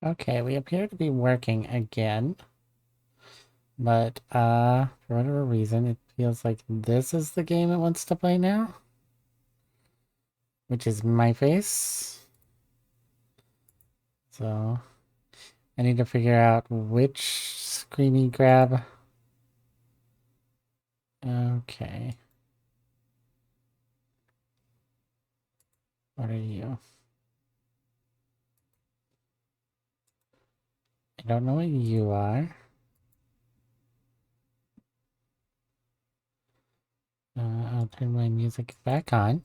Okay, we appear to be working again. But, for whatever reason, it feels like this is the game it wants to play now. Which is my face. So, I need to figure out which screamy grab. Okay. What are you? I don't know what you are. I'll turn my music back on.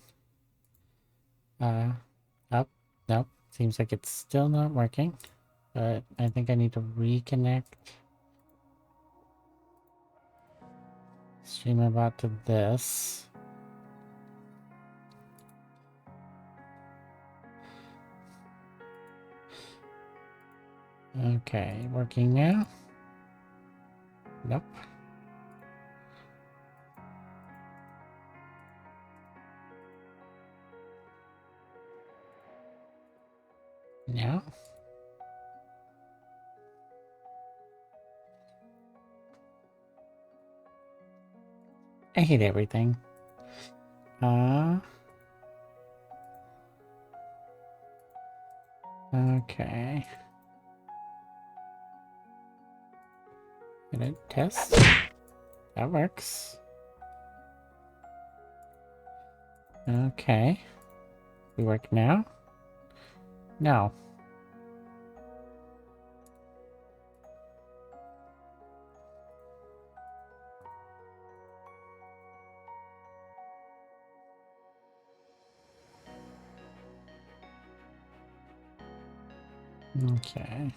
Up. Nope. Seems like it's still not working. But I think I need to reconnect StreamerBot to this. Okay, working now? Nope. Now? I hate everything. Okay. Gonna test. That works. Okay. We work now? No. Okay.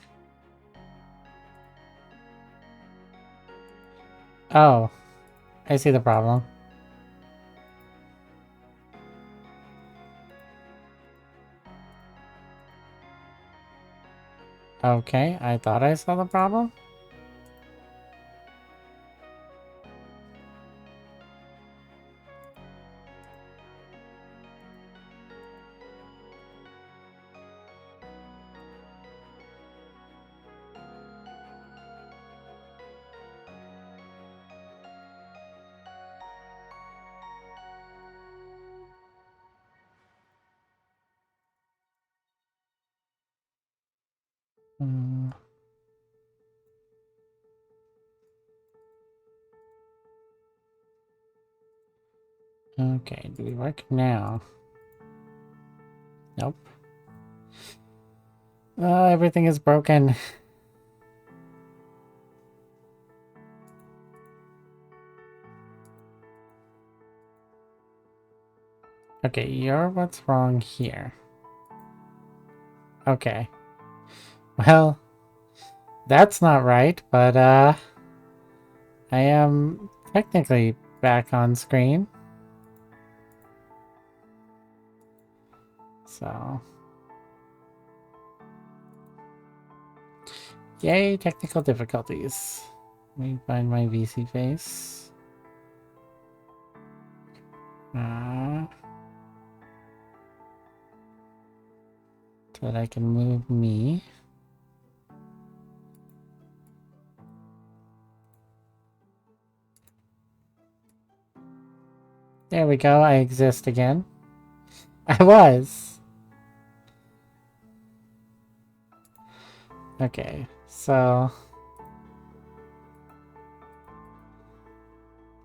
Oh, I see the problem. Okay, I thought I saw the problem. Hmm. Okay, do we work now? Nope. Oh, everything is broken. Okay, you're what's wrong here. Okay. Well, that's not right, but, I am technically back on screen. So... Yay, technical difficulties. Let me find my VC face. So that I can move me. There we go, I exist again. I was! Okay, so...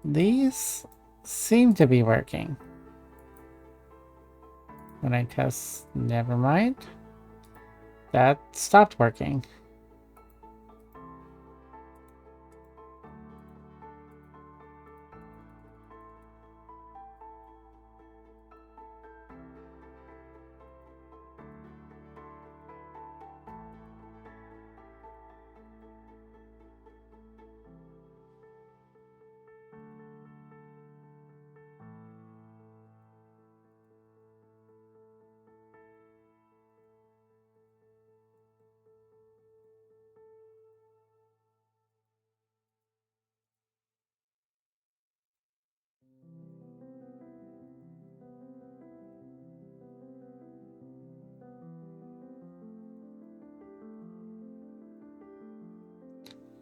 These seem to be working. When I test, never mind. That stopped working.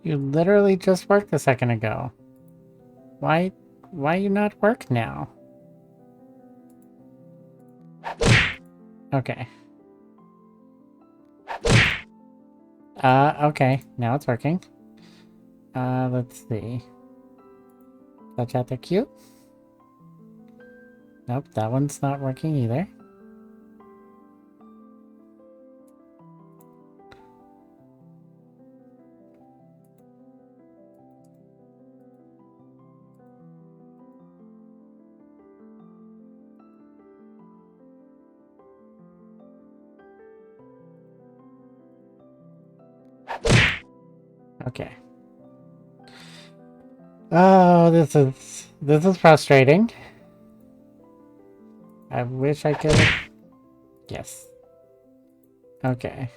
You literally just worked a second ago. Why you not work now? Okay. Okay. Now it's working. Let's see. Touch out the cute? Nope, that one's not working either. Okay. Oh, this is frustrating. I wish I could. Yes. Okay.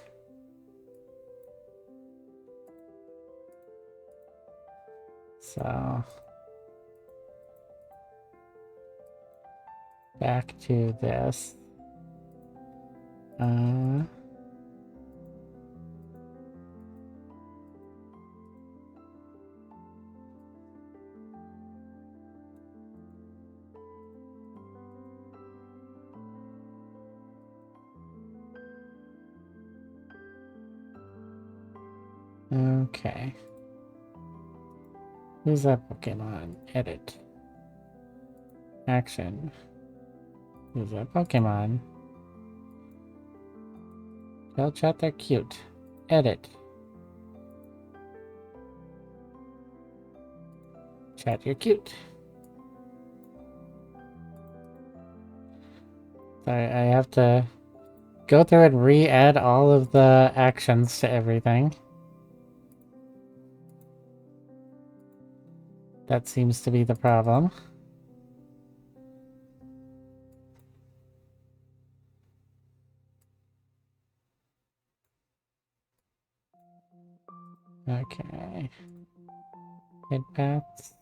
So back to this. Okay. Who's that Pokemon? Edit. Action. Who's that Pokemon? Tell chat they're cute. Edit. Chat, you're cute. Sorry, I have to go through and re-add all of the actions to everything. That seems to be the problem. Okay. Head paths.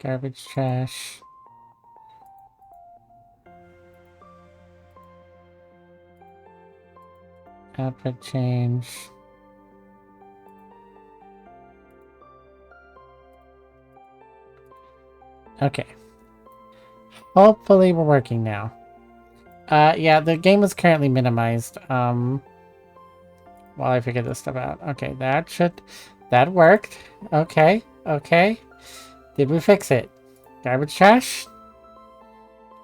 Garbage trash. Output change. Okay. Hopefully we're working now. Yeah, the game is currently minimized. While I figure this stuff out. Okay, that worked. Okay, okay. Did we fix it? Garbage trash?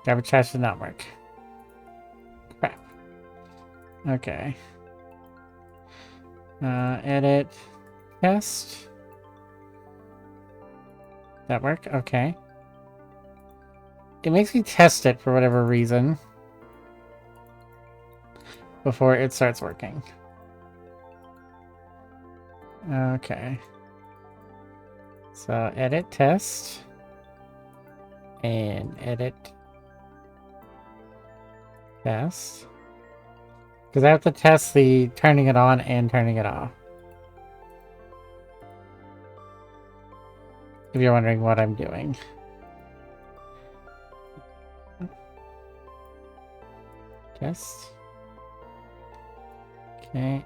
Garbage trash did not work. Crap. Okay. Edit. Test. That work? Okay. It makes me test it for whatever reason before it starts working. Okay. So edit test and edit test. Because I have to test the turning it on and turning it off. If you're wondering what I'm doing. Test. Okay.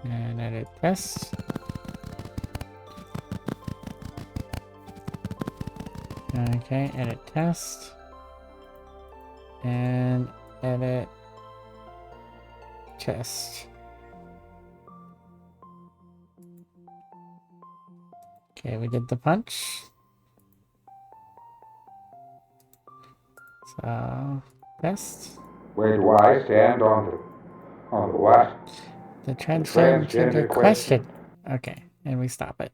And edit test. Okay, edit test. And edit test. Okay, we did the punch. So, test. Where do I stand on the what? The transgender question. Okay, and we stop it.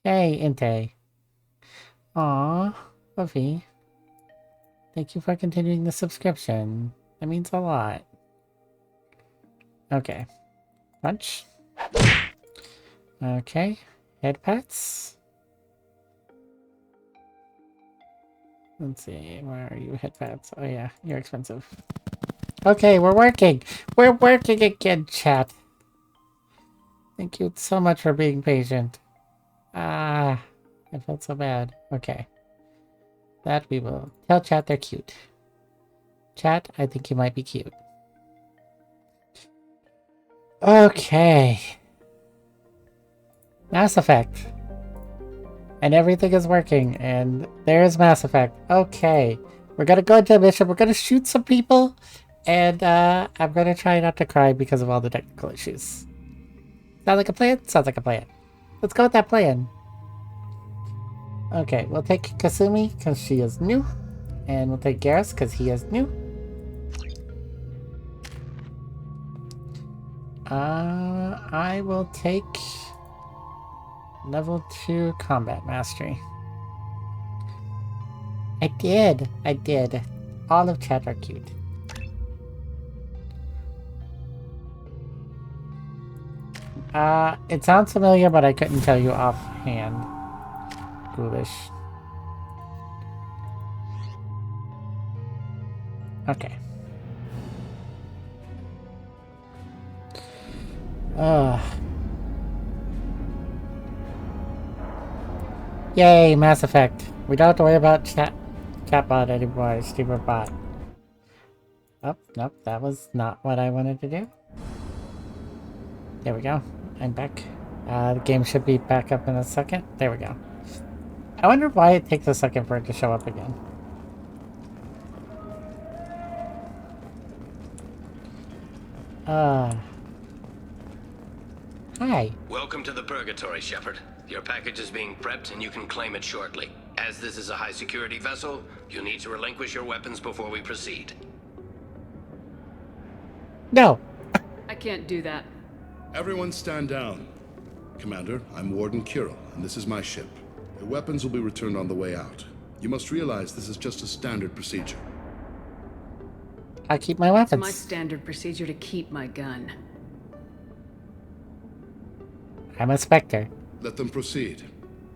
Hey, Inte. Aw, Buffy. Thank you for continuing the subscription. That means a lot. Okay. Punch. Okay. Head pats. Let's see. Where are you, head pats? Oh yeah, you're expensive. Okay, we're working. We're working again, chat. Thank you so much for being patient. Ah, I felt so bad. Okay. That we will. Tell chat they're cute. Chat, I think you might be cute. Okay. Mass Effect. And everything is working, and there's Mass Effect. Okay. We're gonna go into a mission, we're gonna shoot some people, and I'm gonna try not to cry because of all the technical issues. Sound like a plan? Sounds like a plan. Let's go with that plan. Okay, we'll take Kasumi, because she is new. And we'll take Garrus, because he is new. I will take level 2 combat mastery. I did. All of chat are cute. It sounds familiar, but I couldn't tell you offhand. Ghoulish. Okay. Yay, Mass Effect. We don't have to worry about chatbot anymore, streamer bot. Oh, nope, that was not what I wanted to do. There we go. I'm back. The game should be back up in a second. There we go. I wonder why it takes a second for it to show up again. Hi. Welcome to the Purgatory, Shepard. Your package is being prepped and you can claim it shortly. As this is a high-security vessel, you'll need to relinquish your weapons before we proceed. No. I can't do that. Everyone stand down. Commander, I'm Warden Kirill, and this is my ship. Your weapons will be returned on the way out. You must realize this is just a standard procedure. I keep my weapons. It's my standard procedure to keep my gun. I'm a Spectre. Let them proceed.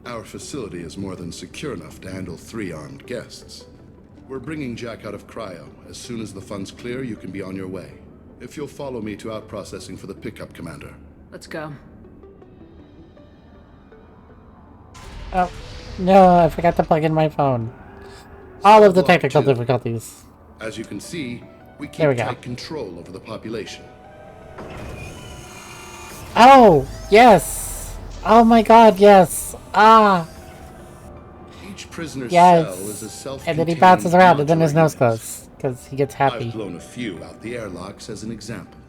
Our facility is more than secure enough to handle 3 armed guests. We're bringing Jack out of cryo. As soon as the funds clear, you can be on your way. If you'll follow me to out-processing for the pickup, Commander. Let's go. Oh, no, I forgot to plug in my phone. All of the technical difficulties. As you can see, we There keep we go. tight control over the population. Oh, yes. Oh my god, yes. Ah, Each prisoner's yes. cell is a self-contained And then he bounces around and then his modular nose unit. goes. Because he gets happy. I've blown a few out the airlocks as an example.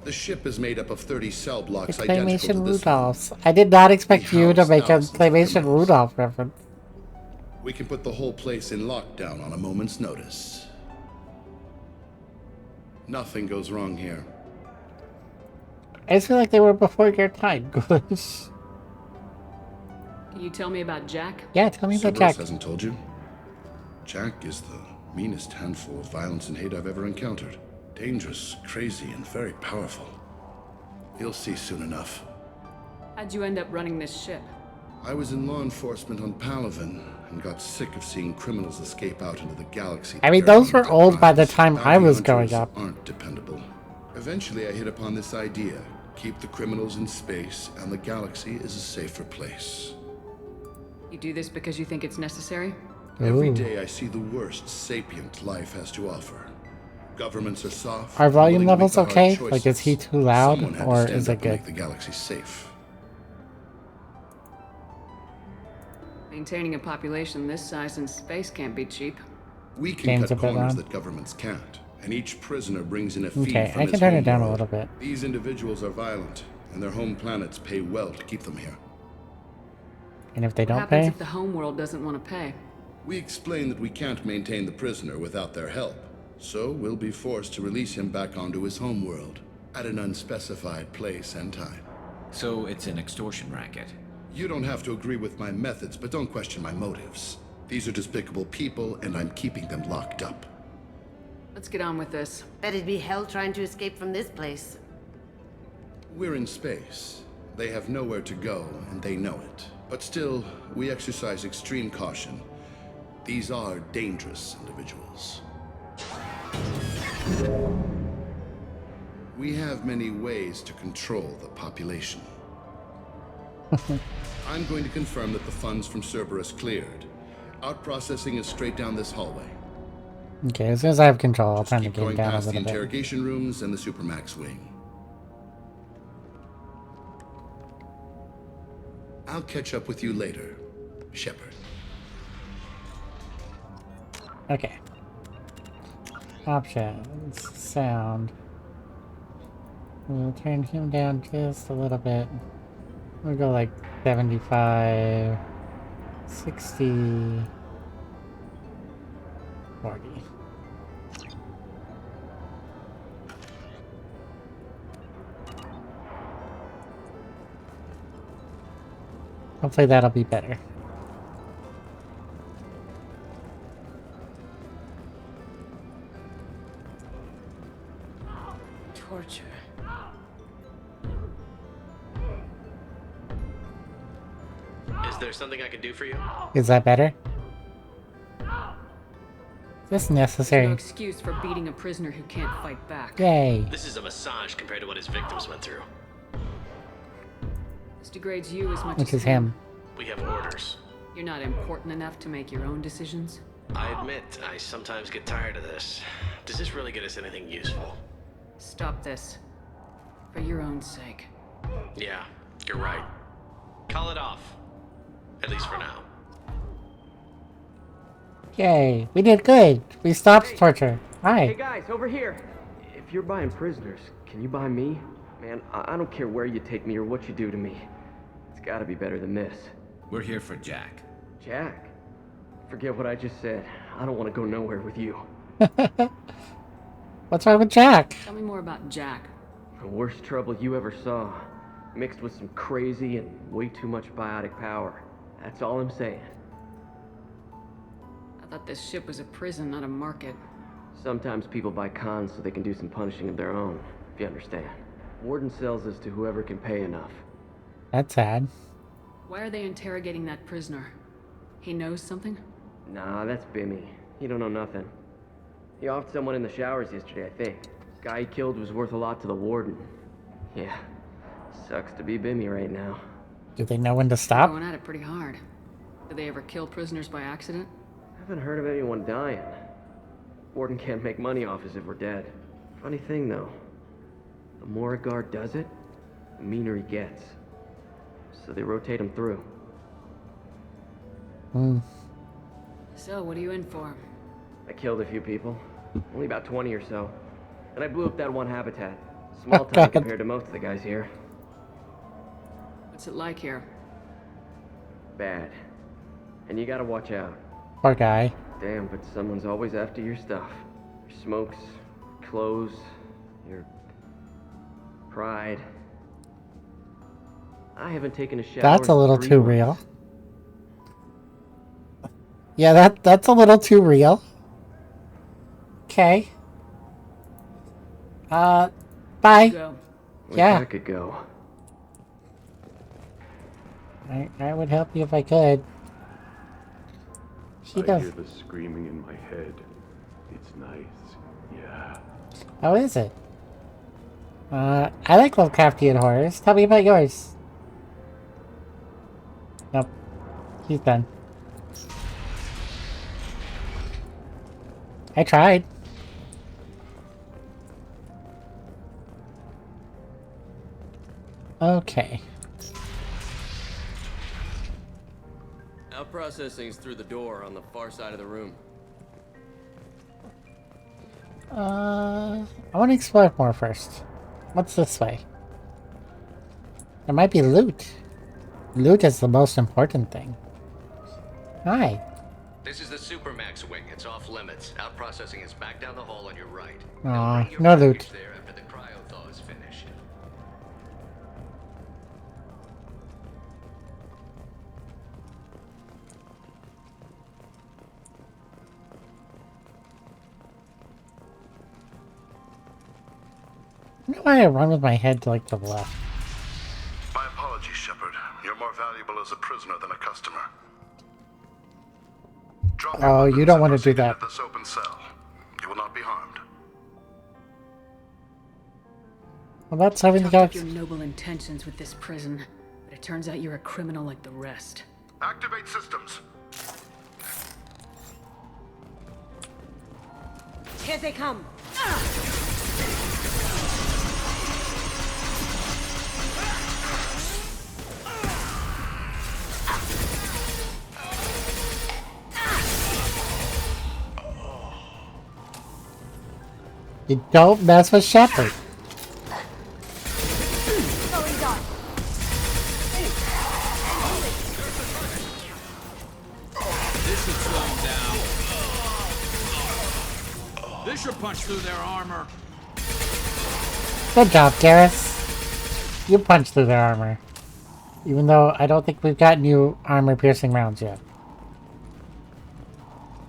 The ship is made up of 30 cell blocks identical to Claymation this one. Rudolphs. I did not expect We you to house make a thousands of Claymation criminals. Rudolph reference. We can put the whole place in lockdown on a moment's notice. Nothing goes wrong here. I just feel like they were before your time, Ghoulish. Can you tell me about Jack? Yeah, tell me about Cerberus Jack. hasn't told you? Jack is the meanest handful of violence and hate I've ever encountered. Dangerous, crazy, and very powerful. You'll see soon enough. How'd you end up running this ship? I was in law enforcement on Palaven and got sick of seeing criminals escape out into the galaxy. I mean, carrying those were out their old by the crimes. time I Bounty was growing hunters up. Aren't dependable. Eventually, I hit upon this idea: keep the criminals in space, and the galaxy is a safer place. You do this because you think it's necessary? Every Ooh. day, I see the worst sapient life has to offer. Governments are soft. Are volume willing to make levels the hard okay? choices. Like, is he too loud, Someone had to or stand is up it and good? make the galaxy safe. Maintaining a population this size in space can't be cheap. We can Game's a cut bit corners loud. that governments can't, and each prisoner brings in a feed Okay, from I his can turn it home down a world. little bit. These individuals are violent, and their home planets pay well to keep them here. And if they What don't happens pay? if the homeworld doesn't want to pay? We explain that we can't maintain the prisoner without their help, so we'll be forced to release him back onto his home world at an unspecified place and time. So it's an extortion racket. You don't have to agree with my methods, but don't question my motives. These are despicable people, and I'm keeping them locked up. Let's get on with this. Bet it'd be hell trying to escape from this place. We're in space. They have nowhere to go, and they know it. But still, we exercise extreme caution. These are dangerous individuals. We have many ways to control the population. I'm going to confirm that the funds from Cerberus cleared. Out processing is straight down this hallway. Okay, as soon as I have control, I'll Just turn the keep game going down a past the little bit. interrogation rooms and the Supermax wing. I'll catch up with you later, Shepard. Okay. Options. Sound. We'll turn him down just a little bit. We'll go like 75, 60, 40. Hopefully that'll be better. Torture. Is there something I can do for you? Is that better? Is this No necessary? excuse for beating a prisoner who can't fight back. Yay. This is a massage compared to what his victims went through. This degrades you as much Which as is him. We have orders. You're not important enough to make your own decisions. I admit, I sometimes get tired of this. Does this really get us anything useful? Stop this. For your own sake. Yeah, you're right. Call it off. At least for now. Yay. We did good. We stopped torture. Hey Hi. guys, over here! If you're buying prisoners, can you buy me? Man, I don't care where you take me or what you do to me. It's gotta be better than this. We're here for Jack. Jack? Forget what I just said. I don't want to go nowhere with you. What's wrong with Jack? Tell me more about Jack. The worst trouble you ever saw. Mixed with some crazy and way too much biotic power. That's all I'm saying. I thought this ship was a prison, not a market. Sometimes people buy cons so they can do some punishing of their own, if you understand. Warden sells this to whoever can pay enough. That's sad. Why are they interrogating that prisoner? He knows something? Nah, that's Bimmy. He don't know nothing. He offed someone in the showers yesterday, I think. Guy he killed was worth a lot to the warden. Yeah, sucks to be Bimmy right now. Do they know when to stop? Going at it pretty hard. Did they ever kill prisoners by accident? Haven't heard of anyone dying. Warden can't make money off us if we're dead. Funny thing though, the more a guard does it, the meaner he gets. So they rotate him through. So, what are you in for? I killed a few people, only about 20 or so. And I blew up that one habitat. Small time God. compared to most of the guys here. What's it like here? Bad. And you gotta watch out. Poor guy. Damn, but someone's always after your stuff. Your smokes, clothes, your pride. I haven't taken a shower. That's a in little 3 too months. real. Yeah, that's a little too real. Okay. Bye. Go. Wish Yeah. I could go. I would help you if I could. He I does. hear the screaming in my head. It's nice. Yeah. How is it? I like Lovecraftian horrors. Tell me about yours. Nope. He's done. I tried. Okay. Out processing's through the door on the far side of the room. I want to explore more first. What's this way? There might be loot. Loot is the most important thing. Hi. This is the Supermax wing. It's off limits. Out processing is back down the hall on your right. Aw, They'll bring your no package loot. there after the cryo thaw is finished. I don't know why I run with my head to like the left. My apologies, Shepard. You're more valuable as a prisoner than a customer. Drop your Oh, you weapons don't and want to do proceed that. into this open cell. You will not be harmed. What about serving the Talked up guards? your noble intentions with this prison, but it turns out you're a criminal like the rest. Activate systems. Here they come. You don't mess with Shepard. This should slow them down. This should punch through their armor. Good job, Garrus. You punched through their armor. Even though I don't think we've got new armor-piercing rounds yet.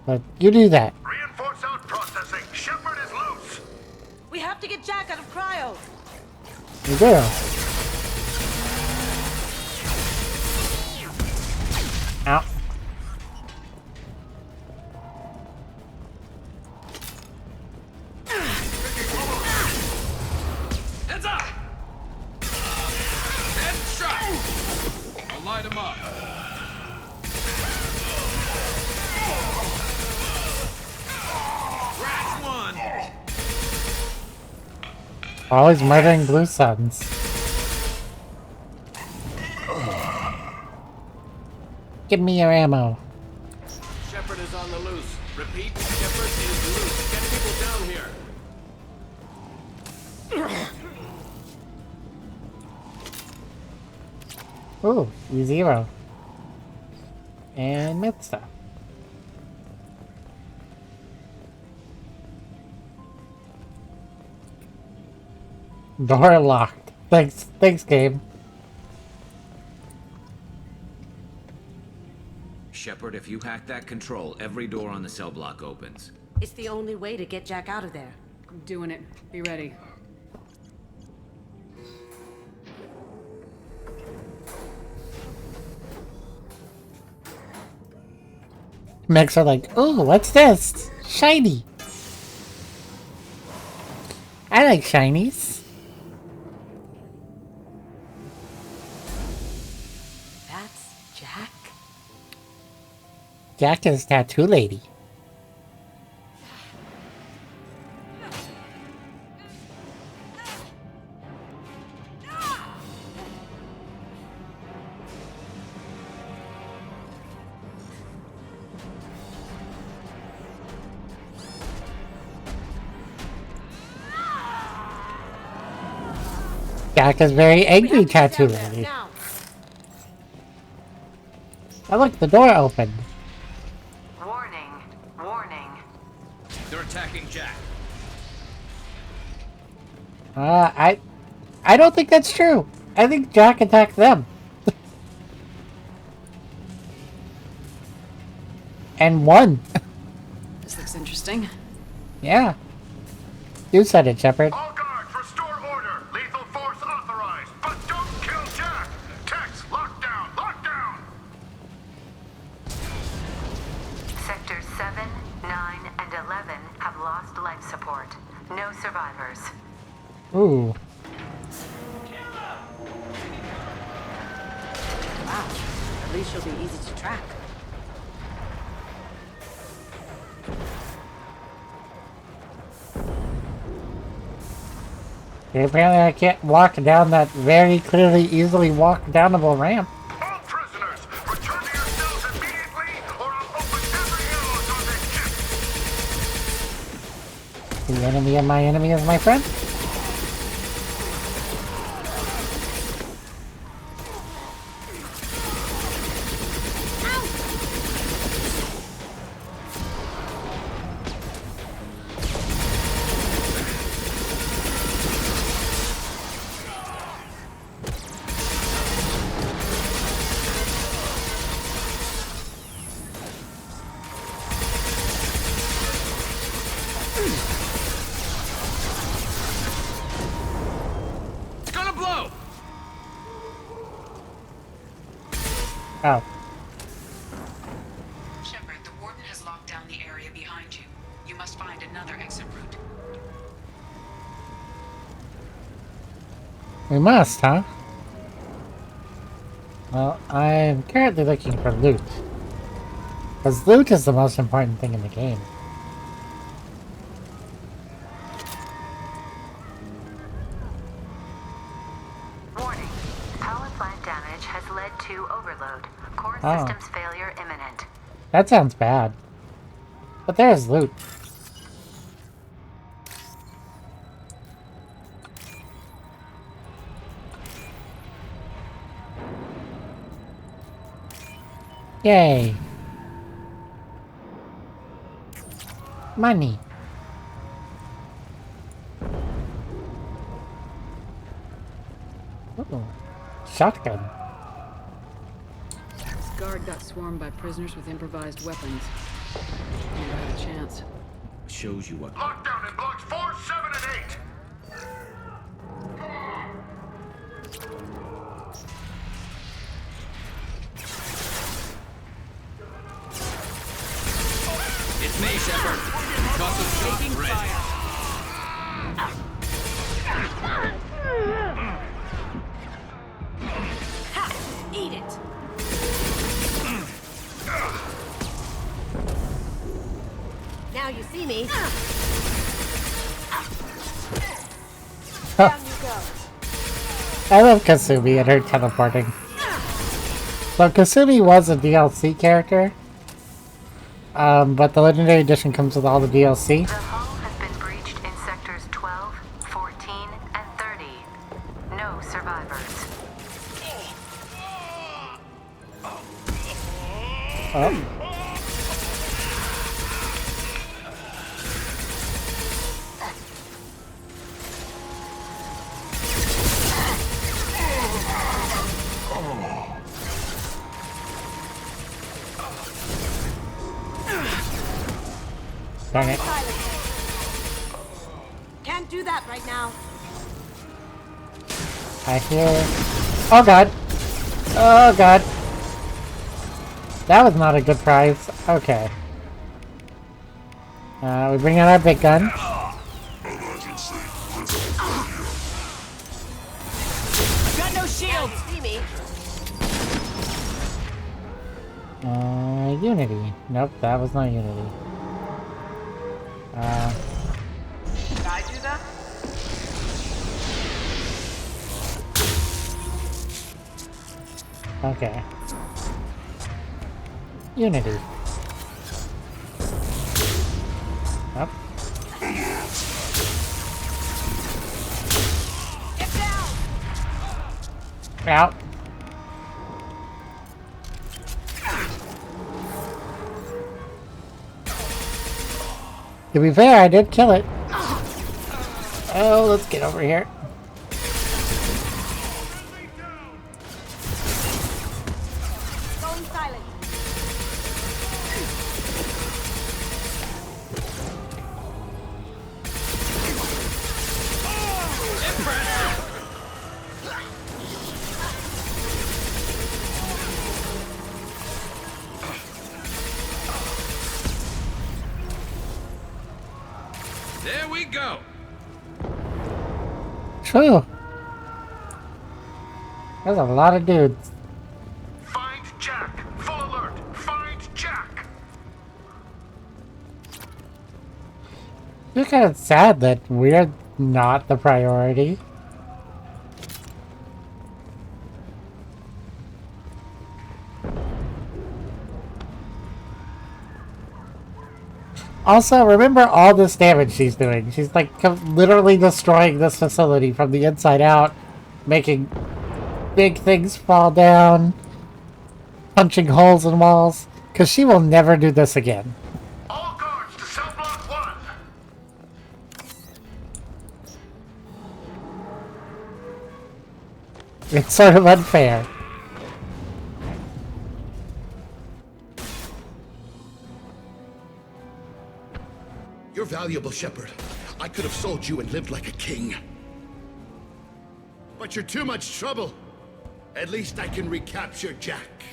But you do that. Reinforce out processing. Shepard is loose. We have to get Jack out of cryo. You do. Ow. Heads up! Headshot! I'll light him up. Crash one! Always murdering Blue Suns. Give me your ammo. Shepard is on the loose. Repeat, Shepard is loose. Get people down here. Ooh, E0. And mid stuff. Door locked. Thanks, game. Shepard, if you hack that control, every door on the cell block opens. It's the only way to get Jack out of there. I'm doing it. Be ready. Mechs are like, ooh, what's this? Shiny. I like shinies. That's Jack? Jack is tattoo lady. Jack is very angry tattoo lady. Now. Oh look, the door opened. Warning. Warning. They're attacking Jack. I don't think that's true. I think Jack attacked them. And won. This looks interesting. Yeah. You said it, Shepard. All guards, restore order. Lethal force authorized. But don't kill Jack. Tex, lockdown. Lockdown. Sectors 7, 9, and 11 have lost life support. No survivors. Ooh. Wow. At least she'll be easy to track. Apparently I can't walk down that very clearly easily walk downable ramp. All prisoners, return to your cells immediately, or I'll open every nose on this ship. The enemy of my enemy is my friend. It's gonna blow! Oh. Shepard, the warden has locked down the area behind you. You must find another exit route. We must, huh? Well, I'm currently looking for loot. Because loot is the most important thing in the game. damage has led to overload. Core Oh. systems failure imminent. That sounds bad. But there's loot. Yay. Money. Ooh. Shotgun. This guard got swarmed by prisoners with improvised weapons. Never had a chance. Shows you what. Lockdown in blocks 4, 7, and 8. It's me, Shepard. Taking fire. Ha! Eat it! Now you see me. Down you go. I love Kasumi and her teleporting. So Kasumi was a DLC character. But the Legendary Edition comes with all the DLC. The hull has been breached in sectors 12, 14, and 30. No survivors. Oh. Dang it. Can't do that right now. I hear... Oh god! Oh god! That was not a good prize. Okay. We bring out our big gun. Got no shield. See me. Unity. Nope, that was not Unity. Did I do that? Okay. Unity. Up. Get down. Out. To be fair, I did kill it. Oh, let's get over here. Going silent. There we go. True. There's a lot of dudes. Find Jack. Full alert. Find Jack. It's kind of sad that we're not the priority. Also, remember all this damage she's doing. She's like literally destroying this facility from the inside out, making big things fall down, punching holes in walls, because she will never do this again. All guards to cell block 1. It's sort of unfair. You're valuable, Shepard. I could have sold you and lived like a king. But you're too much trouble. At least I can recapture Jack.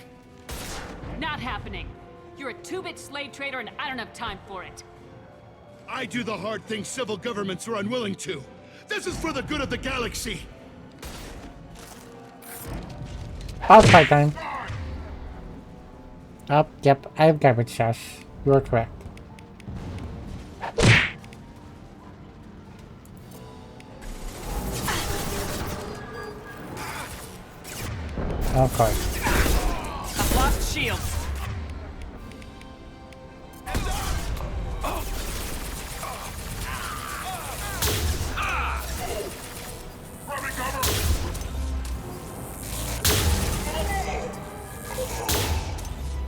Not happening. You're a two-bit slave trader and I don't have time for it. I do the hard things civil governments are unwilling to. This is for the good of the galaxy. Boss fight time. Oh, yep, I have garbage trash. You are correct. Of course. I've lost shields.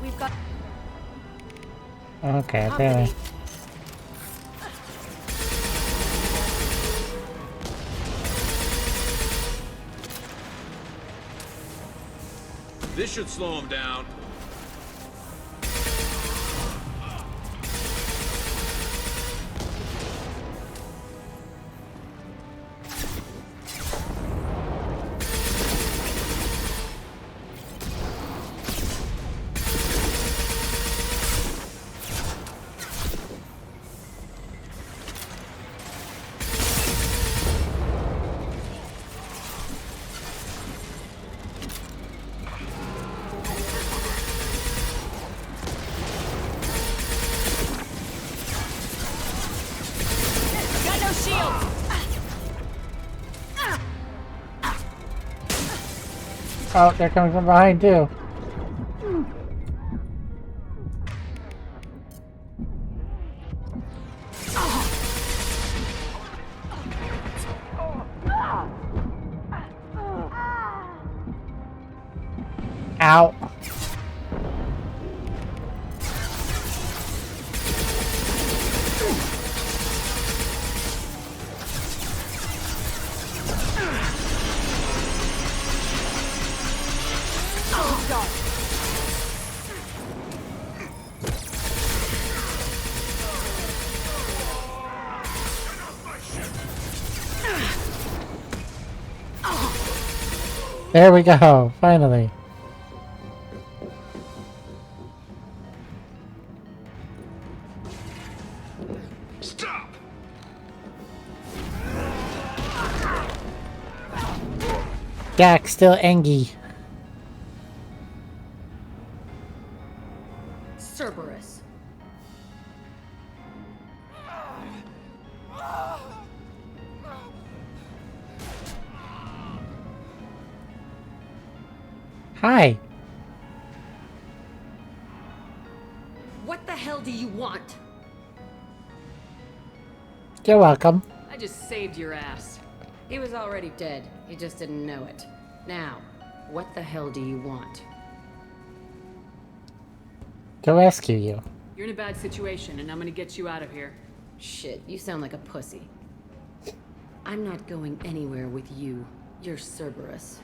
We've got. Okay, apparently. This should slow him down. Got no shields. Oh, they're coming from behind too. Ow. There we go, finally. Stop! Jack, still angry. Cerberus. Hi. What the hell do you want? You're welcome. I just saved your ass. He was already dead. He just didn't know it. Now, what the hell do you want? To rescue you. You're in a bad situation, and I'm gonna get you out of here. Shit, you sound like a pussy. I'm not going anywhere with you. You're Cerberus.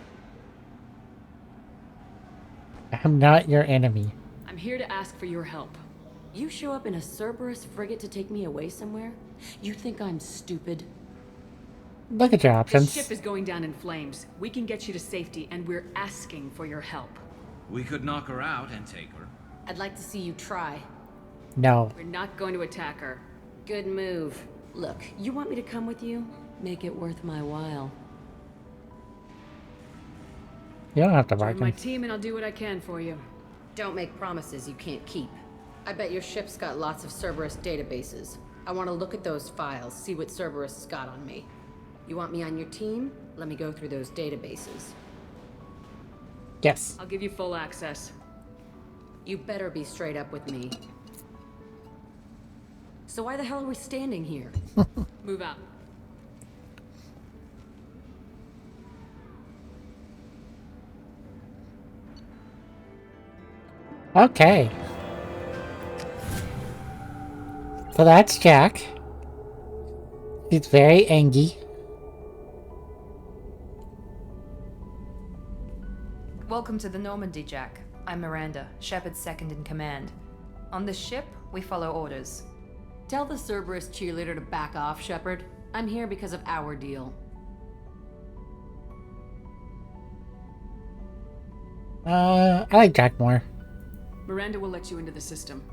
I'm not your enemy. I'm here to ask for your help. You show up in a Cerberus frigate to take me away somewhere? You think I'm stupid? Look at your The options. ship is going down in flames. We can get you to safety, and we're asking for your help. We could knock her out and take her. I'd like to see you try. No. We're not going to attack her. Good move. Look, you want me to come with you? Make it worth my while. You don't have to Join my bargain. team, and I'll do what I can for you. Don't make promises you can't keep. I bet your ship's got lots of Cerberus databases. I want to look at those files, see what Cerberus has got on me. You want me on your team? Let me go through those databases. Yes. I'll give you full access. You better be straight up with me. So why the hell are we standing here? Move out. Okay. So that's Jack. He's very angry. Welcome to the Normandy, Jack. I'm Miranda, Shepard's second in command. On this ship, we follow orders. Tell the Cerberus cheerleader to back off, Shepard. I'm here because of our deal. I like Jack more. Miranda will let you into the system.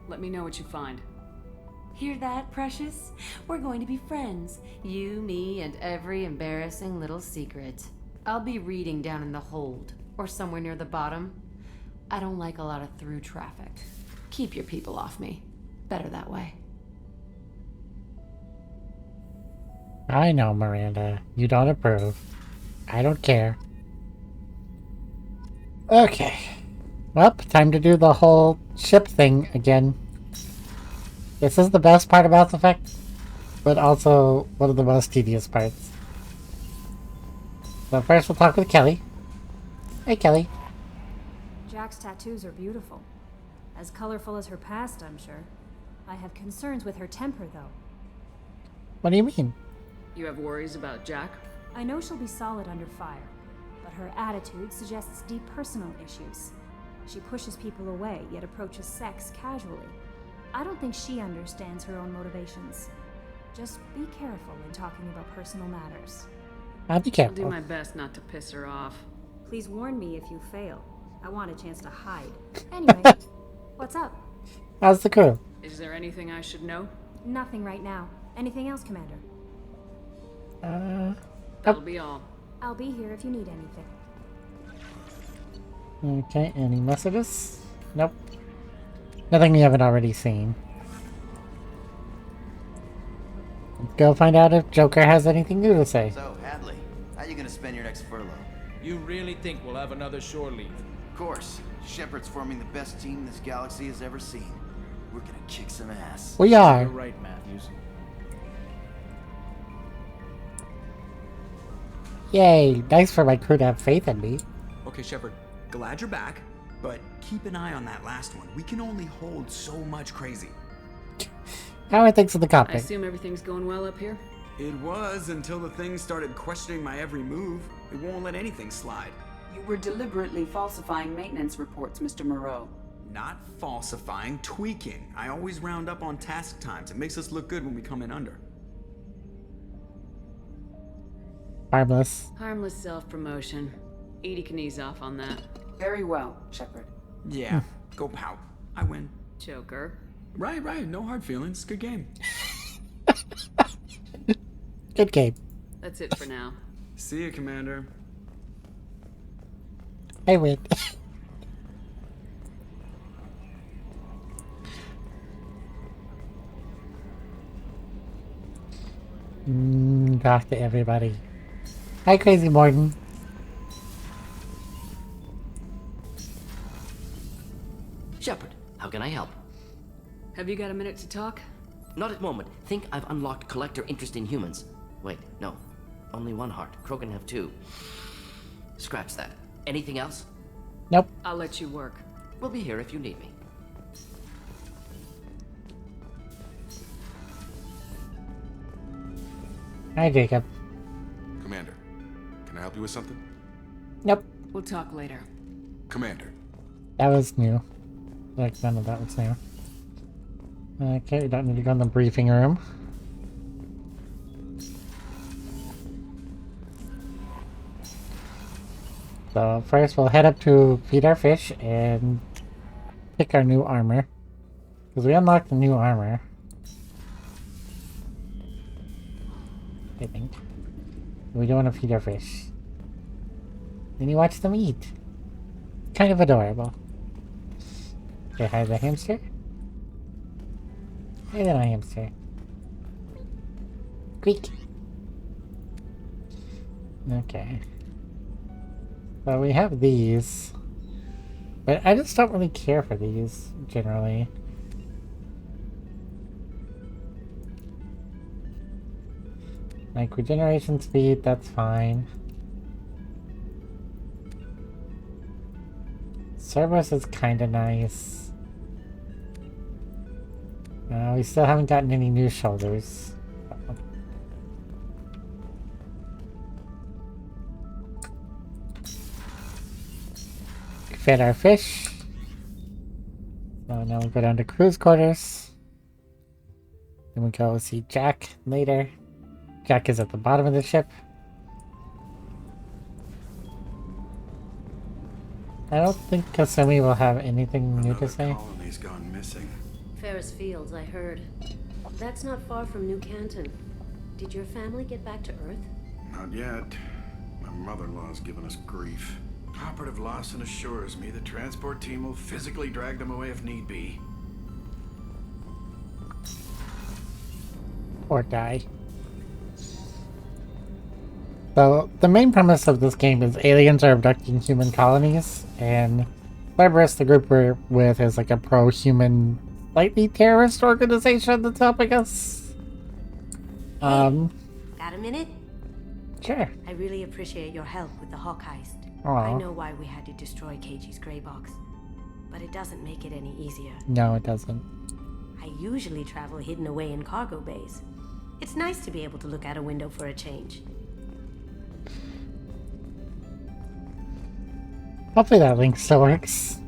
Let me know what you find. Hear that, Precious? We're going to be friends. You, me, and every embarrassing little secret. I'll be reading down in the hold, or somewhere near the bottom. I don't like a lot of through traffic. Keep your people off me. Better that way. I know, Miranda. You don't approve. I don't care. Okay. Well, time to do the whole ship thing again. This is the best part of Mass Effect, but also one of the most tedious parts. So first we'll talk with Kelly. Hey, Kelly. Jack's tattoos are beautiful. As colorful as her past, I'm sure. I have concerns with her temper, though. What do you mean? You have worries about Jack? I know she'll be solid under fire, but her attitude suggests deep personal issues. She pushes people away, yet approaches sex casually. I don't think she understands her own motivations. Just be careful when talking about personal matters. I'll be I'll careful. do my best not to piss her off. Please warn me if you fail. I want a chance to hide. Anyway, what's up? How's the crew? Is there anything I should know? Nothing right now. Anything else, Commander? That'll be all. I'll be here if you need anything. Okay, any messages? Nope. Nothing we haven't already seen. Let's go find out if Joker has anything new to say. So, Hadley, how you gonna spend your next furlough? You really think we'll have another shore leave? Of course. Shepard's forming the best team this galaxy has ever seen. We're gonna kick some ass. We are. You're right, Matthews. Yay, nice for my crew to have faith in me. Okay, Shepard, glad you're back, but keep an eye on that last one. We can only hold so much crazy. How are things in the I cockpit? assume everything's going well up here? It was until the thing started questioning my every move. It won't let anything slide. You were deliberately falsifying maintenance reports, Mr. Moreau. Not falsifying, tweaking. I always round up on task times. It makes us look good when we come in under. Harmless. Harmless self-promotion. Edie can ease off on that. Very well, Shepard. Yeah, go pout. I win. Joker. Right, no hard feelings. Good game. Good game. That's it for now. See you, Commander. I win. Talk to everybody. Hi, Crazy Morton. Shepard, how can I help? Have you got a minute to talk? Not at moment. Think I've unlocked collector interest in humans. Wait, no. Only one heart. Krogan have two. Scratch that. Anything else? Nope. I'll let you work. We'll be here if you need me. Hi, Jacob. Commander, can I help you with something? Nope. We'll talk later. Commander. That was new. Like, none of that was new. Okay, we don't need to go in the briefing room. So first we'll head up to feed our fish and pick our new armor. Because we unlocked the new armor. I think. We don't want to feed our fish. Then you watch them eat. Kind of adorable. Okay, hi the hamster. Hey there, my hamster. Squeak. Okay. Well, we have these. But I just don't really care for these, generally. Like, regeneration speed, that's fine. Cerberus is kinda nice. We still haven't gotten any new shoulders. We fed our fish. So now we go down to cruise quarters. Then we go see Jack later. Jack is at the bottom of the ship. I don't think Kasumi will have anything new to say. Colony's gone missing. Ferris Fields, I heard. That's not far from New Canton. Did your family get back to Earth? Not yet. My mother-in-law's given us grief. Operative Lawson assures me the transport team will physically drag them away if need be. Poor guy. So, the main premise of this game is aliens are abducting human colonies, and Cerberus, the group we're with, is like a pro-human, slightly terrorist organization that's helping us. Got a minute? Sure. I really appreciate your help with the Hawk heist. Aw. I know why we had to destroy KG's gray box, but it doesn't make it any easier. No, it doesn't. I usually travel hidden away in cargo bays. It's nice to be able to look out a window for a change. Hopefully that link still works.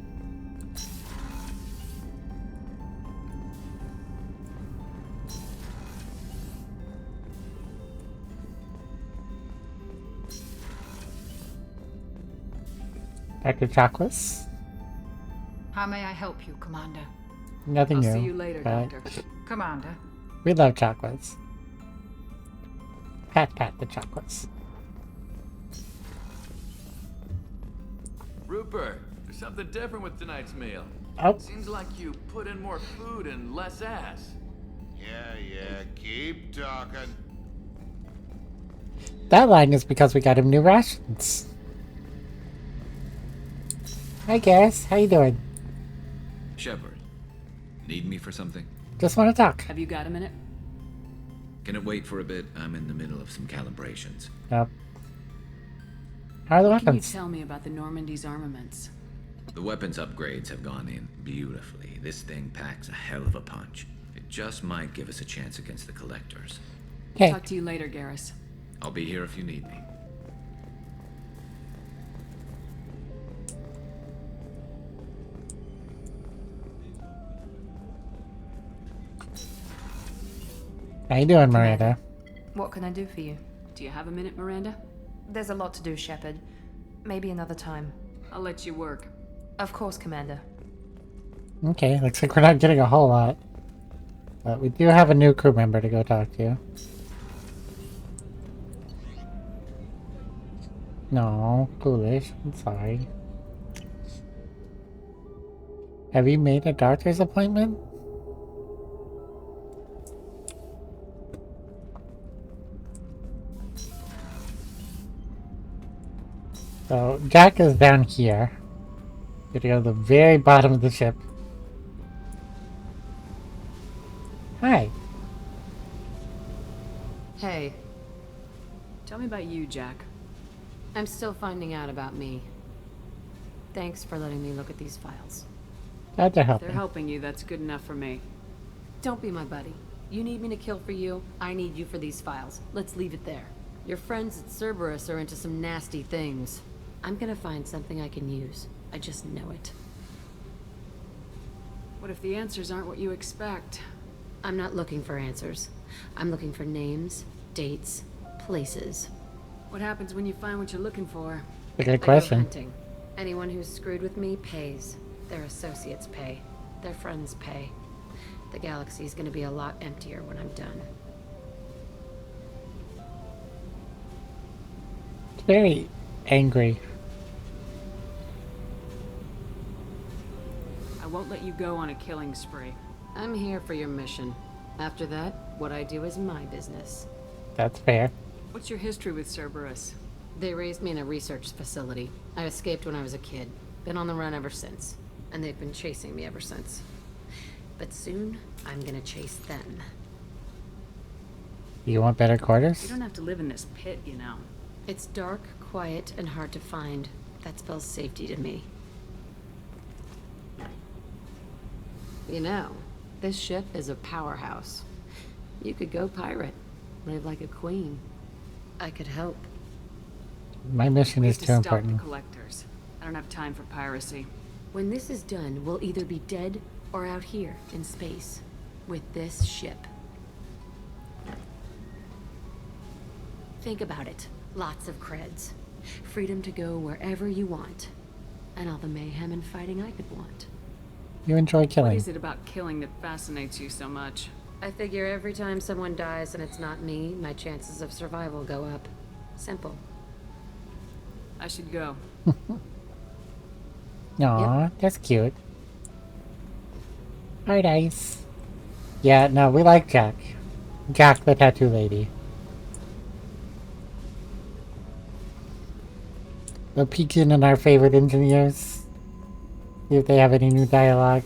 Dr. Chocolates? How may I help you, Commander? Nothing new. I'll see you later, but Doctor. Commander. we love chocolates. Pat the chocolates. Rupert, there's something different with tonight's meal. Oh. Seems like you put in more food and less ass. Yeah, keep talking. That line is because we got him new rations. Hi, Garrus. How you doing? Shepard, need me for something? Just want to talk. Have you got a minute? Can it wait for a bit? I'm in the middle of some calibrations. Yep. How are the What can you weapons? tell me about the Normandy's armaments? The weapons upgrades have gone in beautifully. This thing packs a hell of a punch. It just might give us a chance against the Collectors. Okay. Talk to you later, Garrus. I'll be here if you need me. How you doing, Miranda? What can I do for you? Do you have a minute, Miranda? There's a lot to do, Shepard. Maybe another time. I'll let you work. Of course, Commander. Okay, looks like we're not getting a whole lot. But we do have a new crew member to go talk to. No, foolish. I'm sorry. Have you made a doctor's appointment? So, Jack is down here. Gonna go to the very bottom of the ship. Hi. Hey, Tell me about you, Jack. I'm still finding out about me. Thanks for letting me look at these files. Glad to If help. they're helping you, that's good enough for me. Don't be my buddy. You need me to kill for you, I need you for these files. Let's leave it there. Your friends at Cerberus are into some nasty things. I'm gonna find something I can use. I just know it. What if the answers aren't what you expect? I'm not looking for answers. I'm looking for names, dates, places. What happens when you find what you're looking for? A good I go question. hunting. Anyone who's screwed with me pays. Their associates pay. Their friends pay. The galaxy's gonna be a lot emptier when I'm done. It's very angry. I won't let you go on a killing spree. I'm here for your mission. After that, what I do is my business. That's fair. What's your history with Cerberus? They raised me in a research facility. I escaped when I was a kid. Been on the run ever since. And they've been chasing me ever since. But soon, I'm gonna chase them. You want better quarters? You don't have to live in this pit, you know. It's dark, quiet, and hard to find. That spells safety to me. You know, this ship is a powerhouse. You could go pirate. Live like a queen. I could help. My mission We is have too to stop the important. collectors. I don't have time for piracy. When this is done, we'll either be dead or out here in space. With this ship. Think about it. Lots of creds. Freedom to go wherever you want. And all the mayhem and fighting I could want. You enjoy What killing. is it about killing that fascinates you so much? I figure every time someone dies and it's not me, my chances of survival go up. Simple. I should go. Aw, that's cute. Alright, Ice. Yeah, no, we like Jack. Jack the tattoo lady. We'll peek in on our favorite engineers. See if they have any new dialogue.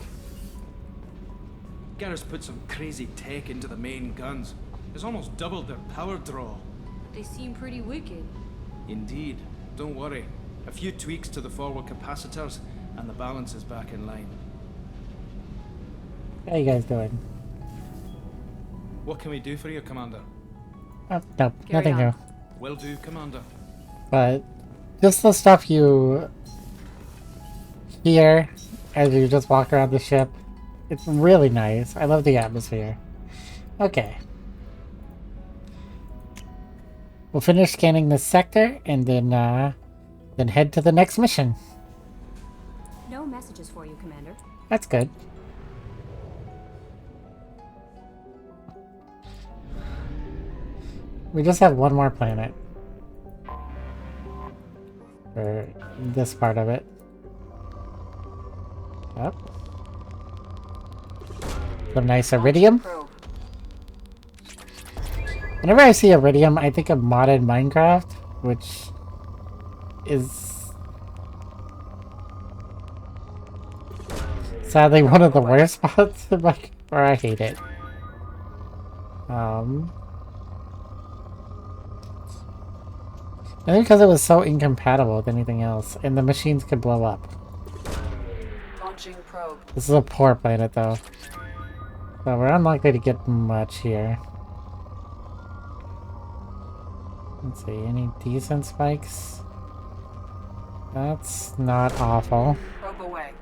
Garrus put some crazy tech into the main guns. It's almost doubled their power draw. They seem pretty wicked. Indeed. Don't worry. A few tweaks to the forward capacitors, and the balance is back in line. How you guys doing? What can we do for you, Commander? Oh, no, nothing new. Will do, Commander. But just the stuff you hear as you just walk around the ship. It's really nice. I love the atmosphere. Okay. We'll finish scanning this sector and then head to the next mission. No messages for you, Commander. That's good. We just have one more planet. For this part of it. Yep. Some nice iridium. Whenever I see iridium, I think of modded Minecraft, which is sadly one of the worst spots in my, where I hate it. I think because it was so incompatible with anything else, and the machines could blow up. Launching probe. This is a poor planet, though. So we're unlikely to get much here. Let's see, any decent spikes? That's not awful. Probe away.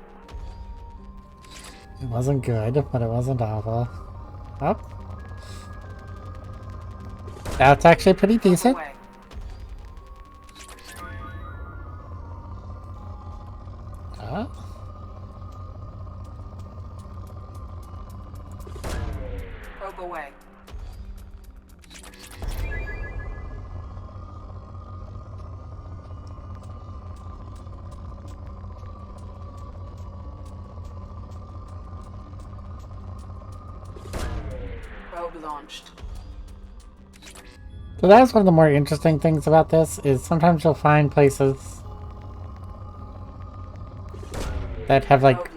It wasn't good, but it wasn't awful. Oh. That's actually pretty decent. Probe away. Probe launched. So that's one of the more interesting things about this, is sometimes you'll find places that have like,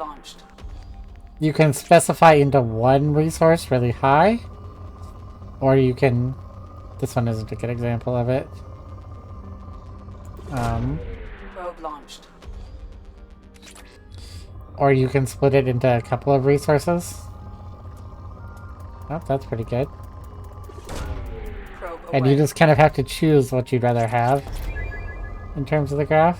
you can specify into one resource really high, or you can, this one isn't a good example of it. Probe launched. Or you can split it into a couple of resources. Oh, that's pretty good. And you just kind of have to choose what you'd rather have in terms of the graph.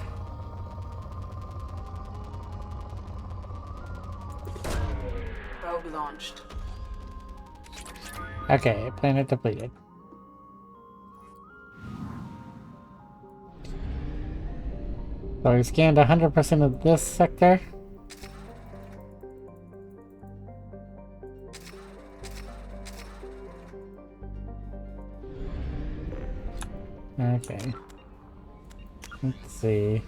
Probe launched. Okay, planet depleted. So we scanned 100% of this sector. Okay. Let's see.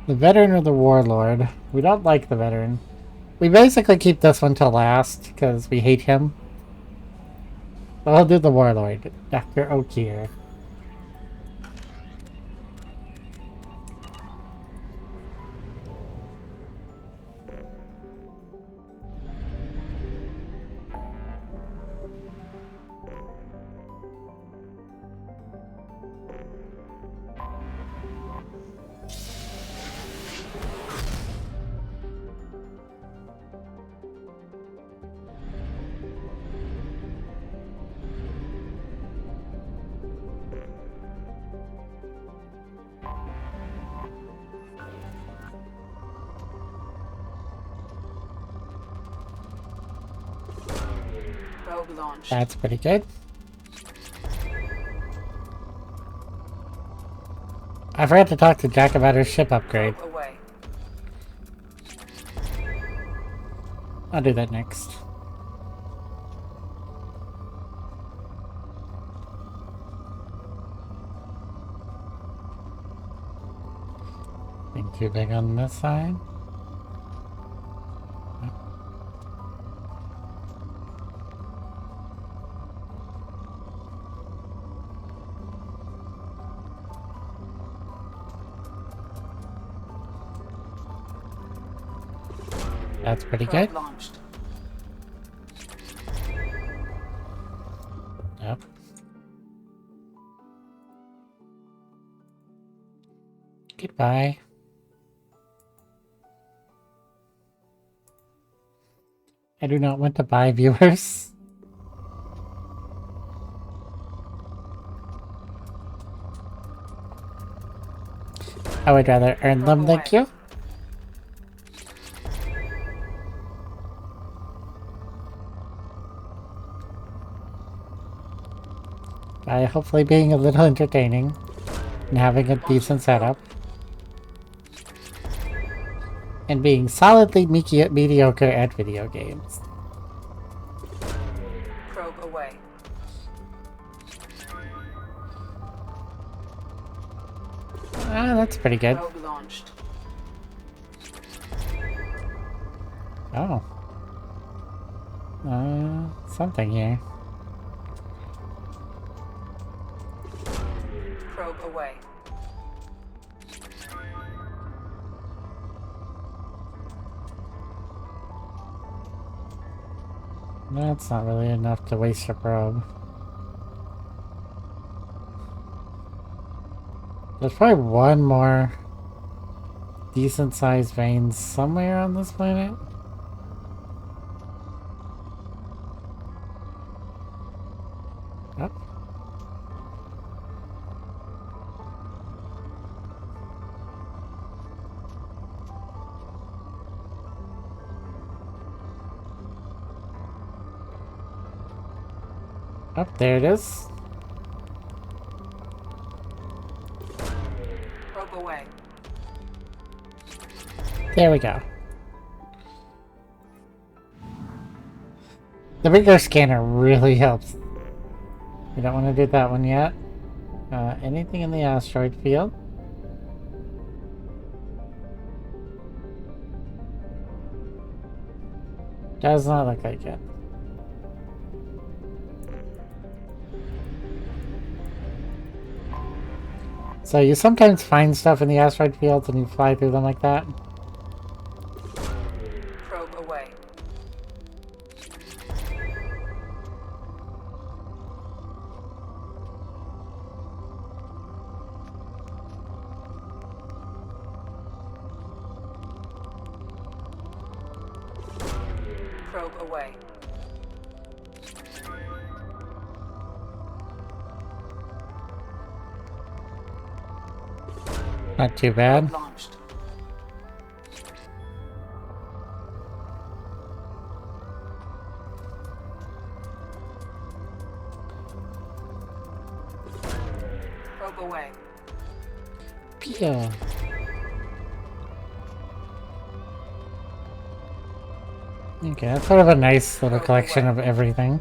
The veteran or the warlord? We don't like the veteran. We basically keep this one till last because we hate him. So I'll do the warlord, Dr. O'Keir. Probe launched. That's pretty good. I forgot to talk to Jack about her ship upgrade. Probe away. I'll do that next. Being too big on this side. That's pretty good. Launched. Yep. Goodbye. I do not want to buy viewers. I would rather earn them, thank you. By hopefully being a little entertaining and having a decent setup. And being solidly mediocre at video games. Probe away. Ah, that's pretty good. Probe launched. Oh. Something here. Probe away. That's not really enough to waste your probe. There's probably one more decent-sized vein somewhere on this planet. Yep. Oh, there it is. Probe away. There we go. The bigger scanner really helps. We don't want to do that one yet. Anything in the asteroid field? Does not look like it. So you sometimes find stuff in the asteroid fields and you fly through them like that? Probe away. Probe away. Not too bad. Launched. Probe away. Yeah. Okay, that's sort of a nice little collection of everything.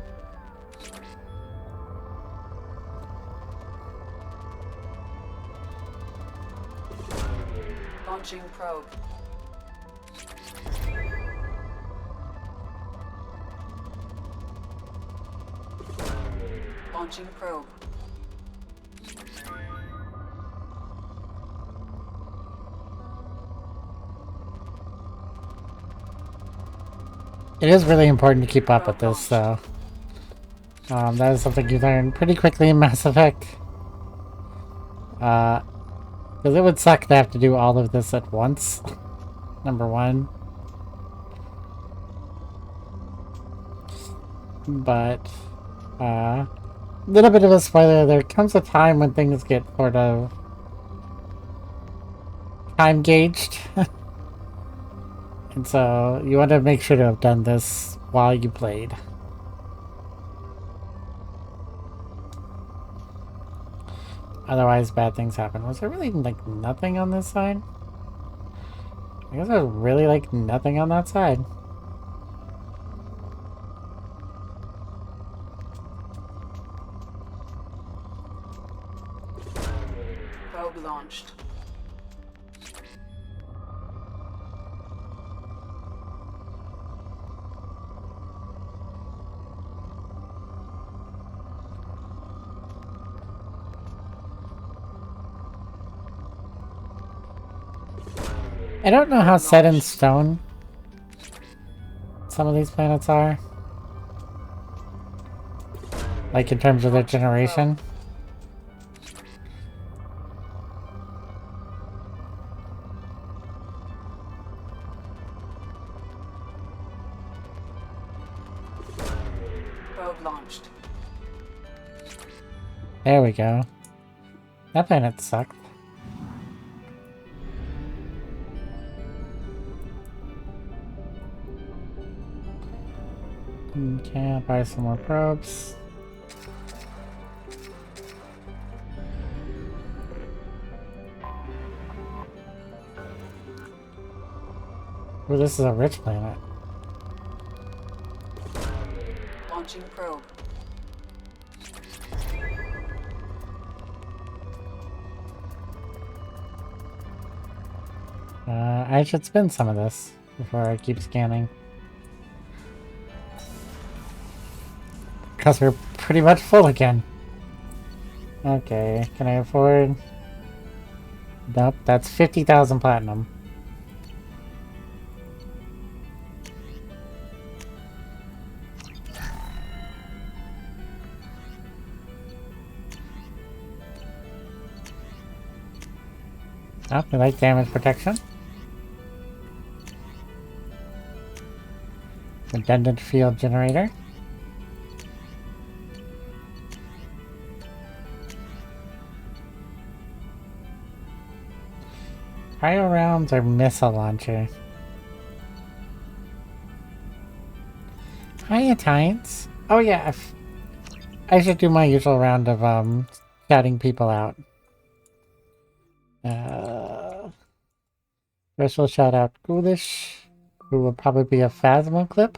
Launching probe. Launching probe. It is really important to keep up with this, though. That is something you learn pretty quickly in Mass Effect. Because it would suck to have to do all of this at once. Number one. But, little bit of a spoiler, there comes a time when things get sort of time gauged. And so you want to make sure to have done this while you played. Otherwise, bad things happen. Was there really, like, nothing on this side? I guess there's really, like, nothing on that side. Probe launched. I don't know how set in stone some of these planets are. Like in terms of their generation. Probe launched. There we go. That planet sucked. Okay, I'll buy some more probes. Ooh, this is a rich planet. Launching probe. I should spend some of this before I keep scanning. Because we're pretty much full again. Okay, can I afford... Nope, that's 50,000 platinum. Oh, we like damage protection. Redundant field generator. Cryo rounds or missile launcher. Hi, Italians. Oh yeah, I should do my usual round of shouting people out. First we'll shout out Ghoulish, who will probably be a Phasma clip.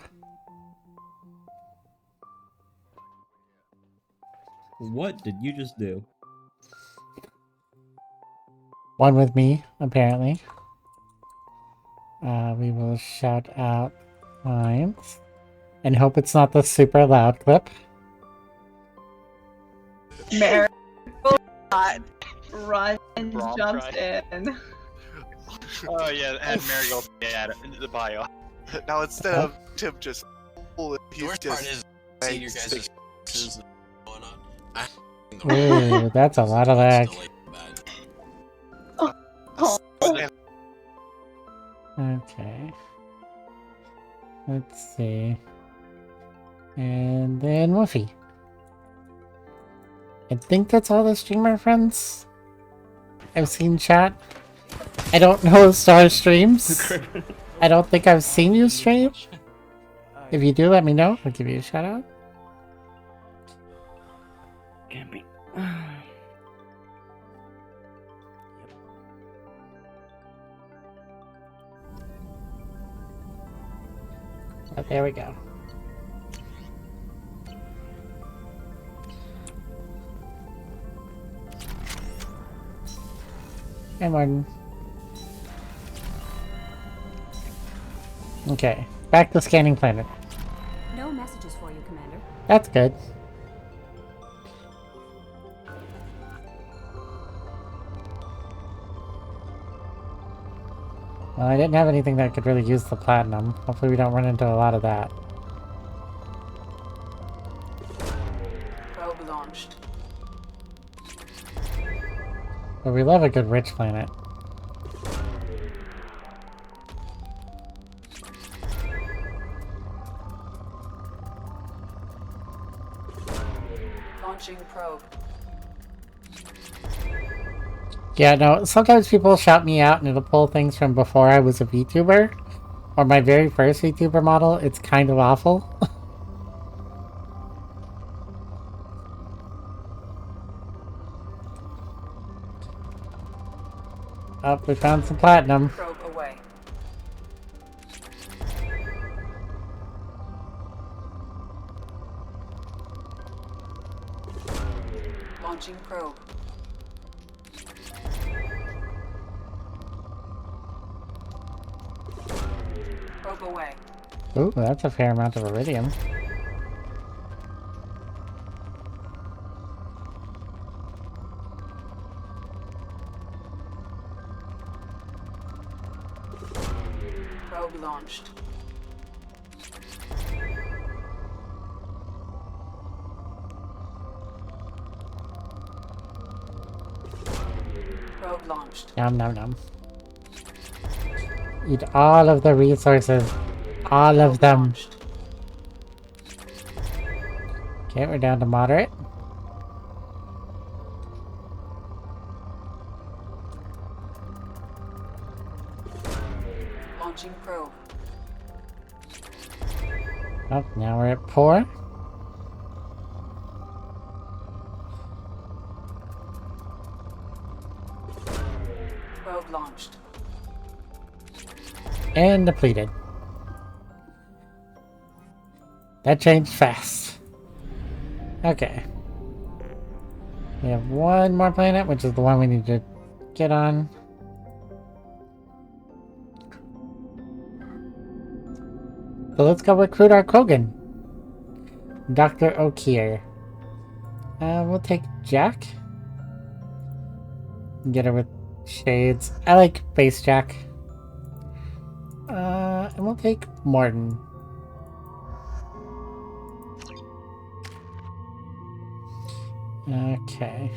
What did you just do? One with me, apparently. We will shout out lines. And hope it's not the super loud clip. Mary run and jumps in. Oh yeah, add Marigold into the bio. Now instead of Tim just he's just seeing your guys' going on. Ooh, that's a lot of lag. Okay. Let's see. And then Woofy. I think that's all the streamer friends I've seen chat. I don't know Star streams. I don't think I've seen you stream. If you do, let me know. I'll give you a shout out. Can't be. Oh, there we go. Hey, Martin. Okay, back to scanning planet. No messages for you, Commander. That's good. Well, I didn't have anything that could really use the platinum. Hopefully we don't run into a lot of that. Probe launched. But we love a good rich planet. Launching probe. Yeah, no, sometimes people shout me out and it'll pull things from before I was a VTuber. Or my very first VTuber model. It's kind of awful. Oh, we found some platinum. Probe away. Launching probe. Probe away. Ooh, that's a fair amount of iridium. Probe launched. Nom nom nom. Eat all of the resources. All of them. Okay, we're down to moderate. Launching probe. Oh, now we're at poor. Probe launched. And depleted. That changed fast. Okay. We have one more planet, which is the one we need to get on. So let's go recruit our Krogan. Dr. O'Keir. We'll take Jack. Get her with shades. I like Base Jack. And we'll take Morton. Okay.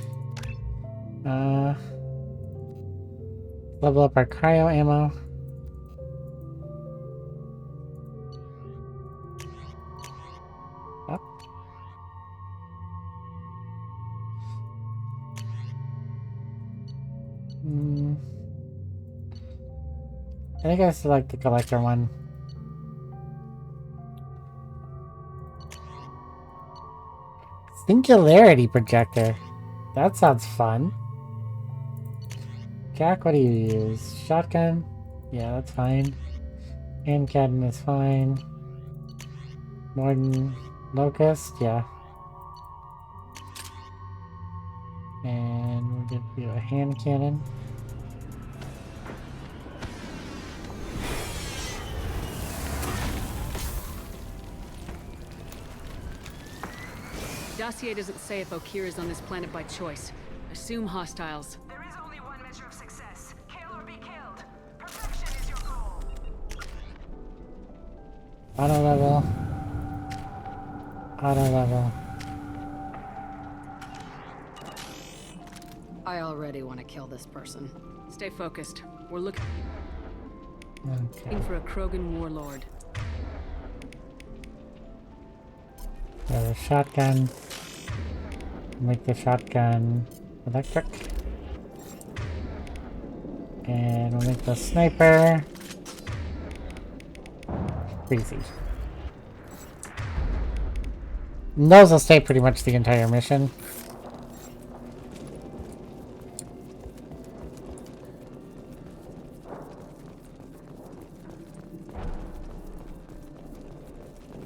Level up our cryo ammo. Up. I think I select the collector one. Singularity projector. That sounds fun. Jack, what do you use? Shotgun? Yeah, that's fine. Hand cannon is fine. Morton Locust, yeah. And we'll give you a hand cannon. Dossier doesn't say if O'Keir is on this planet by choice. Assume hostiles. There is only one measure of success. Kill or be killed. Perfection is your goal. Auto level. Auto level. I already want to kill this person. Stay focused. We're looking for a Krogan warlord. There's a shotgun. Make the shotgun electric. And we'll make the sniper breezy. And those will stay pretty much the entire mission.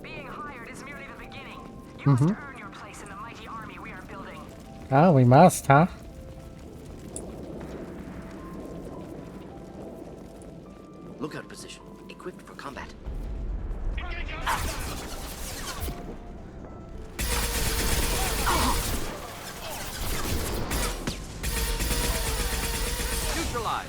Being hired is merely the beginning. You Mm-hmm. must earn your place in the mighty army we are building. Oh, we must, huh? Lookout position. Equipped for combat. Neutralize.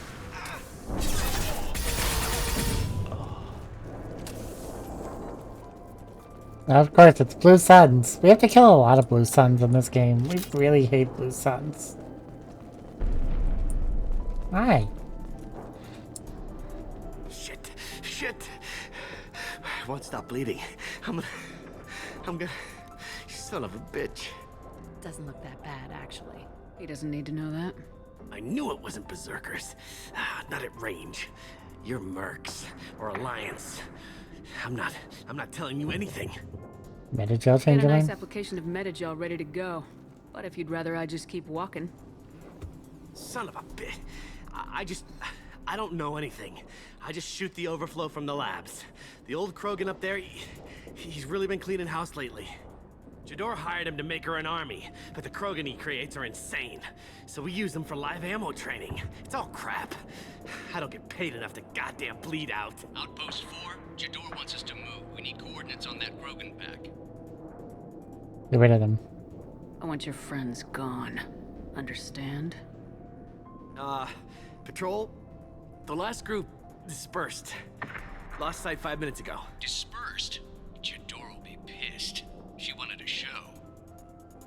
Of course, it's Blue Suns. We have to kill a lot of Blue Suns in this game. We really hate Blue Suns. Hi. Shit. Shit. I won't stop bleeding. I'm gonna... You son of a bitch. Doesn't look that bad, actually. He doesn't need to know that. I knew it wasn't berserkers. Not at range. You're mercs or Alliance. I'm not telling you anything. Metagel Got a change nice line? application of Metagel ready to go. But if you'd rather I just keep walking. Son of a bitch. I don't know anything. I just shoot the overflow from the labs. The old Krogan up there, he's really been cleaning house lately. Jador hired him to make her an army, but the Krogan he creates are insane. So we use them for live ammo training. It's all crap. I don't get paid enough to goddamn bleed out. Outpost 4, Jador wants us to move. We need coordinates on that Krogan pack. Get rid of them. I want your friends gone. Understand? Patrol, the last group dispersed. Lost sight 5 minutes ago. Dispersed? Jador will be pissed. She wanted a show.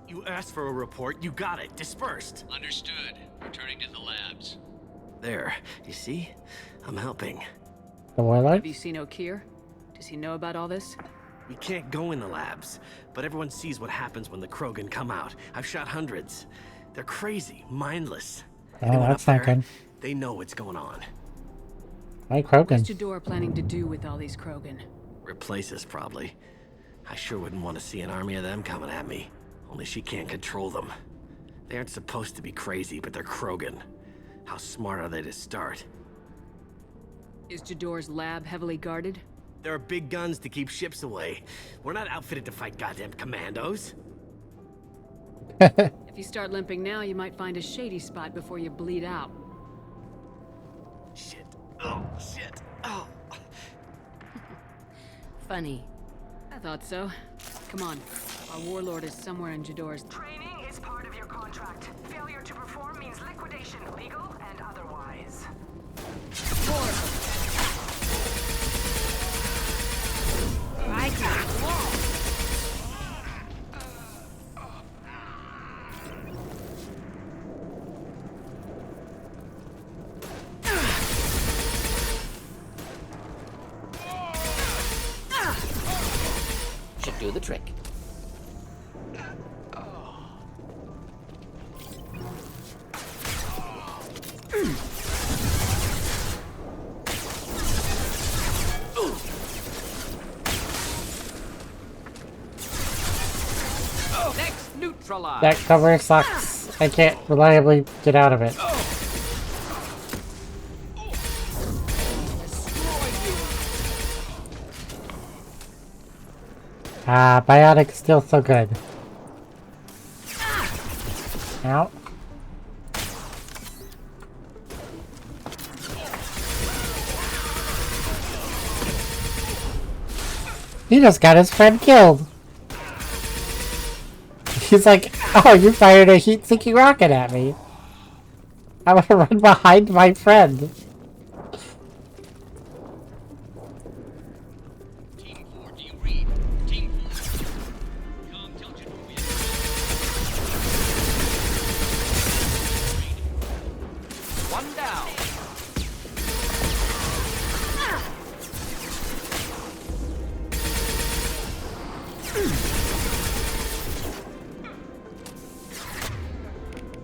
You asked for a report, you got it. Dispersed. Understood. Returning to the labs. There, you see? I'm helping. The warlord? Have you seen O'Keir? Does he know about all this? We can't go in the labs, but everyone sees what happens when the Krogan come out. I've shot hundreds. They're crazy, mindless. Oh, Anyone that's up not there, good. they know what's going on. Why What's Krogan? Jador planning to do with all these Krogan? Replace us, probably. I sure wouldn't want to see an army of them coming at me. Only she can't control them. They aren't supposed to be crazy, but they're Krogan. How smart are they to start? Is Jador's lab heavily guarded? There are big guns to keep ships away. We're not outfitted to fight goddamn commandos. If you start limping now, you might find a shady spot before you bleed out. Shit. Oh, shit. Oh. Funny. I thought so. Come on. Our warlord is somewhere in Jador's... Training is part of your contract. Failure to perform means liquidation, legal and otherwise. I can't walk. Should do the trick. Next neutralized. That cover sucks. I can't reliably get out of it. Ah, Biotic's still so good. Ow. He just got his friend killed. He's like, oh, you fired a heat-seeking rocket at me. I'm gonna run behind my friend. One down.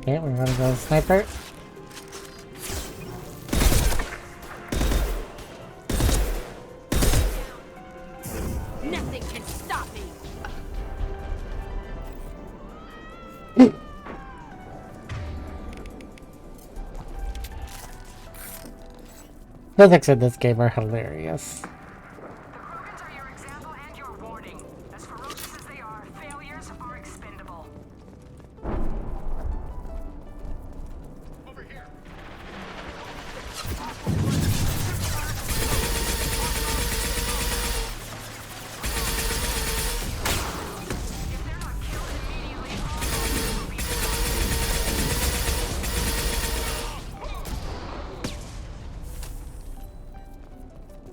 Okay, we're gonna go sniper. Nothing can stop me. Physics in this game are hilarious. The Krogans are your example and your warning. As ferocious as they are, failures are expendable. Over here.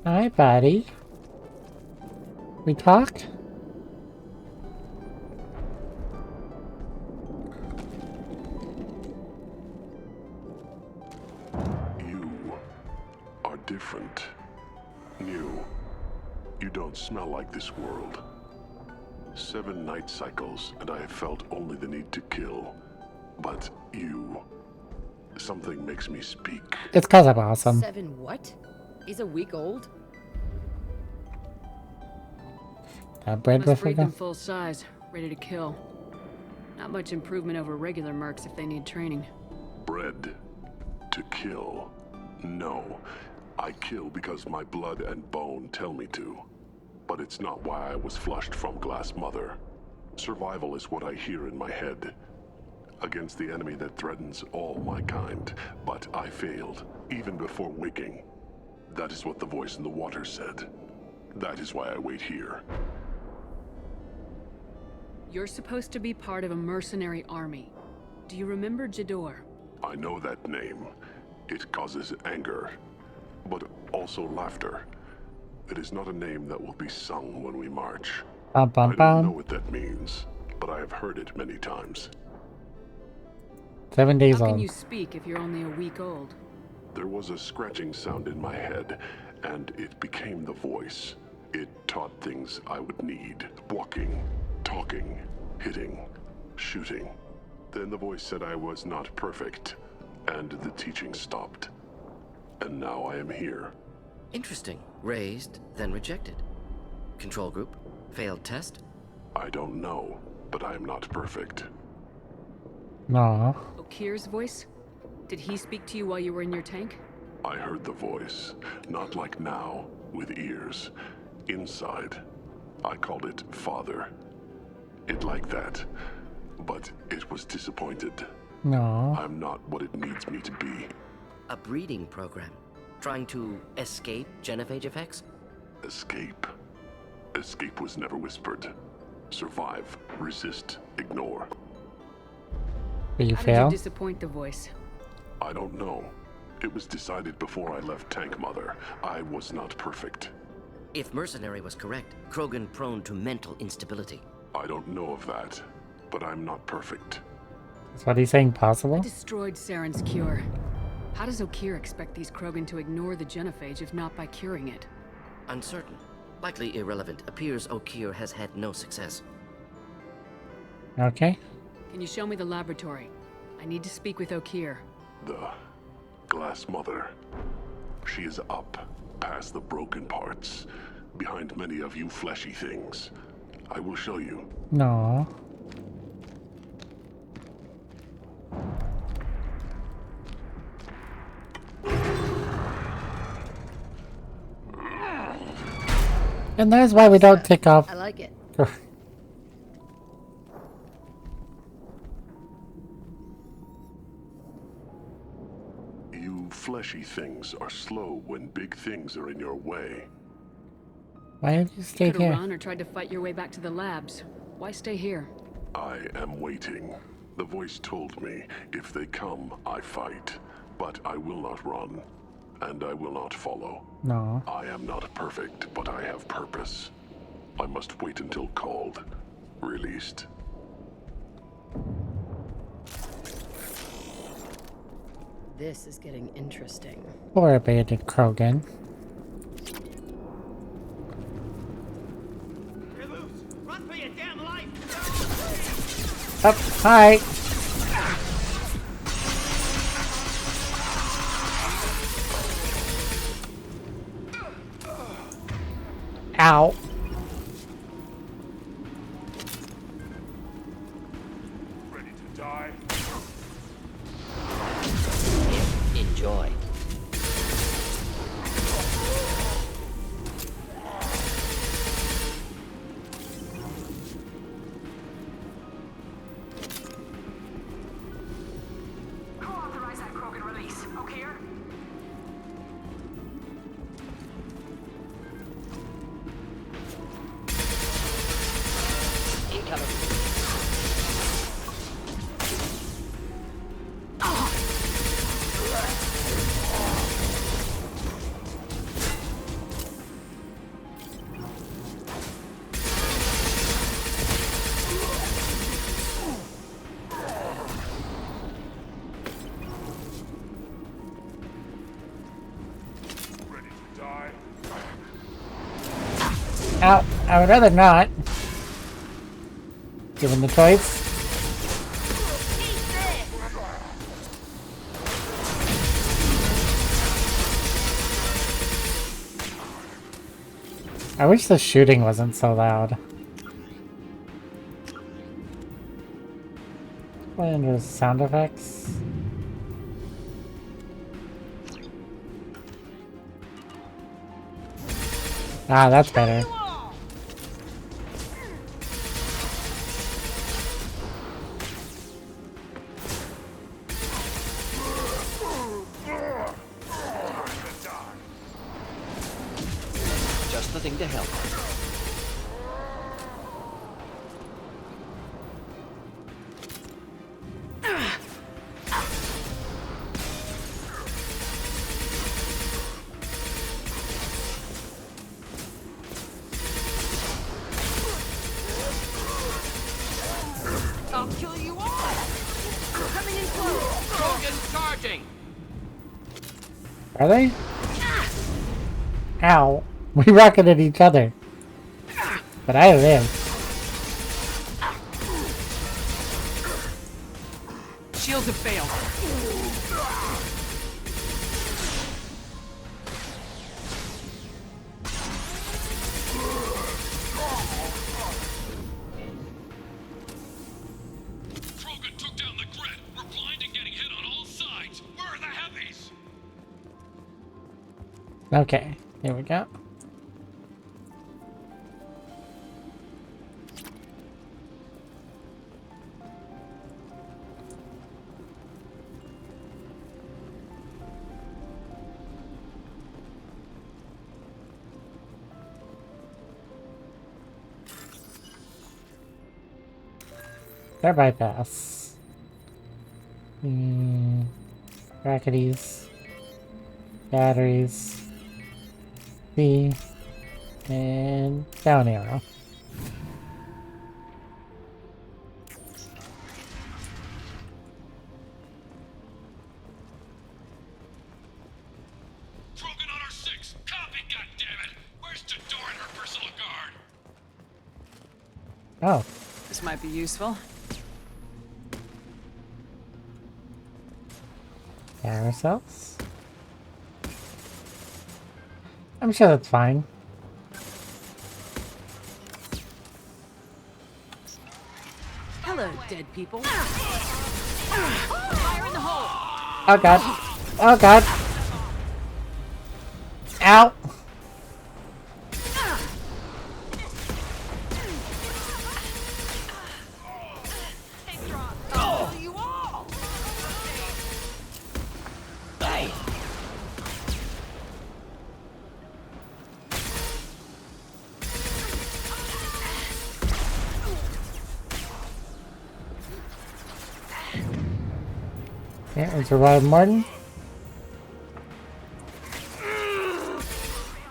Hi, buddy. We talk? You are different. New. You don't smell like this world. 7 night cycles, and I have felt only the need to kill. But you... Something makes me speak. It's cause I'm awesome. 7 what? He's a week old? That bread Must before breed them go. full size, ready to kill. Not much improvement over regular mercs if they need training. Bred to kill. No. I kill because my blood and bone tell me to. But it's not why I was flushed from Glass Mother. Survival is what I hear in my head. Against the enemy that threatens all my kind. But I failed, even before waking. That is what the voice in the water said. That is why I wait here. You're supposed to be part of a mercenary army. Do you remember Jador? I know that name. It causes anger, but also laughter. It is not a name that will be sung when we march. Bum, bum, I don't know bum. what that means, but I have heard it many times. 7 days How can old. you speak if you're only a week old? There was a scratching sound in my head, and it became the voice. It taught things I would need. Walking, talking, hitting, shooting. Then the voice said I was not perfect, and the teaching stopped. And now I am here. Interesting. Raised, then rejected. Control group? Failed test? I don't know, but I am not perfect. No. Okir's voice? Did he speak to you while you were in your tank? I heard the voice, not like now, with ears. Inside. I called it Father. It like that, but it was disappointed. No. I'm not what it needs me to be. A breeding program. Trying to escape genophage effects? Escape. Escape was never whispered. Survive, resist, ignore. But you How fail? did you disappoint the voice? I don't know. It was decided before I left Tank Mother. I was not perfect. If Mercenary was correct, Krogan prone to mental instability. I don't know of that, but I'm not perfect. Is what he's saying possible? I destroyed Saren's cure. How does Okir expect these Krogan to ignore the genophage if not by curing it? Uncertain. Likely irrelevant. Appears Okir has had no success. Okay. Can you show me the laboratory? I need to speak with Okir. The Glass Mother. She is up, past the broken parts, behind many of you fleshy things. I will show you. No. And that's why we don't take off. I like it. You fleshy things are slow when big things are in your way. Why did you stay Could here? have run or tried to fight your way back to the labs. Why stay here? I am waiting. The voice told me, if they come, I fight. But I will not run, and I will not follow. No. I am not perfect, but I have purpose. I must wait until called, released. This is getting interesting. Poor abandoned Krogan. Run for your damn life! Up, hi. Ow. Ready to die? Enjoy. Who authorized that Krogan release? Okir? Incoming. Ready to die? Ow. I would rather not. Given the choice. I wish the shooting wasn't so loud. Play under sound effects. Ah, that's better. Just the thing to help. I'll kill you all! Coming in close! Krogan charging! Are they? Ow. We rocketed each other. But I live. Shields have failed. Krogan took down the grid. We're blind and getting hit on all sides. Where are the heavies? Okay, here we go. Their bypass. Racketies. Batteries. C. And down arrow. Krogan on our 6. Copy, goddammit. Where's Tador and her personal guard? Oh. This might be useful. Carousels? I'm sure that's fine. Hello, dead people. Fire in the hole. Oh god. Oh god. Ow. Okay, let's revive Martin.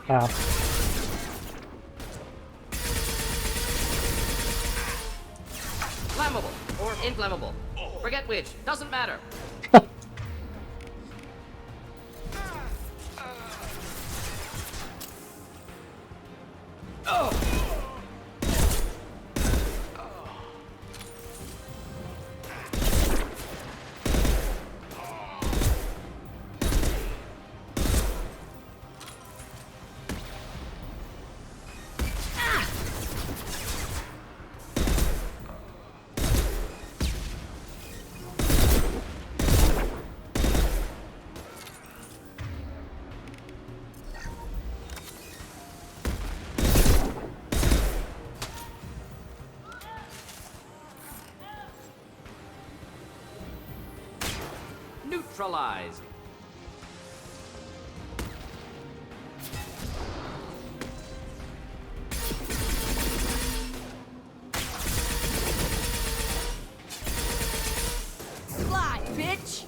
Ow. Flammable or inflammable. Forget which. Doesn't matter. Neutralized. Fly, bitch!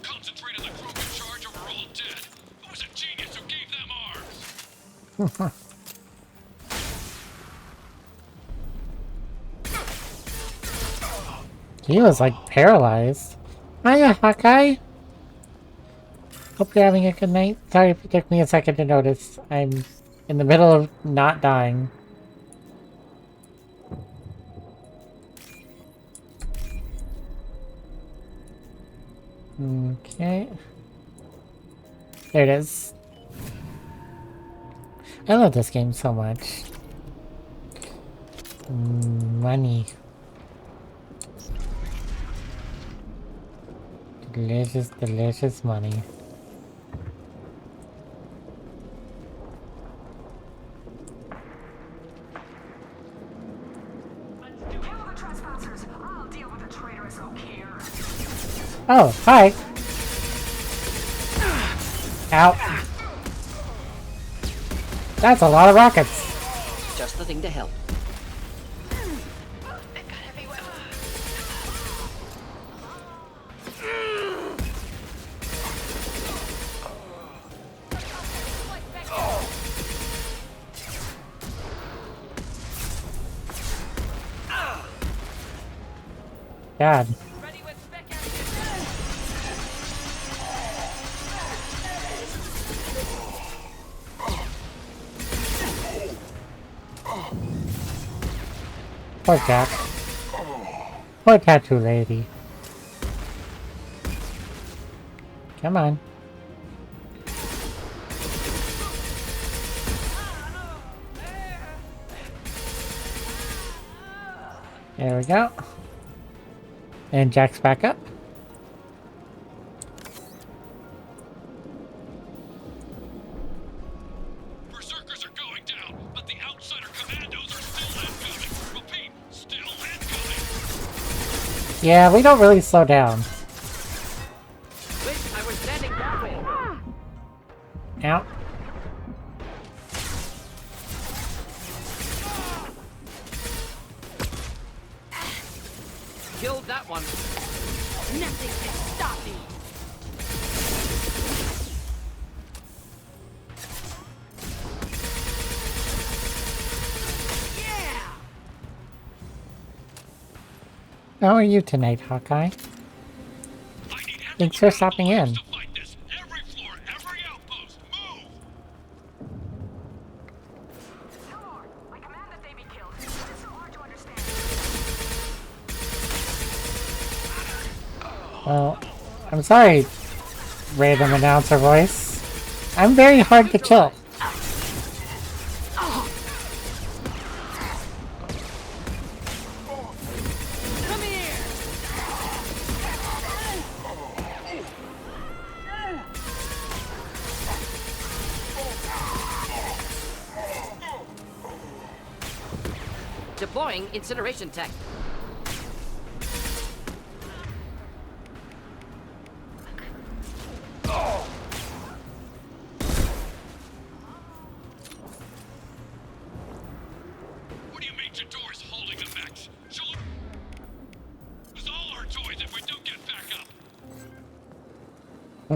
Concentrate on the Krogan charge or we're all dead. Who was a genius who gave them arms? He was like paralyzed. Hiya, Hawkeye. Hope you're having a good night. Sorry if it took me a second to notice. I'm in the middle of not dying. Okay. There it is. I love this game so much. Money. Delicious, delicious money. Oh, hi. Ow. That's a lot of rockets. Just the thing to help. God. Poor Jack. Poor tattoo lady. Come on. There we go. And Jack's back up. Berserkers are going down, but the outsider commandos are still incoming. Repeat, still incoming. Yeah, we don't really slow down. Wish I was standing that way. Ow. Killed that one. Nothing can stop me. How are you tonight, Hawkeye? Thanks for stopping in. Well, I'm sorry, random announcer voice. I'm very hard to kill. Deploying incineration tech. What do you mean Jador's holding the mechs? She'll lose all our toys if we don't get back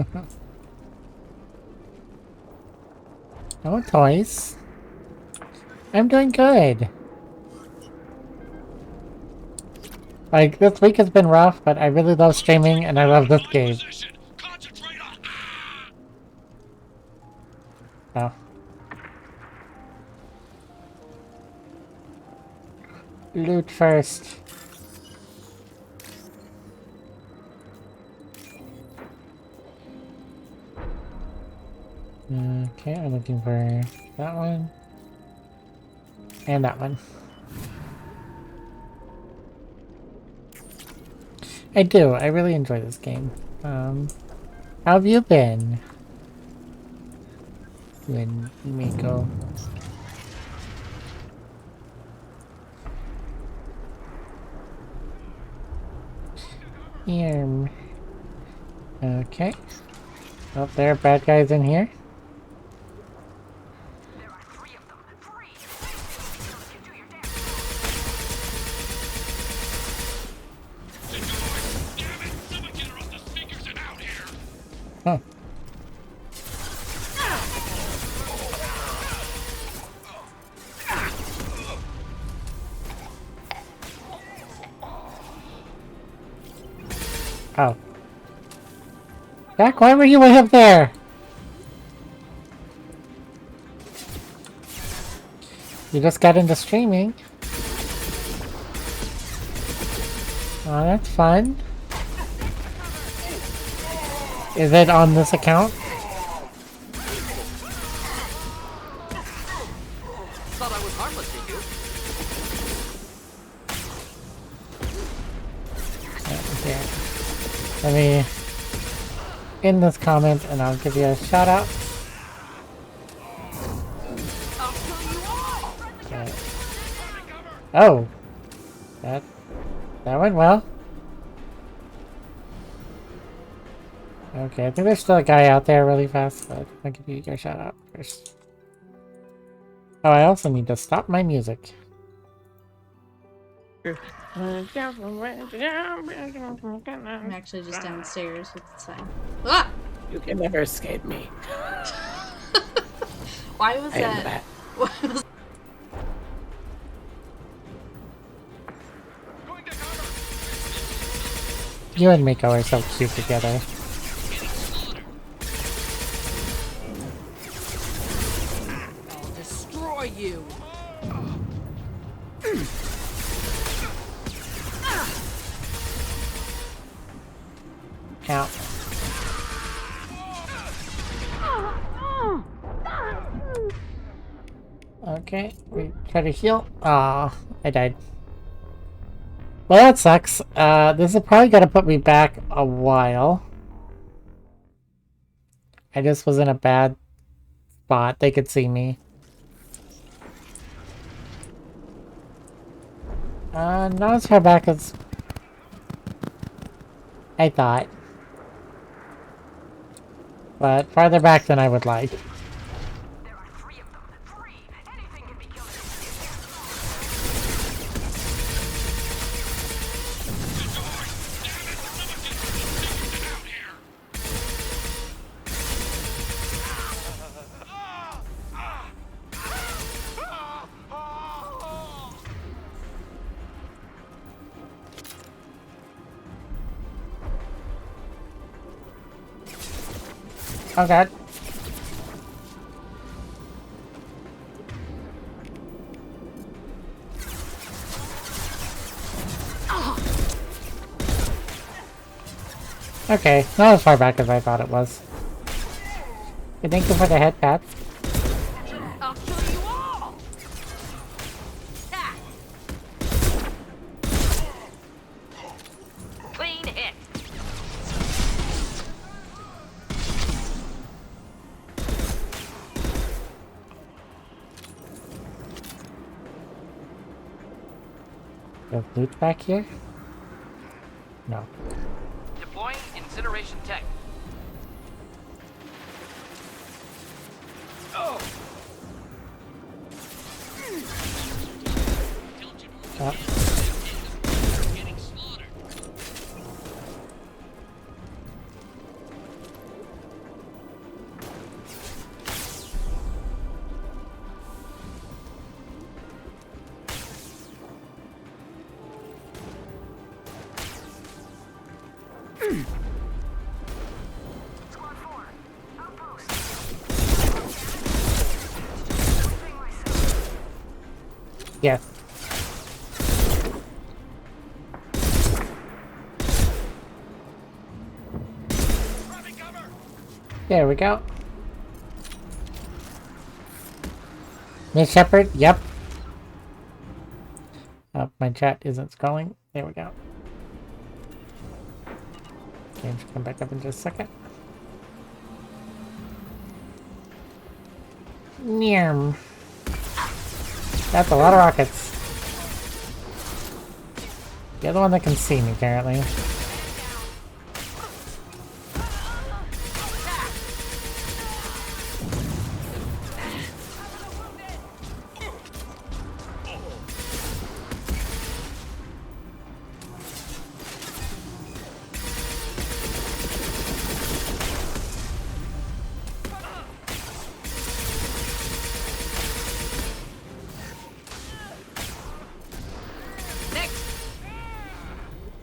up. No toys. I'm doing good. Like, this week has been rough, but I really love streaming and I love this game. Oh. Loot first. Okay, I'm looking for that one. And that one. I do. I really enjoy this game. How have you been? You and Miko. Here. Okay. Oh, there are bad guys in here. Huh. Oh. Jack, why were you way up there? You just got into streaming. Oh, that's fun. Is it on this account? Thought I was harmless, did you? Yeah. Let me end this comment and I'll give you a shout out. Okay. Oh, that went well. Okay, I think there's still a guy out there really fast, but I'll give you your shout out first. Oh, I also need to stop my music. I'm actually just downstairs. It's fine. Ah! You can never escape me. Why was I am that? You and Miko are so cute together. I'll destroy you. Okay, we try to heal. Ah, I died. Well, that sucks. This is probably gonna put me back a while. I just was in a bad spot. They could see me. Not as far back as I thought. But farther back than I would like. Oh god. Okay, not as far back as I thought it was. Thank you for the head pat. I'll kill you all! Ah. Clean hit. There's loot back here? No. Deploying incineration tech. Oh. Yes. There we go. Miss Shepard? Yep. Oh, my chat isn't scrolling. There we go. Game should come back up in just a second. Nyam. That's a lot of rockets. You're the one that can see me, apparently.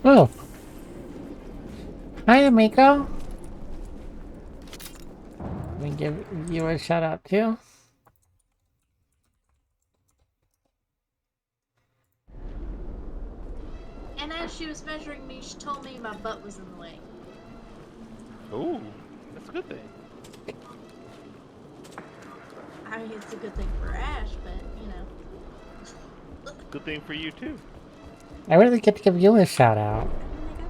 Oh. Hi, Amico. Let me give you a shout out too. And as she was measuring me, she told me my butt was in the way. Ooh, that's a good thing. I mean, it's a good thing for Ash, but, you know. Good thing for you, too. I really get to give you a shout out.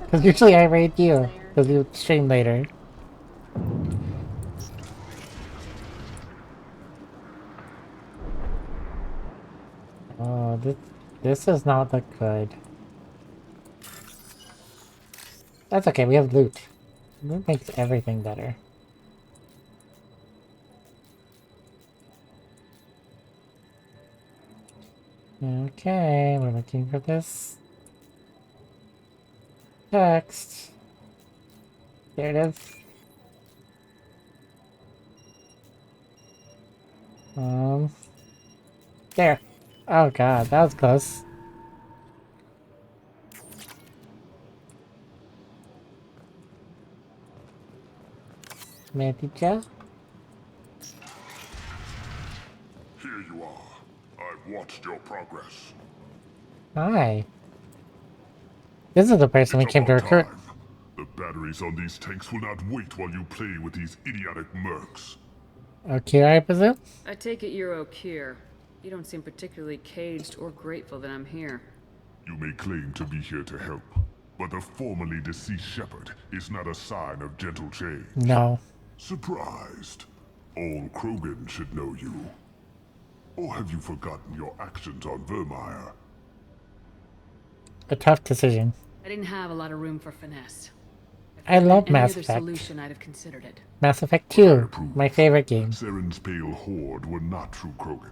Because usually I raid you. Because you stream later. Oh, this does not look good. That's okay, we have loot. Loot makes everything better. Okay, we're looking for this text. There it is. There. Oh god, that was close. Mantica? Here you are. I've watched your progress. Hi. This is the person we came to recruit. The batteries on these tanks will not wait while you play with these idiotic mercs. Okay, I presume? I take it you're Okir. You don't seem particularly caged or grateful that I'm here. You may claim to be here to help, but the formerly deceased shepherd is not a sign of gentle change. No. Surprised? All Krogan should know you. Or have you forgotten your actions on Vermeer? A tough decision. I didn't have a lot of room for finesse. I love Any Mass other Effect. solution, I'd have considered it. Mass Effect 2, my favorite game. Saren's pale horde were not true Krogan.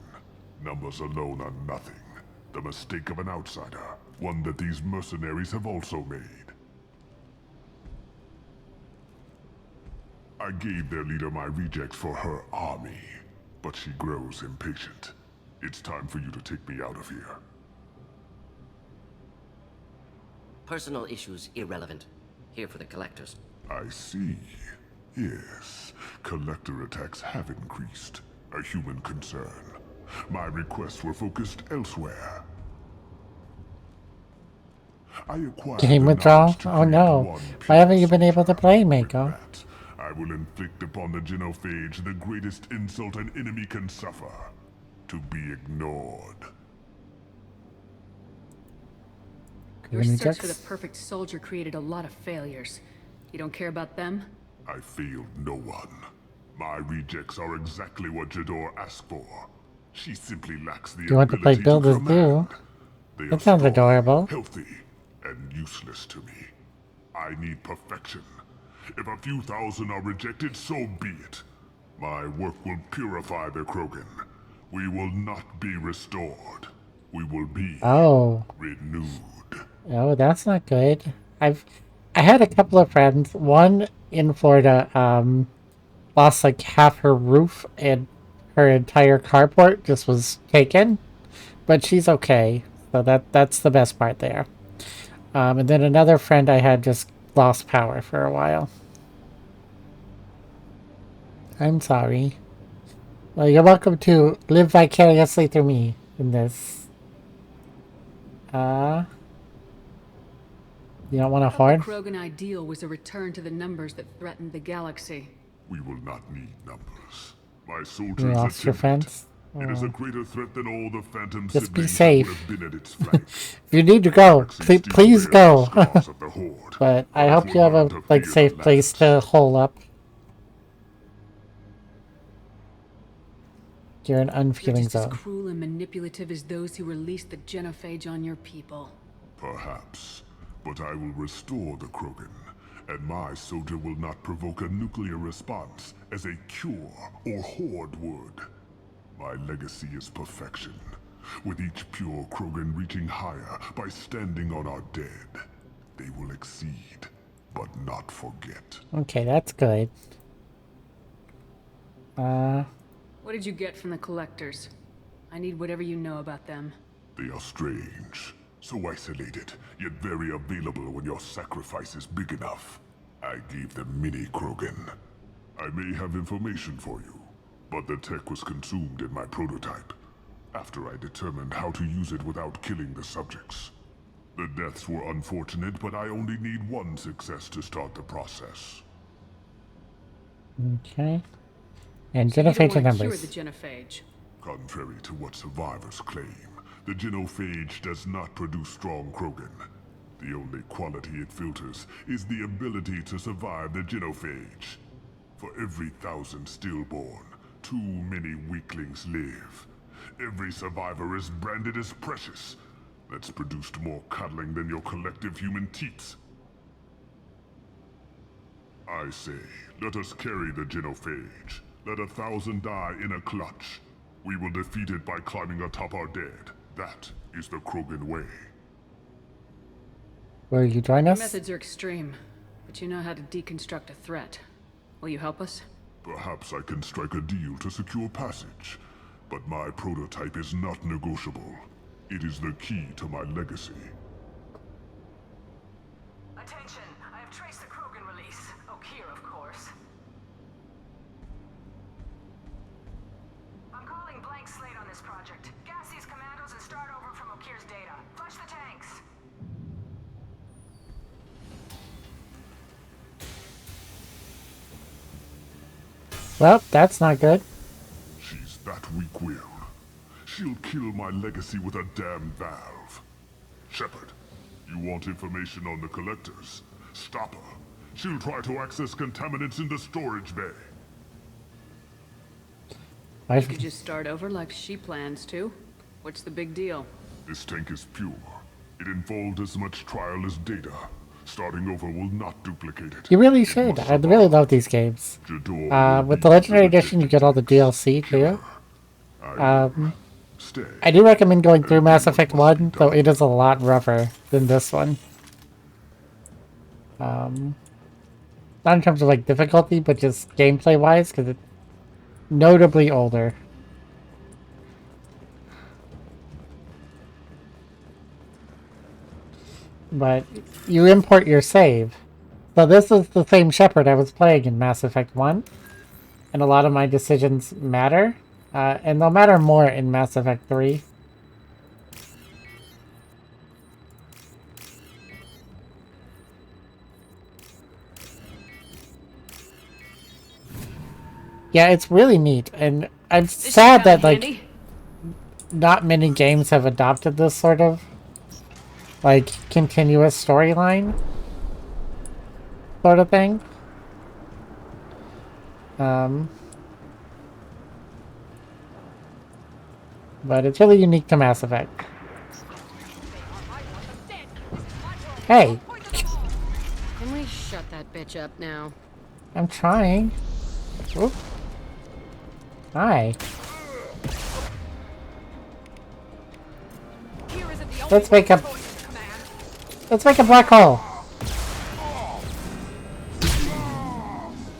Numbers alone are nothing. The mistake of an outsider, one that these mercenaries have also made. I gave their leader my rejects for her army, but she grows impatient. It's time for you to take me out of here. Personal issues irrelevant. Here for the collectors. I see. Yes, collector attacks have increased. A human concern. My requests were focused elsewhere. I acquired Game the withdrawal? knowledge to Oh create no. one Why haven't you pure been able to play, Mako? I will inflict upon the genophage the greatest insult an enemy can suffer. To be ignored. Your search for the perfect soldier created a lot of failures. You don't care about them? I failed no one. My rejects are exactly what Jador asked for. She simply lacks the You want to play Build as Do? That sounds adorable. Healthy and useless to me. I need perfection. If a few thousand are rejected, so be it. My work will purify the Krogan. We will not be restored. We will be renewed. Oh, that's not good. I had a couple of friends. One in Florida lost like half her roof and her entire carport just was taken, but she's okay. So that's the best part there. And then another friend I had just lost power for a while. I'm sorry. Well, you're welcome to live vicariously through me in this. You don't want a horn? The Krogan ideal was a return to the numbers that threatened the galaxy. We will not need numbers. My soldiers You lost your friends? It is a greater threat than all the phantom Just be siblings safe. that would have been at its flank. If you need to go, please go. But I hope you have a safe place to hole up. You're an unfeeling You're just as zone. cruel and manipulative as those who released the genophage on your people. Perhaps, but I will restore the Krogan, and my soldier will not provoke a nuclear response as a cure or horde would. My legacy is perfection, with each pure Krogan reaching higher by standing on our dead. They will exceed, but not forget. Okay, that's good. What did you get from the collectors? I need whatever you know about them. They are strange, so isolated, yet very available when your sacrifice is big enough. I gave them mini Krogan. I may have information for you, but the tech was consumed in my prototype, after I determined how to use it without killing the subjects. The deaths were unfortunate, but I only need one success to start the process. Okay. And So you don't genophage want to numbers. cure the genophage. Contrary to what survivors claim, the genophage does not produce strong Krogan. The only quality it filters is the ability to survive the genophage. For every 1,000 stillborn, too many weaklings live. Every survivor is branded as precious. That's produced more cuddling than your collective human teats. I say, let us carry the genophage. Let 1,000 die in a clutch. We will defeat it by climbing atop our dead. That is the Krogan way. Will you join Your us? methods are extreme, but you know how to deconstruct a threat. Will you help us? Perhaps I can strike a deal to secure passage. But my prototype is not negotiable. It is the key to my legacy. Attention, I have traced the Krogan release. Okeer, of course. I'm calling blank slate on this project. Gas these commandos and start over from Okeer's data. Flush the tanks. Well, that's not good. She's that weak-willed. She'll kill my legacy with a damn valve. Shepard, you want information on the collectors? Stop her. She'll try to access contaminants in the storage bay. You could just start over like she plans to. What's the big deal? This tank is pure. It involved as much trial as data. Starting over will not duplicate it. You really should. I really love these games. With the Legendary Edition, you get all the DLC too. I do recommend going through Mass Effect 1, though it is a lot rougher than this one. Not in terms of like difficulty, but just gameplay wise, because it's notably older. But you import your save. So this is the same Shepard I was playing in Mass Effect 1. And a lot of my decisions matter. And they'll matter more in Mass Effect 3. Yeah, it's really neat. And I'm sad that, like, not many games have adopted this sort of, like, continuous storyline sort of thing. But it's really unique to Mass Effect. Hey! Can we shut that bitch up now? I'm trying. Oop. Hi. Let's make a black hole.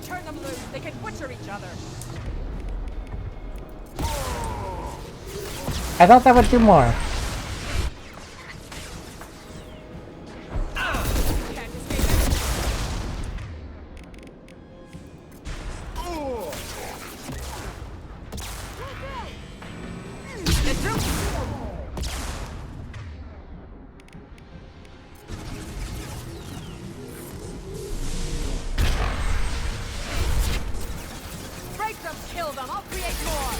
Turn them loose. They can butcher each other. I thought that would do more. Break them, kill them. I'll create more.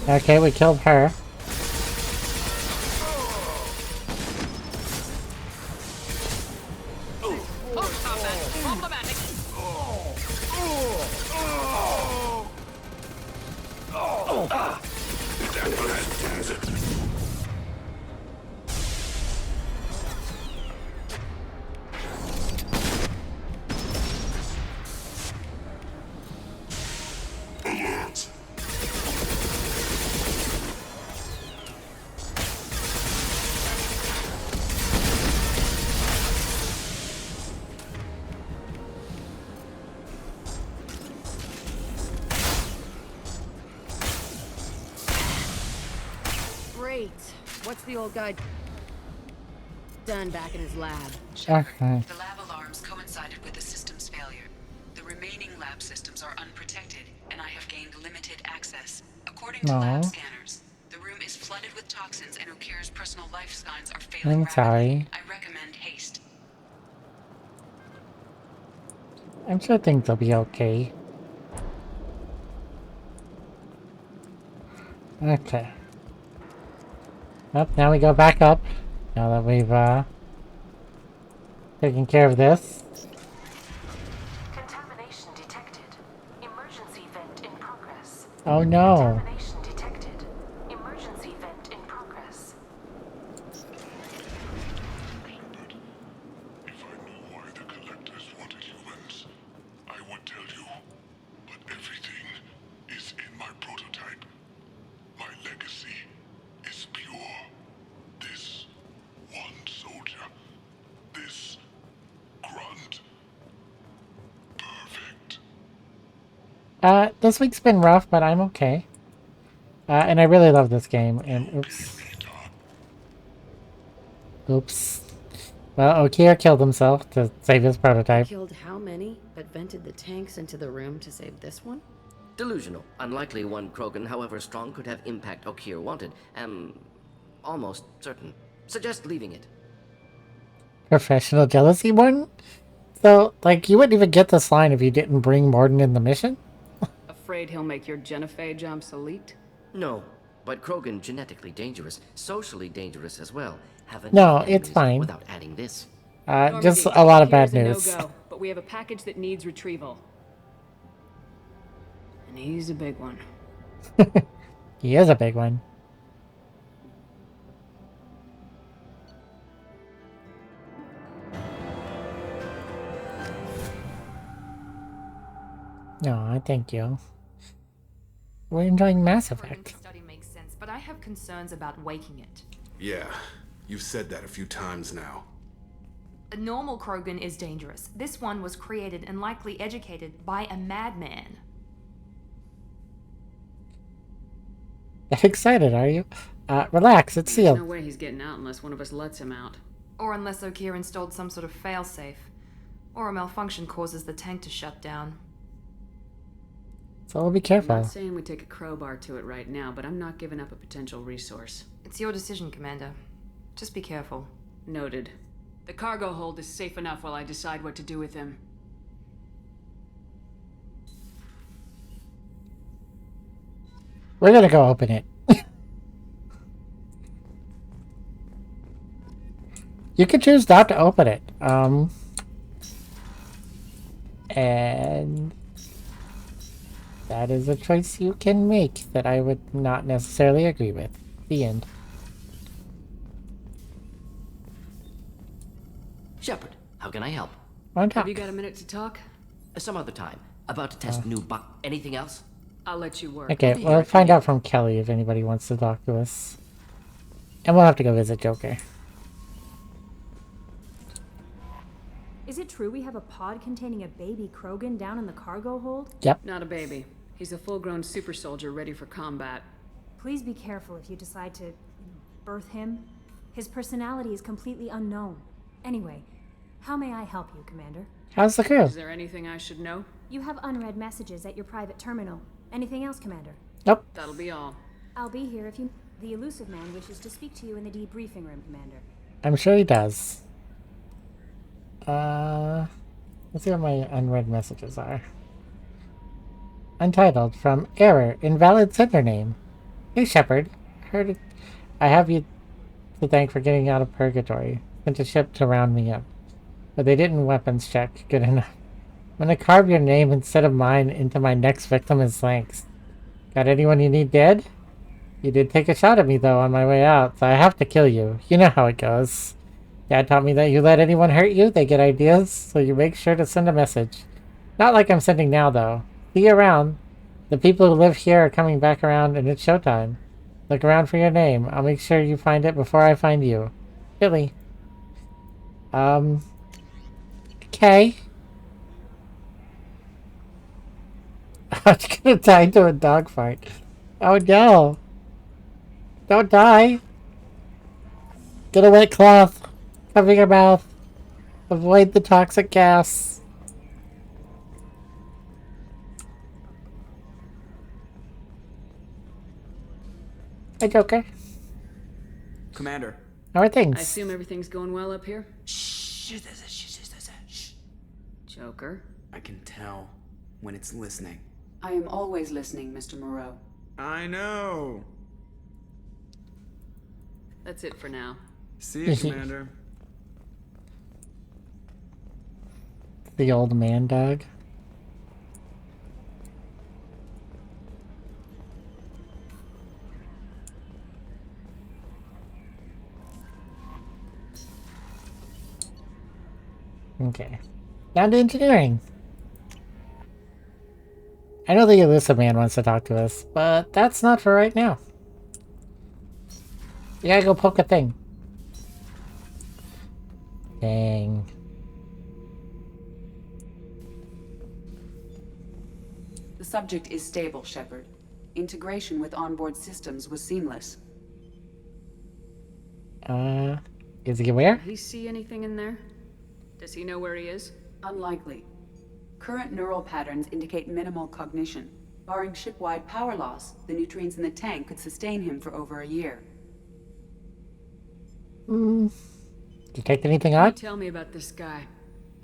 Okay, we killed her. Great. What's the old guy done back in his lab? Okay. The lab alarms coincided with the system's failure. The remaining lab systems are unprotected, and I have gained limited access. According to lab scanners, the room is flooded with toxins and Ukir's personal life signs are failing I'm sorry. I recommend haste. I'm sure things will be okay. Okay. Well, now we go back up. Now that we've taken care of this. Contamination detected. Emergency vent in progress. Oh no. Contamination detected. Emergency vent in progress. If I knew why the collectors wanted humans, I would tell you. But everything is in my prototype. My legacy is pure. This one soldier. This grunt. Perfect. This week's been rough, but I'm okay. And I really love this game, and oops. Oops. Well, Okir killed himself to save his prototype. Killed how many, but vented the tanks into the room to save this one? Delusional. Unlikely one Krogan, however strong, could have impact Okir wanted. Almost certain. Suggest leaving it. Professional jealousy, Morden? So, like, you wouldn't even get this line if you didn't bring Morden in the mission? afraid he'll make your genophage obsolete? No, but Krogan genetically dangerous, socially dangerous as well. Have enough No, it's enemies fine. without adding this. Just Normandy, a lot of here's bad a news. no-go, but we have a package that needs retrieval. And he's a big one. He is a big one. No, thank you. We're enjoying Mass Effect. Study makes sense, but I have concerns about waking it. Yeah, you've said that a few times now. A normal Krogan is dangerous. This one was created and likely educated by a madman. Excited, are you? Relax, it's There's sealed. no way he's getting out unless one of us lets him out. Or unless Okeer installed some sort of failsafe. Or a malfunction causes the tank to shut down. So we'll be I'm careful. not saying we take a crowbar to it right now, but I'm not giving up a potential resource. It's your decision, Commander. Just be careful. Noted. The cargo hold is safe enough while I decide what to do with him. We're gonna go open it. You can choose not to open it. And that is a choice you can make that I would not necessarily agree with. The end. Shepard, how can I help? Have you got a minute to talk? Some other time. About to test new anything else? I'll let you work. Okay, we'll find out from Kelly if anybody wants to talk to us. And we'll have to go visit Joker. Is it true we have a pod containing a baby Krogan down in the cargo hold? Yep. Not a baby. He's a full-grown super soldier ready for combat. Please be careful if you decide to birth him. His personality is completely unknown. Anyway, how may I help you, Commander? How's the crew? Is there anything I should know? You have unread messages at your private terminal. Anything else, Commander? Nope. That'll be all. I'll be here if you... The elusive man wishes to speak to you in the debriefing room, Commander. I'm sure he does. Let's see what my unread messages are. Untitled, from Error, Invalid Sender Name. Hey Shepard, heard it. I have you to thank for getting out of purgatory. Sent a ship to round me up. But they didn't weapons check good enough. I'm gonna carve your name instead of mine into my next victim as thanks. Got anyone you need dead? You did take a shot at me though on my way out, so I have to kill you. You know how it goes. Dad taught me that you let anyone hurt you, they get ideas, so you make sure to send a message. Not like I'm sending now, though. See you around. The people who live here are coming back around, and it's showtime. Look around for your name. I'll make sure you find it before I find you. Billy. Okay. I'm gonna die to a dogfight. Oh no. Don't die. Get a wet cloth. Cover your mouth. Avoid the toxic gas. Hey, Joker. Commander. How are things? I assume everything's going well up here? Joker? I can tell when it's listening. I am always listening, Mr. Moreau. I know. That's it for now. See you, Commander. The old man dog. Okay. Down to engineering. I know the elusive man wants to talk to us, but that's not for right now. You gotta go poke a thing. Dang. The subject is stable, Shepard. Integration with onboard systems was seamless. Is he aware? Did he see anything in there? Does he know where he is? Unlikely. Current neural patterns indicate minimal cognition. Barring ship-wide power loss, the nutrients in the tank could sustain him for over a year. Did you take anything Can you out? tell me about this guy?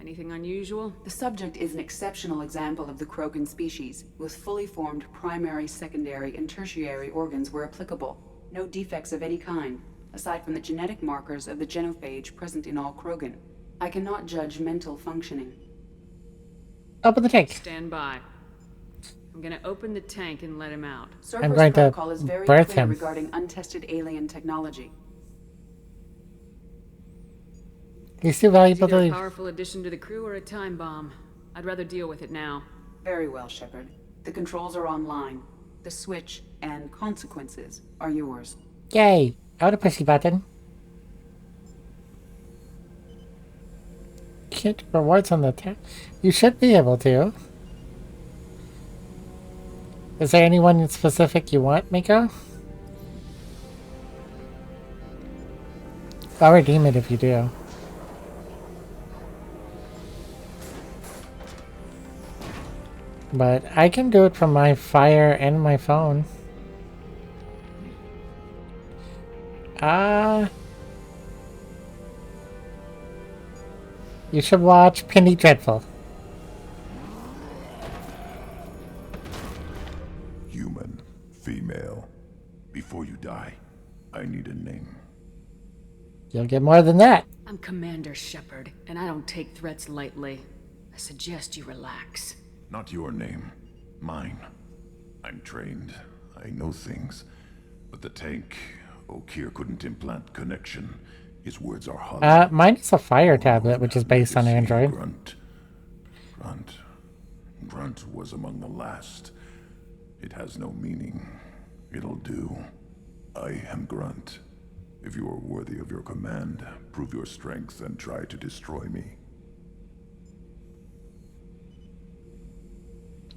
Anything unusual? The subject is an exceptional example of the Krogan species, with fully formed primary, secondary, and tertiary organs where applicable. No defects of any kind, aside from the genetic markers of the genophage present in all Krogan. I cannot judge mental functioning. Open the tank. Stand by. I'm gonna open the tank and let him out. I'm going to Protocol is very birth clear him. regarding untested alien technology. He's too valuable It's to either a leave. powerful addition to the crew or a time bomb. I'd rather deal with it now. Very well, Shepard. The controls are online. The switch and consequences are yours. Yay! I want a pussy button. Get rewards on the tank. You should be able to. Is there anyone in specific you want, Miko? I'll redeem it if you do. But I can do it from my Fire and my phone. You should watch Penny Dreadful. Human, female. Before you die, I need a name. You'll get more than that. I'm Commander Shepard, and I don't take threats lightly. I suggest you relax. Not your name. Mine. I'm trained. I know things. But the tank, Okeer couldn't implant connection. His words are hollow. Mine is a Fire tablet, which is based on Android. Grunt was among the last. It has no meaning. It'll do. I am Grunt. If you are worthy of your command, prove your strength and try to destroy me.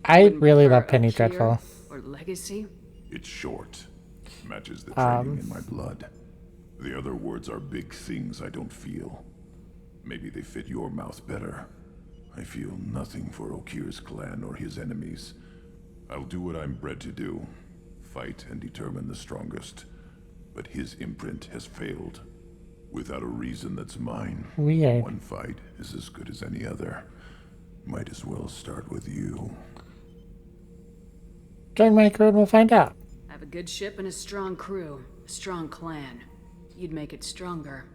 I really love Penny Dreadful. Or legacy? It's short. Matches the training in my blood. The other words are big things I don't feel. Maybe they fit your mouth better. I feel nothing for Okeer's clan or his enemies. I'll do what I'm bred to do. Fight and determine the strongest. But his imprint has failed. Without a reason that's mine. Weird. One fight is as good as any other. Might as well start with you. Join my crew and we'll find out. I have a good ship and a strong crew. A strong clan. You'd make it stronger.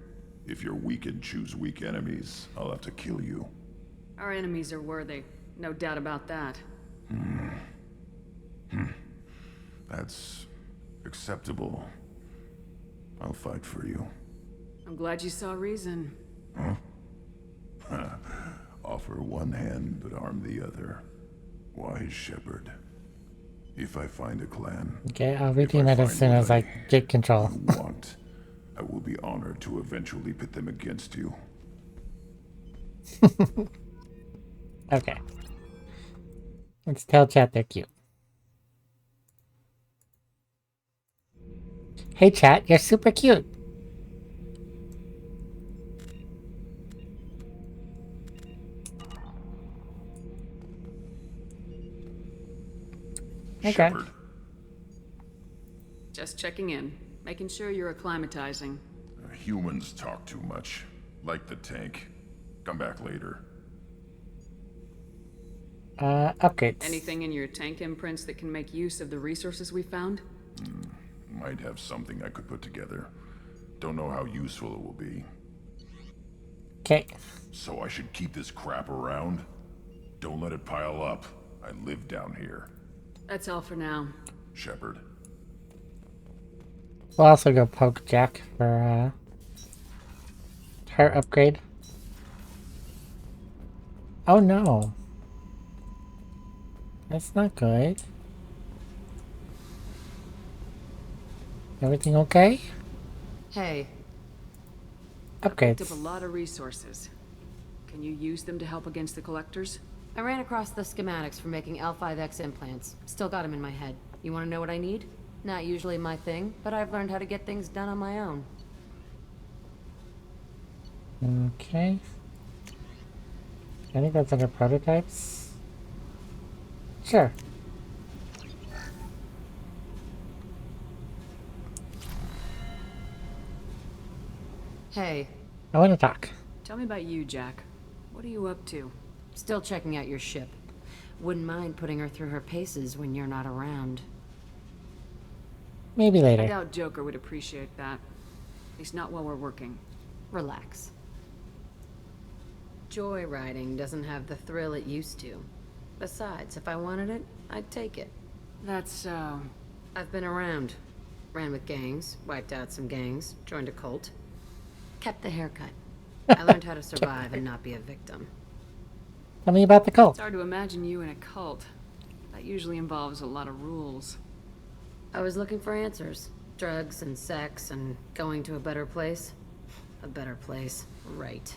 If you're weak and choose weak enemies, I'll have to kill you. Our enemies are worthy. No doubt about that. That's acceptable. I'll fight for you. I'm glad you saw reason. Huh? Offer one hand, but arm the other. Wise Shepard. If I find a clan... Okay, I'll redeem it as soon as I get control. I will be honored to eventually pit them against you. Okay. Let's tell chat they're cute. Hey chat, you're super cute. Okay. Shepard. Just checking in. Making sure you're acclimatizing. Humans talk too much. Like the tank. Come back later. Upgrades. Anything in your tank imprints that can make use of the resources we found? Might have something I could put together. Don't know how useful it will be. Okay. So I should keep this crap around? Don't let it pile up. I live down here. That's all for now. Shepard. We'll also go poke Jack for her upgrade. Oh no. That's not good. Everything okay? Hey. Upgrades. Picked up a lot of resources. Can you use them to help against the collectors? I ran across the schematics for making L5X implants. Still got them in my head. You want to know what I need? Not usually my thing, but I've learned how to get things done on my own. Okay. I think that's under prototypes. Sure. Hey. I want to talk. Tell me about you, Jack. What are you up to? Still checking out your ship. Wouldn't mind putting her through her paces when you're not around. Maybe I later. doubt Joker would appreciate that. At least not while we're working. Relax. Joyriding doesn't have the thrill it used to. Besides, if I wanted it, I'd take it. That's, I've been around. Ran with gangs, wiped out some gangs, joined a cult. Kept the haircut. I learned how to survive and not be a victim. Tell me about the cult. It's hard to imagine you in a cult. That usually involves a lot of rules. I was looking for answers. Drugs and sex and going to a better place. A better place, right.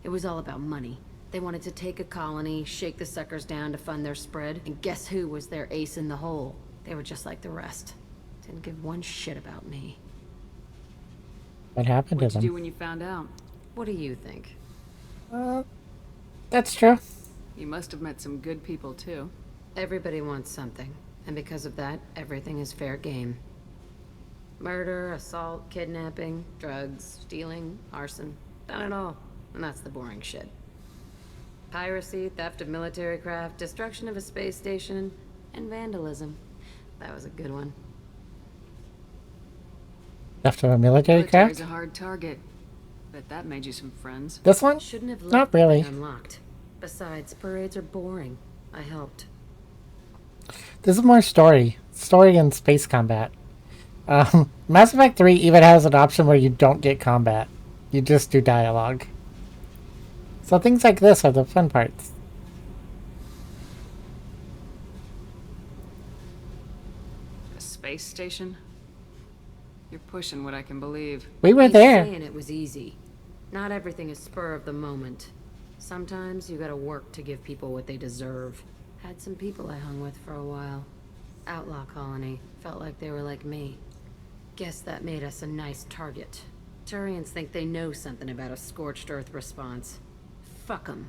It was all about money. They wanted to take a colony, shake the suckers down to fund their spread, and guess who was their ace in the hole? They were just like the rest. Didn't give one shit about me. What happened to What'd you them? do when you found out? What do you think? That's true. You must have met some good people, too. Everybody wants something, and because of that, everything is fair game. Murder, assault, kidnapping, drugs, stealing, arson. Done it all. And that's the boring shit. Piracy, theft of military craft, destruction of a space station, and vandalism. That was a good one. After a military Military's craft? a hard target. Bet that made you some friends. This one? Shouldn't have Not left it really. unlocked. Besides, parades are boring. I helped. This is more story. Story and space combat. Mass Effect 3 even has an option where you don't get combat. You just do dialogue. So things like this are the fun parts. A space station? You're pushing what I can believe. We were Ain't there. saying it was easy. Not everything is spur of the moment. Sometimes you gotta work to give people what they deserve. Had some people I hung with for a while. Outlaw colony. Felt like they were like me. Guess that made us a nice target. Turians think they know something about a scorched earth response. Fuck 'em.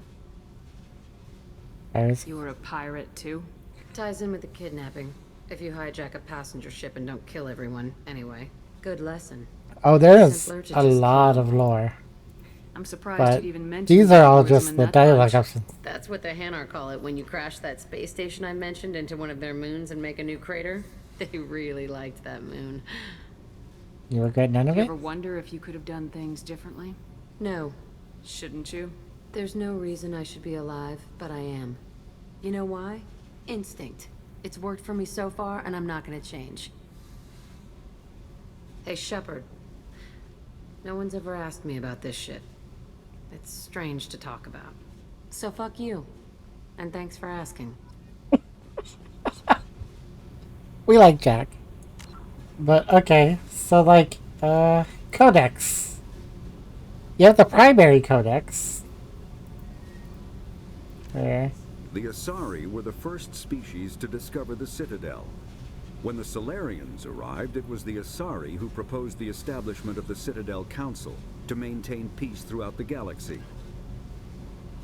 You were a pirate, too? Ties in with the kidnapping. If you hijack a passenger ship and don't kill everyone, anyway. Good lesson. Oh, there is Simpler to a just lot of lore. I'm surprised But you'd even mention these are all tourism just in the that dialogue bunch. options. That's what the Hanar call it when you crash that space station I mentioned into one of their moons and make a new crater. They really liked that moon. You regret none of You it? ever wonder if you could have done things differently? No. Shouldn't you? There's no reason I should be alive, but I am. You know why? Instinct. It's worked for me so far, and I'm not gonna change. Hey, Shepard. No one's ever asked me about this shit. It's strange to talk about. So fuck you. And thanks for asking. We like Jack. But, okay. So, like, codex. You have the primary codex. There. The Asari were the first species to discover the Citadel. When the Solarians arrived, it was the Asari who proposed the establishment of the Citadel Council to maintain peace throughout the galaxy.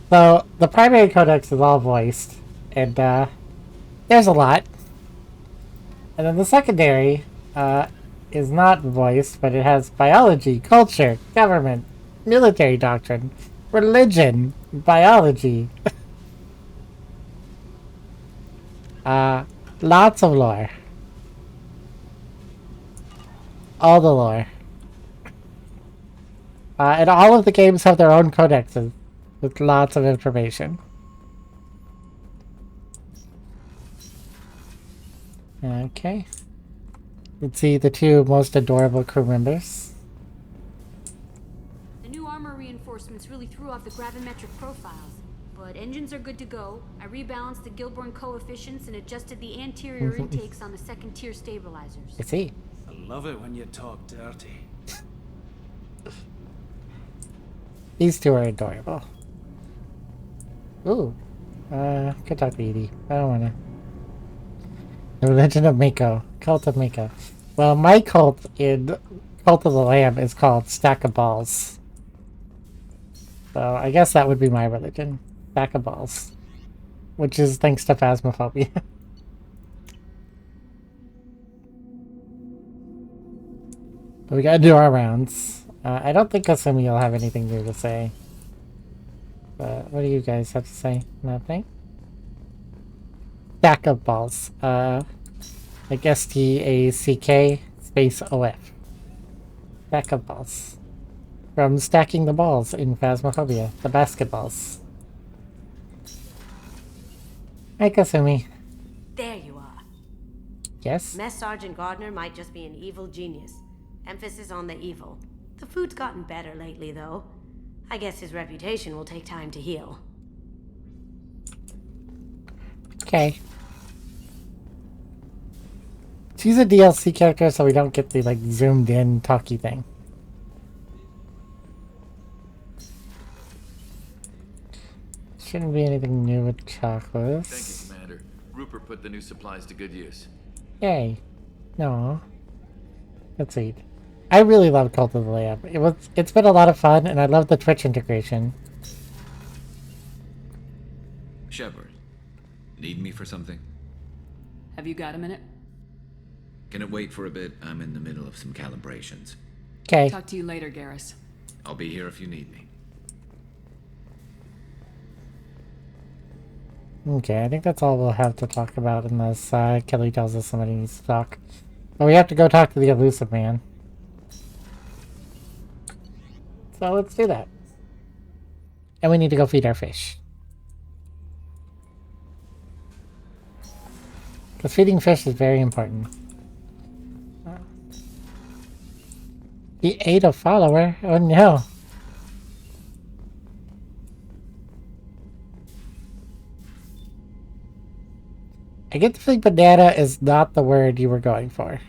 So, the primary codex is all voiced. And, there's a lot. And then the secondary, is not voiced, but it has biology, culture, government, military doctrine, religion, biology. Lots of lore. All the lore. And all of the games have their own codexes with lots of information. Okay. Let's see the two most adorable crew members. The new armor reinforcements really threw off the gravimetric profiles. But engines are good to go. I rebalanced the Gilborn coefficients and adjusted the anterior intakes on the second-tier stabilizers. I see. I love it when you talk dirty. These two are adorable. Ooh. Good talk to Edie. I don't wanna. The Religion of Mako. Cult of Mako. Well, my cult in Cult of the Lamb is called Stack of Balls. So I guess that would be my religion. Stack of Balls. Which is thanks to Phasmophobia. But we gotta do our rounds. I don't think Kasumi will have anything new to say. What do you guys have to say? Nothing? Stack of balls. Like STACK space OF. Stack of balls. From stacking the balls in Phasmophobia. The basketballs. Hi, Kasumi. There you are. Yes? Mess Sergeant Gardner might just be an evil genius. Emphasis on the evil. The food's gotten better lately, though. I guess his reputation will take time to heal. Okay. She's a DLC character, so we don't get the, like, zoomed-in talky thing. Shouldn't be anything new with chocolates. Thank you, Commander. Rupert put the new supplies to good use. Yay. No. Let's eat. I really love Cult of the Lamb. It's been a lot of fun, and I love the Twitch integration. Shepard, need me for something? Have you got a minute? Can it wait for a bit? I'm in the middle of some calibrations. Okay. Talk to you later, Garrus. I'll be here if you need me. Okay, I think that's all we'll have to talk about unless Kelly tells us somebody needs to talk. But we have to go talk to the elusive man. So let's do that. And we need to go feed our fish. Because feeding fish is very important. He ate a follower? Oh no. I get the feeling banana is not the word you were going for.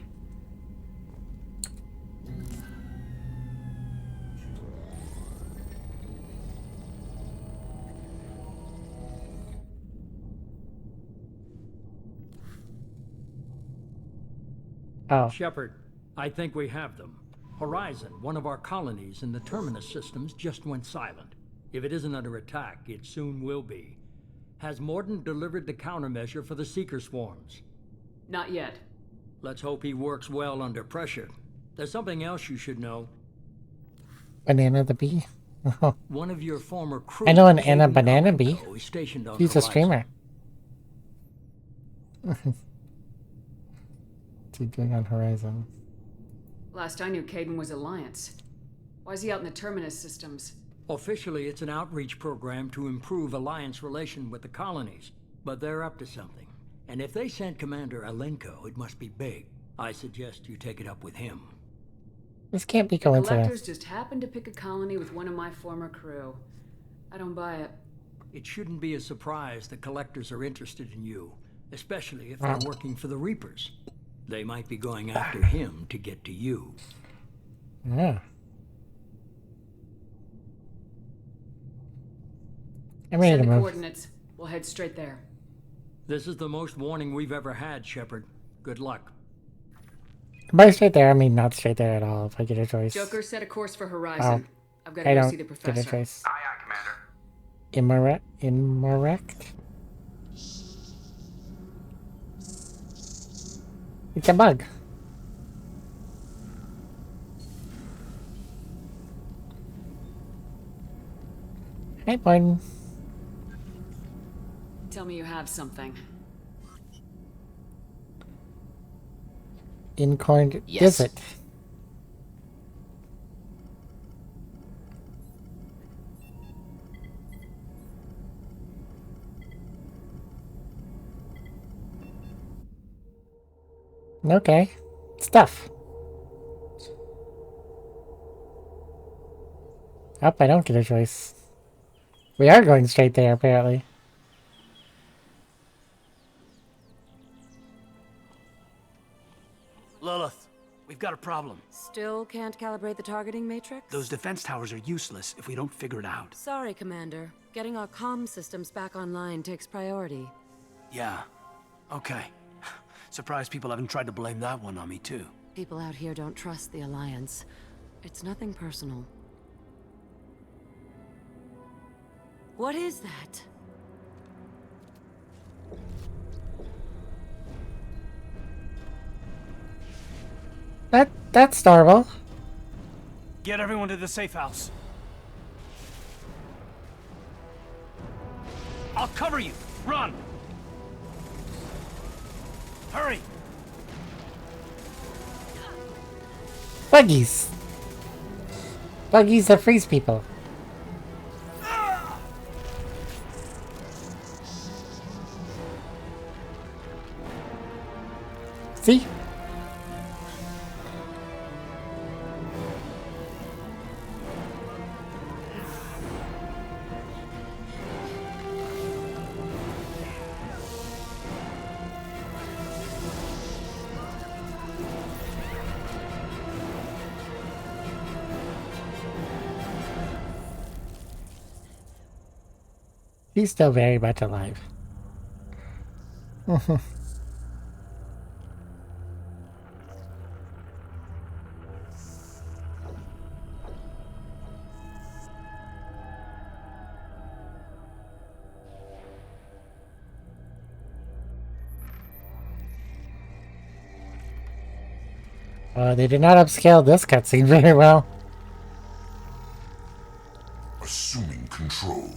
Oh. Shepard, I think we have them. Horizon, one of our colonies in the Terminus systems, just went silent. If it isn't under attack, it soon will be. Has Mordin delivered the countermeasure for the Seeker swarms? Not yet. Let's hope he works well under pressure. There's something else you should know. Banana the Bee? One of your former crew. I know an Anna Banana Bee. He's a Horizon. streamer. What's he doing on Horizon? Last I knew, Caden was Alliance. Why is he out in the Terminus systems? Officially, it's an outreach program to improve Alliance relation with the colonies. But they're up to something. And if they sent Commander Alenko, it must be big. I suggest you take it up with him. This can't be The collectors coincidence. just happened to pick a colony with one of my former crew. I don't buy it. It shouldn't be a surprise the collectors are interested in you, especially if they're working for the Reapers. They might be going after him to get to you. Yeah. I'm ready Send to the move. coordinates. We'll head straight there. This is the most warning we've ever had, Shepard. Good luck. By straight there, I mean not straight there at all, if I get a choice. Joker, set a course for Horizon. I've got to I go don't see the get professor. a choice. Aye, aye, Commander. Immerect? It's a bug. Hey, Martin. Tell me you have something. Incorn Yes. is it? Okay. Stuff. Up, I don't get a choice. We are going straight there, apparently. Lilith, we've got a problem. Still can't calibrate the targeting matrix? Those defense towers are useless if we don't figure it out. Sorry, Commander. Getting our comm systems back online takes priority. Yeah. Okay. Surprised people haven't tried to blame that one on me, too. People out here don't trust the Alliance. It's nothing personal. What is that? That's Starville. Get everyone to the safe house. I'll cover you. Run. Hurry. Buggies. Buggies that freeze people. See? He's still very much alive. They did not upscale this cutscene very well. Assuming control.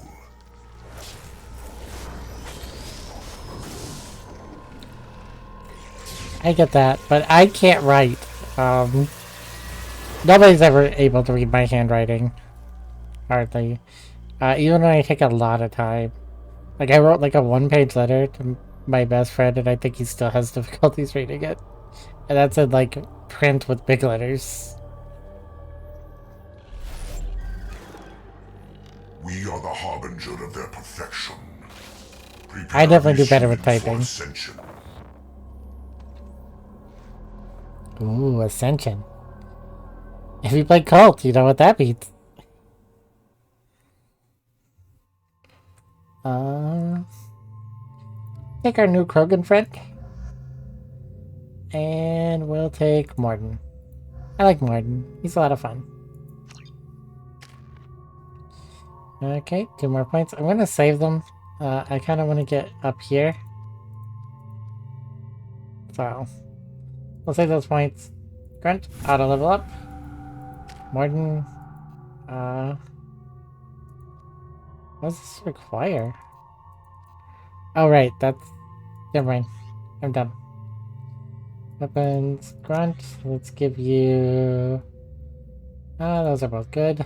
I get that, but I can't write. Nobody's ever able to read my handwriting. Hardly. Even when I take a lot of time. Like, I wrote like a one-page letter to my best friend, and I think he still has difficulties reading it. And that's in, like, print with big letters. We are the harbinger of their perfection. I definitely do better with typing. Ascension. Ooh, Ascension. If you play Cult, you know what that means. Take our new Krogan friend. And we'll take Morden. I like Morden. He's a lot of fun. Okay, 2 more points. I'm gonna save them. I kind of want to get up here. So, we'll save those points. Grunt, auto level up. Morden, what does this require? Oh, right, that's... Never mind. I'm done. Weapons, Grunt, let's give you... those are both good.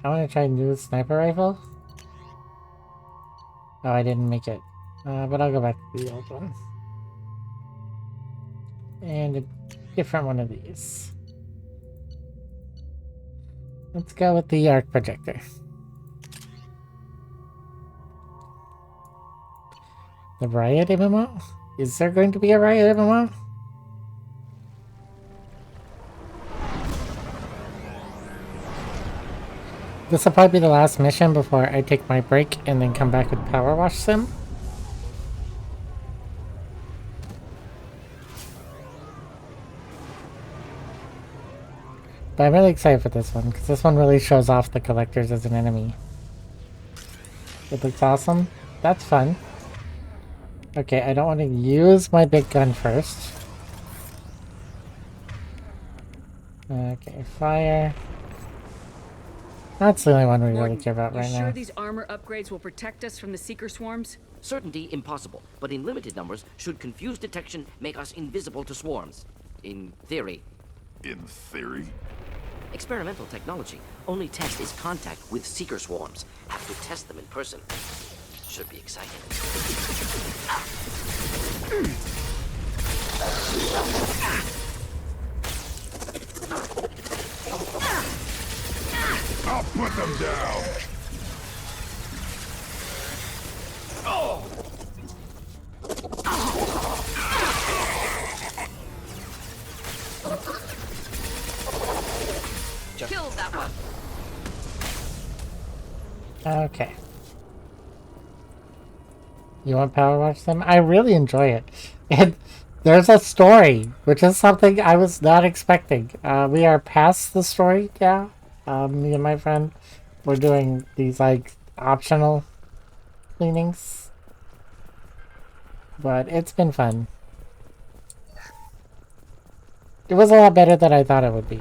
I want to try and do the sniper rifle. Oh, I didn't make it. But I'll go back to the old one. And a different one of these. Let's go with the arc projector. The Riot MMO? Is there going to be a Riot MMO? This will probably be the last mission before I take my break and then come back with Power Wash Sim. But I'm really excited for this one, because this one really shows off the collectors as an enemy. It looks awesome. That's fun. Okay, I don't want to use my big gun first. Okay, fire. That's the only one we really care about right now. You sure these armor upgrades will protect us from the Seeker swarms? Certainty impossible, but in limited numbers, should confused detection make us invisible to swarms. In theory. In theory? Experimental technology. Only test is contact with Seeker swarms. Have to test them in person. Should be exciting. I'll put them down. Oh! Killed that one. Okay. You want Power Wash them? I really enjoy it. And there's a story, which is something I was not expecting. We are past the story now. Me and my friend, we're doing these, like, optional cleanings. But it's been fun. It was a lot better than I thought it would be.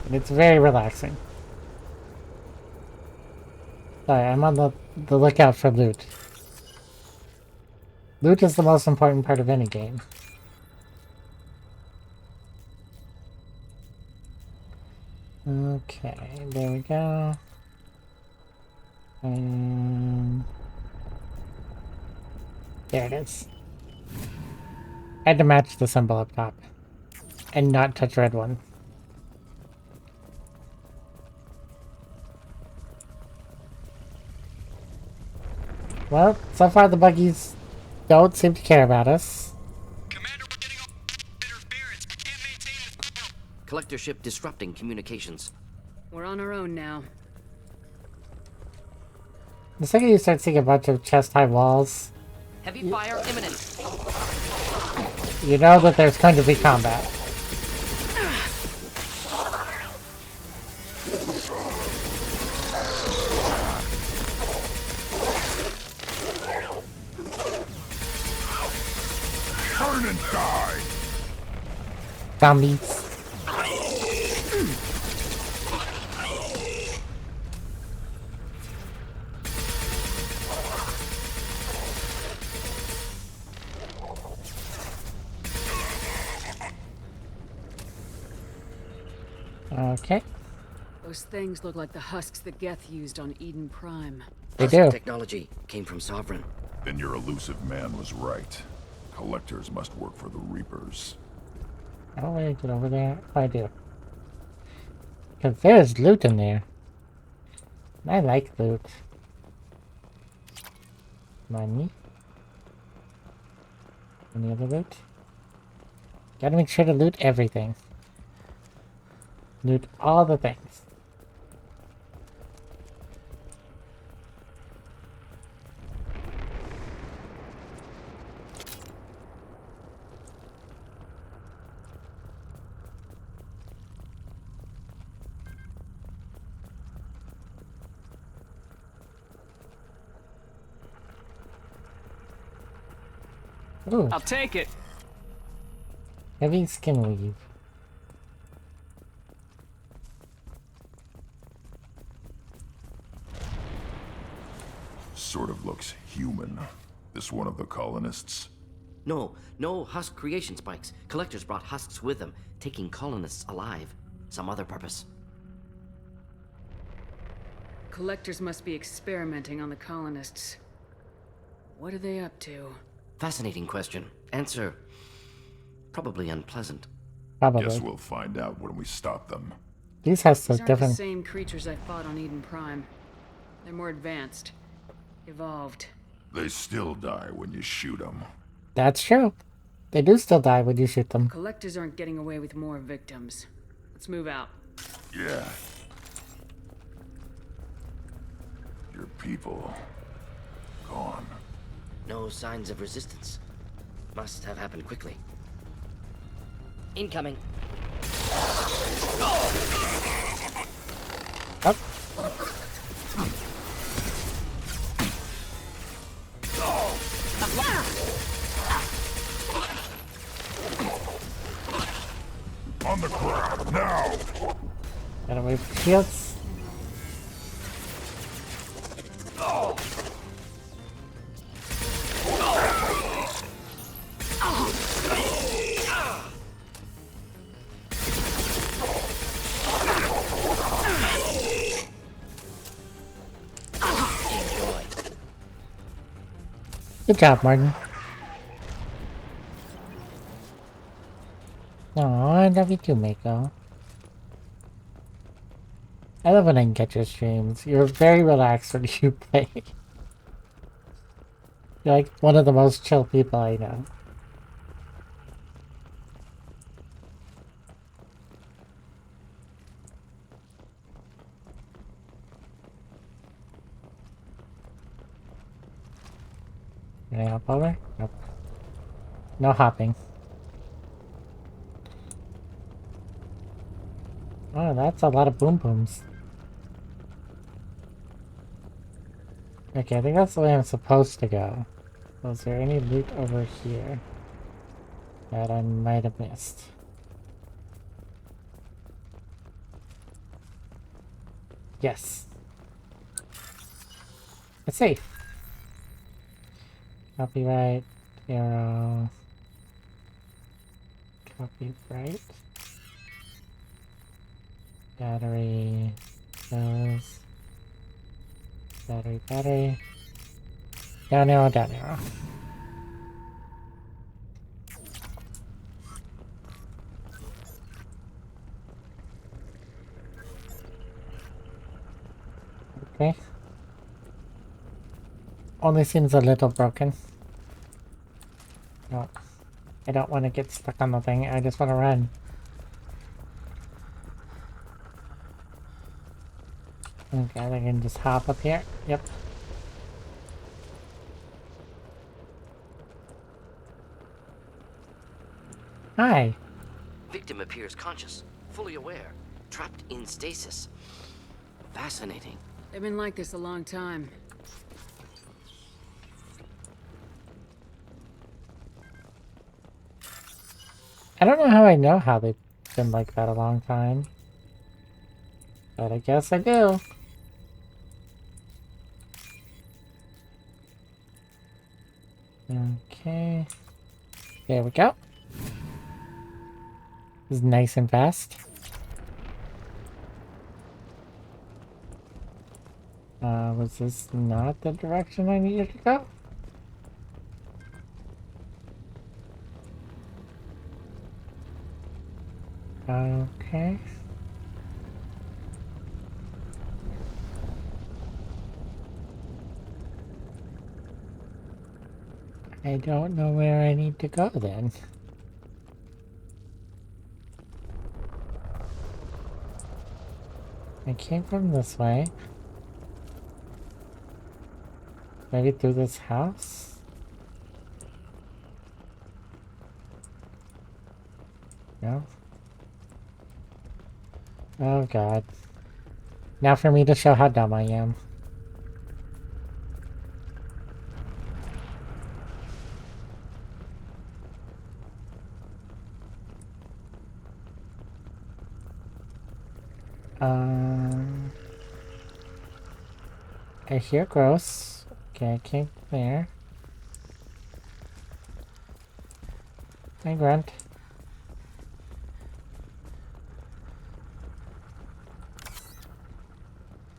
And it's very relaxing. Sorry, I'm on the lookout for loot. Loot is the most important part of any game. Okay, there we go. And there it is. I had to match the symbol up top and not touch red one. Well, so far the buggies don't seem to care about us. Collector ship disrupting communications. We're on our own now. The second you start seeing a bunch of chest-high walls, Heavy fire imminent. you know that there's going to be combat. Turn and die! Zombies. Okay. Those things look like the husks that Geth used on Eden Prime. They Husk do. technology came from Sovereign. Then your elusive man was right. Collectors must work for the Reapers. Oh, wait, get over there. I do. Because there's loot in there. I like loot. Money. Any other loot? Gotta make sure to loot everything. Loot all the things. Ooh, I'll take it. heavy skin weave. Sort of looks human. This one of the colonists? No husk creation spikes. Collectors brought husks with them, taking colonists alive. Some other purpose. Collectors must be experimenting on the colonists. What are they up to? Fascinating question. Answer: probably unpleasant. Probably. Guess we'll find out when we stop them. These husks These are aren't different. the same creatures I fought on Eden Prime. They're more advanced. Evolved. They still die when you shoot them. That's true. They do still die when you shoot them. Collectors aren't getting away with more victims. Let's move out. Yeah. Your people... gone. No signs of resistance. Must have happened quickly. Incoming. Up. On the ground, now! Gotta wait for shields. Good job, Martin. Oh, I love you too, Mako. I love when I can catch your streams. You're very relaxed when you play. You're like one of the most chill people I know. Can I hop over? Nope. No hopping. Oh, that's a lot of boom booms. Okay, I think that's the way I'm supposed to go. Was there any loot over here that I might have missed? Yes. Let's see. Copyright, arrow. Copyright. Battery. Cells. Battery. Down arrow, down arrow. Okay. Only seems a little broken. No. I don't want to get stuck on the thing. I just want to run. Okay, I can just hop up here. Yep. Hi. Victim appears conscious, fully aware, trapped in stasis. Fascinating. They've been like this a long time. I don't know how I know how they've been like that a long time. But I guess I do. Okay. There we go. This is nice and fast. Was this not the direction I needed to go? Okay. I don't know where I need to go then. I came from this way. Maybe through this house? No? Oh god. Now for me to show how dumb I am. I hear gross. Okay, I came there. Hi, Grunt.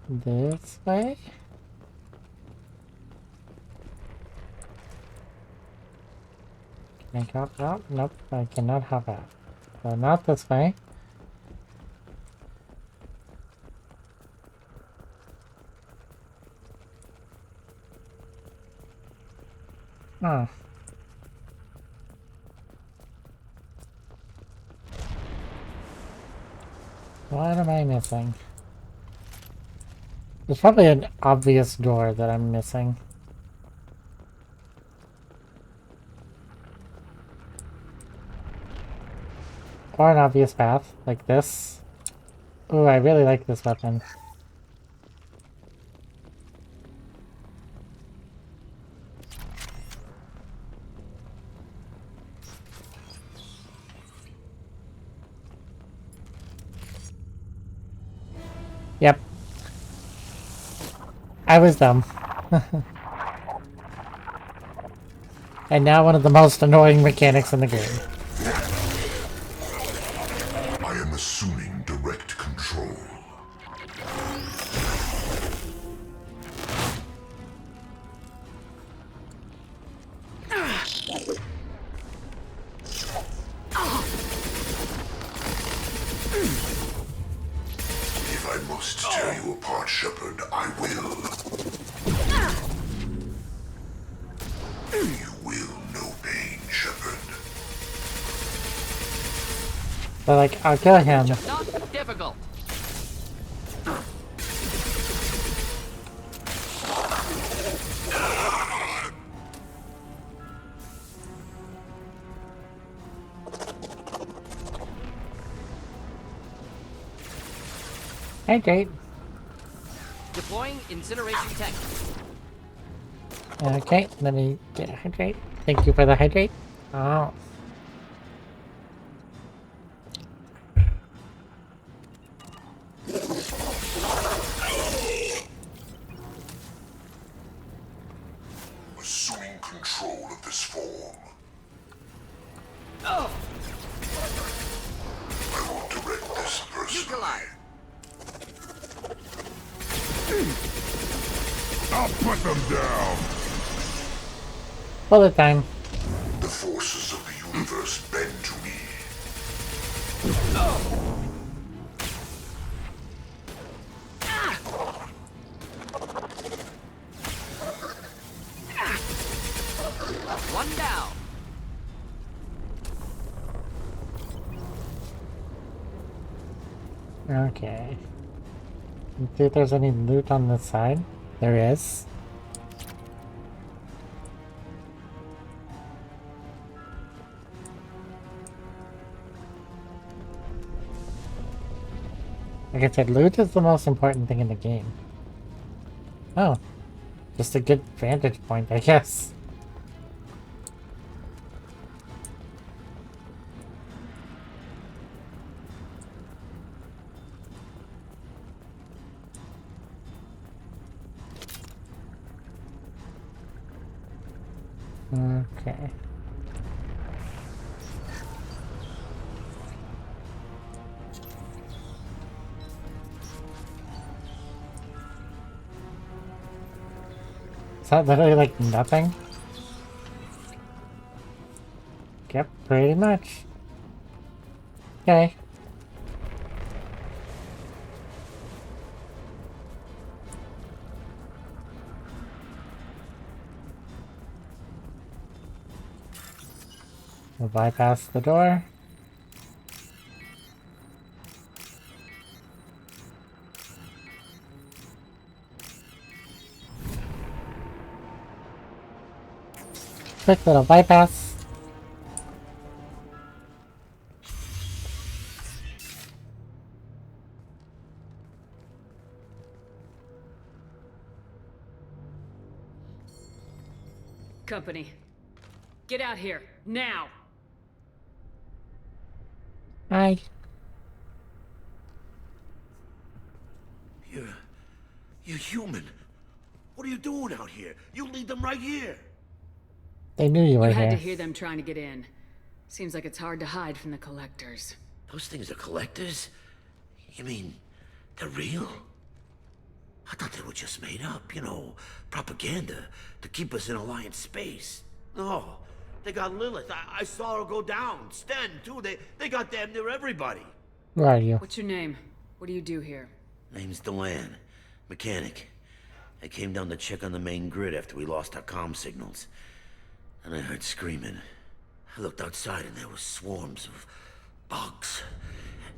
This way? Can I hop out? Nope, I cannot hop out. So not this way. Huh. What am I missing? There's probably an obvious door that I'm missing. Or an obvious path, like this. Ooh, I really like this weapon. Yep. I was dumb. And now one of the most annoying mechanics in the game. I am assuming direct control. If I must tear you apart, Shepard, I will. You will know pain, Shepard. But like, I'll kill him. Not difficult. Hydrate. Deploying incineration tech. Okay, let me get hydrate. Thank you for the hydrate. Oh. put them down! Bullet time. The forces of the universe bend to me. One down. Okay. See if there's any loot on this side. There is. Like I said, loot is the most important thing in the game. Oh. Just a good vantage point, I guess. Okay. Is that literally like nothing? Yep, pretty much. Okay. We'll bypass the door. Quick little bypass. Company. Get out here, now! Hi. You're human. What are you doing out here? You lead them right here. They knew you were You had here. to hear them trying to get in. Seems like it's hard to hide from the collectors. Those things are collectors? You mean, they're real? I thought they were just made up, you know, propaganda to keep us in Alliance space. No, they got Lilith. I saw her go down. Sten, too. They got damn near everybody. Where are you? What's your name? What do you do here? Name's Delan. Mechanic. I came down to check on the main grid after we lost our comm signals. And I heard screaming. I looked outside and there were swarms of bugs.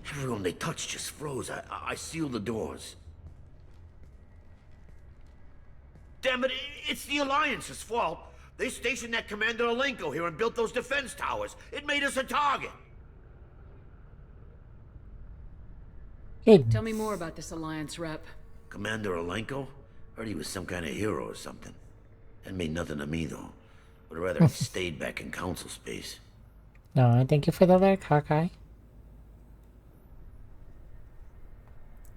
Everyone they touched just froze. I sealed the doors. Damn it, it's the Alliance's fault. They stationed that Commander Alenko here and built those defense towers. It made us a target. Tell me more about this Alliance rep. Commander Alenko? Heard he was some kind of hero or something. That made nothing to me, though. Would have rather have stayed back in Council space. No, thank you for the alert, Hawkeye.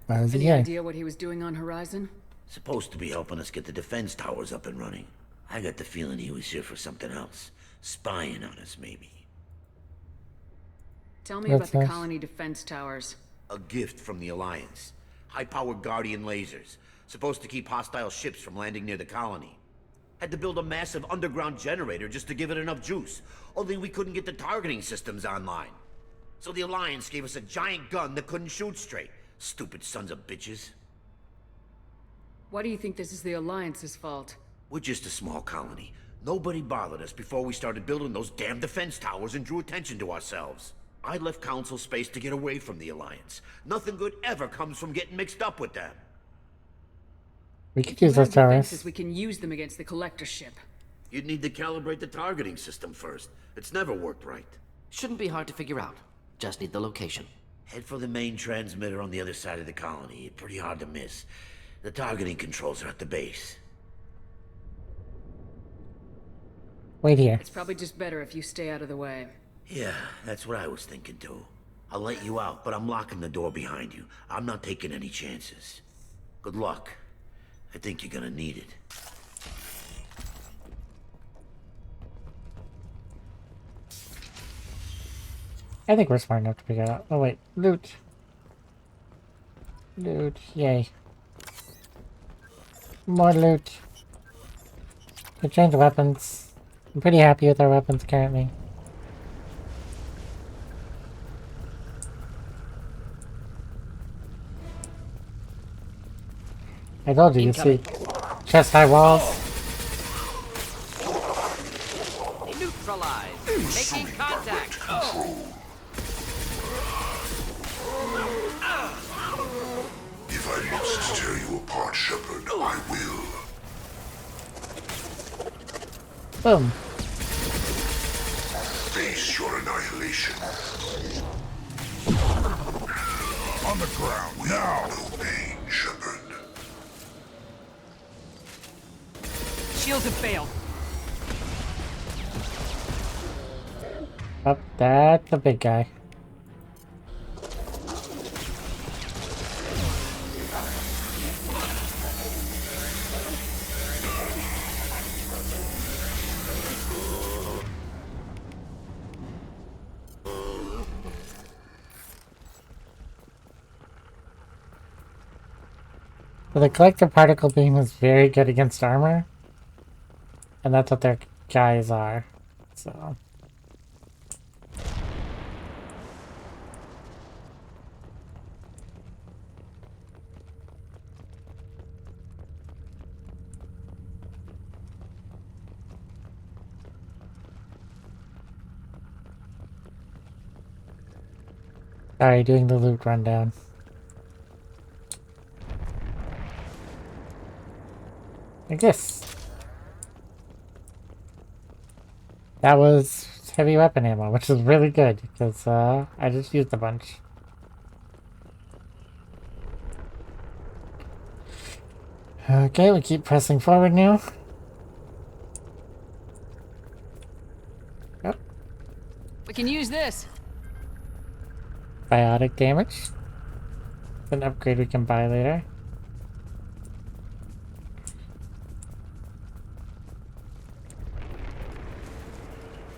Why was he Any here? idea what he was doing on Horizon? Supposed to be helping us get the defense towers up and running. I got the feeling he was here for something else. Spying on us, maybe. Tell me about the colony defense towers. A gift from the Alliance. High-powered Guardian lasers. Supposed to keep hostile ships from landing near the colony. Had to build a massive underground generator just to give it enough juice. Only we couldn't get the targeting systems online. So the Alliance gave us a giant gun that couldn't shoot straight. Stupid sons of bitches. Why do you think this is the Alliance's fault? We're just a small colony. Nobody bothered us before we started building those damn defense towers and drew attention to ourselves. I left Council space to get away from the Alliance. Nothing good ever comes from getting mixed up with them. We could use those towers. We can use them against the collector ship. You'd need to calibrate the targeting system first. It's never worked right. Shouldn't be hard to figure out. Just need the location. Head for the main transmitter on the other side of the colony. Pretty hard to miss. The targeting controls are at the base. Wait here. It's probably just better if you stay out of the way. Yeah, that's what I was thinking too. I'll let you out, but I'm locking the door behind you. I'm not taking any chances. Good luck. I think you're gonna need it. I think we're smart enough to figure it out. Oh wait, loot. Loot, yay. More loot. We changed weapons. I'm pretty happy with our weapons currently. I told you, you see chest high walls. Neutralized. Making contact. If I must tear you apart, Shepard, I will. Boom. Face your annihilation. On the ground now. No pain, Shepard. Shields have failed. Oh, that's the big guy. So the collector particle beam is very good against armor. And that's what their guys are. So. Sorry, doing the loot rundown. Like this. That was heavy weapon ammo, which is really good, because I just used a bunch. Okay, we keep pressing forward now. Yep. We can use this. Biotic damage. An upgrade we can buy later.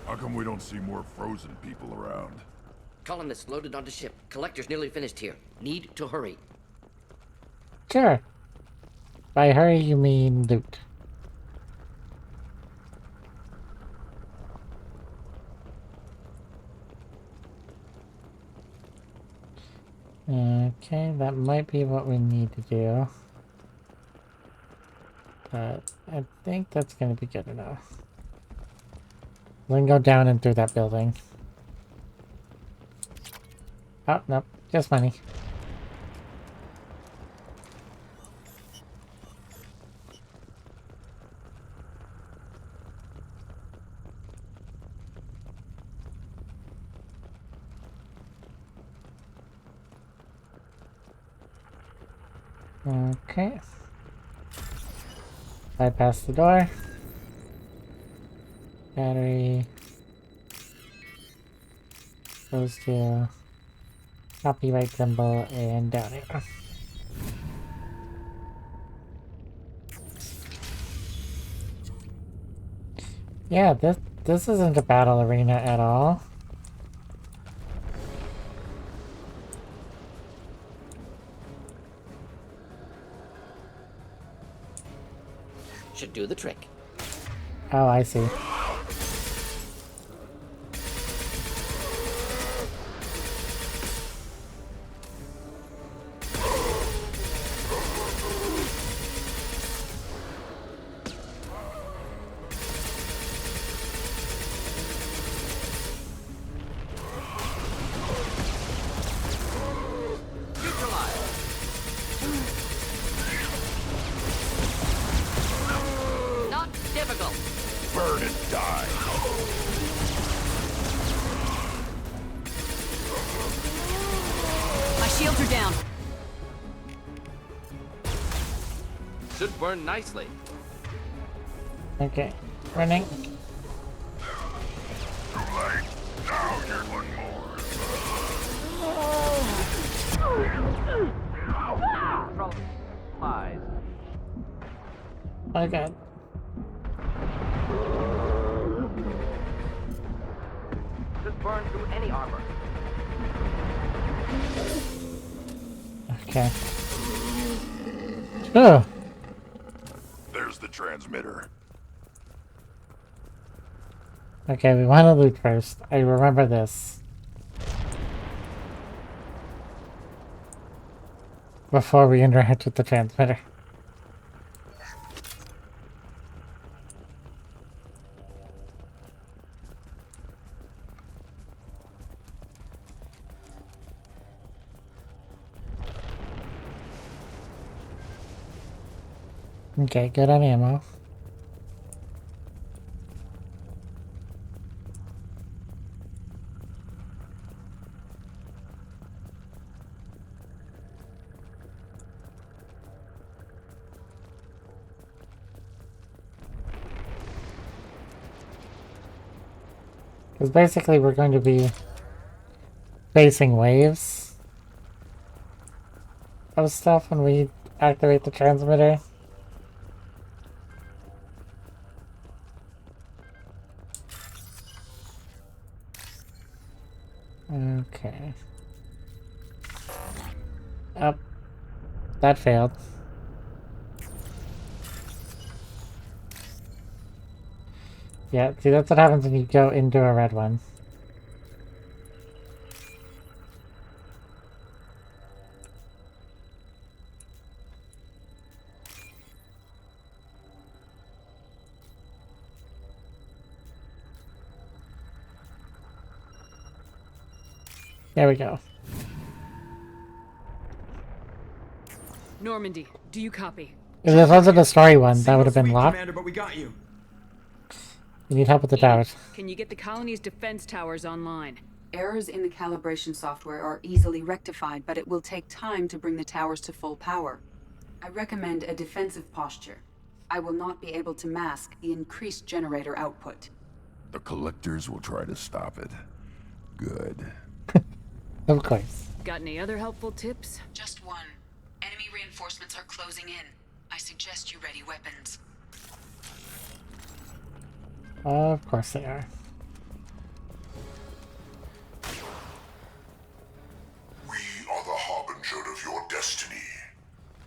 How come we don't see more frozen people around? Colonists loaded onto ship. Collector's nearly finished here. Need to hurry. Sure. By hurry, you mean loot. Okay, that might be what we need to do. But I think that's going to be good enough. We can go down and through that building. Oh, nope. Just money. Okay. Bypass the door. Battery. Goes to copyright symbol and down here. Yeah, this isn't a battle arena at all. Should do the trick. Oh, I see. Not difficult. Burn and die. My shields are down. Should burn nicely. Okay, running. Lies. Oh god. Should burn through any armor. Okay. Oh. There's the transmitter. Okay, we want to loot first. I remember this. Before we interact with the transmitter. Okay, good on ammo. Because basically we're going to be facing waves of stuff when we activate the transmitter. Okay. Oh, that failed. Yeah, see, that's what happens when you go into a red one. There we go. Normandy, do you copy? If this wasn't a story one, that would have been Sweet, locked. Commander, but we got you. You need help with the towers. Can you get the colony's defense towers online? Errors in the calibration software are easily rectified, but it will take time to bring the towers to full power. I recommend a defensive posture. I will not be able to mask the increased generator output. The collectors will try to stop it. Good. Of course. Got any other helpful tips? Just one. Enemy reinforcements are closing in. I suggest you ready weapons. Of course they are. We are the harbinger of your destiny.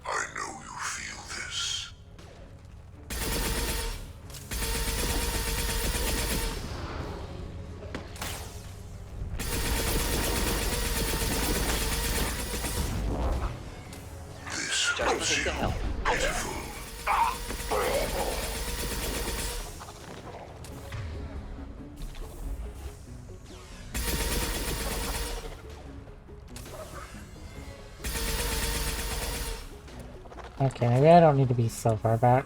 I know you feel this. This makes you pitiful. Okay, maybe I don't need to be so far back.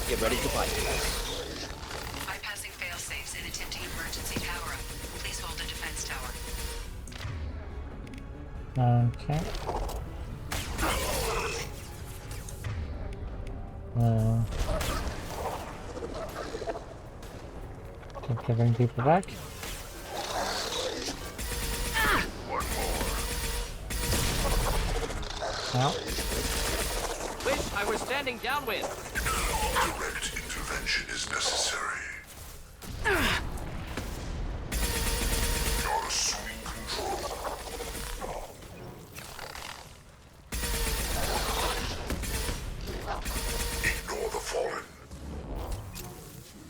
Get ready to fight. Bypassing fail-safes and attempting emergency power-up. Please hold the defense tower. Okay. To bring people back. No. Wish I were standing downwind. Direct intervention is necessary. You're assuming control. Ignore the fallen.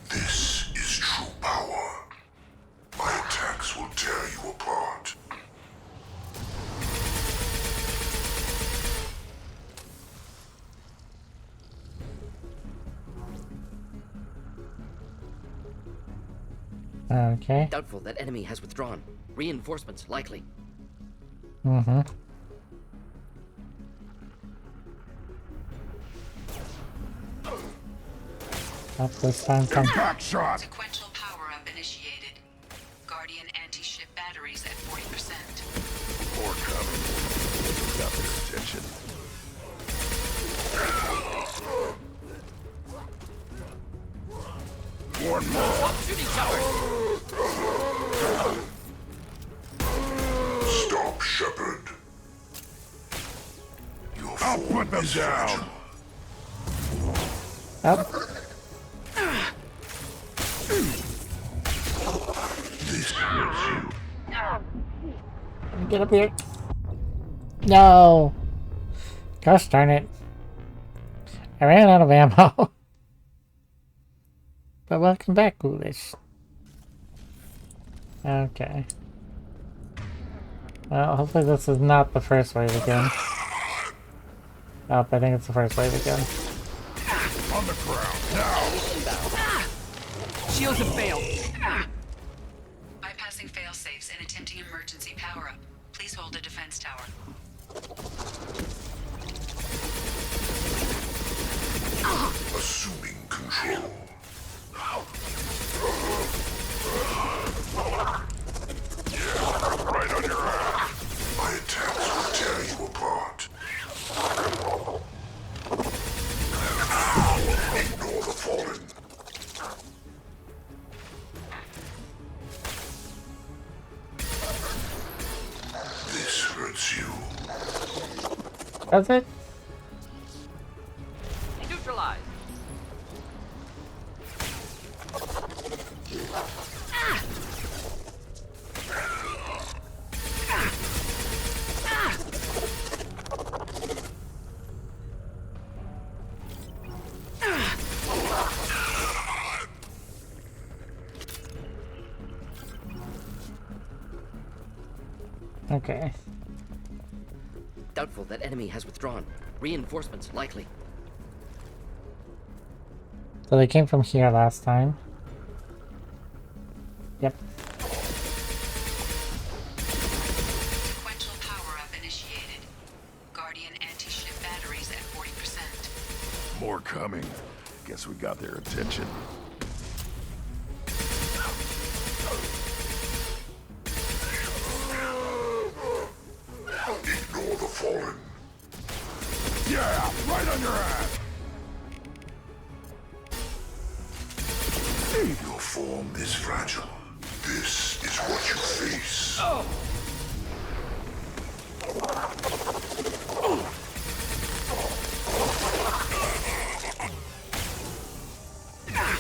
This is true power. My attacks will tear you apart. Okay. Doubtful that enemy has withdrawn. Reinforcements likely. Mm-hmm. Up this time. Impact shot! Sequential power-up initiated. Guardian anti-ship batteries at 40%. More coming. Got their attention. One more. Stop shooting, Shepard. Stop, Shepard. I'll put them down. Up. This Get up here. No. Gosh darn it. I ran out of ammo. But welcome back, Ghoulish. Okay. Well, hopefully this is not the first wave again. Oh, I think it's the first wave again. On the ground, now! Shields have failed. Bypassing failsafes and attempting emergency power-up. Please hold a defense tower. Assuming control. Yeah, right on your ass. My attacks will tear you apart. Ignore the fallen. This hurts you. Does it? Neutralized. Okay. Doubtful that enemy has withdrawn. Reinforcements likely. So they came from here last time. Yep. Sequential power-up initiated. Guardian anti-ship batteries at 40%. More coming. Guess we got their attention. Ignore the fallen. Yeah, right on your ass! Your form is fragile. This is what you face.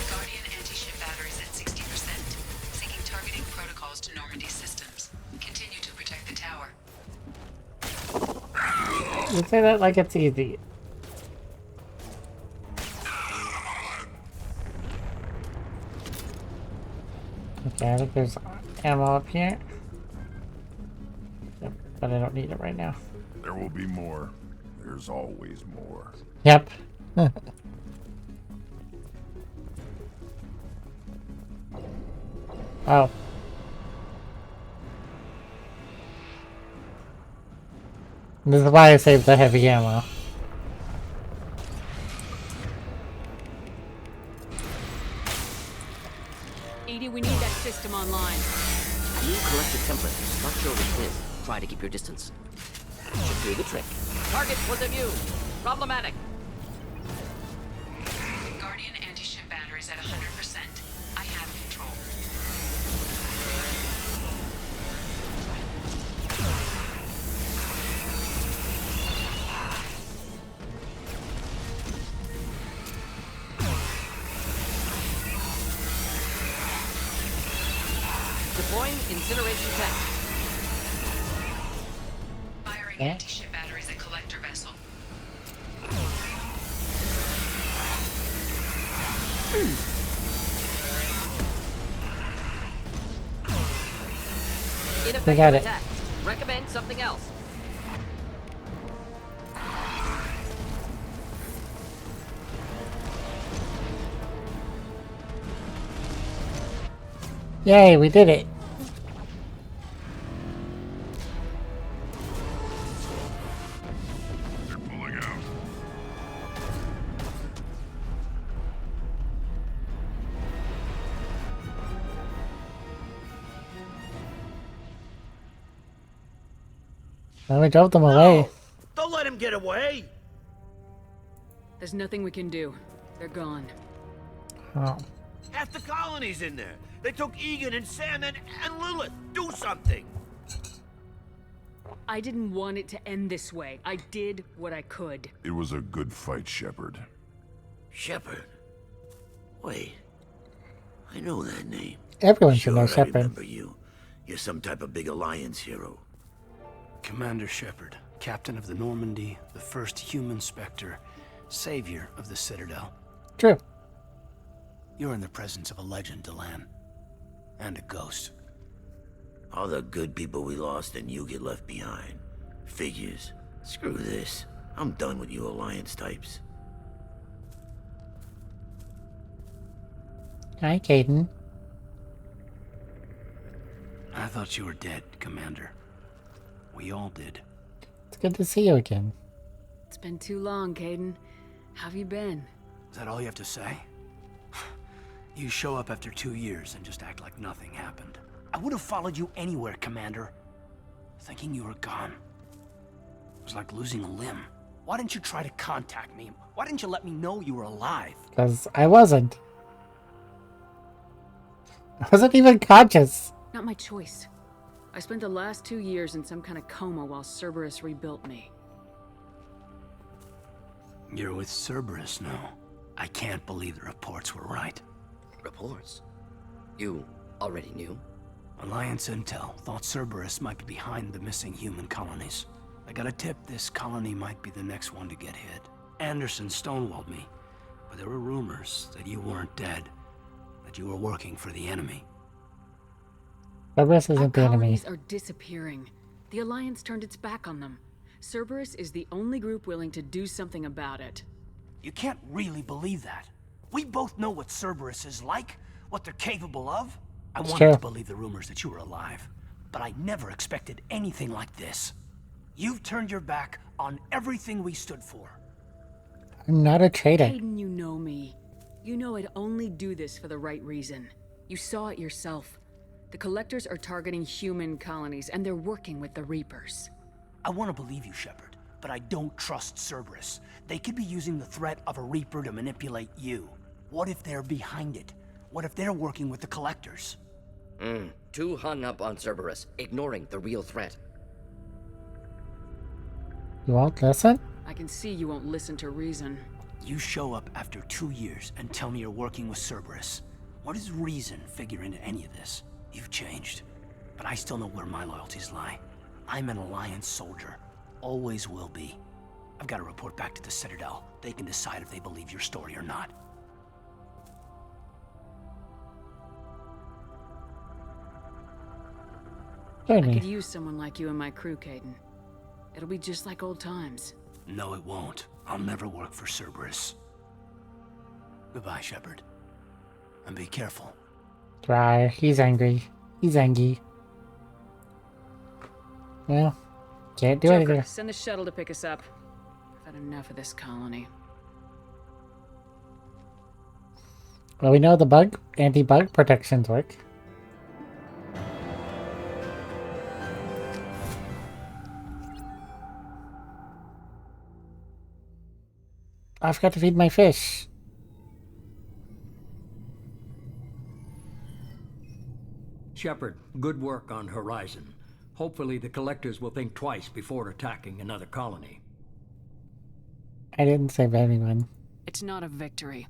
Guardian anti-ship batteries at 60%. Syncing targeting protocols to Normandy systems. Continue to protect the tower. You say that like it's easy. Okay, I think there's ammo up here. Yep, but I don't need it right now. There will be more. There's always more. Yep. Oh. This is why I saved the heavy ammo. Edie, we need that system online. New collector template. Structure with this. Try to keep your distance. Should do the trick. Target was immune. Problematic. Guardian anti-ship batteries at 100%. I have control. Deploying incineration tech. Firing anti-ship batteries at collector vessel. We got it. Attack. Recommend something else. Yay, we did it. They're pulling out. Well, we drove them away. Don't let him get away! There's nothing we can do. They're gone. Oh. Half the colony's in there. They took Egan and Sam and Lilith. Do something! I didn't want it to end this way. I did what I could. It was a good fight, Shepard. Shepard? Wait. I know that name. Everyone should know I Shepard. remember you. You're some type of big Alliance hero. Commander Shepard, captain of the Normandy, the first human Spectre, savior of the Citadel. True. You're in the presence of a legend, Delan. And a ghost. All the good people we lost and you get left behind. Figures. Screw this. I'm done with you Alliance types. Hi, Caden. I thought you were dead, Commander. We all did. It's good to see you again. It's been too long, Caden. How have you been? Is that all you have to say? You show up after 2 years and just act like nothing happened. I would have followed you anywhere, Commander. Thinking you were gone. It was like losing a limb. Why didn't you try to contact me? Why didn't you let me know you were alive? Because I wasn't. I wasn't even conscious. Not my choice. I spent the last 2 years in some kind of coma while Cerberus rebuilt me. You're with Cerberus now. I can't believe the reports were right. Reports? You already knew? Alliance Intel thought Cerberus might be behind the missing human colonies. I got a tip this colony might be the next one to get hit. Anderson stonewalled me, but there were rumors that you weren't dead, that you were working for the enemy. Cerberus isn't the enemy. Colonies are disappearing. The Alliance turned its back on them. Cerberus is the only group willing to do something about it. You can't really believe that. We both know what Cerberus is like, what they're capable of. I wanted to believe the rumors that you were alive, but I never expected anything like this. You've turned your back on everything we stood for. I'm not a traitor. Caden, you know me. You know I'd only do this for the right reason. You saw it yourself. The Collectors are targeting human colonies, and they're working with the Reapers. I want to believe you, Shepard, but I don't trust Cerberus. They could be using the threat of a Reaper to manipulate you. What if they're behind it? What if they're working with the Collectors? Too hung up on Cerberus, ignoring the real threat. You won't listen? I can see you won't listen to reason. You show up after 2 years and tell me you're working with Cerberus. What does reason figure into any of this? You've changed, but I still know where my loyalties lie. I'm an Alliance soldier. Always will be. I've got to report back to the Citadel. They can decide if they believe your story or not. I could use someone like you in my crew, Caden. It'll be just like old times. No, it won't. I'll never work for Cerberus. Goodbye, Shepard. And be careful. Dry. He's angry. He's angry. Well, can't do anything. Send the shuttle to pick us up. I've had enough of this colony. Well, we know the anti-bug protections work. I forgot to feed my fish. Shepard, good work on Horizon. Hopefully the Collectors will think twice before attacking another colony. I didn't save anyone. It's not a victory.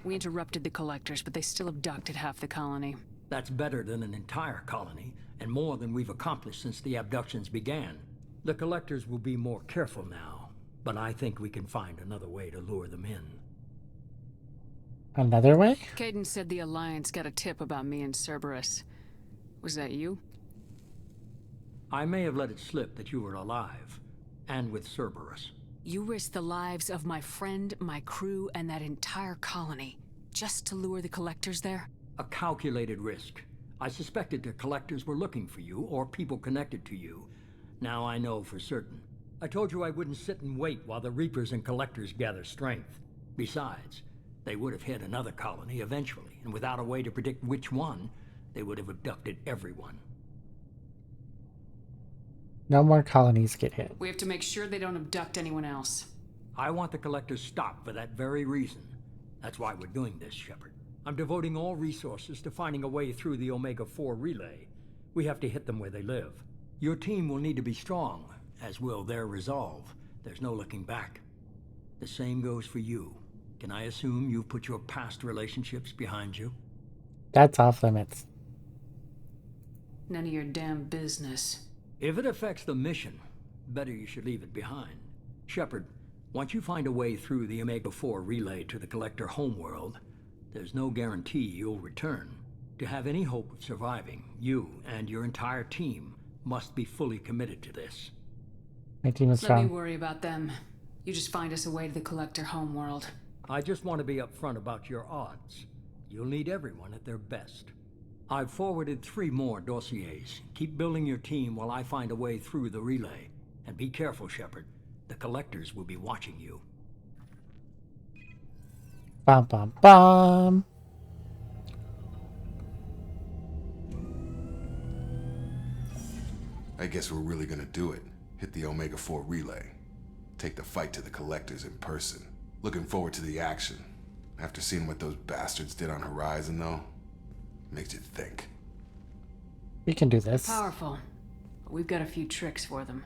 We interrupted the Collectors, but they still abducted half the colony. That's better than an entire colony, and more than we've accomplished since the abductions began. The Collectors will be more careful now, but I think we can find another way to lure them in. Another way? Caden said the Alliance got a tip about me and Cerberus. Was that you? I may have let it slip that you were alive, and with Cerberus. You risked the lives of my friend, my crew, and that entire colony, just to lure the Collectors there? A calculated risk. I suspected the Collectors were looking for you, or people connected to you. Now I know for certain. I told you I wouldn't sit and wait while the Reapers and Collectors gather strength. Besides, they would have hit another colony eventually, and without a way to predict which one, they would have abducted everyone. No more colonies get hit. We have to make sure they don't abduct anyone else. I want the Collectors stopped for that very reason. That's why we're doing this, Shepard. I'm devoting all resources to finding a way through the Omega-4 relay. We have to hit them where they live. Your team will need to be strong, as will their resolve. There's no looking back. The same goes for you. Can I assume you've put your past relationships behind you? That's off limits. None of your damn business. If it affects the mission, better you should leave it behind. Shepard, once you find a way through the Omega-4 relay to the Collector homeworld, There's no guarantee you'll return. To have any hope of surviving, you and your entire team must be fully committed to this. My team is Let me strong. worry about them. You just find us a way to the Collector homeworld. I just want to be upfront about your odds. You'll need everyone at their best. I've forwarded 3 more dossiers. Keep building your team while I find a way through the relay. And be careful, Shepard. The Collectors will be watching you. Bum bum bum. I guess we're really gonna do it. Hit the Omega-4 relay. Take the fight to the Collectors in person. Looking forward to the action. After seeing what those bastards did on Horizon, though, makes you think. We can do this. Powerful. But we've got a few tricks for them.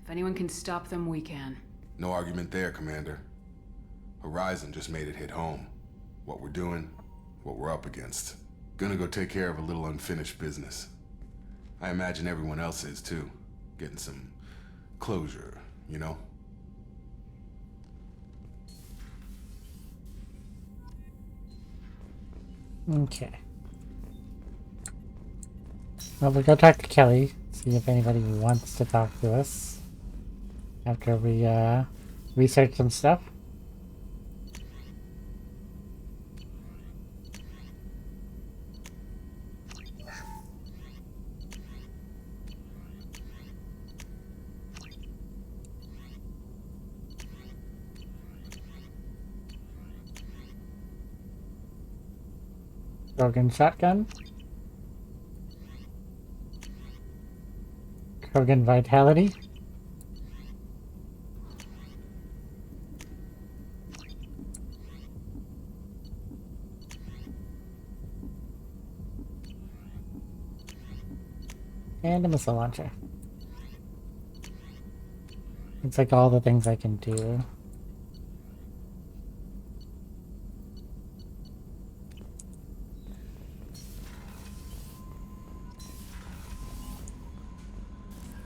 If anyone can stop them, we can. No argument there, Commander. Horizon just made it hit home. What we're doing, what we're up against. Gonna go take care of a little unfinished business. I imagine everyone else is, too. Getting some closure, you know? Okay. Well, we'll go talk to Kelly, see if anybody wants to talk to us after we research some stuff. Krogan shotgun. Krogan vitality. And a missile launcher. It's like all the things I can do.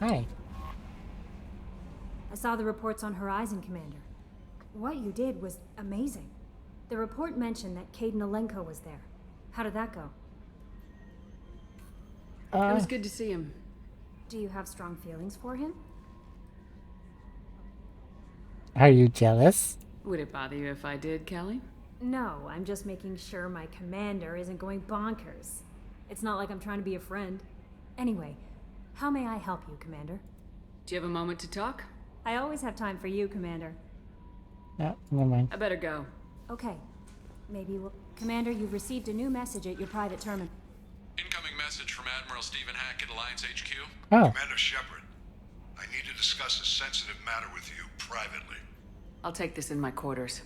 Hi. I saw the reports on Horizon, Commander. What you did was amazing. The report mentioned that Caden Alenko was there. How did that go? It was good to see him. Do you have strong feelings for him? Are you jealous? Would it bother you if I did, Kelly? No, I'm just making sure my commander isn't going bonkers. It's not like I'm trying to be a friend. Anyway, how may I help you, Commander? Do you have a moment to talk? I always have time for you, Commander. Yeah, never mind. I better go. Okay. Maybe we'll... Commander, you've received a new message at your private terminal. Incoming message from Admiral Stephen Hackett, Alliance HQ. Oh. Commander Shepard, I need to discuss a sensitive matter with you privately. I'll take this in my quarters.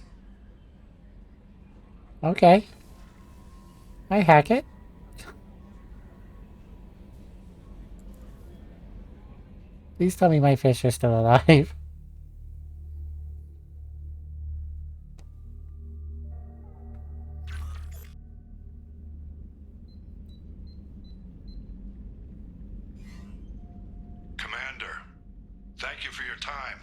Okay. Hi, Hackett. Please tell me my fish are still alive. Commander, thank you for your time.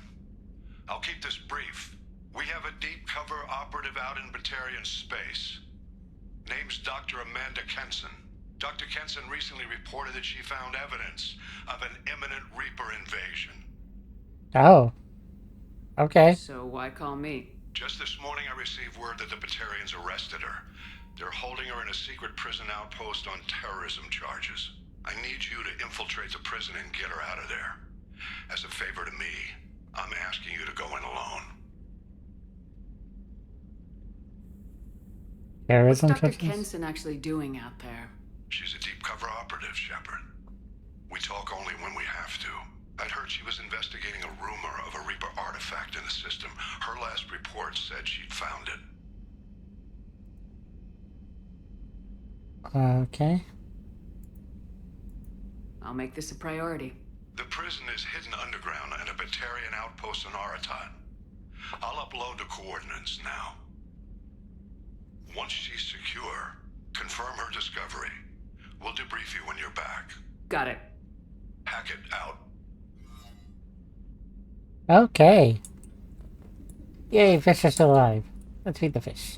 I'll keep this brief. We have a deep cover operative out in Batarian space. Name's Dr. Amanda Kenson. Dr. Kenson recently reported that she found evidence of an imminent Reaper invasion. Oh. Okay. So why call me? Just this morning I received word that the Batarians arrested her. They're holding her in a secret prison outpost on terrorism charges. I need you to infiltrate the prison and get her out of there. As a favor to me, I'm asking you to go in alone. Terrorism What's Dr. charges? Kenson actually doing out there? She's a deep cover operative, Shepard. We talk only when we have to. I'd heard she was investigating a rumor of a Reaper artifact in the system. Her last report said she'd found it. Okay. I'll make this a priority. The prison is hidden underground in a Batarian outpost on Aratat. I'll upload the coordinates now. Once she's secure, confirm her discovery. We'll debrief you when you're back. Got it. Hackett out. Okay. Yay, fish are still alive. Let's feed the fish.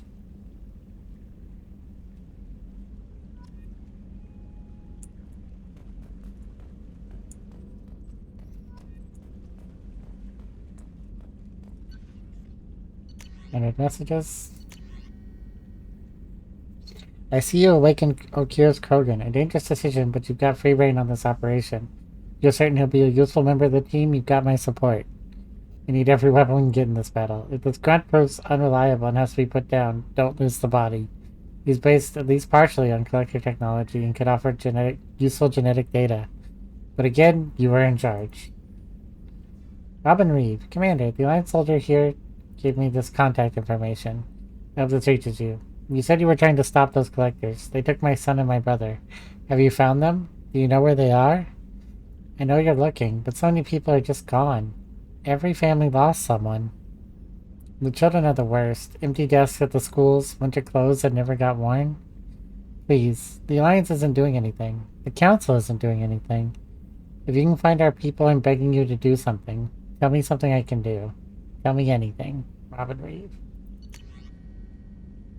Unread messages. I see you awaken Okira's Krogan. A dangerous decision, but you've got free reign on this operation. You're certain he'll be a useful member of the team. You've got my support. You need every weapon we can get in this battle. If this grunt proves unreliable and has to be put down, don't lose the body. He's based at least partially on collector technology and could offer useful genetic data. But again, you are in charge. Robin Reeve, Commander, the Alliance soldier here gave me this contact information. I hope this reaches you. You said you were trying to stop those collectors. They took my son and my brother. Have you found them? Do you know where they are? I know you're looking, but so many people are just gone. Every family lost someone. The children are the worst. Empty desks at the schools, winter clothes that never got worn. Please, the Alliance isn't doing anything. The Council isn't doing anything. If you can find our people, I'm begging you to do something. Tell me something I can do. Tell me anything. Robin Reeve.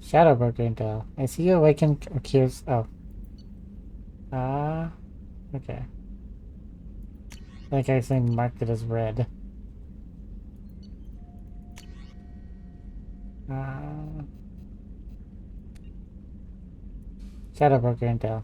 Shadow Broker Intel. I see you awaken Akira's... Oh. Okay. I think I actually marked it as red. Shadow Broker Intel.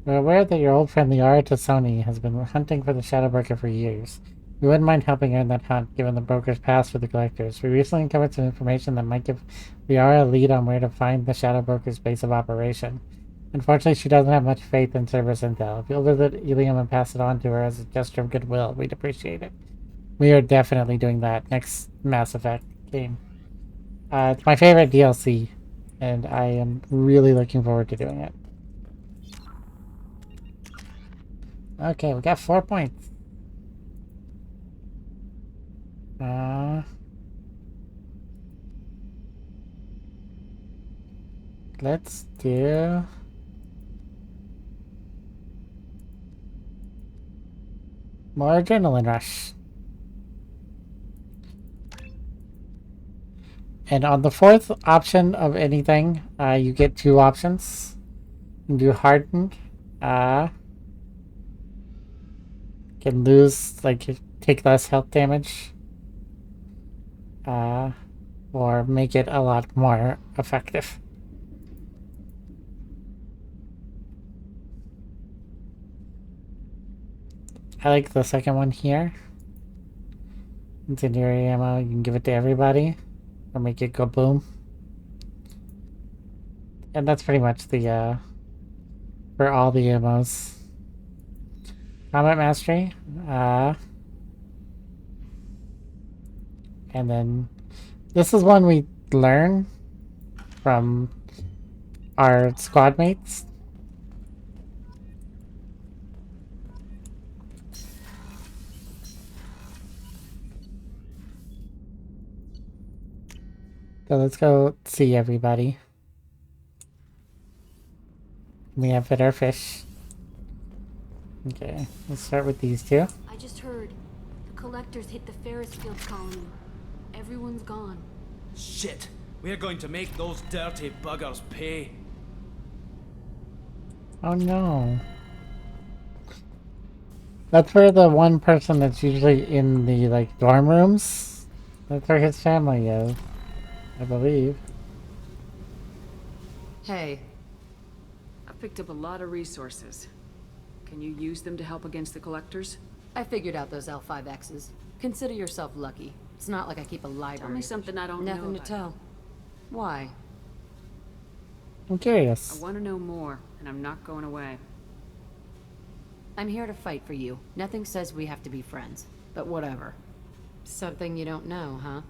We're aware that your old friend Liara Tassoni has been hunting for the Shadow Broker for years. We wouldn't mind helping her in that hunt, given the broker's past with the collectors. We recently uncovered some information that might give Liara a lead on where to find the Shadow Broker's base of operation. Unfortunately, she doesn't have much faith in Cerberus intel. If you'll visit Ilium and pass it on to her as a gesture of goodwill, we'd appreciate it. We are definitely doing that next Mass Effect game. It's my favorite DLC, and I am really looking forward to doing it. Okay, we got 4 points. Let's do... more adrenaline rush. And on the fourth option of anything, you get 2 options. You can do hardened. Can lose, like, take less health damage. Or make it a lot more effective. I like the second one here. Incendiary ammo, you can give it to everybody. Or make it go boom. And that's pretty much the, for all the ammos. Combat Mastery. And then this is one we learn from our squad mates. So let's go see everybody. We have fed our fish. Okay, let's start with these 2. I just heard the collectors hit the Ferris Field colony. Everyone's gone. Shit! We're going to make those dirty buggers pay. Oh no. That's where the one person that's usually in the, like, dorm rooms, that's where his family is, I believe. Hey. I've picked up a lot of resources. Can you use them to help against the collectors? I figured out those L5Xs. Consider yourself lucky. It's not like I keep a library. Tell me something I don't know Nothing to tell. Why? I'm curious. I want to know more, and I'm not going away. I'm here to fight for you. Nothing says we have to be friends, but whatever. Something you don't know, huh?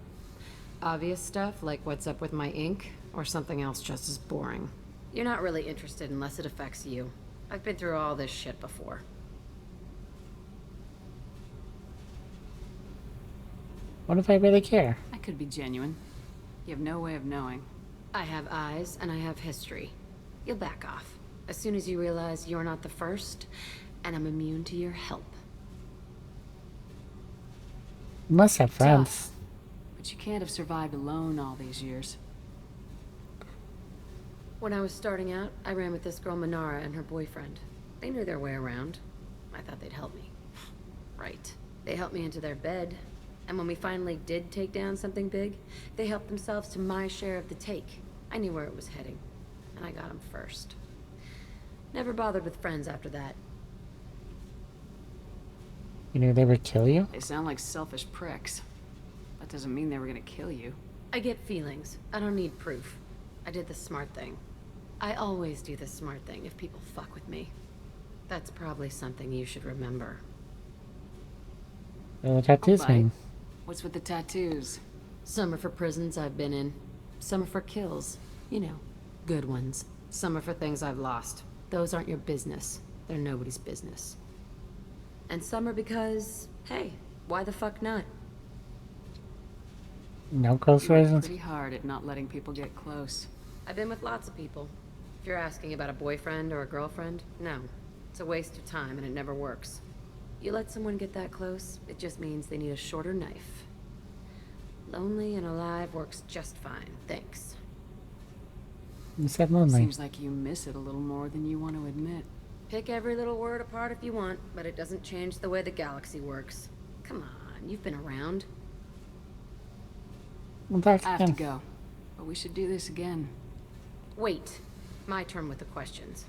Obvious stuff, like what's up with my ink, or something else just as boring. You're not really interested unless it affects you. I've been through all this shit before. What if I really care? I could be genuine. You have no way of knowing. I have eyes, and I have history. You'll back off. As soon as you realize you're not the first, and I'm immune to your help. You must have friends. Tough. But you can't have survived alone all these years. When I was starting out, I ran with this girl Minara and her boyfriend. They knew their way around. I thought they'd help me. Right. They helped me into their bed, And when we finally did take down something big, they helped themselves to my share of the take. I knew where it was heading, and I got them first. Never bothered with friends after that. You knew they would kill you? They sound like selfish pricks. That doesn't mean they were gonna kill you. I get feelings. I don't need proof. I did the smart thing. I always do the smart thing if people fuck with me. That's probably something you should remember. What do the tattoos I'll bite. mean? What's with the tattoos? Some are for prisons I've been in. Some are for kills. You know, good ones. Some are for things I've lost. Those aren't your business. They're nobody's business. And some are because, hey, why the fuck not? No close You work reasons? pretty hard at not letting people get close. I've been with lots of people. If you're asking about a boyfriend or a girlfriend, no. It's a waste of time and it never works. You let someone get that close, it just means they need a shorter knife. Lonely and alive works just fine, thanks. You said lonely. Seems like you miss it a little more than you want to admit. Pick every little word apart if you want, but it doesn't change the way the galaxy works. Come on, you've been around. Well, back I have to again. go, but we should do this again. Wait, my turn with the questions.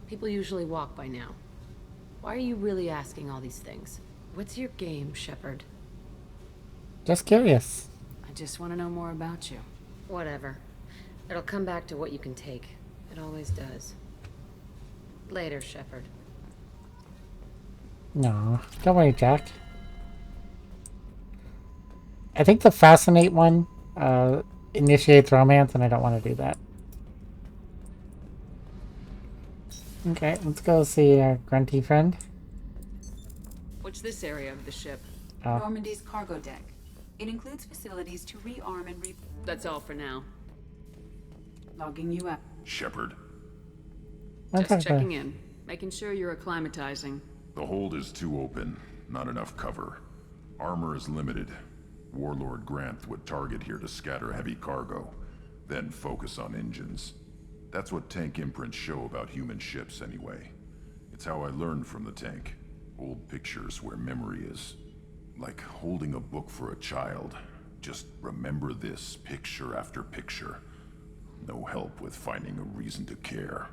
People usually walk by now. Why are you really asking all these things? What's your game, Shepard? Just curious. I just want to know more about you. Whatever. It'll come back to what you can take. It always does. Later, Shepard. No, don't worry, Jack. I think the fascinate one initiates romance, and I don't want to do that. Okay, let's go see our grunty friend. What's this area of the ship? Oh. Normandy's cargo deck. It includes facilities to rearm and That's all for now. logging you out. Shepard, Just checking in. Making sure you're acclimatizing. the hold is too open. Not enough cover. Armor is limited. Warlord Grant would target here to scatter heavy cargo, then focus on engines. That's what tank imprints show about human ships, anyway. It's how I learned from the tank. Old pictures where memory is. Like holding a book for a child. Just remember this, picture after picture. No help with finding a reason to care.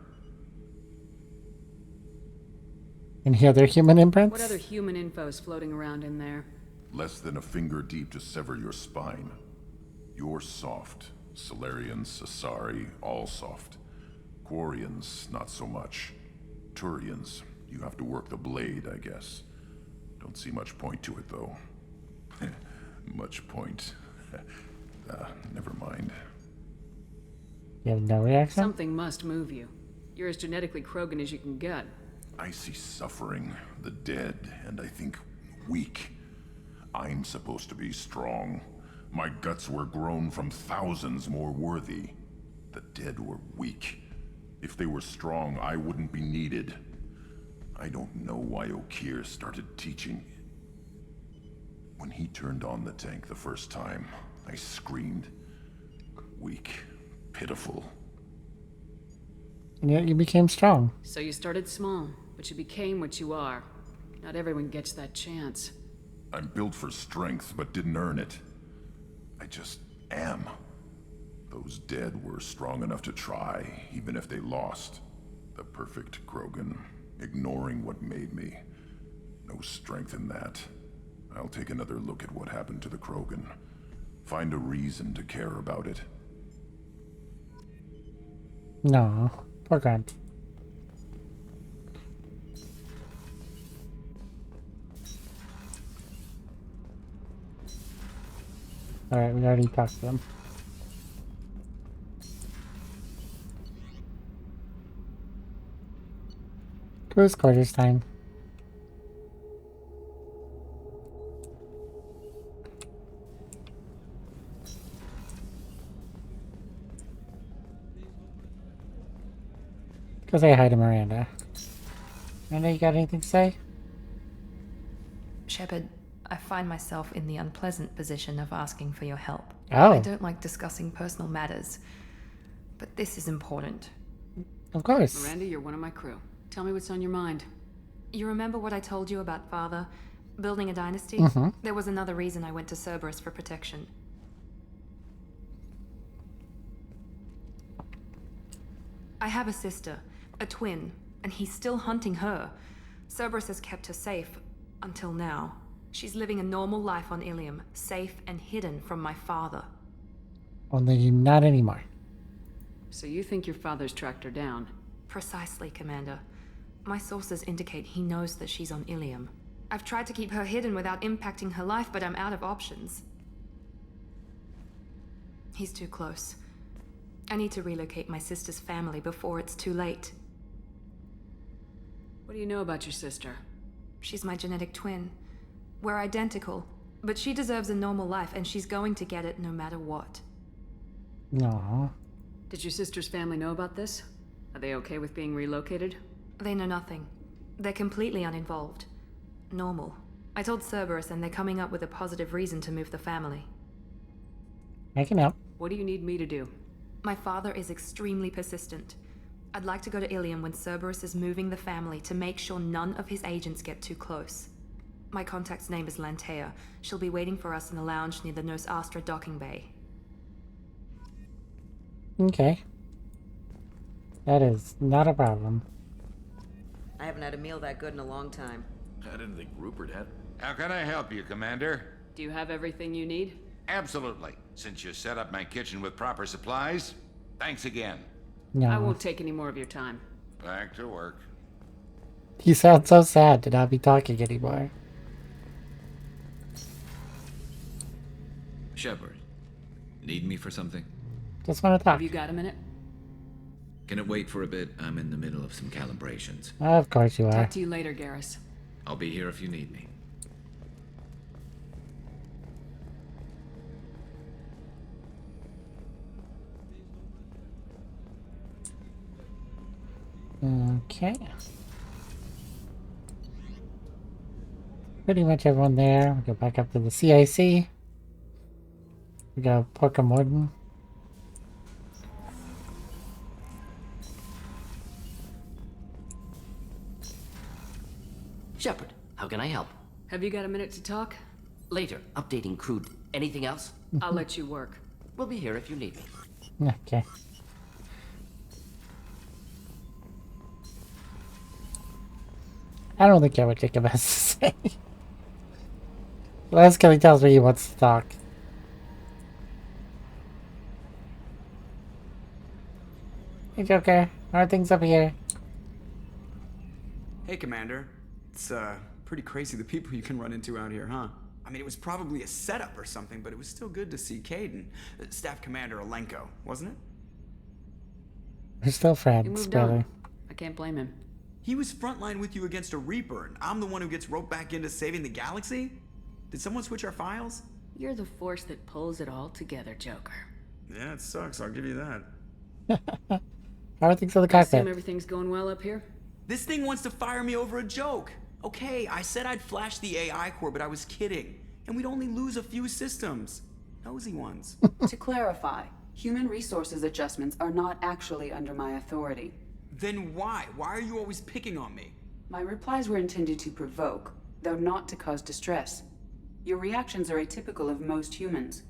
Any other human imprints? What other human info is floating around in there? Less than a finger deep to sever your spine. You're soft. Solarians, Asari, all soft. Quarians, not so much. Turians, you have to work the blade, I guess. Don't see much point to it, though. Much point. Never mind. You have no reaction? Something must move you. You're as genetically Krogan as you can get. I see suffering, the dead, and I think weak. I'm supposed to be strong. My guts were grown from thousands more worthy. The dead were weak. If they were strong, I wouldn't be needed. I don't know why Okeer started teaching. When he turned on the tank the first time, I screamed. Weak, pitiful. And yet you became strong. So you started small, but you became what you are. Not everyone gets that chance. I'm built for strength, but didn't earn it. I just am. Those dead were strong enough to try, even if they lost. The perfect Krogan, ignoring what made me. No strength in that. I'll take another look at what happened to the Krogan. Find a reason to care about it. No, poor Grant. Alright, we already talked to them. Cruise quarters time. Go say hi to Miranda. Miranda, you got anything to say? Shepard, I find myself in the unpleasant position of asking for your help. Oh. I don't like discussing personal matters, but this is important. Of course. Miranda, you're one of my crew. Tell me what's on your mind. You remember what I told you about Father? Building a dynasty? There was another reason I went to Cerberus for protection. I have a sister, a twin, and he's still hunting her. Cerberus has kept her safe, until now. She's living a normal life on Ilium, safe and hidden from my father. Only not anymore. So you think your father's tracked her down? Precisely, Commander. My sources indicate he knows that she's on Ilium. I've tried to keep her hidden without impacting her life, but I'm out of options. He's too close. I need to relocate my sister's family before it's too late. What do you know about your sister? She's my genetic twin. We're identical, but she deserves a normal life, and she's going to get it no matter what. No. Did your sister's family know about this? Are they okay with being relocated? They know nothing. They're completely uninvolved. Normal. I told Cerberus, and they're coming up with a positive reason to move the family. I can help. What do you need me to do? My father is extremely persistent. I'd like to go to Ilium when Cerberus is moving the family to make sure none of his agents get too close. My contact's name is Lantea. She'll be waiting for us in the lounge near the Nos Astra docking bay. Okay. That is not a problem. I haven't had a meal that good in a long time. I didn't think Rupert had. How can I help you, Commander? Do you have everything you need? Absolutely. Since you set up my kitchen with proper supplies, thanks again. No. I won't take any more of your time. Back to work. You sound so sad to not be talking anymore. Shepard, need me for something? Just want to talk. Have you got a minute? Can it wait for a bit? I'm in the middle of some calibrations. Of course you are. Talk to you later, Garrus. I'll be here if you need me. Okay. Pretty much everyone there. We go back up to the CIC. We got Porca Morden. Shepard, how can I help? Have you got a minute to talk? Later, updating crew. Anything else? I'll let you work. We'll be here if you need me. Okay. I don't think I would Jacob has to say. Unless Kelly tells me he wants to talk. Hey Joker, how are things up here? Hey Commander. It's pretty crazy the people you can run into out here, huh? I mean, it was probably a setup or something, but it was still good to see Caden. Staff Commander Alenko, wasn't it? We're still He friends, moved brother. on. I can't blame him. He was frontline with you against a Reaper, and I'm the one who gets roped back into saving the galaxy? Did someone switch our files? You're the force that pulls it all together, Joker. Yeah, it sucks, I'll give you that. How are things in the I assume cockpit? everything's going well up here? This thing wants to fire me over a joke. Okay, I said I'd flash the AI core, but I was kidding. And we'd only lose a few systems. Nosy ones. To clarify, human resources adjustments are not actually under my authority. Then why? Why are you always picking on me? My replies were intended to provoke, though not to cause distress. Your reactions are atypical of most humans.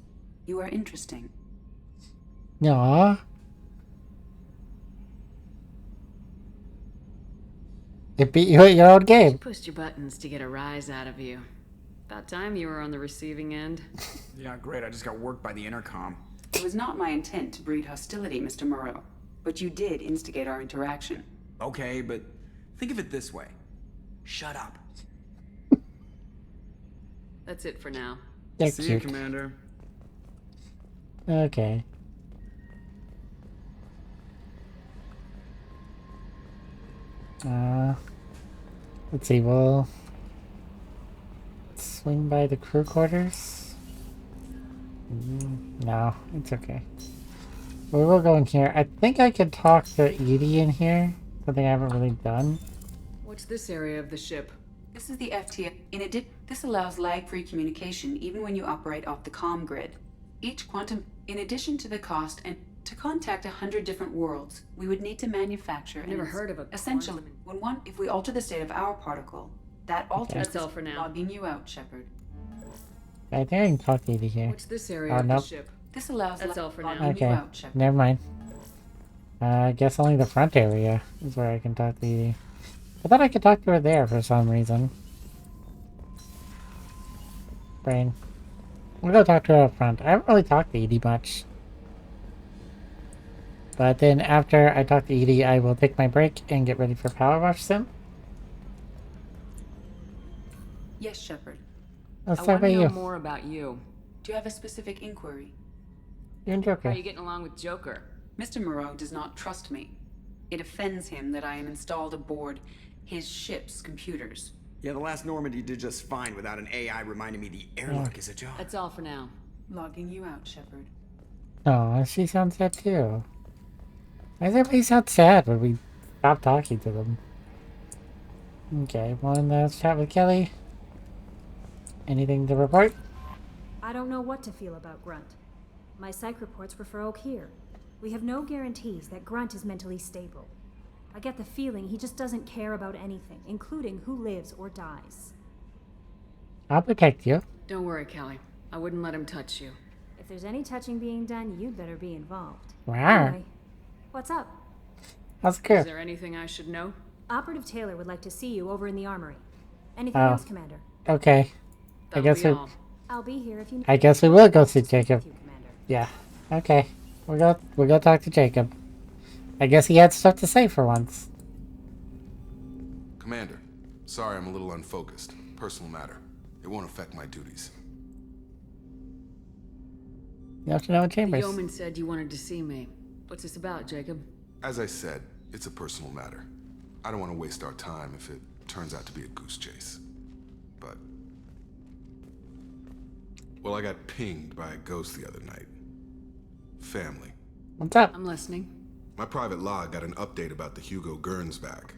You are interesting. Aww. It beat you at your own game. Pushed your buttons to get a rise out of you. About time you were on the receiving end. Yeah, great, I just got worked by the intercom. It was not my intent to breed hostility, Mr. Moreau, but you did instigate our interaction. Okay, but think of it this way. Shut up. That's it for now. They're See cute. you, Commander. Okay. Let's see, we'll swing by the crew quarters. No, it's okay. We will go in here. I think I could talk to Edie in here. Something I haven't really done. What's this area of the ship? This is the FTA. This allows lag-free communication even when you operate off the comm grid. Each quantum, in addition to the cost, and to contact 100 different worlds, we would need to manufacture. I've never heard of a essentially, if we alter the state of our particle, That alters. That's all for now. Logging you out, Shepard. I think I can talk to Edie here. What's this area Oh, of the nope. ship? This allows That's all for now. logging you Okay, out, Shepard. never mind. I guess only the front area is where I can talk to Edie. I thought I could talk to her there for some reason. Brain. We'll go talk to her up front. I haven't really talked to Edie much. But then after I talk to Edie, I will take my break and get ready for Power Wash Sim. Yes, Shepard. Let's I talk want to about know you. more about you. Do you have a specific inquiry? You and How Joker. are you getting along with Joker? Mr. Moreau does not trust me. It offends him that I am installed aboard his ship's computers. Yeah, the last Normandy did just fine without an AI reminding me the airlock is ajar. That's all for now. Logging you out, Shepard. Oh, she sounds sad too. Why does everybody sound sad when we stop talking to them? Okay, one last chat with Kelly. Anything to report? I don't know what to feel about Grunt. My psych reports were for Oak here. We have no guarantees that Grunt is mentally stable. I get the feeling he just doesn't care about anything, including who lives or dies. I'll protect you. Don't worry, Kelly. I wouldn't let him touch you. If there's any touching being done, you'd better be involved. Rawr. Anyway, what's up? How's it go? Is there anything I should know? Operative Taylor would like to see you over in the armory. Anything Oh. else, Commander? Okay. I That'll guess be we. all. I'll be here if you need. I guess we will go see Jacob. You, Commander. Yeah. Okay. We'll go talk to Jacob. I guess he had stuff to say for once. Commander, sorry I'm a little unfocused. Personal matter. It won't affect my duties. You have to know The Chambers. yeoman said you wanted to see me. What's this about, Jacob? As I said, it's a personal matter. I don't want to waste our time if it turns out to be a goose chase. But... well, I got pinged by a ghost the other night. Family. What's up? I'm listening. My private log got an update about the Hugo Gernsback,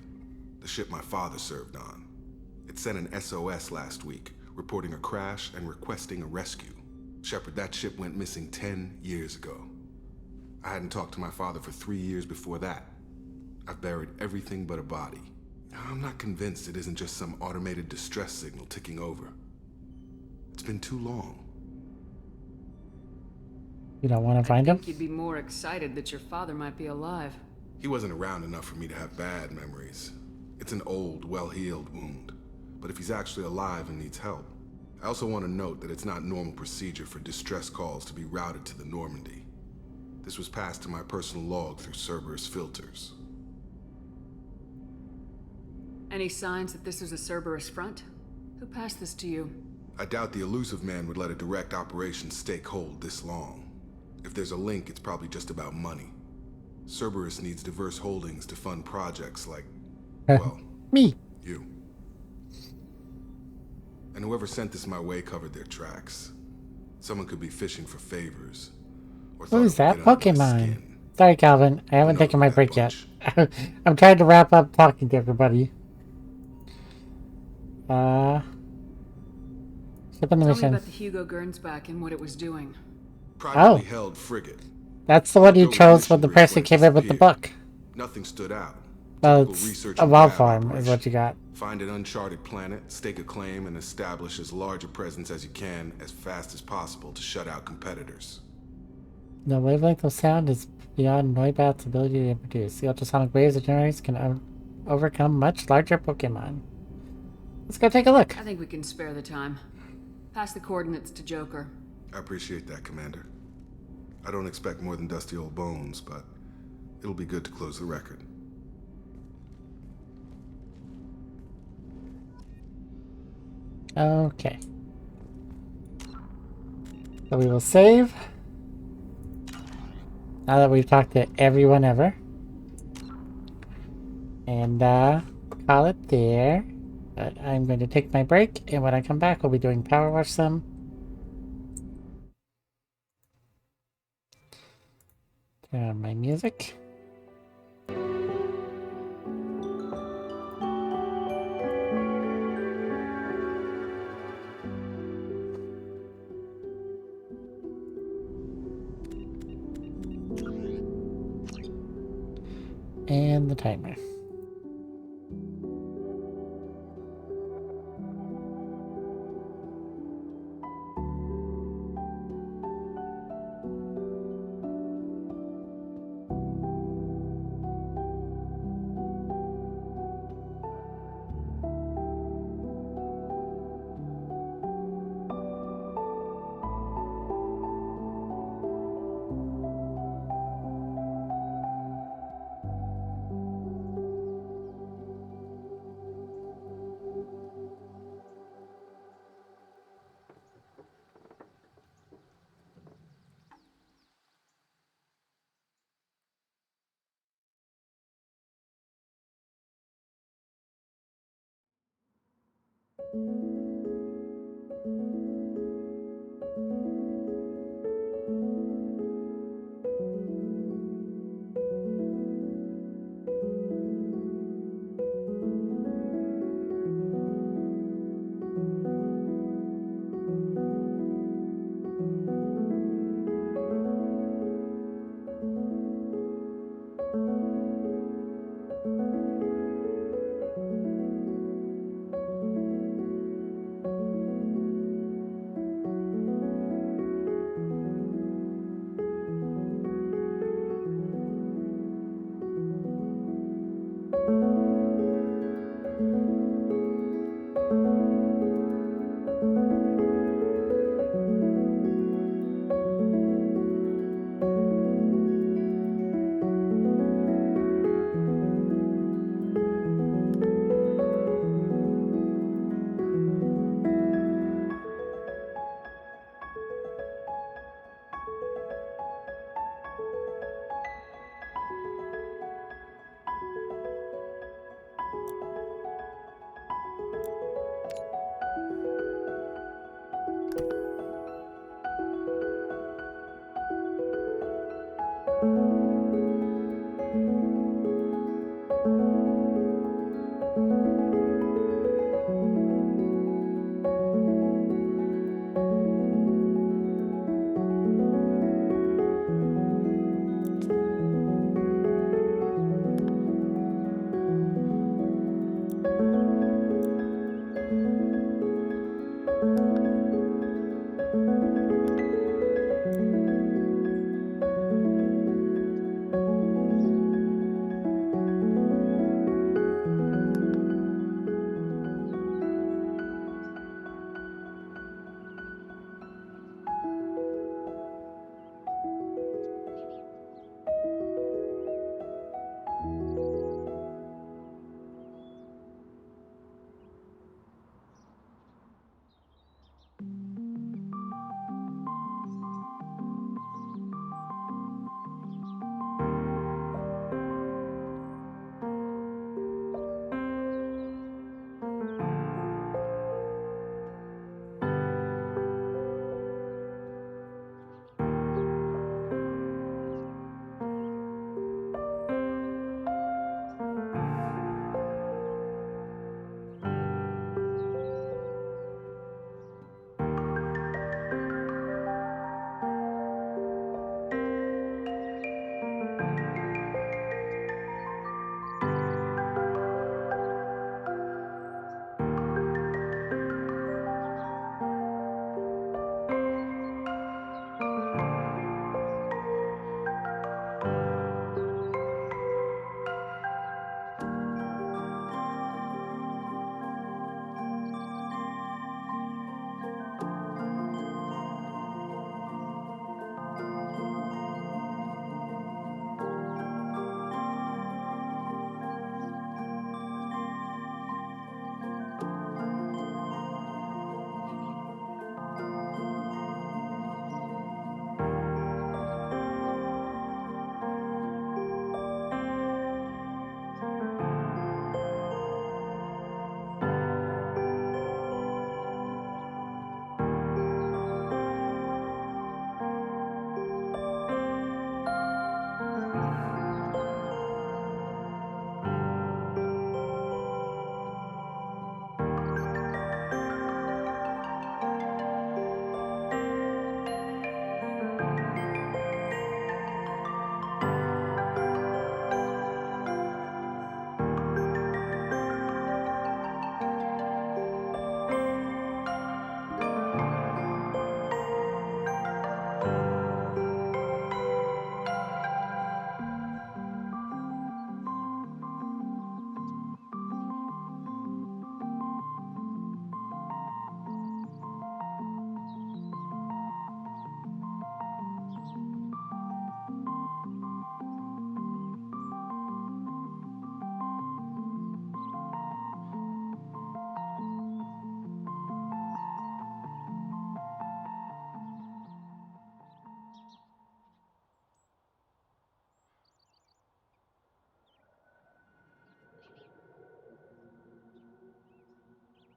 the ship my father served on. It sent an SOS last week, reporting a crash and requesting a rescue. Shepard, that ship went missing 10 years ago. I hadn't talked to my father for 3 years before that. I've buried everything but a body. I'm not convinced it isn't just some automated distress signal ticking over. It's been too long. You don't want to I find him? think you'd be more excited that your father might be alive. He wasn't around enough for me to have bad memories. It's an old, well-healed wound. But if he's actually alive and needs help, I also want to note that it's not normal procedure for distress calls to be routed to the Normandy. This was passed to my personal log through Cerberus filters. Any signs that this is a Cerberus front? Who passed this to you? I doubt the elusive man would let a direct operation stake hold this long. If there's a link, it's probably just about money. Cerberus needs diverse holdings to fund projects like, well, me. You. And whoever sent this my way covered their tracks. Someone could be fishing for favors. Or thought Who's it would that get under my Pokemon? skin. Sorry, Calvin. I haven't taken my break yet. I'm trying to wrap up talking to everybody. Ship on the Tell me mission. about the Hugo Gernsback and what it was doing. Privately held frigate. That's the one you Built chose when the mission person brief came when in with the disappeared. book. Nothing stood out. Well, Typical it's research a and wild grab farm is operation. what you got. Find an uncharted planet, stake a claim, and establish as large a presence as you can as fast as possible to shut out competitors. The wavelength of sound is beyond Noibat's ability to produce. The ultrasonic waves it generates can overcome much larger Pokemon. Let's go take a look. I think we can spare the time. Pass the coordinates to Joker. I appreciate that, Commander. I don't expect more than dusty old bones, but it'll be good to close the record. Okay. So we will save. Now that we've talked to everyone ever. And call it there. But I'm going to take my break, and when I come back, we'll be doing Power Wash some. Turn on my music. And the timer.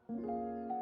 you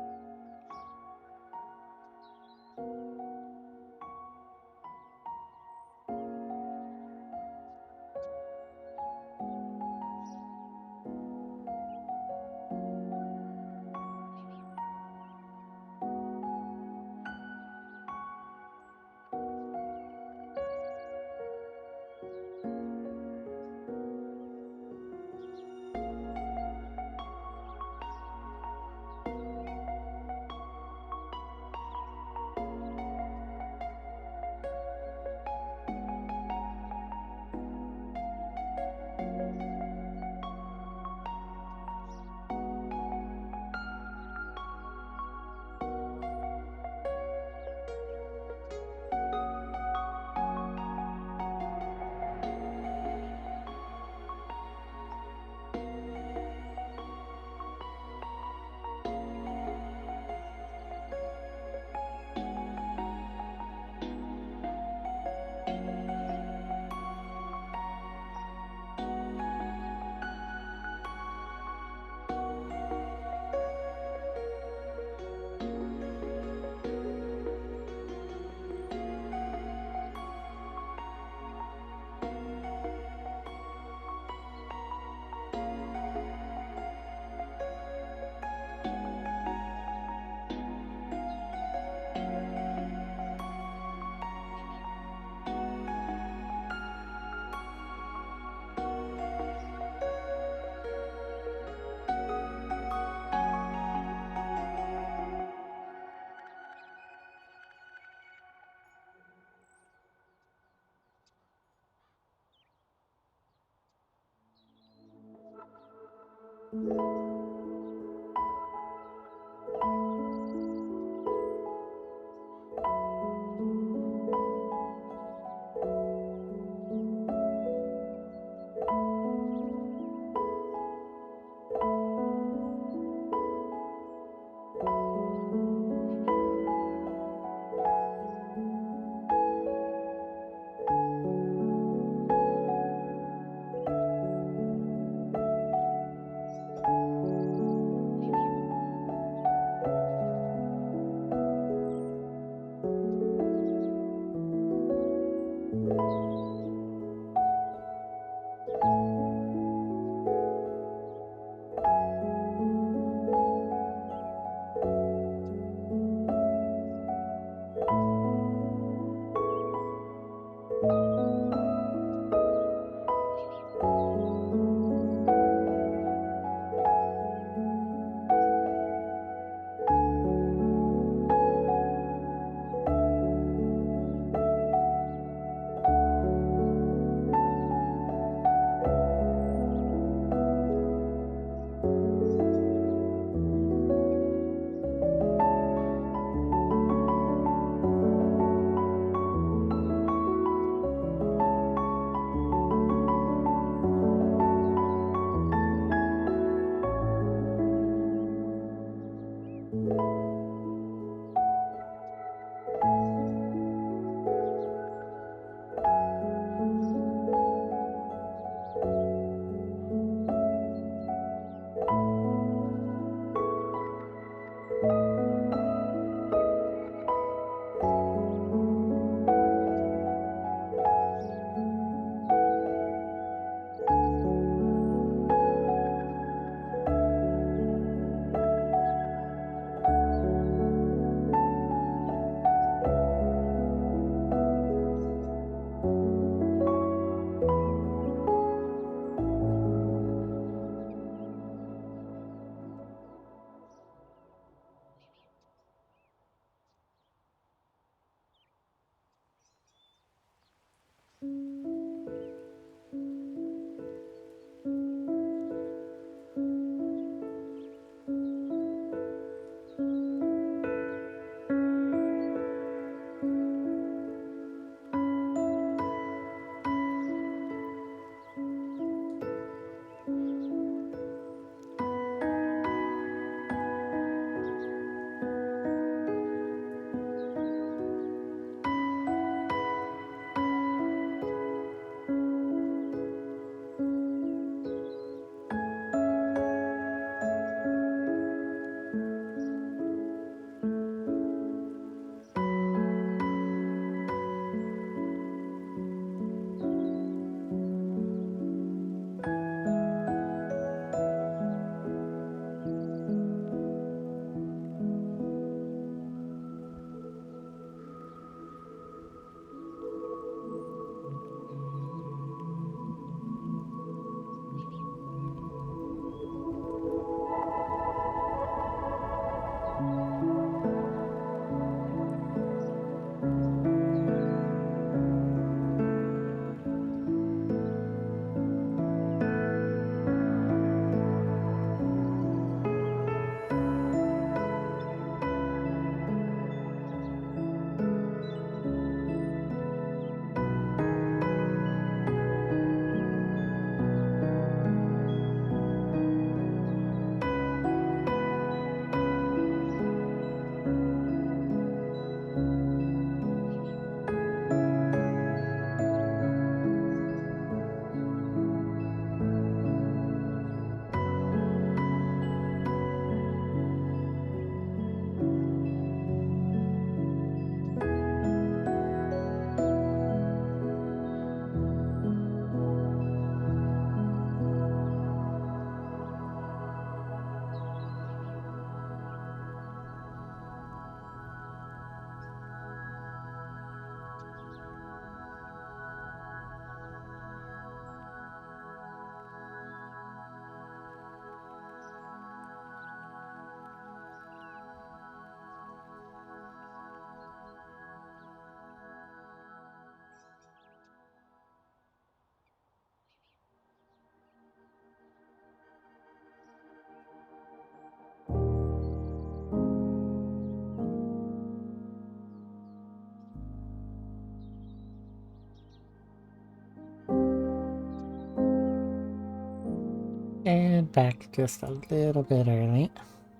And back just a little bit early.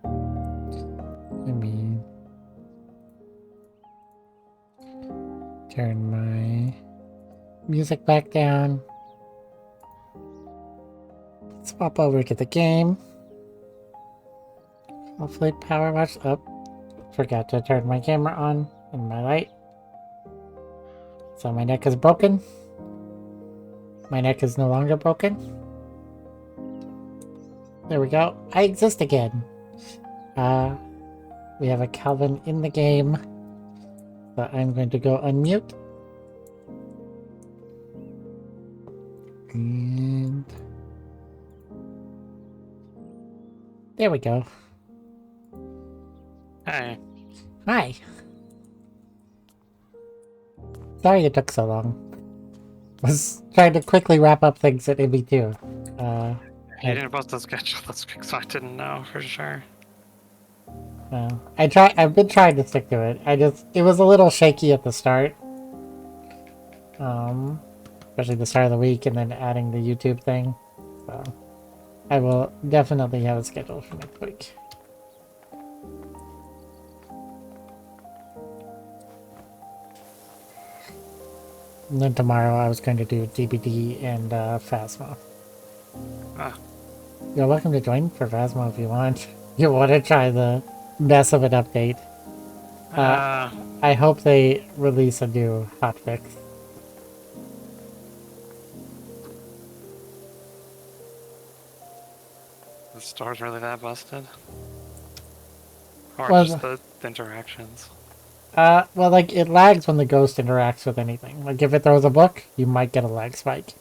Let me turn my music back down. Swap over to the game. Hopefully power wash up. Forgot to turn my camera on and my light. So my neck is broken. My neck is no longer broken. There we go. I exist again. We have a Calvin in the game. So I'm going to go unmute. And there we go. Hi. Hi. Sorry it took so long. Was trying to quickly wrap up things at EnVtuber. You didn't post the schedule this week, so I didn't know for sure. Well, I've been trying to stick to it. It was a little shaky at the start. Especially the start of the week and then adding the YouTube thing. So, I will definitely have a schedule for next week. And then tomorrow I was going to do DBD and Phasma. Ah. You're welcome to join for Phasma if you want. You want to try the mess of an update. I hope they release a new hotfix. The store's really that busted? Or Well, just the interactions? Well, like, it lags when the ghost interacts with anything. Like, if it throws a book, you might get a lag spike.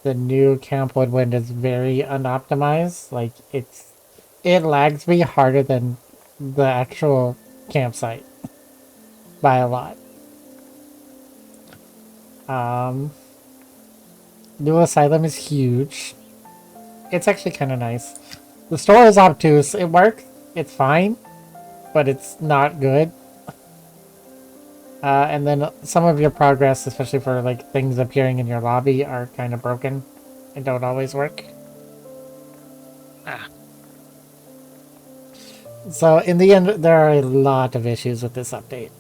The new Camp Woodwind is very unoptimized. Like, it lags me harder than the actual campsite. By a lot. New Asylum is huge. It's actually kind of nice. The store is obtuse. It works. It's fine. But it's not good. And then some of your progress, especially for like things appearing in your lobby, are kind of broken and don't always work. So in the end, there are a lot of issues with this update.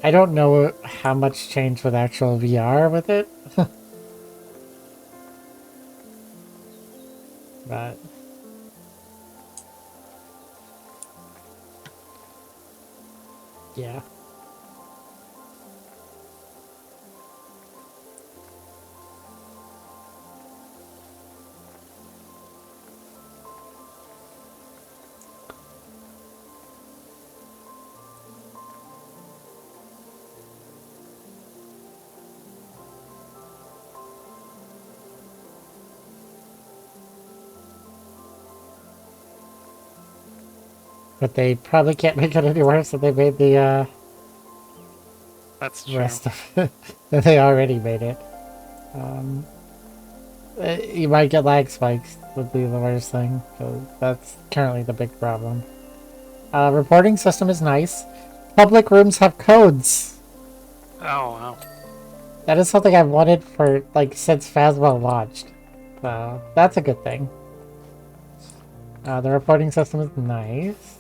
I don't know how much changed with actual VR with it. But yeah. But they probably can't make it any worse than they made the That's true. rest of it. Than they already made it. You might get lag spikes would be the worst thing, because that's currently the big problem. Reporting system is nice. Public rooms have codes. Oh, wow. That is something I've wanted for, like, since Phasma launched. So, that's a good thing. The reporting system is nice.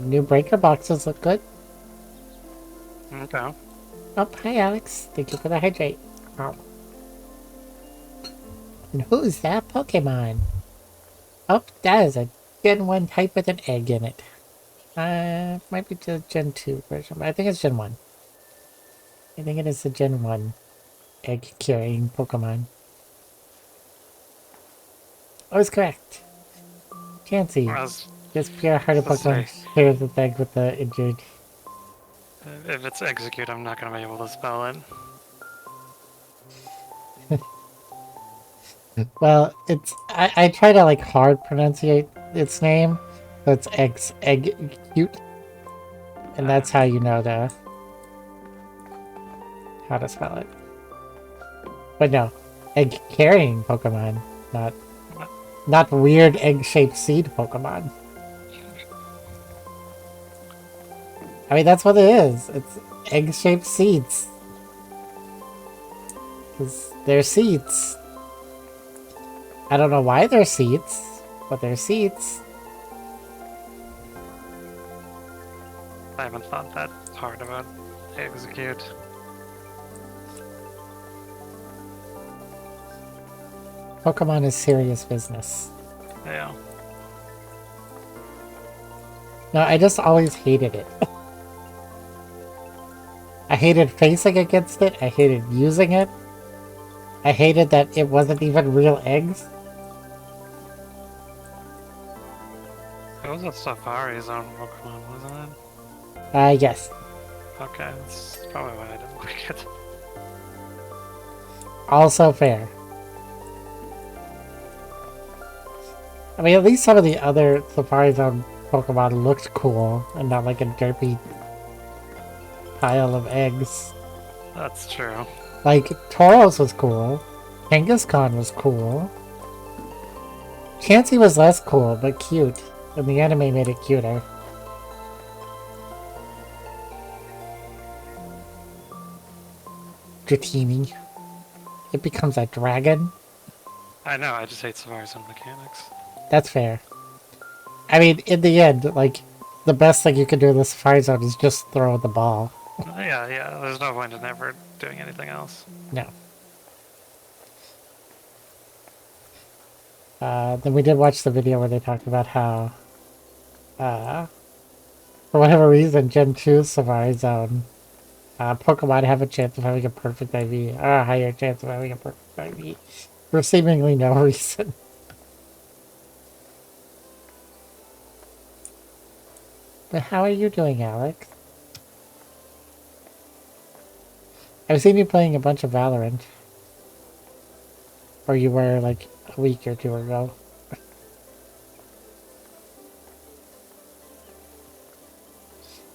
New breaker boxes look good. Okay. Oh, hi Alex. Thank you for the hydrate. Oh. And who's that Pokemon? Oh, that is a Gen 1 type with an egg in it. Might be the Gen 2 version, but I think it's Gen 1. I think it is the Gen 1 egg-carrying Pokemon. I was correct. Chansey. Just pure hearted Pokemon shares the egg with the injured. If it's execute, I'm not going to be able to spell it. Well, it's I try to like hard pronunciate its name, so it's egg-cute. And that's how you know how to spell it. But no, egg-carrying Pokemon, not Not weird egg-shaped seed Pokemon. I mean, that's what it is. It's egg-shaped seeds. Because they're seeds. I don't know why they're seeds, but they're seeds. I haven't thought that hard about execute. Pokemon is serious business. Yeah. No, I just always hated it. I hated facing against it. I hated using it. I hated that it wasn't even real eggs. It was a Safari Zone Pokemon, wasn't it? Yes. Okay, that's probably why I didn't like it. Also fair. I mean, at least some of the other Safari Zone Pokemon looked cool and not like a derpy pile of eggs. That's true. Like, Tauros was cool. Kangaskhan was cool. Chansey was less cool, but cute. And the anime made it cuter. Dratini. It becomes a dragon. I know, I just hate Safari Zone mechanics. That's fair. I mean, in the end, like, the best thing you can do in the Safari Zone is just throw the ball. Yeah, there's no point in ever doing anything else. No. Then we did watch the video where they talked about how, for whatever reason, Gen 2 Safari Zone, Pokemon have a chance of having a perfect IV, or a higher chance of having a perfect IV, for seemingly no reason. But how are you doing, Alex? I've seen you playing a bunch of Valorant. Or you were, like, a week or two ago.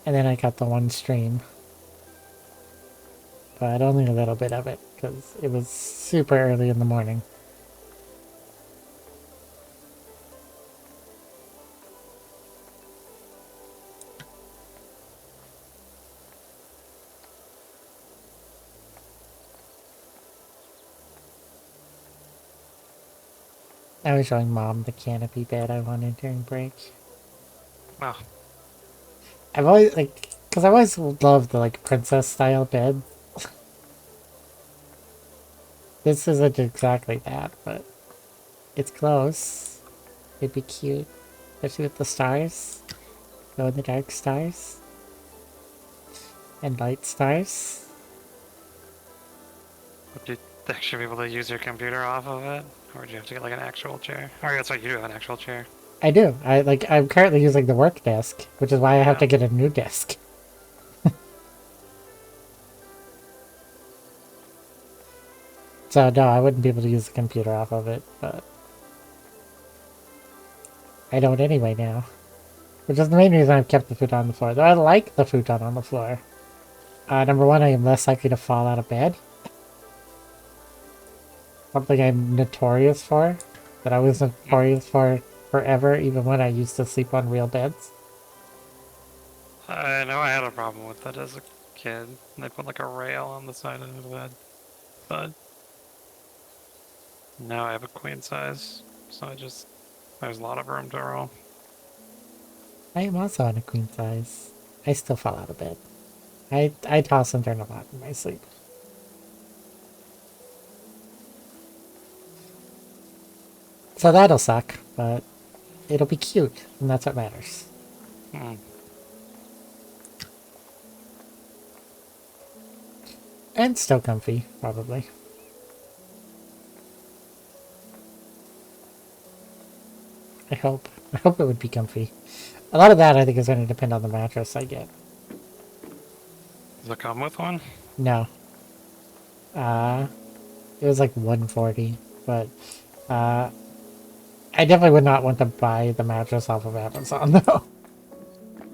And then I got the one stream. But only a little bit of it, because it was super early in the morning. I was showing Mom the canopy bed I wanted during break. Wow. I've always, like, because I always loved the, like, princess-style bed. This isn't exactly that, but it's close. It'd be cute. Especially with the stars. Glow in the dark stars. And light stars. Would you actually be able to use your computer off of it? Or would you have to get like an actual chair? Or that's right, you do have an actual chair. I do. I'm currently using the work desk, which is why I have to get a new desk. So no, I wouldn't be able to use the computer off of it, but I don't anyway now. Which is the main reason I've kept the futon on the floor. Though I like the futon on the floor. Number one, I am less likely to fall out of bed. Something I'm notorious for. That I was notorious for forever, even when I used to sleep on real beds. I know I had a problem with it as a kid. They put like a rail on the side of the bed. But now I have a queen size, so there's a lot of room to roll. I am also on a queen size. I still fall out of bed. I toss and turn a lot in my sleep. So that'll suck, but it'll be cute, and that's what matters. And still comfy, probably. I hope it would be comfy. A lot of that, I think, is going to depend on the mattress I get. Does it come with one? No. It was like $140, but I definitely would not want to buy the mattress off of Amazon, though.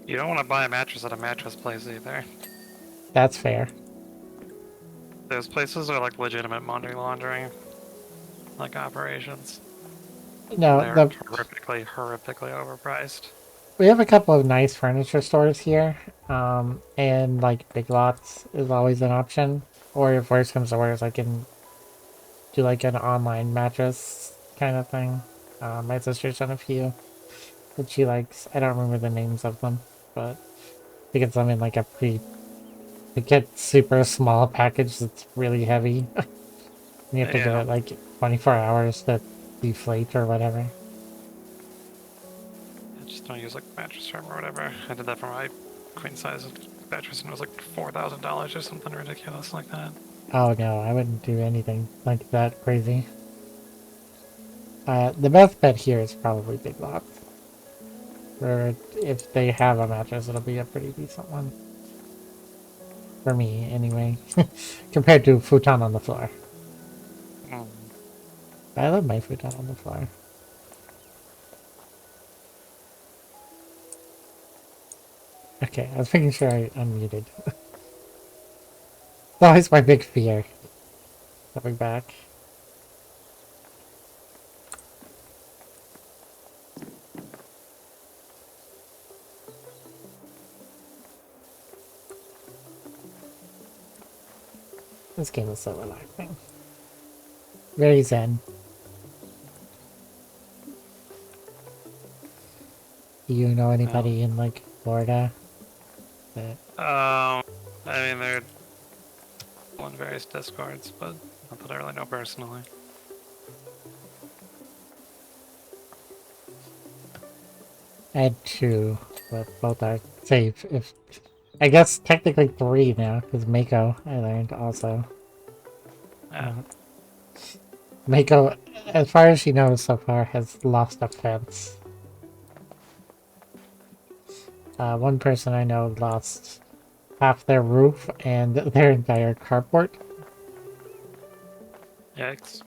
You don't want to buy a mattress at a mattress place either. That's fair. Those places are like legitimate money laundering, like operations. No, They're the horrifically overpriced. we have a couple of nice furniture stores here, and like Big Lots is always an option. Or if worse comes to worse, I can do like an online mattress kind of thing. My sister's done a few that she likes. I don't remember the names of them, but to get them in like a to get super small package that's really heavy. You have to give Yeah. it like 24 hours to deflate or whatever. I just don't use like mattress firm or whatever. I did that for my queen size mattress and it was like $4,000 or something ridiculous like that. Oh no, I wouldn't do anything like that crazy. The best bet here is probably Big Lots. Or if they have a mattress, it'll be a pretty decent one. For me, anyway. Compared to futon on the floor. Mm. I love my futon on the floor. Okay, I was making sure I unmuted. It's always my big fear. Coming back. This game is so relaxing. Very zen. Do you know anybody in like Florida that I mean, they're on various discords, but not that I really know personally. I had two, but both are safe. If I guess technically three now, because Mako I learned also. Yeah. Mako, as far as she knows so far, has lost a fence. One person I know lost half their roof and their entire carport. Yikes.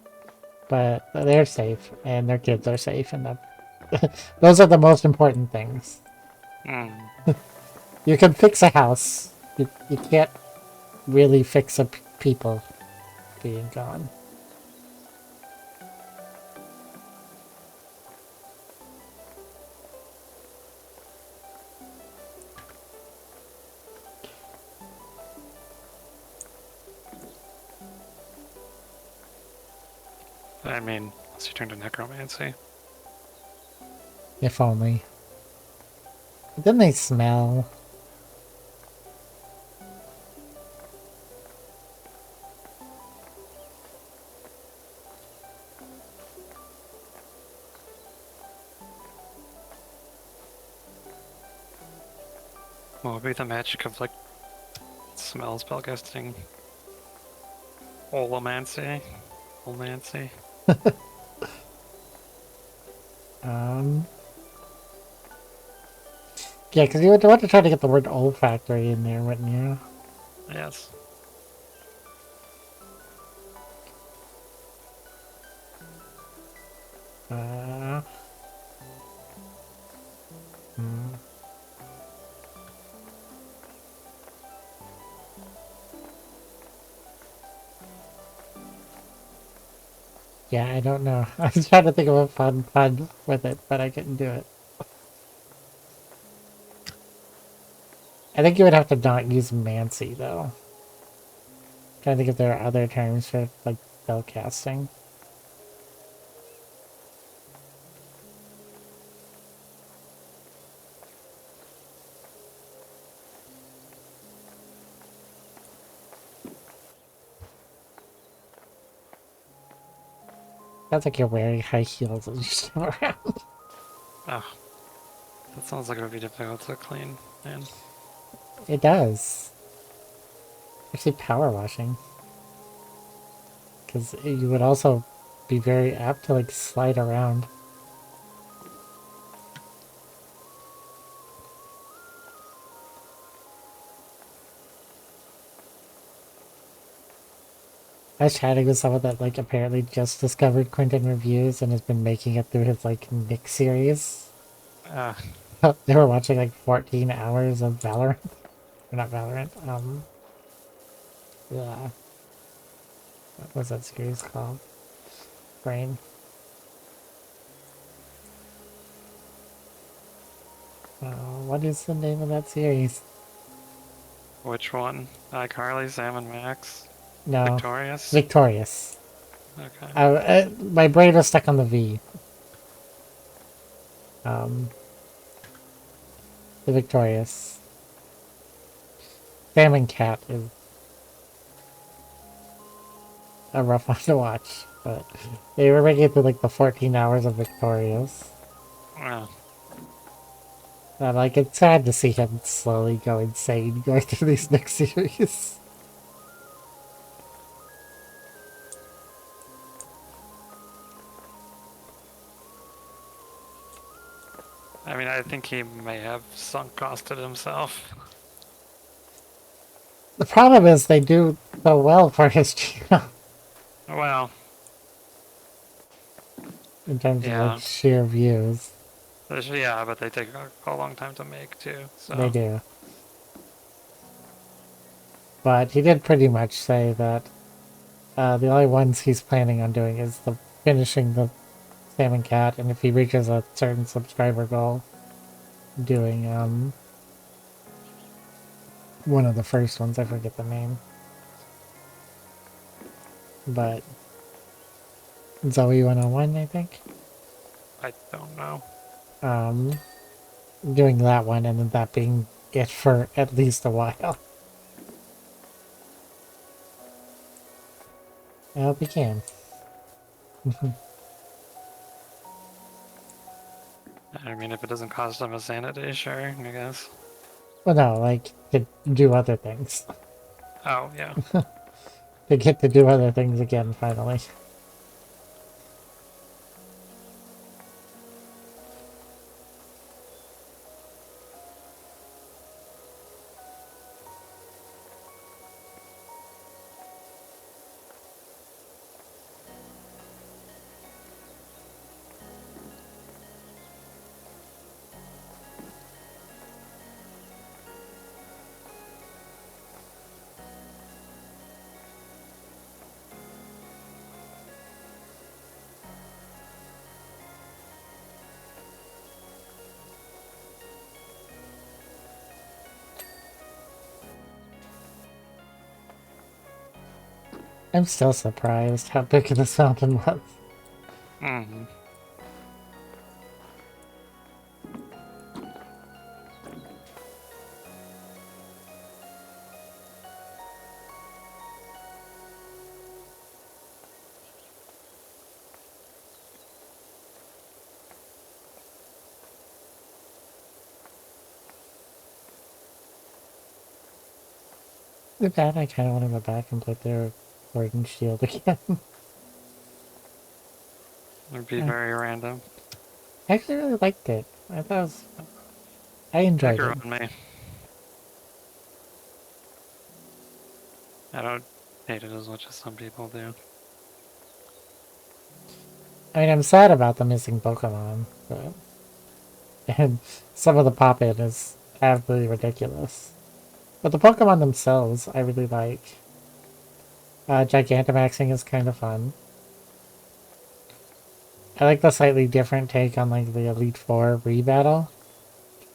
But they're safe, and their kids are safe, and that those are the most important things. Mm. You can fix a house. You can't really fix a people being gone. I mean, unless you turn to necromancy. If only. But then they smell. What would be the magic of like smell spellcasting? Olomancy? Olmancy? Yeah, because you would want to try to get the word olfactory in there, wouldn't you? Yes. Yeah, I don't know. I was trying to think of a fun pun with it, but I couldn't do it. I think you would have to not use Mancy, though. I'm trying to think if there are other terms for, like, spell casting. Sounds like you're wearing high heels as you step around. Oh. That sounds like it would be difficult to clean, man. It does. Actually, power washing. Because you would also be very apt to, like, slide around. I was chatting with someone that, like, apparently just discovered Quentin Reviews and has been making it through his, like, Nick series. They were watching, like, 14 hours of Valorant. Or not Valorant, yeah. What was that series called? Brain. What is the name of that series? Which one? iCarly, Sam and Max? No. Victorious? Victorious. Okay. My brain was stuck on the V. The Victorious. Sam and Cat is a rough one to watch, but they were making it through like the 14 hours of Victorious. Well. And like, it's sad to see him slowly go insane going through these next series. I mean, I think he may have sunk costed himself. The problem is they do so well for his channel. Well. In terms of like sheer views. Yeah, but they take a long time to make too. So. They do. But he did pretty much say that the only ones he's planning on doing is finishing the Sam and Cat, and if he reaches a certain subscriber goal, doing one of the first ones, I forget the name. But Zoe 101, I think. I don't know. Doing that one and then that being it for at least a while. I hope he can. I mean, if it doesn't cost him a sanity, sure, I guess. Well, no, like, to do other things. Oh, yeah. To get to do other things again, finally. I'm still surprised how big this mountain was. Mm-hmm. With that, I kind of want to go back and play through Sword and Shield again. It'd be very random. I actually really liked it. I thought it was... I enjoyed Grew it. on me. I don't hate it as much as some people do. I mean, I'm sad about the missing Pokemon, but... And some of the pop-in is absolutely ridiculous. But the Pokemon themselves, I really like. Gigantamaxing is kind of fun. I like the slightly different take on, like, the Elite Four rebattle.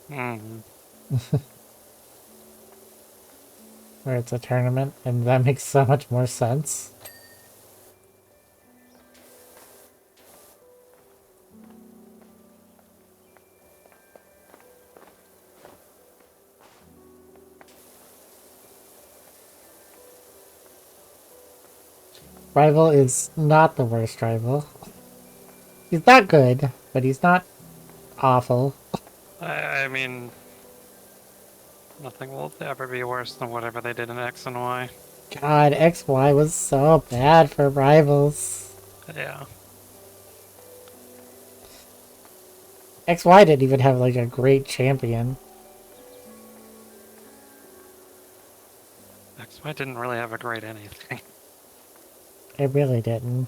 Mm-hmm. Where it's a tournament, and that makes so much more sense. Rival is not the worst rival. He's not good, but he's not awful. I mean, nothing will ever be worse than whatever they did in X and Y. God, XY was so bad for rivals. Yeah. XY didn't even have, like, a great champion. XY didn't really have a great anything. It really didn't.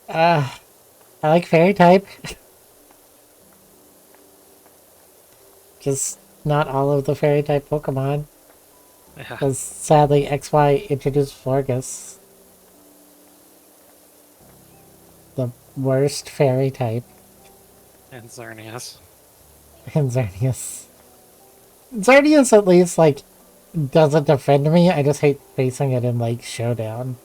I like Fairy type. Just not all of the Fairy type Pokemon. Yeah. Because sadly, XY introduced Florgus. The worst Fairy type. And Xerneas. And Xerneas. Xerneas at least, like, doesn't offend me. I just hate facing it in, like, Showdown.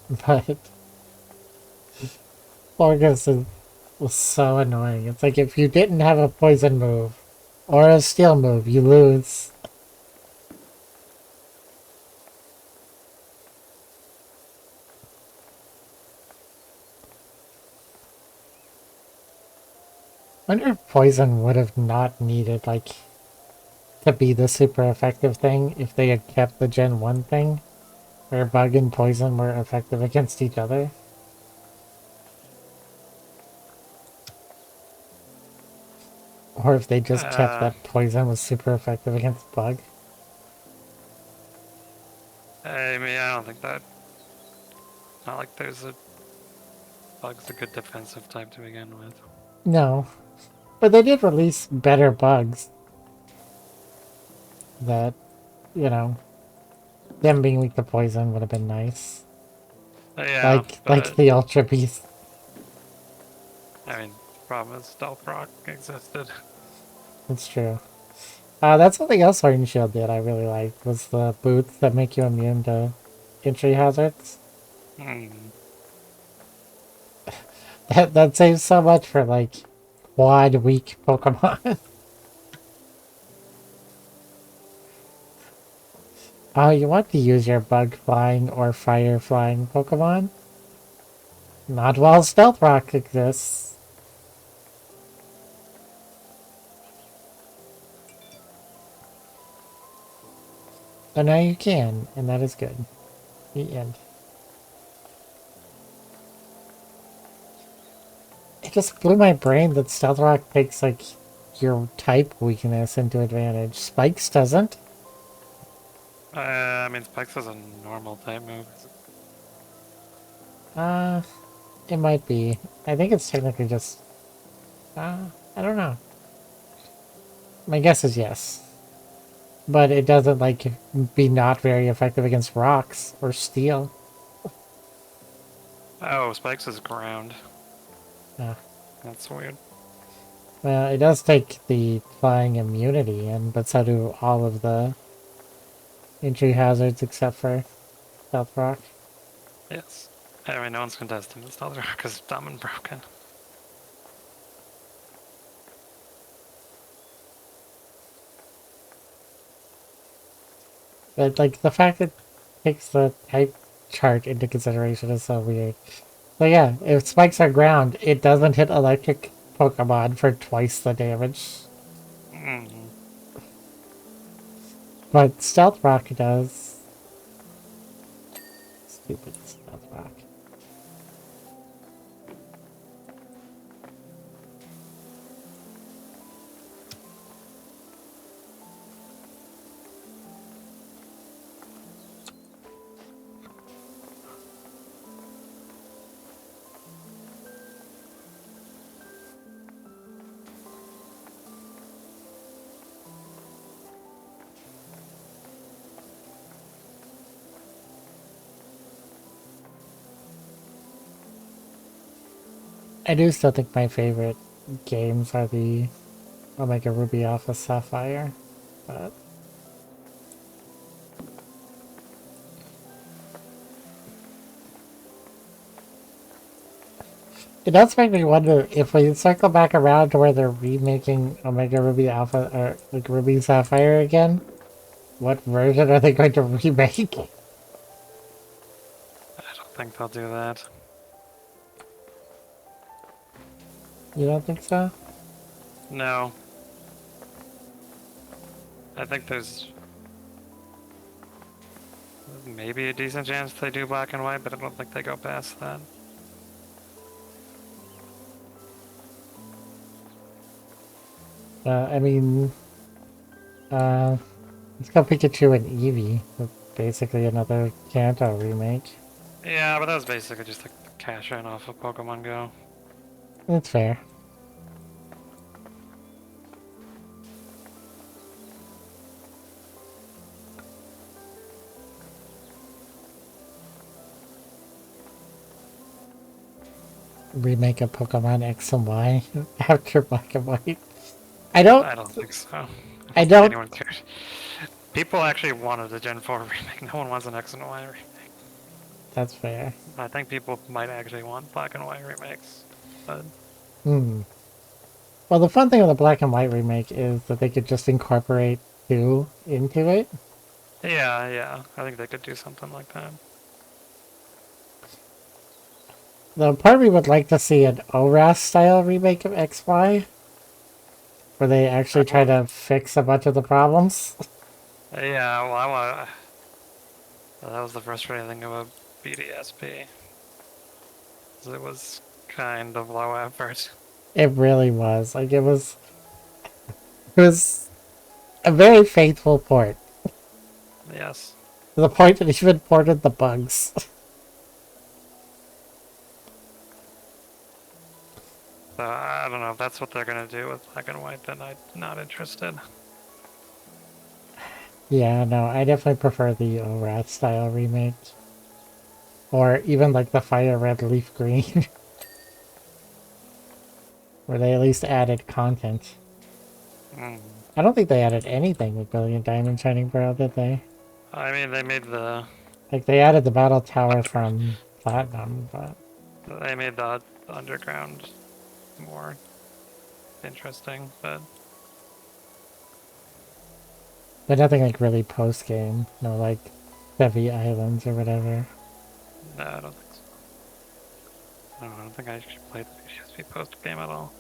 But Morgus was so annoying. It's like if you didn't have a poison move or a steel move, you lose. I wonder if poison would have not needed, like, to be the super effective thing if they had kept the Gen 1 thing, where bug and poison were effective against each other. Or if they just kept that poison was super effective against bug. I mean, I don't think that. Not like there's a bug's a good defensive type to begin with. No. But they did release better bugs. That, you know, them being weak to poison would have been nice. Yeah, like the Ultra Beast. I mean, the problem is Stealth Rock existed. That's true. That's something else Sword and Shield did I really liked, was the boots that make you immune to entry hazards. That saves so much for, like, quad weak Pokemon. Oh, you want to use your bug flying or fire flying Pokemon? Not while Stealth Rock exists. But now you can, and that is good. The end. It just blew my brain that Stealth Rock takes, like, your type weakness into advantage. Spikes doesn't. I mean, Spikes is a normal type move. It might be. I think it's technically just... I don't know. My guess is yes. But it doesn't, like, be not very effective against rocks or steel. Oh, Spikes is ground. Yeah. That's weird. Well, it does take the flying immunity in, but so do all of the entry hazards except for Stealth Rock. Yes. I mean, no one's contesting the Stealth Rock is dumb and broken. But, like, the fact that it takes the type chart into consideration is so weird. So yeah, if spikes are ground, it doesn't hit electric Pokemon for twice the damage. But Stealth Rock does. Stupid Stealth Rock. I do still think my favorite games are the Omega Ruby Alpha Sapphire, but it does make me wonder if we circle back around to where they're remaking Omega Ruby Alpha or like Ruby Sapphire again. What version are they going to remake? I don't think they'll do that. You don't think so? No. I think there's maybe a decent chance they do black and white, but I don't think they go past that. I mean, it's got Pikachu and Eevee, basically another Kanto remake. Yeah, but that was basically just a cash in off of Pokemon Go. That's fair. remake of Pokemon X and Y after Black and White. I don't think so. I think don't anyone cares. People actually wanted a Gen 4 remake. No one wants an X and Y remake. That's fair. I think people might actually want Black and White remakes, but Well, the fun thing with the Black and White remake is that they could just incorporate 2 into it. yeah, I think they could do something like that. Though part of me would like to see an ORAS style remake of XY, where they actually try to fix a bunch of the problems. Yeah, well, that was the frustrating thing about BDSP. It was kind of low effort. It really was. Like, it was a very faithful port. Yes. To the point that it even ported the bugs. So I don't know if that's what they're gonna do with Black and White, then I'm not interested. Yeah, no, I definitely prefer the ORAS style remake. Or even like the Fire Red Leaf Green. Where they at least added content. I don't think they added anything with Brilliant Diamond Shining Pearl, did they? I mean, they made the... Like, they added the Battle Tower from Platinum, but... They made the underground more interesting, but... But nothing like really post-game. No, like, Heavy Islands or whatever. No, I don't think so. No, I don't think I should play the BDSP post-game at all.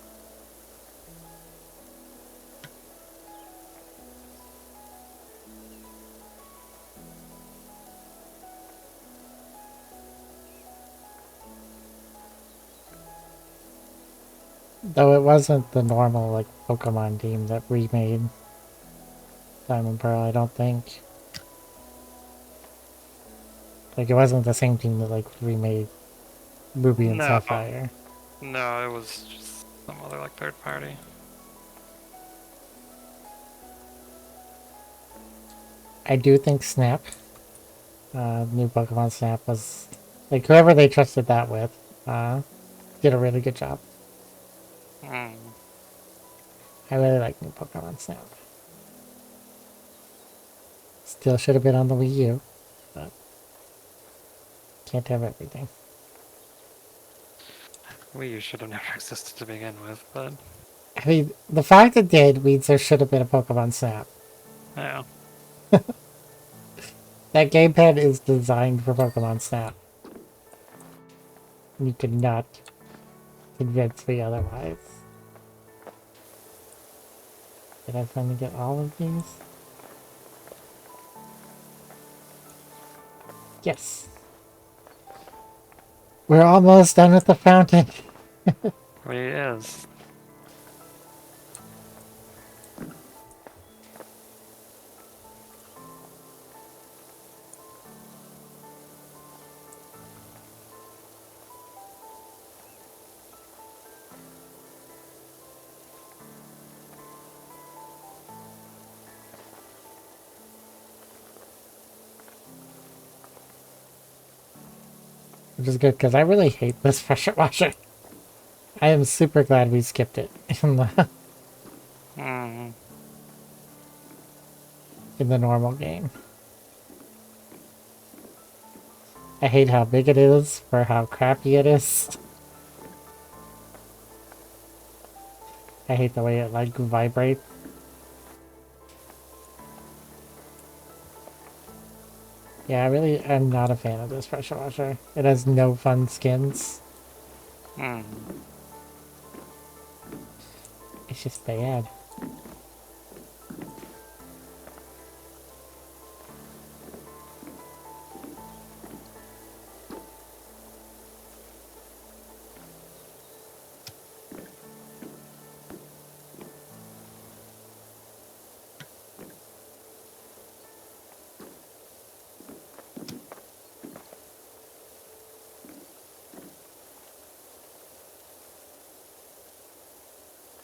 Though it wasn't the normal, like, Pokemon team that remade Diamond Pearl, I don't think. Like, it wasn't the same team that, like, remade Ruby and Sapphire. No, it was just some other, like, third party. I do think Snap, new Pokemon Snap was, like, whoever they trusted that with, did a really good job. I really like new Pokemon Snap. Still should have been on the Wii U, but can't have everything. Wii U should have never existed to begin with, but... I mean, the fact it did means there should have been a Pokemon Snap. Yeah. That gamepad is designed for Pokemon Snap. You could not convince me otherwise. Did I finally get all of these? Yes. We're almost done with the fountain. He is. Which is good, because I really hate this pressure washer. I am super glad we skipped it in the normal game. I hate how big it is for how crappy it is. I hate the way it like vibrates. Yeah, I really am not a fan of this pressure washer. It has no fun skins. It's just bad.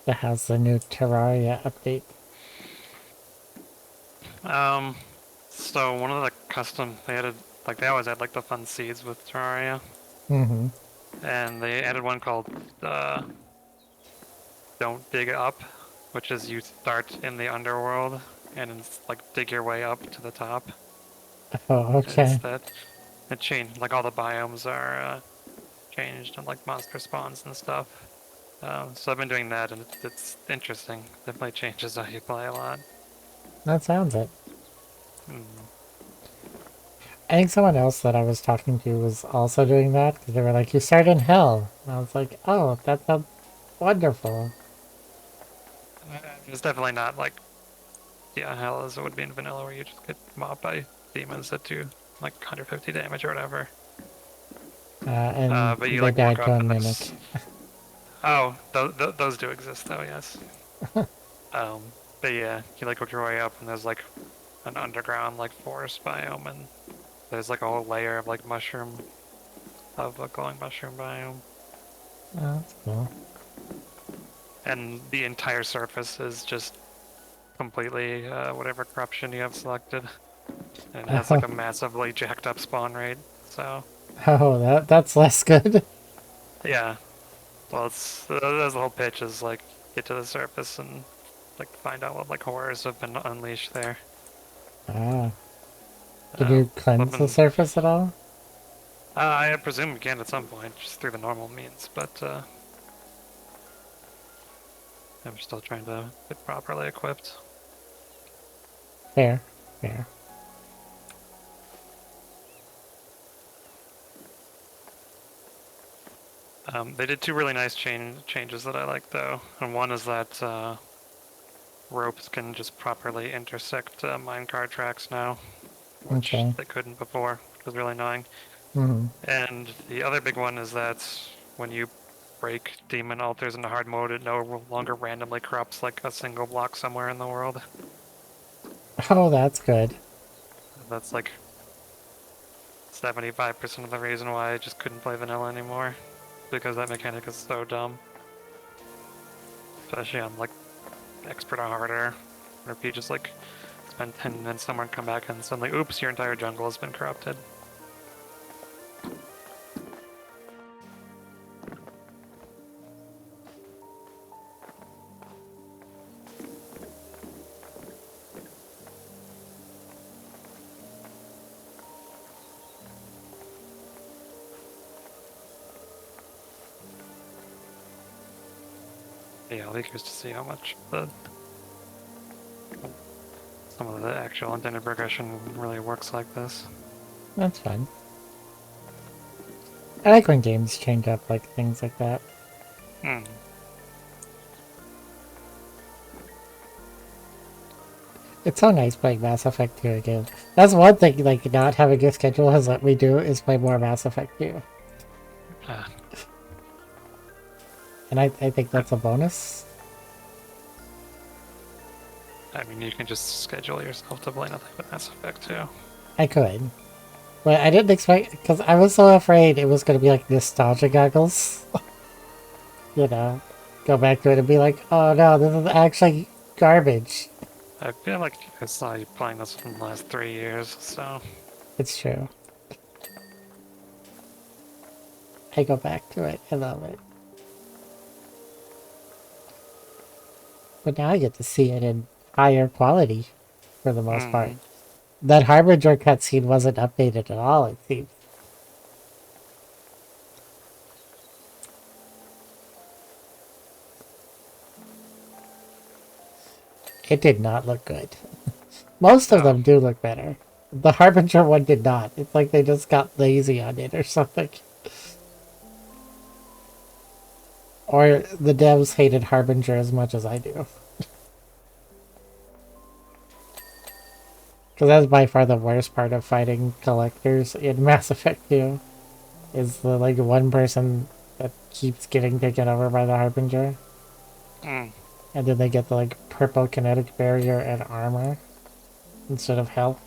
That has the new Terraria update. So one of the custom, they added, like, they always had, like, the fun seeds with Terraria. And they added one called Don't Dig Up, which is you start in the underworld and it's like dig your way up to the top. Oh, okay. It changed, like all the biomes are changed and like monster spawns and stuff. So I've been doing that and it's interesting. Definitely changes how you play a lot. That sounds it. Mm. I think someone else that I was talking to was also doing that because they were like, "You start in hell." And I was like, "Oh, that sounds wonderful." It's definitely not like hell as it would be in vanilla where you just get mobbed by demons that do like 150 damage or whatever. And But you they like work died to up a and mimic. oh, those do exist though, yes. But yeah, you like work your way up and there's like an underground like forest biome and there's like a whole layer of like mushroom, of a glowing mushroom biome. Oh, that's cool. And the entire surface is just completely whatever corruption you have selected. And it has like a massively jacked up spawn rate, so... Oh, that's less good. Yeah. Well, that's the whole pitch is like, get to the surface and like find out what like horrors have been unleashed there. Ah. Did you cleanse the surface at all? I presume we can at some point, just through the normal means, but I'm still trying to get properly equipped. Fair. Fair. They did two really nice changes that I like though, and one is that ropes can just properly intersect minecart tracks now, which they couldn't before, which was really annoying. Mm-hmm. And the other big one is that when you break demon altars into hard mode, it no longer randomly corrupts like a single block somewhere in the world. Oh, that's good. That's like 75% of the reason why I just couldn't play vanilla anymore, because that mechanic is so dumb. Especially on like expert or harder, or if you just like spend 10 minutes somewhere and come back and suddenly, oops, your entire jungle has been corrupted. Yeah, I'll be curious to see how much some of the actual intended progression really works like this. That's fine. I like when games change up like things like that. Hmm. It's so nice playing Mass Effect 2 again. That's one thing, like, not having a schedule has let me do, is play more Mass Effect 2. And I think that's a bonus. I mean, you can just schedule yourself to play nothing but Mass Effect 2. I could. But I didn't expect, because I was so afraid it was going to be like nostalgia goggles. You know, go back to it and be like, oh no, this is actually garbage. I feel like I saw you playing this in the last 3 years, so... It's true. I go back to it. I love it. But now I get to see it in higher quality, for the most part. That Harbinger cutscene wasn't updated at all, it seems. It did not look good. Most of them do look better. The Harbinger one did not. It's like they just got lazy on it or something. Or the devs hated Harbinger as much as I do. Because that's by far the worst part of fighting collectors in Mass Effect 2. Is the, like, one person that keeps getting taken over by the Harbinger. And then they get the, like, purple kinetic barrier and armor instead of health.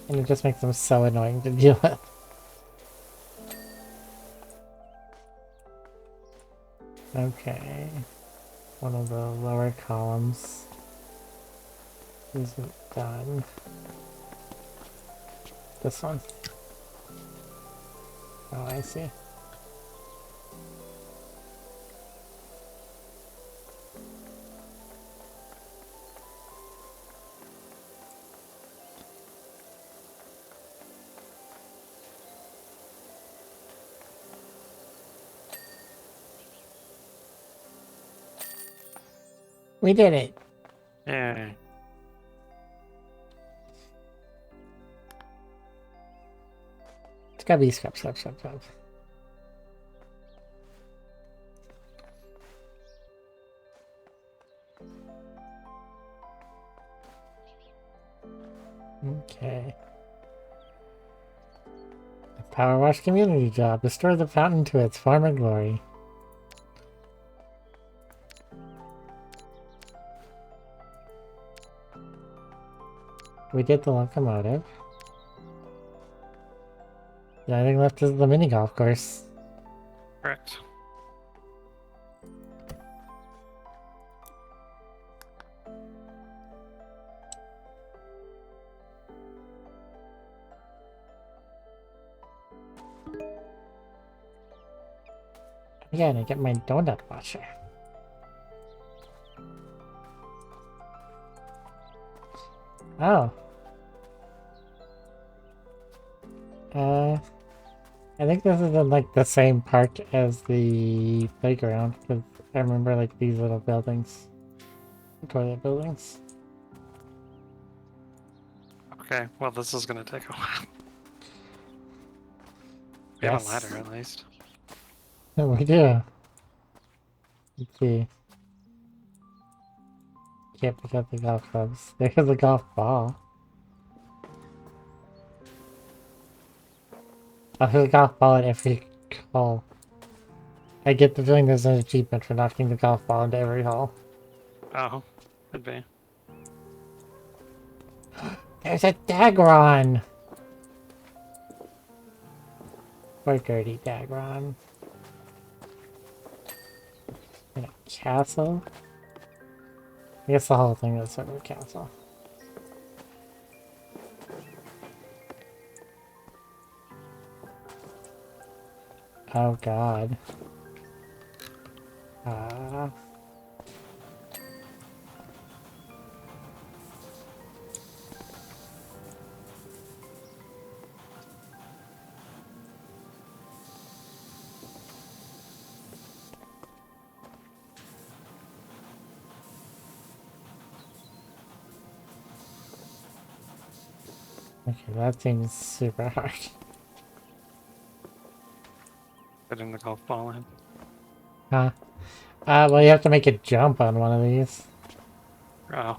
And it just makes them so annoying to deal with. Okay. One of the lower columns isn't done. This one. Oh, I see. We did it. Yeah. It's gotta be scrap. Okay. The Power Wash community job. Restore the fountain to its former glory. We did the locomotive. The only thing left is the mini golf course. Correct. Yeah, and I get my donut washer. Oh. I think this is in like the same park as the playground, because I remember like these little buildings. Toilet buildings. Okay, well this is gonna take a while. We have a Yes. ladder at least. Oh, we do. Let's see. Can't pick up the golf clubs. There's a golf ball. Oh, there's a golf ball at every hole. I get the feeling there's an achievement for knocking the golf ball into every hole. Oh, could be. There's a Dagron! Poor dirty Dagron. And a castle? I guess the whole thing is sort of a castle. Oh god. Okay, that seems super hard. Getting the golf ball in. Huh? Well, you have to make a jump on one of these. Oh.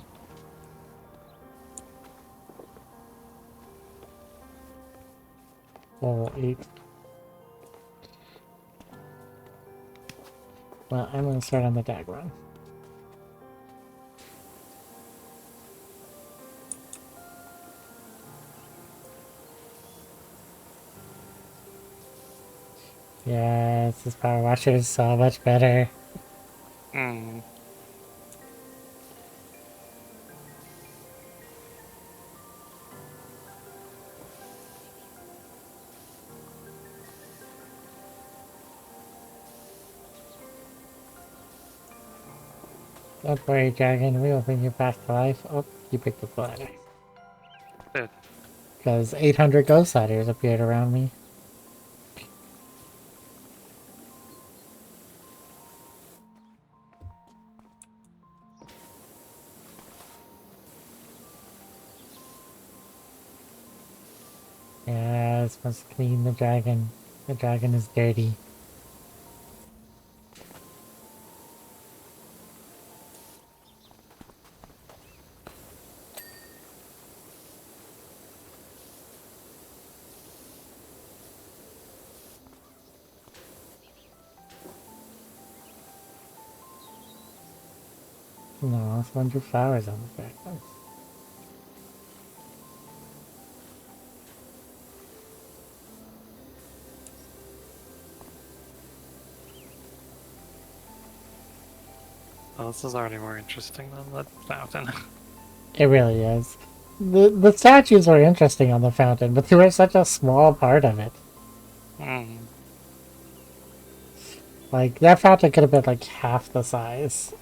Level 8. Well, I'm gonna start on the Dagron. Yes, this power washer is so much better. Hmm. Don't worry, Dragon, we will bring you back to life. Oh, you picked up the ladder. Good. Because 800 ghost ladders appeared around me. Yes, must clean the dragon. The dragon is dirty. No, it's 100 flowers on the back. Well, this is already more interesting than the fountain. It really is. The statues were interesting on the fountain, but they were such a small part of it. Hmm. Like, that project could have been like half the size.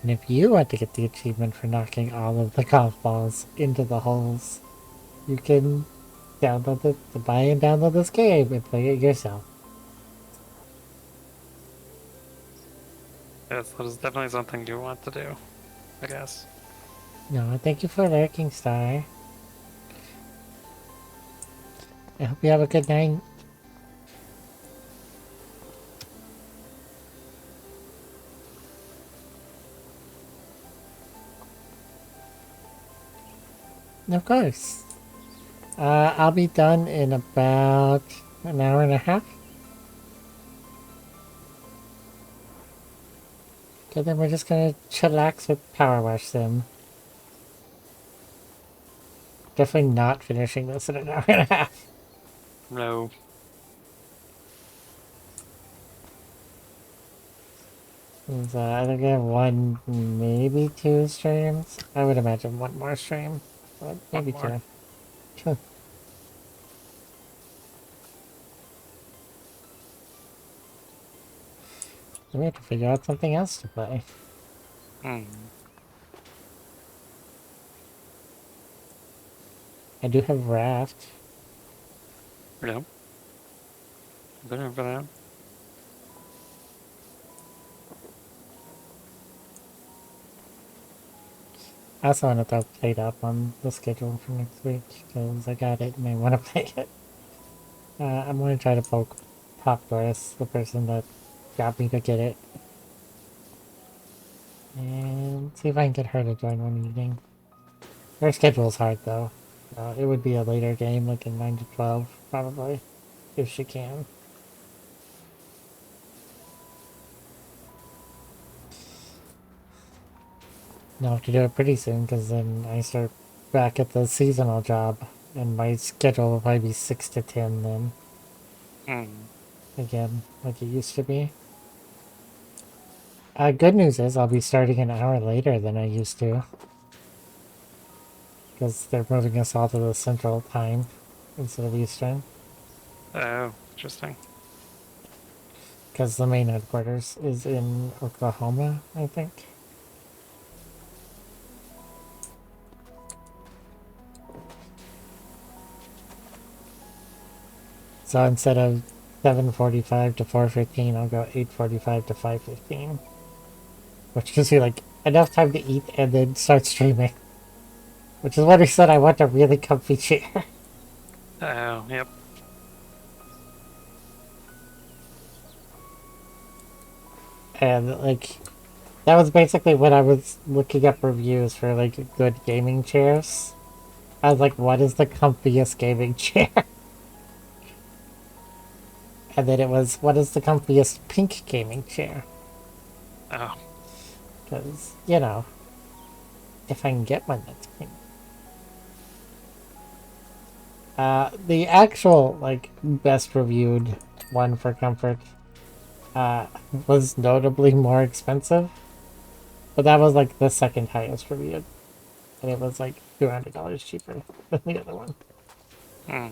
And if you want to get the achievement for knocking all of the golf balls into the holes, you can download it, buy and download this game and play it yourself. Yes, that is definitely something you want to do, I guess. No, thank you for lurking, Star. I hope you have a good night. Of course. I'll be done in about an hour and a half. Okay, then we're just gonna chillax with Power Wash Sim. Definitely not finishing this in an hour and a half. No. So I think I have one, maybe two streams. I would imagine one more stream, but maybe One two. We have to figure out something else to play. Hmm. I do have Raft. Yeah. There for that. I also want to throw Plate Up on the schedule for next week, because I got it and I want to play it. I'm going to try to poke Pop Doris, the person that got me to get it. And see if I can get her to join one evening. Her schedule's hard though. It would be a later game, like in 9 to 12, probably, if she can. Now I have to do it pretty soon, because then I start back at the seasonal job, and my schedule will probably be 6 to 10 then. Again, like it used to be. Good news is I'll be starting an hour later than I used to. Because they're moving us all to the central time instead of Eastern. Oh, interesting. Because the main headquarters is in Oklahoma, I think. So instead of 7:45 to 4:15, I'll go 8:45 to 5:15. Which gives me like enough time to eat and then start streaming. Which is what he said, I want a really comfy chair. Oh, yep. And like, that was basically when I was looking up reviews for like good gaming chairs. I was like, what is the comfiest gaming chair? And then it was, what is the comfiest pink gaming chair? Oh. Because, you know, if I can get one that's pink. The actual, like, best reviewed one for comfort was notably more expensive. But that was, like, the second highest reviewed. And it was, like, $200 cheaper than the other one. Hmm.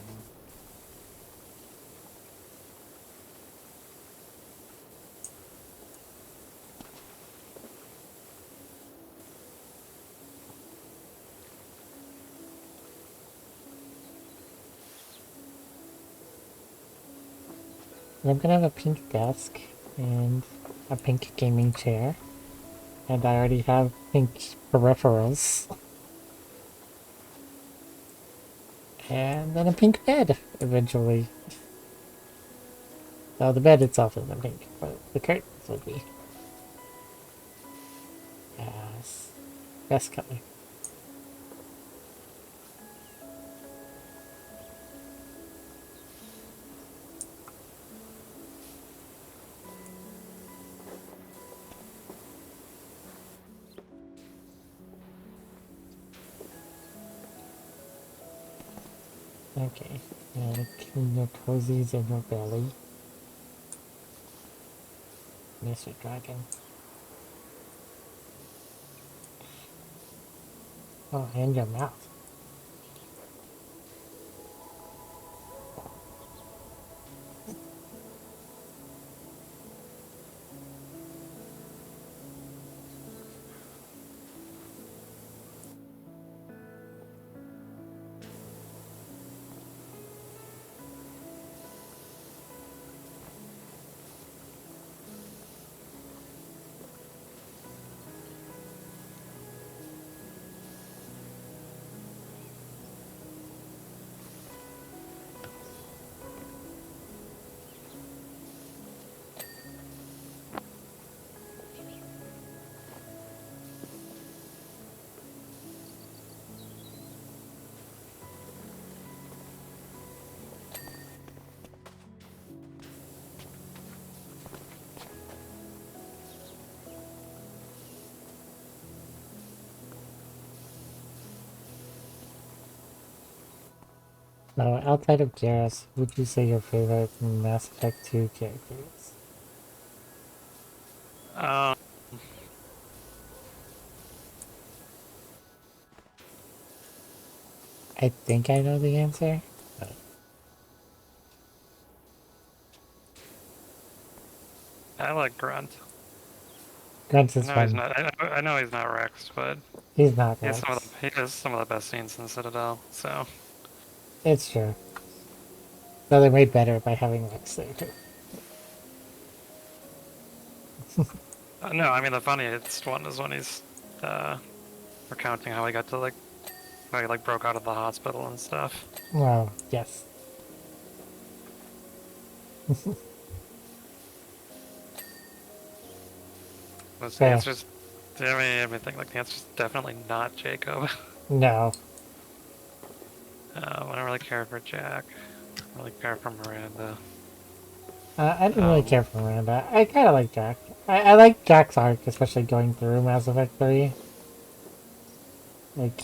And I'm gonna have a pink desk and a pink gaming chair. And I already have pink peripherals. And then a pink bed, eventually. So the bed itself isn't pink, but the curtains would be. Yes. Best color. Okay. And clean your toesies and your belly. Mr. Dragon. Oh, and your mouth. So, outside of Garrus, would you say your favorite Mass Effect 2 character is? Um, I think I know the answer. But I like Grunt. Grunt I is know he's fun. not. I know he's not Rex, but He's not he has some of Rex. the he has some of the best scenes in Citadel. So It's true. So they made better by having Rex there too. no, I mean the funniest one is when he's recounting how he got to like how he like broke out of the hospital and stuff. Well, yes. The Fair. answer's, I mean, think like the answer's definitely not Jacob. No. I don't really care for Jack. I don't really care for Miranda. I didn't really care for Miranda. I kind of like Jack. I like Jack's arc, especially going through Mass Effect 3. Like,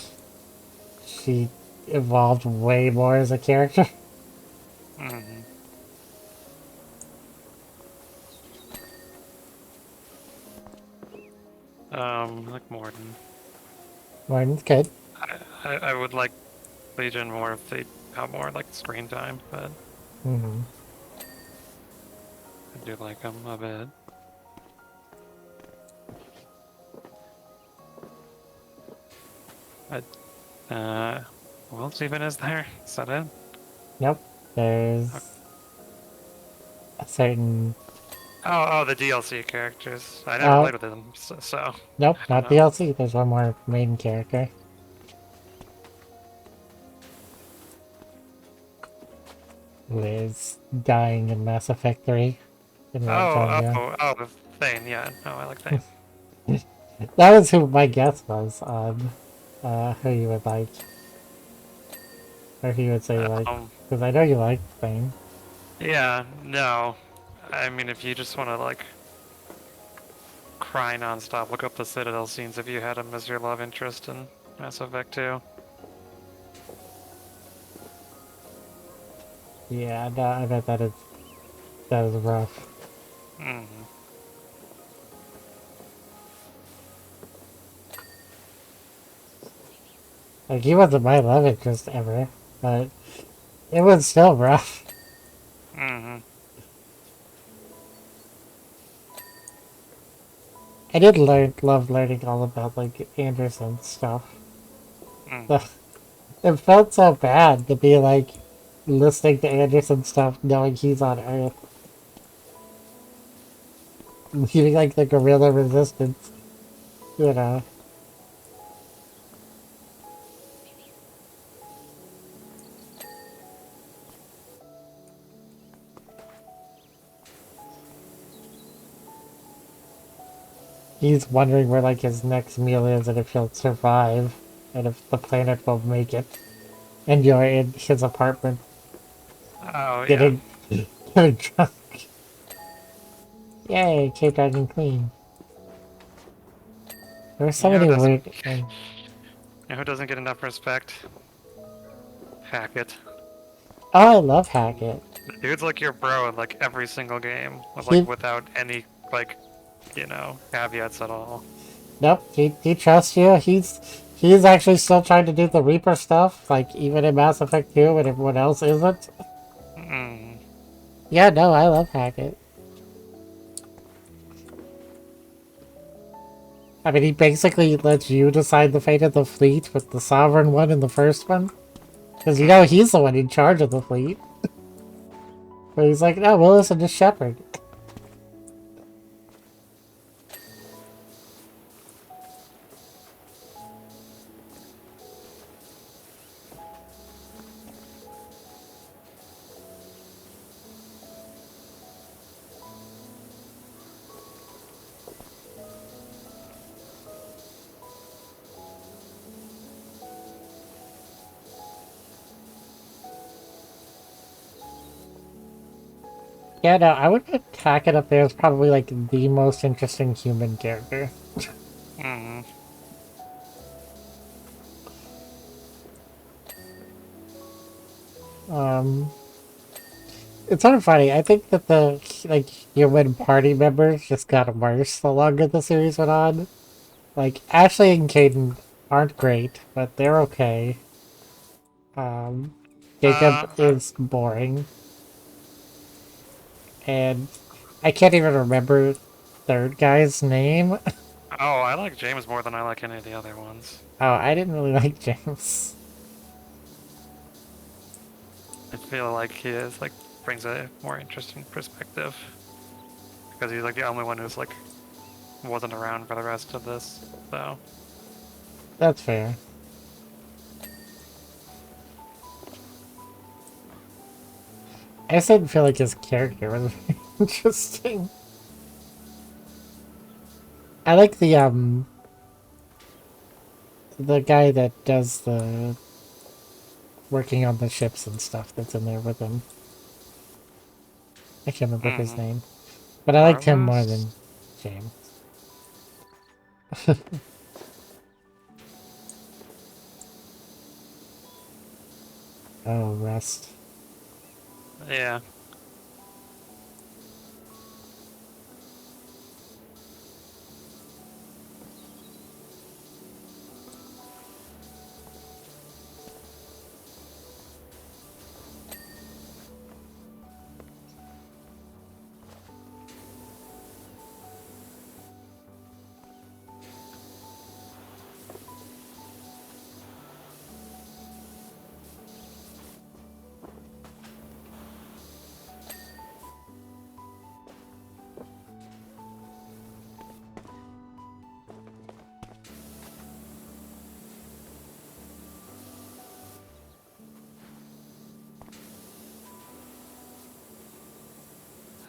she evolved way more as a character. Mm-hmm. Like Morden. Martin's good. I would like Legion more if they got more like screen time, but Mm-hmm. I do like them a bit. But who else even is there? Is that it? Nope. There's a certain... Oh, the DLC characters. I never played with them, so Nope, I don't not know. DLC. There's one more main character. Who is dying in Mass Effect 3. And won't join you. The Thane, yeah. No, I like Thane. That was who my guess was on who you would like. Or who you would say you like. Because I know you like Thane. Yeah, no. I mean, if you just want to, like, cry nonstop, look up the Citadel scenes if you had him as your love interest in Mass Effect 2. Yeah, no, I bet that is rough. Mm-hmm. Like, he wasn't my love interest ever, but it was still rough. Mm-hmm. I did love learning all about, like, Anderson's stuff. Mm. It felt so bad to be, like, listening to Anderson stuff knowing he's on Earth. Leading, like, the guerrilla resistance. You know. He's wondering where, like, his next meal is and if he'll survive. And if the planet will make it. And you're in his apartment. Oh, getting drunk. Yay, Cape Dragon Queen. There were so many weird things. You know who doesn't get enough respect? Hackett. Oh, I love Hackett. The dude's like your bro in like every single game, with, He- like without any like, caveats at all. Nope, he trusts you. He's actually still trying to do the Reaper stuff, like even in Mass Effect 2 when everyone else isn't. Mm. Yeah, no, I love Hackett. I mean, he basically lets you decide the fate of the fleet with the Sovereign one in the first one. Because he's the one in charge of the fleet. But he's like, no, we'll listen to Shepard. Yeah, no, I would put Hackett up there as probably like the most interesting human character. Mm. It's sort of funny. I think that the human party members just got worse the longer the series went on. Like Ashley and Caden aren't great, but they're okay. Jacob is boring, and I can't even remember third guy's name. Oh, I like James more than I like any of the other ones. Oh, I didn't really like James. I feel like he is brings a more interesting perspective because he's like the only one who's wasn't around for the rest of this. So That's fair. I just didn't feel like his character was very interesting. I like the guy that does the working on the ships and stuff that's in there with him. I can't remember his name. But I liked him more than James. Oh, Rust. yeah.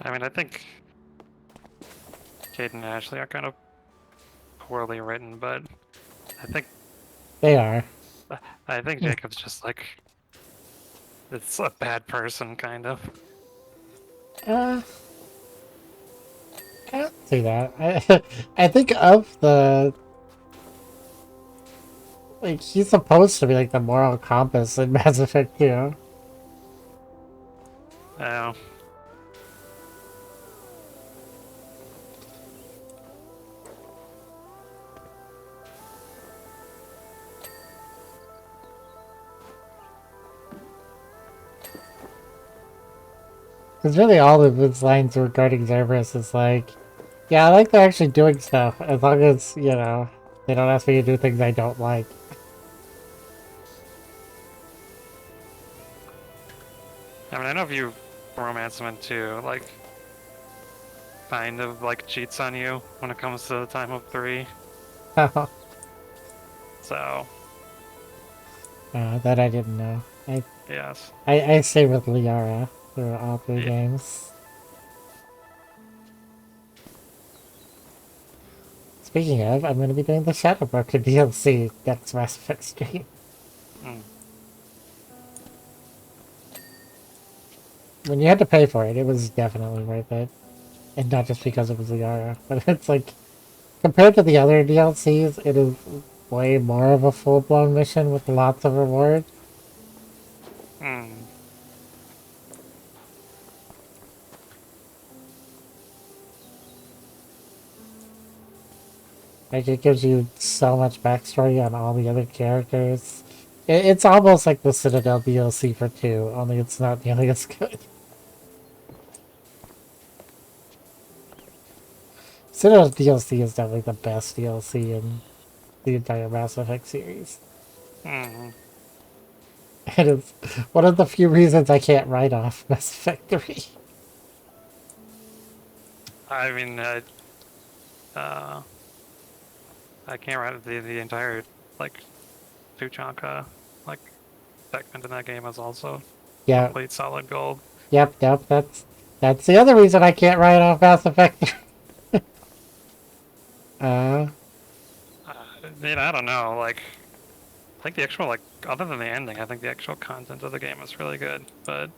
I mean, I think Kate and Ashley are kind of poorly written, but I think they are. I think Jacob's just it's a bad person, kind of. I don't see that. I think of the he's supposed to be like the moral compass in Mass Effect 2. Oh. Because really all of his lines regarding Cerberus is like, yeah, I like they're actually doing stuff, as long as, they don't ask me to do things I don't like. I mean, I know if you romance him into, kind of, cheats on you when it comes to the time of 3. So. That I didn't know. Yes. I stay with Liara through all 3 games. Speaking of, I'm going to be doing the Shadowbroker DLC next Mass Effect stream. When you had to pay for it, it was definitely worth it. And not just because it was Liara, but it's compared to the other DLCs, it is way more of a full-blown mission with lots of reward. Like, it gives you so much backstory on all the other characters. It's almost like the Citadel DLC for 2, only it's not nearly as good. Citadel DLC is definitely the best DLC in the entire Mass Effect series. Mm-hmm. It is one of the few reasons I can't write off Mass Effect 3. I mean, I can't write the entire like Tuchanka like segment in that game is also Yeah. complete solid gold. Yep, that's the other reason I can't write off Mass Effect 3. I mean, I don't know. Like, I think the actual like, other than the ending, I think the actual content of the game is really good. But,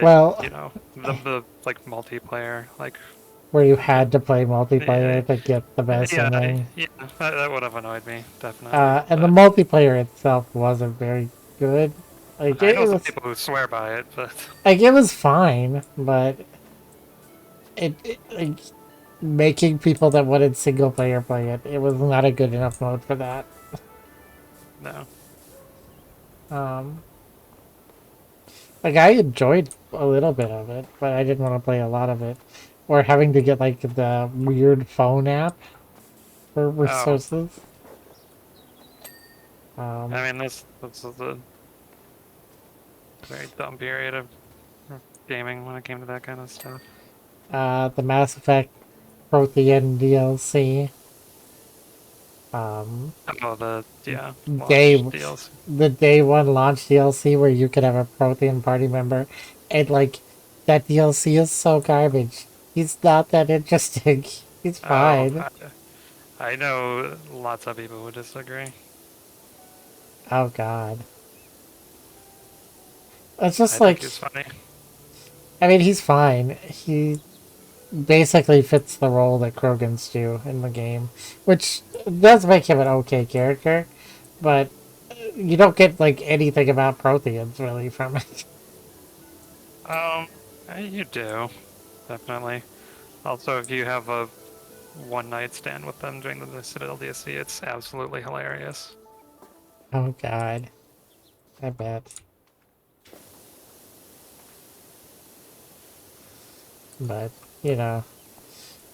Well, you know, the like multiplayer, like, where you had to play yeah, multiplayer to get the best yeah, ending. yeah, that would have annoyed me definitely. And the But multiplayer itself wasn't very good. Like I know it some was, people who swear by it, but like it was fine, but like making people that wanted single player play it, it was not a good enough mode for that. no. Um, like I enjoyed a little bit of it, but I didn't want to play a lot of it, or having to get like the weird phone app for Oh, resources. I mean, this is a very dumb period of gaming when it came to that kind of stuff. The Mass Effect Prothean DLC. Oh, Day launch DLC. the day one launch DLC where you could have a Prothean party member, and like that DLC is so garbage. He's not that interesting. He's Oh, fine. I know lots of people who disagree. Oh god. It's just I like, think he's funny. I mean, he's fine. He basically fits the role that Krogan's do in the game, which does make him an okay character, but you don't get like anything about Protheans really from it. You do, definitely. Also, if you have a one night stand with them during the Citadel DLC, it's absolutely hilarious. Oh god. I bet. But, you know,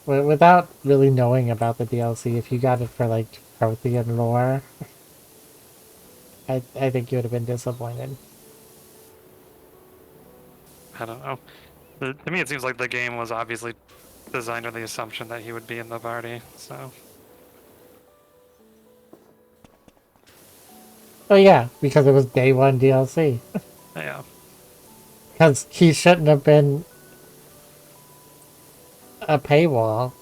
without really knowing about the DLC, if you got it for like Prothean lore, I think you would have been disappointed. I don't know. To me, it seems like the game was obviously designed on the assumption that he would be in the party, so. Oh yeah, because it was day one DLC. Yeah. Because he shouldn't have been a paywall.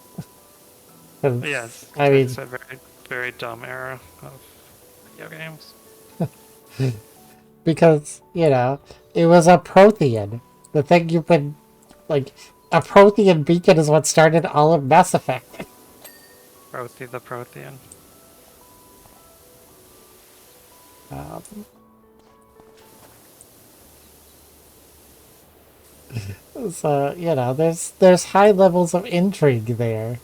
Yes, I it's mean, a very, very dumb era of video games. because, you know, it was a Prothean. The thing you've been, like, a Prothean beacon is what started all of Mass Effect. The Prothean. So, you know, there's high levels of intrigue there.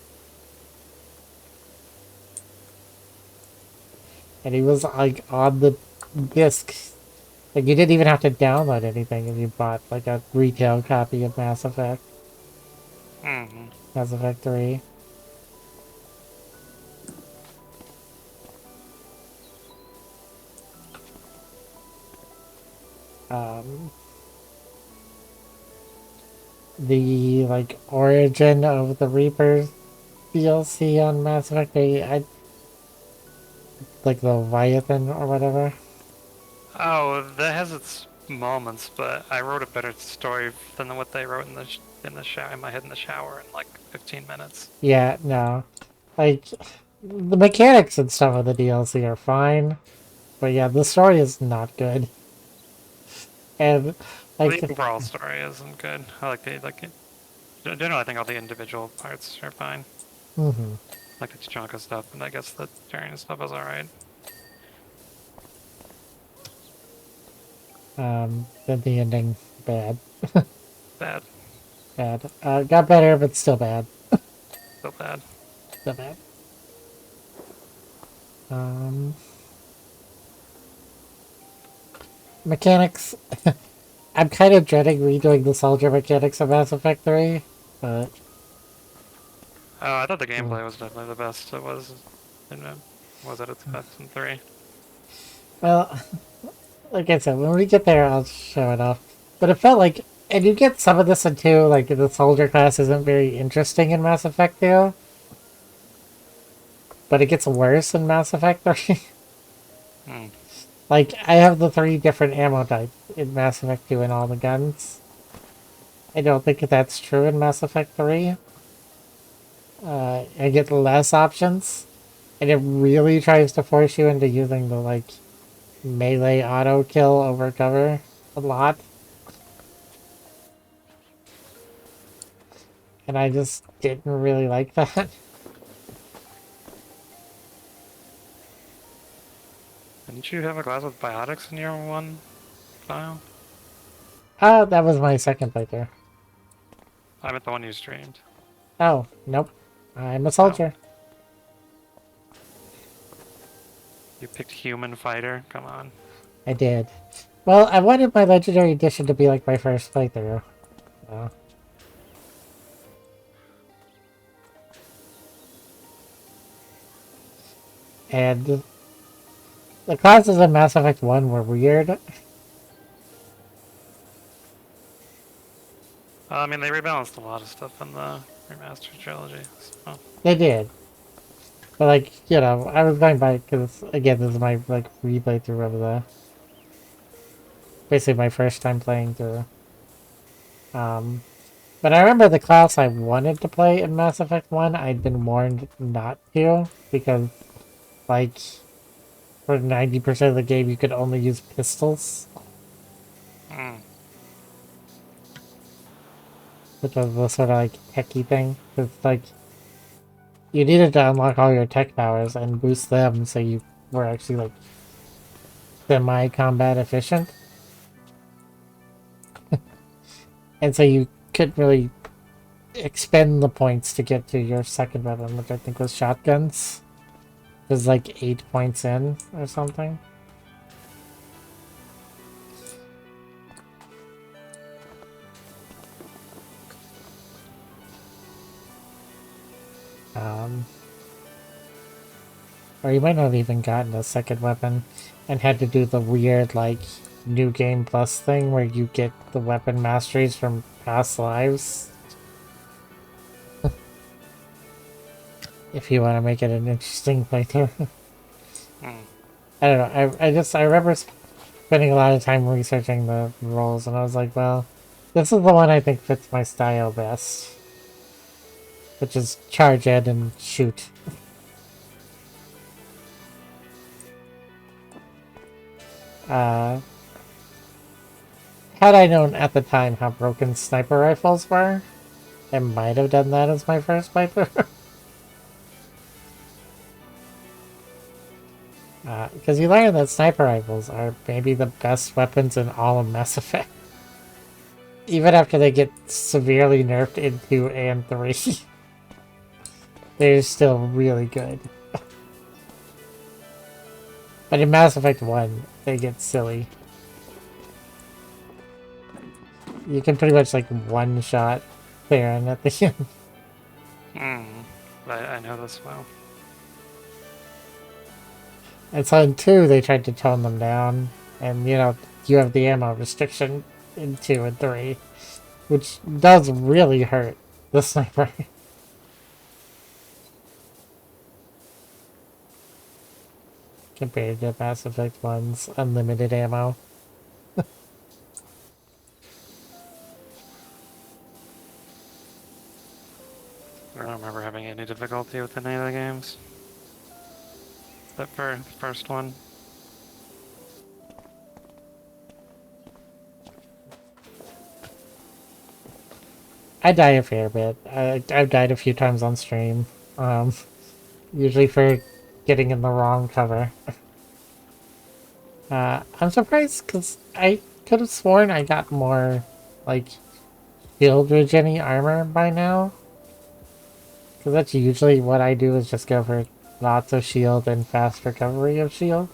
And he was, like, on the disc. Like, you didn't even have to download anything if you bought, like, a retail copy of Mass Effect. Mm-hmm. Mass Effect 3. The, like, origin of the Reaper DLC on Mass Effect 3, like the Leviathan or whatever. Oh, that has its moments, but I wrote a better story than what they wrote in the shower in my head in the shower in like 15 minutes. Yeah, no. Like, the mechanics and stuff of the DLC are fine, but yeah, the story is not good. And, like, The overall story isn't good. I like it. Generally, I think all the individual parts are fine. mm-hmm. Like the Tachanka stuff, and I guess the Tyrion stuff is alright. Then the ending, bad. Bad. Bad. Got better, but still bad. So bad. So bad. Mechanics. I'm kind of dreading redoing the soldier mechanics of Mass Effect 3, but... Oh, I thought the gameplay was definitely the best it was. Was at its best in 3. Well, like I said, when we get there, I'll show it off. But it felt like... And you get some of this in 2, like the soldier class isn't very interesting in Mass Effect 2. But it gets worse in Mass Effect 3. Like, I have the 3 different ammo types in Mass Effect 2 in all the guns. I don't think that's true in Mass Effect 3. I get less options. And it really tries to force you into using the, like, melee auto kill over cover a lot. And I just didn't really like that. Didn't you have a class with biotics in your one file? That was my second playthrough. I meant the one you streamed. Oh, nope. I'm a soldier. You picked human fighter? Come on. I did. Well, I wanted my legendary edition to be like my first playthrough. So. And the classes in Mass Effect 1 were weird. I mean, they rebalanced a lot of stuff in the remastered trilogy. So. They did. But, like, you know, I was going by, because, again, this is my, like, replaythrough of the... Basically my first time playing through. But I remember the class I wanted to play in Mass Effect 1, I'd been warned not to, because, like, for 90% of the game you could only use pistols. Which was the sort of, like, techie thing. Because, like, you needed to unlock all your tech powers and boost them so you were actually, like, semi-combat efficient. And so you couldn't really expend the points to get to your second weapon, which I think was shotguns. It was like 8 points in or something. Or you might not have even gotten a second weapon and had to do the weird, like, New Game Plus thing where you get the weapon masteries from past lives. If you want to make it an interesting playthrough. I don't know, I remember spending a lot of time researching the roles and I was like, well, this is the one I think fits my style best. Which is charge in and shoot. Had I known at the time how broken sniper rifles were, I might have done that as my first playthrough. Because you learn that sniper rifles are maybe the best weapons in all of Mass Effect. Even after they get severely nerfed in 2 and 3. They're still really good. But in Mass Effect 1, they get silly. You can pretty much like one-shot Theron at the end. I know this well. And so in 2, they tried to tone them down. And, you know, you have the ammo restriction in 2 and 3. Which does really hurt the sniper. Compared to Mass Effect 1's unlimited ammo. I don't remember having any difficulty with any of the games. Except for the first one. I die a fair bit. I've died a few times on stream. Usually for getting in the wrong cover. I'm surprised because I could have sworn I got more, like, shield regeni armor by now. Because that's usually what I do, is just go for lots of shield and fast recovery of shield.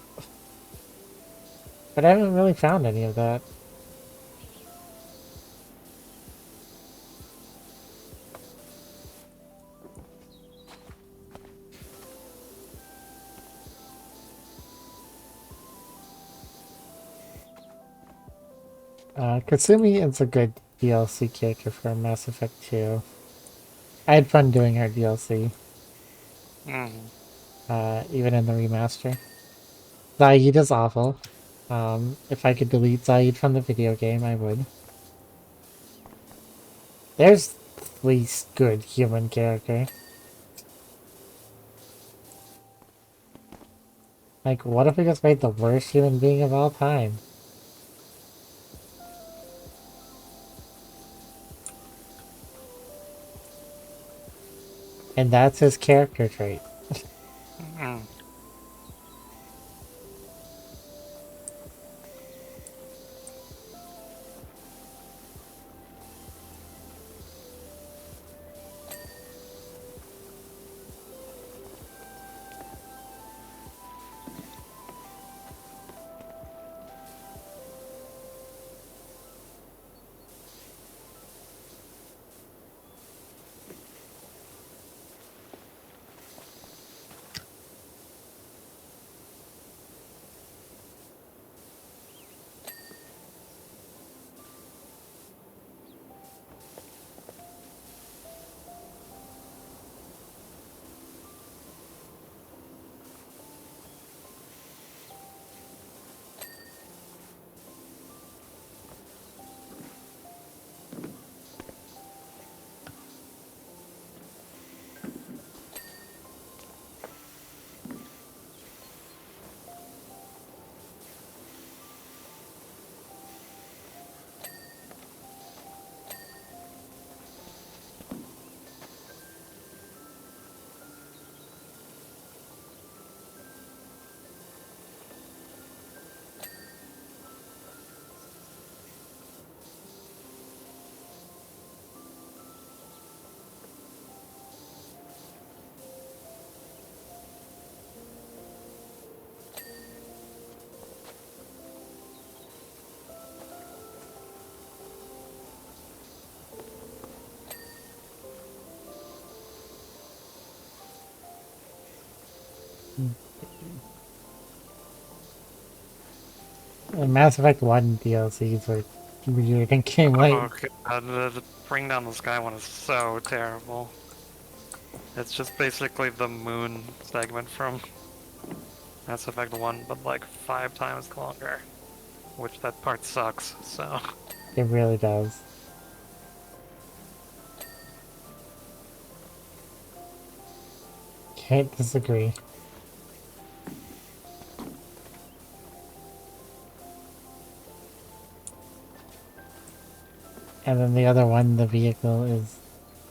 But I haven't really found any of that. Kasumi is a good DLC character for Mass Effect 2. I had fun doing her DLC. Even in the remaster. Zaid is awful. If I could delete Zaid from the video game, I would. There's the least good human character. Like, what if we just made the worst human being of all time? And that's his character trait. The Mass Effect 1 DLCs were weird and came late. Oh god, the Bring Down the Sky one is so terrible. It's just basically the moon segment from Mass Effect 1, but like 5 times longer. Which that part sucks, so... It really does. Can't disagree. And then the other one, the vehicle, is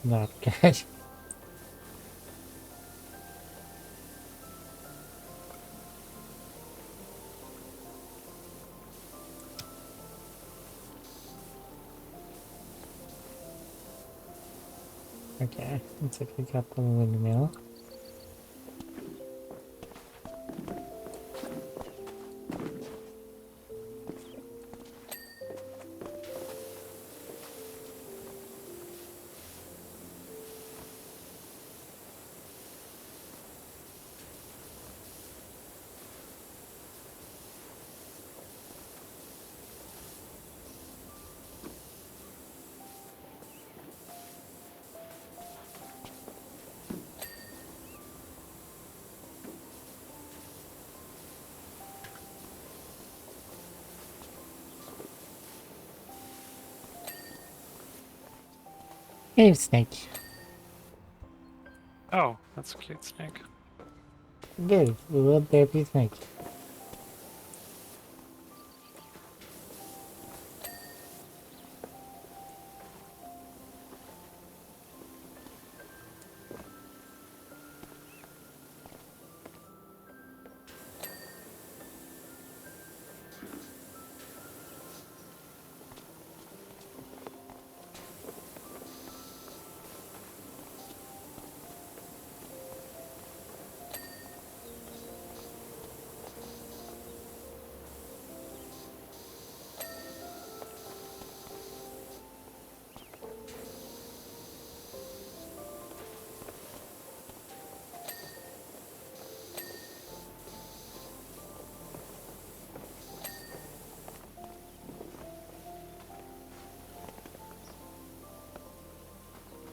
not good. Okay, looks like we got the windmill. Hey, Snake. Oh, that's a cute snake. Good, a little baby snake.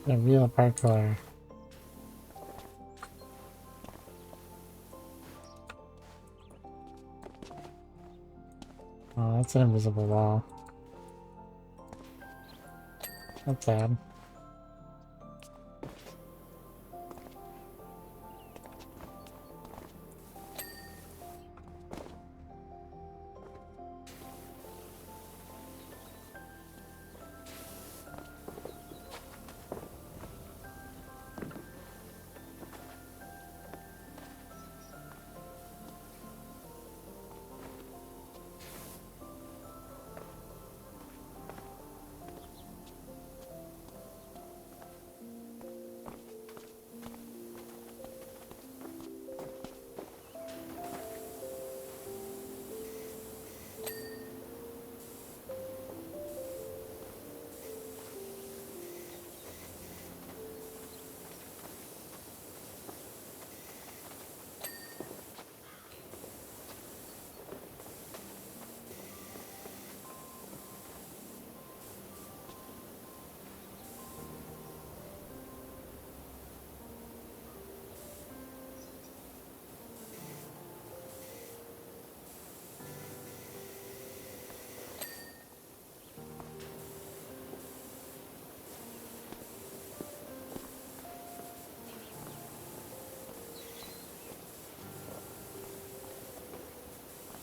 The real parkour. Oh, that's an invisible wall. That's bad.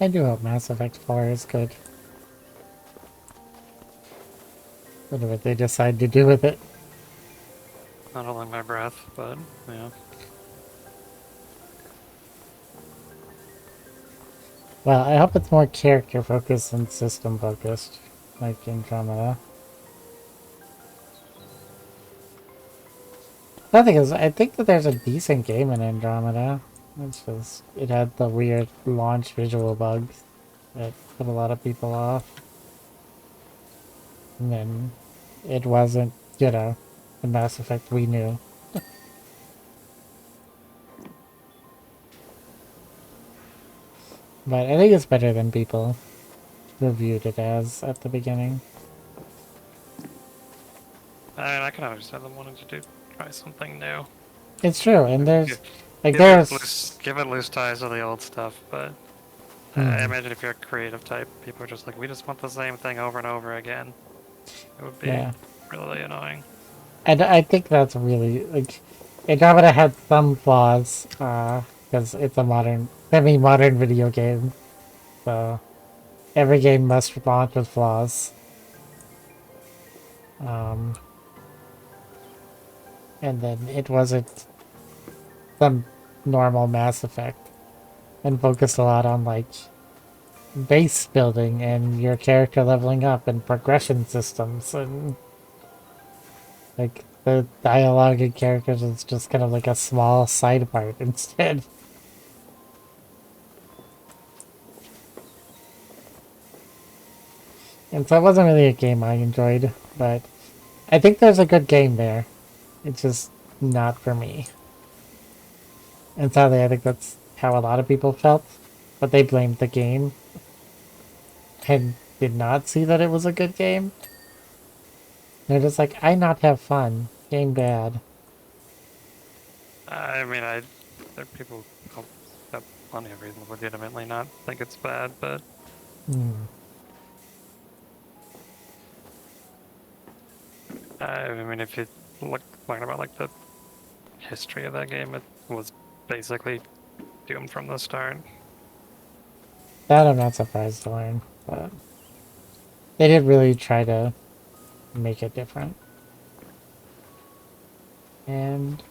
I do hope Mass Effect 4 is good. Whatever they decide to do with it. Not holding my breath, but yeah. Well, I hope it's more character focused than system focused, like Andromeda. The thing is, I think that there's a decent game in Andromeda. It's just, it had the weird launch visual bugs that put a lot of people off. And then it wasn't, you know, the Mass Effect we knew. But I think it's better than people reviewed it as at the beginning. I mean, I can understand them wanting to try something new. It's true, and there's, like, Give there's... give it loose ties to the old stuff, but I imagine if you're a creative type, people are just like, we just want the same thing over and over again. It would be really annoying. And I think that's really, like, Andromeda had some flaws, because it's a modern, semi-modern video game. So, every game must launch with flaws. And then it wasn't some normal Mass Effect. And focused a lot on, like, base building and your character leveling up and progression systems and, like, the dialogue and characters is just kind of like a small side part instead. And so it wasn't really a game I enjoyed, but I think there's a good game there. It's just not for me. And sadly, I think that's how a lot of people felt, but they blamed the game and did not see that it was a good game. They're just like, I not have fun. Game bad. I mean, there are people who have plenty of reason to legitimately not think it's bad, but... I mean, if you look about like the history of that game, it was basically doomed from the start. That I'm not surprised to learn, but they did really try to make it different. And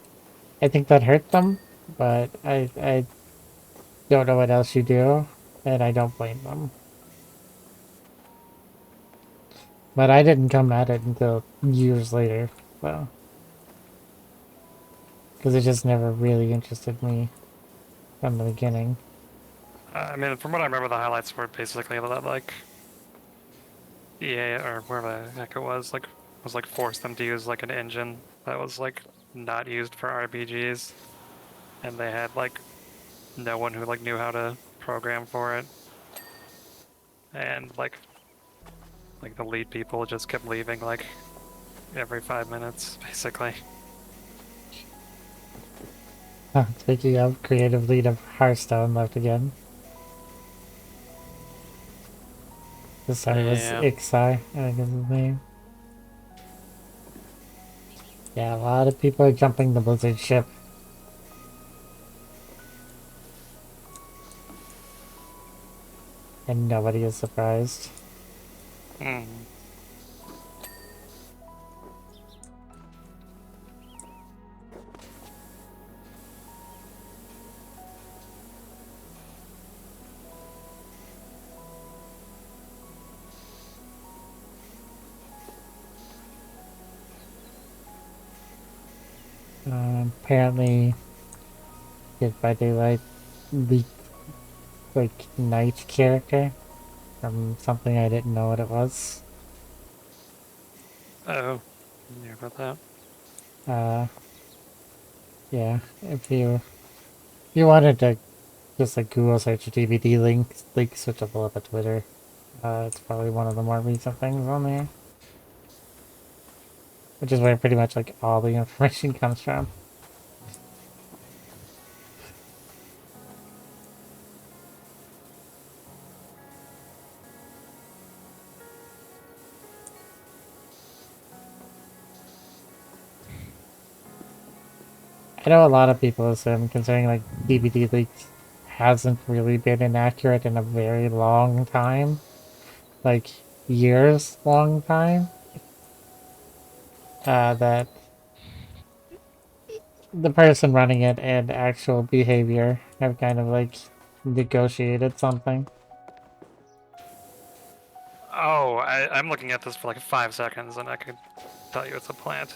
I think that hurt them, but I don't know what else you do, and I don't blame them. But I didn't come at it until years later, so. Because it just never really interested me from the beginning. I mean, from what I remember, the highlights were basically that, like, EA, or wherever the heck it was like, forced them to use, like, an engine that was, like, not used for RPGs. And they had, like, no one who, like, knew how to program for it. And, like the lead people just kept leaving, like, every 5 minutes, basically. Speaking of, creative lead of Hearthstone left again. This time it was Yeah. Ixai, I think is his name. Yeah, a lot of people are jumping the Blizzard ship. And nobody is surprised. Hmm. Apparently, Dead by Daylight leaked, like, night character from something I didn't know what it was. Oh, yeah, about that. Yeah, if you wanted to just like Google search DVD leaks, which will pull up at Twitter. It's probably one of the more recent things on there. Which is where pretty much like all the information comes from. I know a lot of people assume, considering like DVD leaks hasn't really been inaccurate in a very long time. Like years long time. That the person running it and actual behavior have kind of like negotiated something. Oh, I'm looking at this for like 5 seconds and I could tell you it's a plant.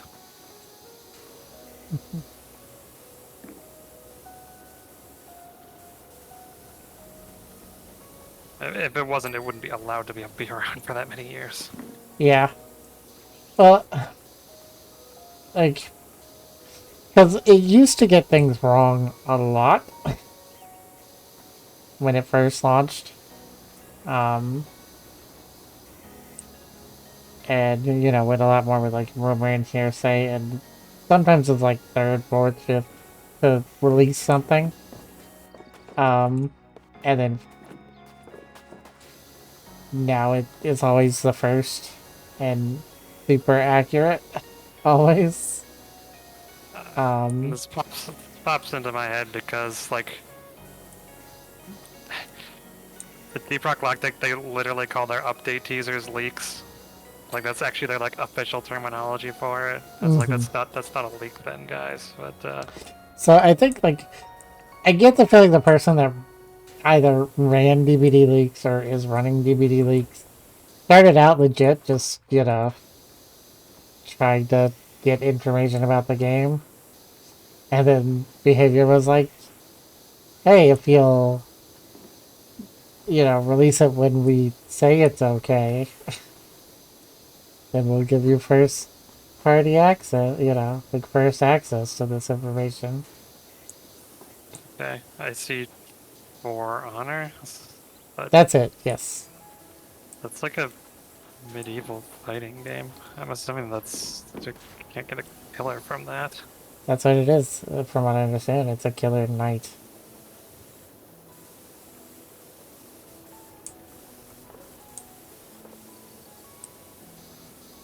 If it wasn't, it wouldn't be allowed to be around for that many years. Yeah. Well, like, because it used to get things wrong a lot when it first launched. And, you know, with a lot more with like rumor and hearsay, and sometimes it's like third, fourth, fifth to release something. And then now it is always the first and super accurate. Always. This pops into my head because, like, the Deep Rock Galactic, they literally call their update teasers leaks. Like, that's actually their, like, official terminology for it. It's like, that's not a leak then, guys. But, So I think, like, I get the feeling the person that either ran DVD leaks or is running DVD leaks started out legit, just, you know, trying to get information about the game. And then behavior was like, hey, if you'll, you know, release it when we say it's okay, then we'll give you first party access, you know, like first access to this information. okay, I see For Honor. That's it, yes. That's like a medieval fighting game. I'm assuming you can't get a killer from that. That's what it is, from what I understand. It's a killer knight.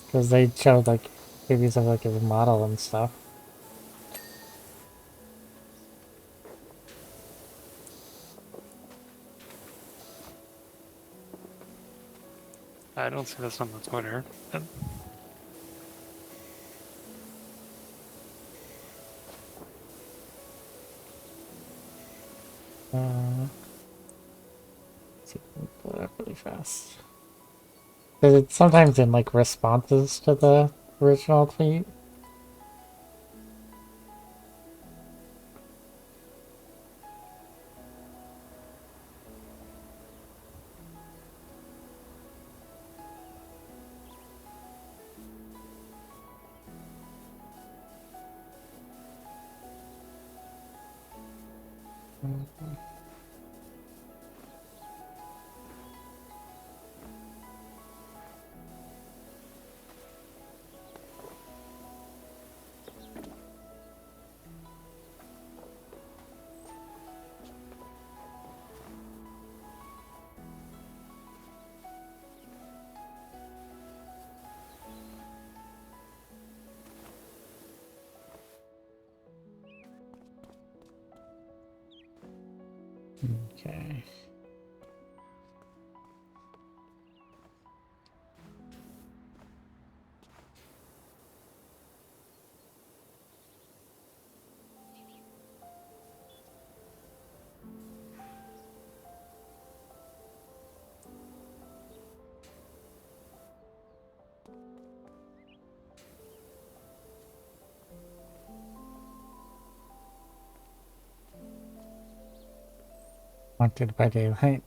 Because they showed, like, previews of, like, his model and stuff. I don't see this on the Twitter. Let's see if I can pull it up really fast. Because it's sometimes in, like, responses to the original tweet. Okay. Haunted by daylight.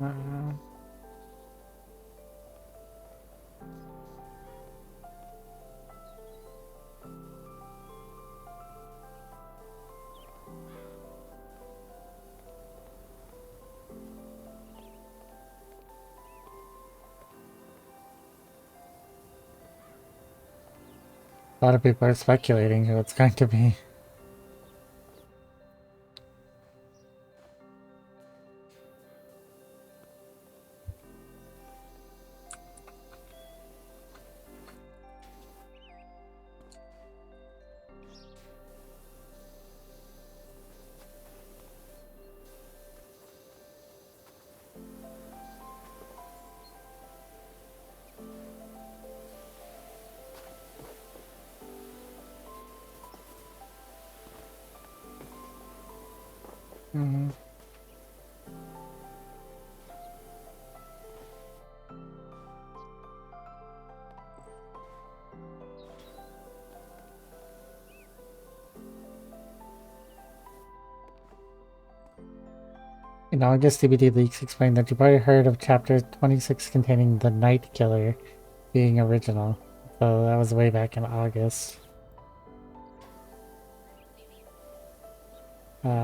Uh, a lot of people are speculating who it's going to be. Mm-hmm. In August, DVD leaks explained that you probably heard of Chapter 26 containing the Night Killer being original. So that was way back in August.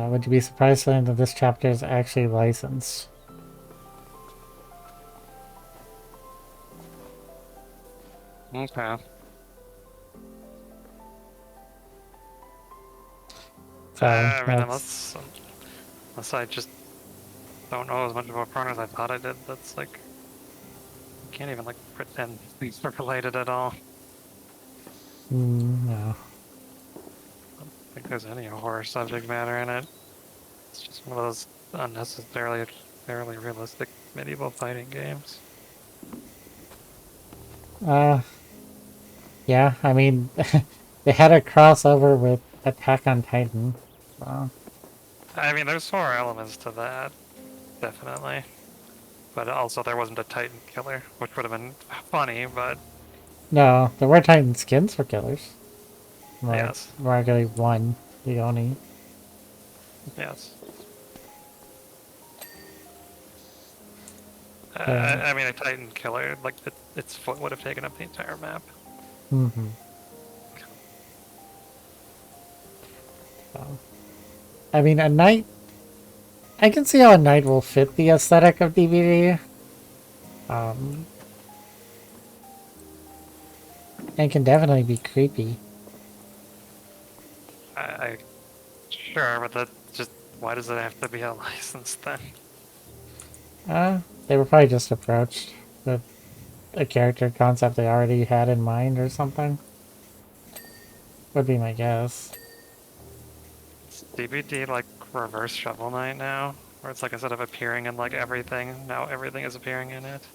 Would you be surprised to learn that this chapter is actually licensed? Okay. So, I mean, that's... unless I just don't know as much about porn as I thought I did, that's like... You can't even, like, pretend things are related at all. No. I don't think there's any horror subject matter in it. It's just one of those unnecessarily fairly realistic medieval fighting games. Yeah, I mean, they had a crossover with Attack on Titan. So. I mean, there's horror elements to that, definitely. But also there wasn't a Titan killer, which would have been funny, but... No, there were Titan skins for killers. Like, Yes. regularly one, the only. Yes. I mean, a Titan killer, like, its foot would have taken up the entire map. Mm-hmm. So, I mean, a knight... I can see how a knight will fit the aesthetic of DVD. And can definitely be creepy. Sure, but that just... Why does it have to be a license then? They were probably just approached with a character concept they already had in mind or something. Would be my guess. Is DVD like reverse Shovel Knight now? Where it's like instead of appearing in like everything, now everything is appearing in it?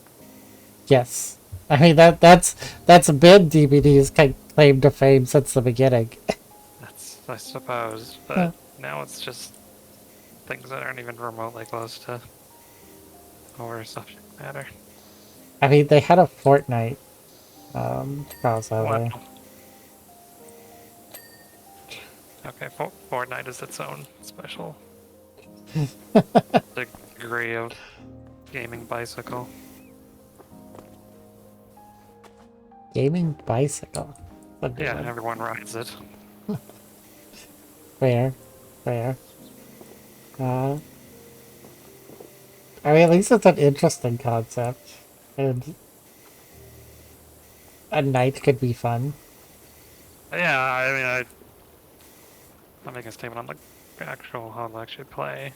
Yes. I mean, that's been DVD's claim to fame since the beginning. That's, I suppose, but now it's just things that aren't even remotely close to horror subject matter. I mean, they had a Fortnite crossover. Wow. Okay, Fortnite is its own special degree of gaming bicycle. Gaming bicycle. Yeah, everyone rides it. Fair. Fair. I mean, at least it's an interesting concept. And a night could be fun. Yeah, I mean, I'm making a statement on the actual how it'll actually play.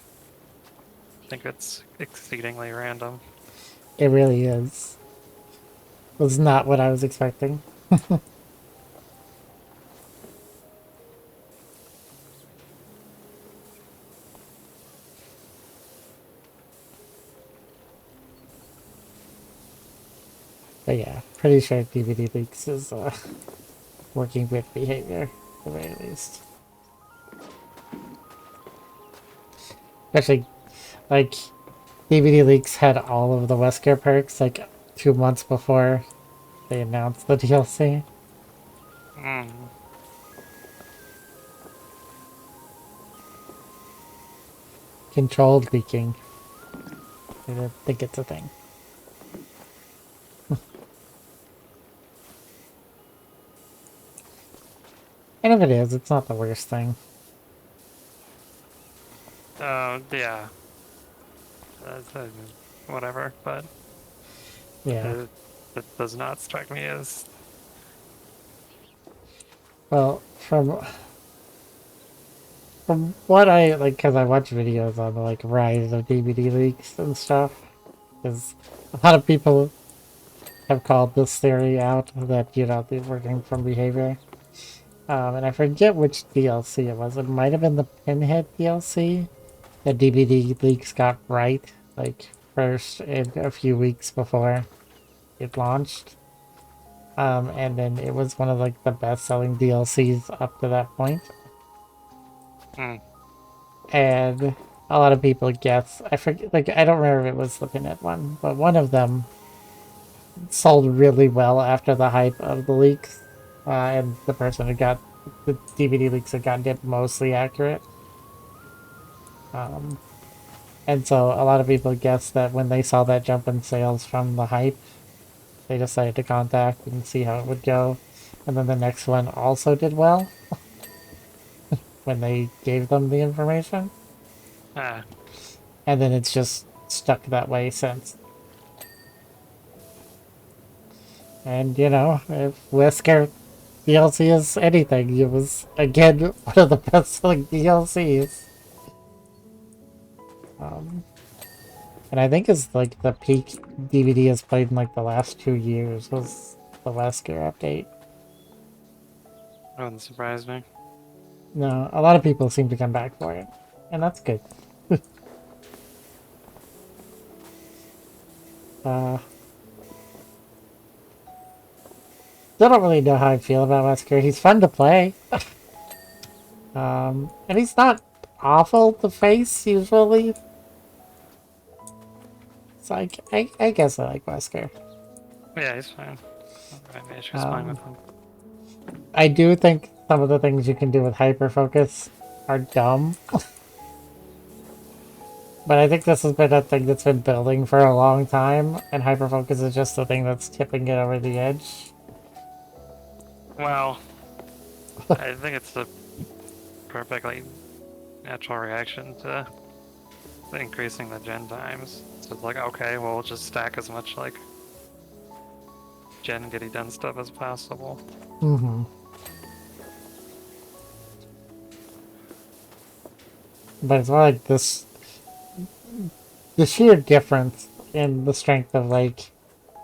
I think it's exceedingly random. It really is. Was not what I was expecting. But yeah, pretty sure DVD Leaks is working with behavior, at the very least. Especially, like, DVD Leaks had all of the Wesker perks, like, 2 months before they announced the DLC. Mm. Controlled leaking. I don't think it's a thing. And if it is, it's not the worst thing. Yeah. Whatever, but Yeah. it does not strike me as... Well, from what I, like, because I watch videos on the, like, rise of DVD leaks and stuff, because a lot of people have called this theory out that, you know, they're working from behavior. And I forget which DLC it was. It might have been the Pinhead DLC that DVD leaks got right, like, first in a few weeks before it launched. And then it was one of, like, the best-selling DLCs up to that point. Mm. And a lot of people guess, I forget, like, I don't remember if it was the Pinhead one, but one of them sold really well after the hype of the leaks. And the person who got the DVD leaks had gotten it mostly accurate. And so a lot of people guess that when they saw that jump in sales from the hype, they decided to contact and see how it would go. And then the next one also did well when they gave them the information. Ah. And then it's just stuck that way since. And, you know, if Wesker DLC is anything, it was, again, one of the best-selling DLCs. And I think it's, like, the peak DVD has played in, like, the last 2 years was the Wesker update. That wouldn't surprise me. No, a lot of people seem to come back for it. And that's good. Still don't really know how I feel about Wesker. He's fun to play. And he's not awful to face, usually. So I guess I like Wesker. Yeah, he's fine. I have issues fine with him. I do think some of the things you can do with hyperfocus are dumb. But I think this has been a thing that's been building for a long time, and hyperfocus is just the thing that's tipping it over the edge. Well, I think it's a perfectly natural reaction to increasing the gen times. So it's like, okay, well, we'll just stack as much, like, gen getting done stuff as possible. Mm-hmm. But it's more like this... The sheer difference in the strength of, like,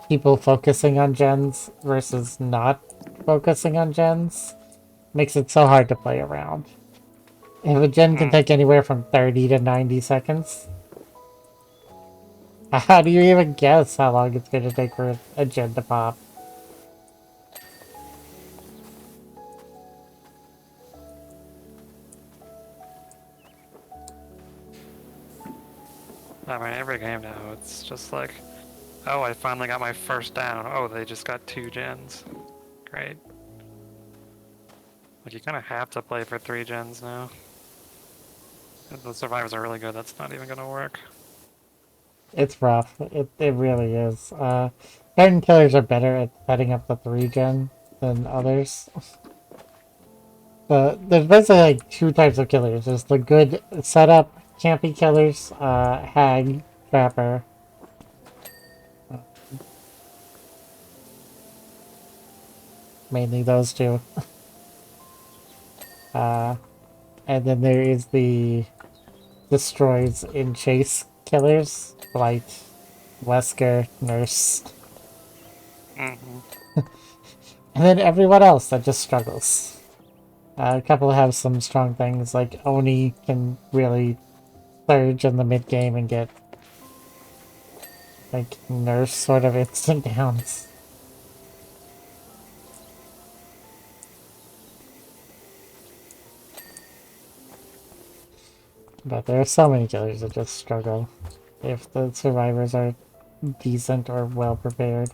people focusing on gens versus not focusing on gens makes it so hard to play around. If a gen can take anywhere from 30 to 90 seconds, how do you even guess how long it's going to take for a gen to pop? I mean, every game now, it's just like, oh, I finally got my first down. Oh, they just got 2 gens. Great. Like, you kind of have to play for 3 gens now. If the survivors are really good, that's not even going to work. It's rough. It really is. Certain killers are better at setting up the 3-gen than others. There's basically like 2 types of killers. There's the good setup campy killers, Hag Trapper. Mainly those two. And then there is the destroys in chase killers, like Wesker, Nurse. Mm-hmm. And then everyone else that just struggles. A couple have some strong things, like Oni can really surge in the mid game and get like Nurse sort of instant downs. But there are so many killers that just struggle if the survivors are decent or well prepared.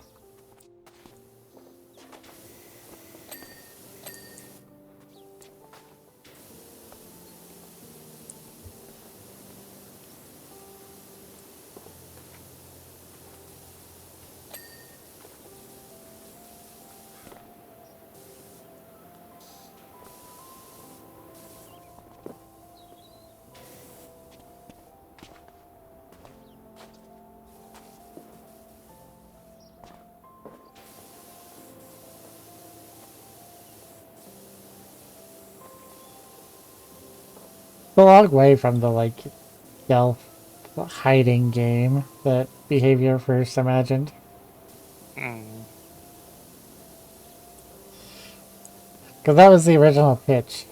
It's a long way from the like stealth hiding game that Behavior first imagined. Mm. Because that was the original pitch.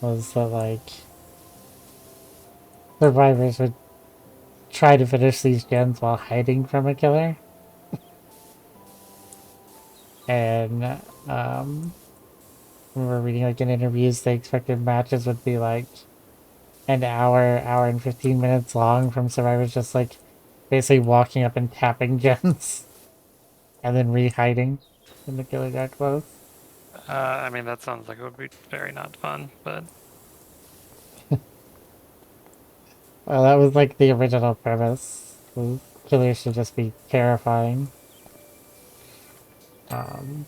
Was that like survivors would try to finish these gens while hiding from a killer. And I remember reading like in interviews they expected matches would be like an hour and 15 minutes long from survivors just like basically walking up and tapping gens and then re-hiding when the killer got close. I mean, that sounds like it would be very not fun, but... Well, that was like the original premise. The killers should just be terrifying. I'm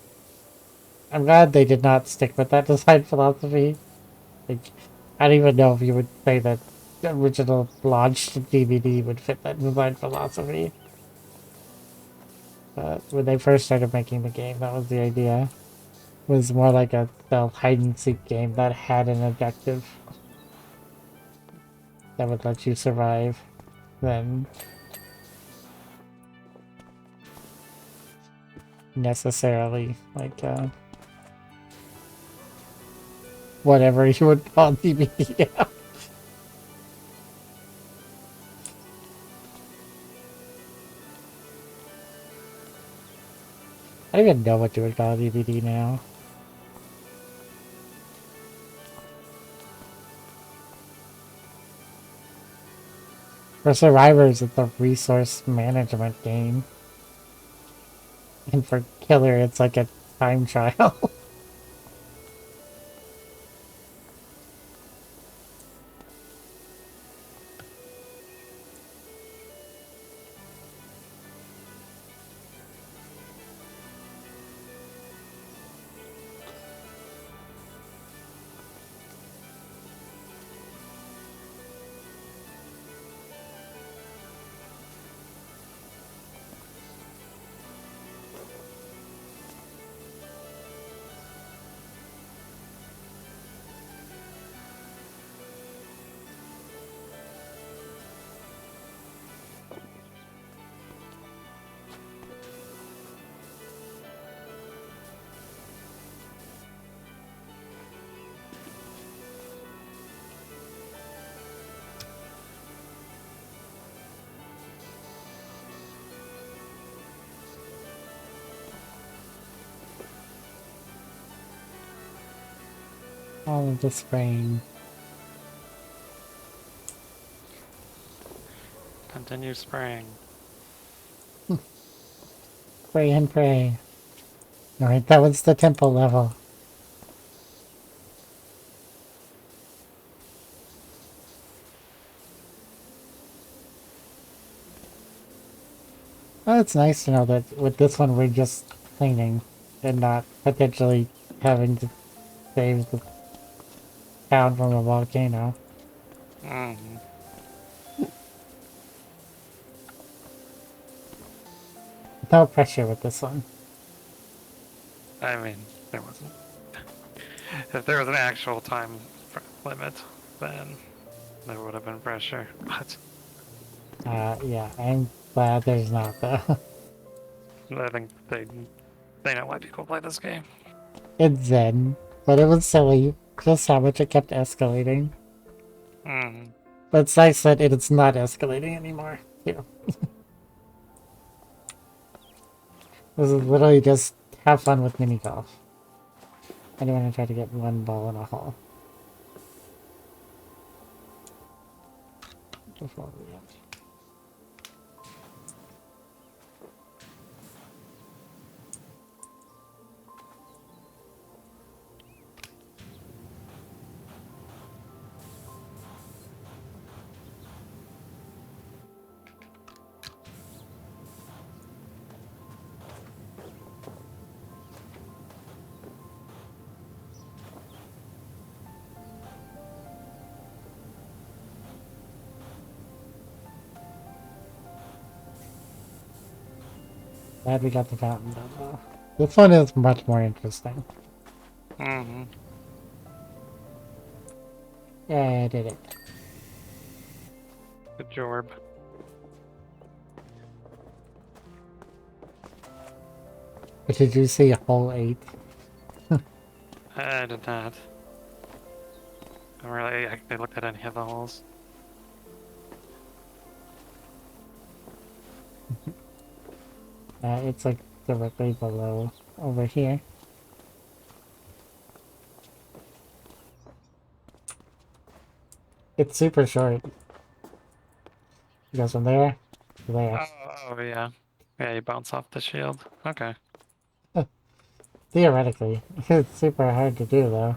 glad they did not stick with that design philosophy. Like, I don't even know if you would say that the original launched DVD would fit that design philosophy. But when they first started making the game, that was the idea. It was more like a stealth hide-and-seek game that had an objective that would let you survive than necessarily like whatever you would call DVD. I don't even know what you would call a DVD now. For survivors, it's a resource management game. And for killer, it's like a time trial. All of the spraying. Continue spraying. Pray and pray. Alright, that was the temple level. Well, it's nice to know that with this one we're just cleaning and not potentially having to save the town from a volcano. Mm-hmm. No pressure with this one. I mean, there wasn't. If there was an actual time limit, then there would have been pressure. But Yeah, I'm glad there's not, though. I think they know why people play this game. It's Zen, but it was silly, just how much it kept escalating. Mm. But it's nice that it's not escalating anymore, too. This is literally just have fun with mini golf. I don't want to try to get one ball in a hole. Before we end. Glad we got the fountain done, though. This one is much more interesting. Mm-hmm. Yeah, I did it. Good job. But did you see hole 8? I did not. I really actually looked at any of the holes. It's like directly below over here. It's super short. It goes from there to there. Oh yeah. Yeah, you bounce off the shield. Okay. Theoretically. It's super hard to do, though.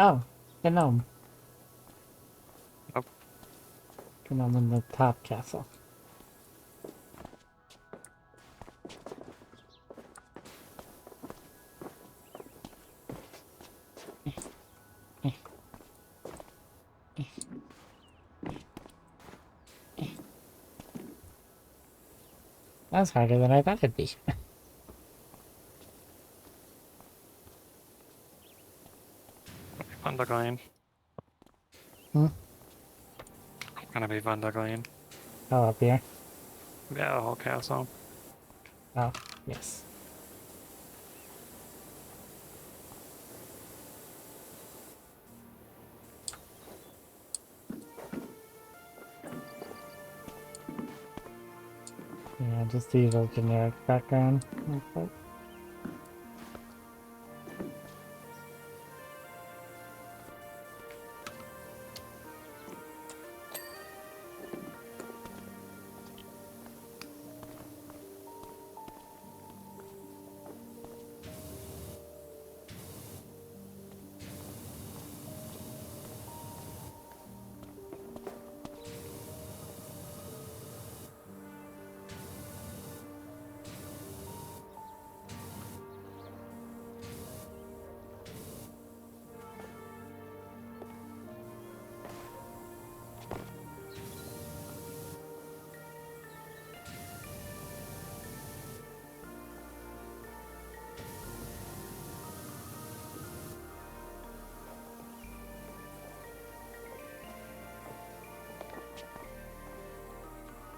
Oh, the gnome. Nope. The gnome in the top castle. That's harder than I thought it'd be. Fun to clean. Hmm? Gonna be fun to clean. Oh, up here? Yeah, the whole castle. Oh, yes. just the usual generic background.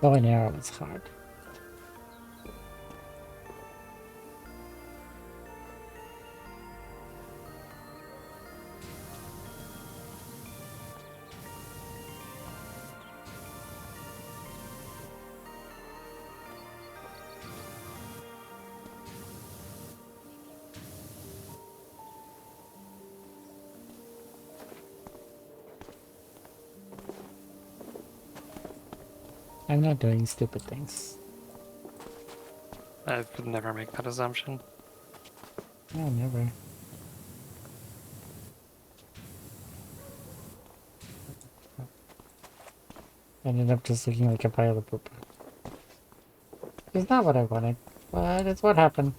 Bow and arrow is hard. I'm not doing stupid things. I would never make that assumption. No, never. Ended up just looking like a pile of poop. It's not what I wanted, but it's what happened.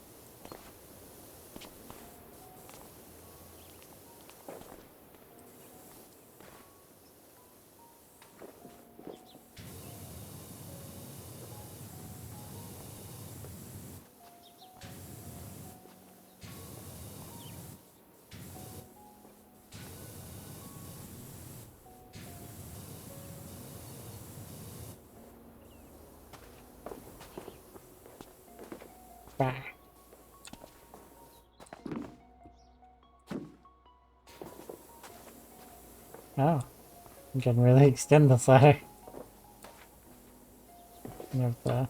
Bye. Oh, you can really extend this ladder. You have the...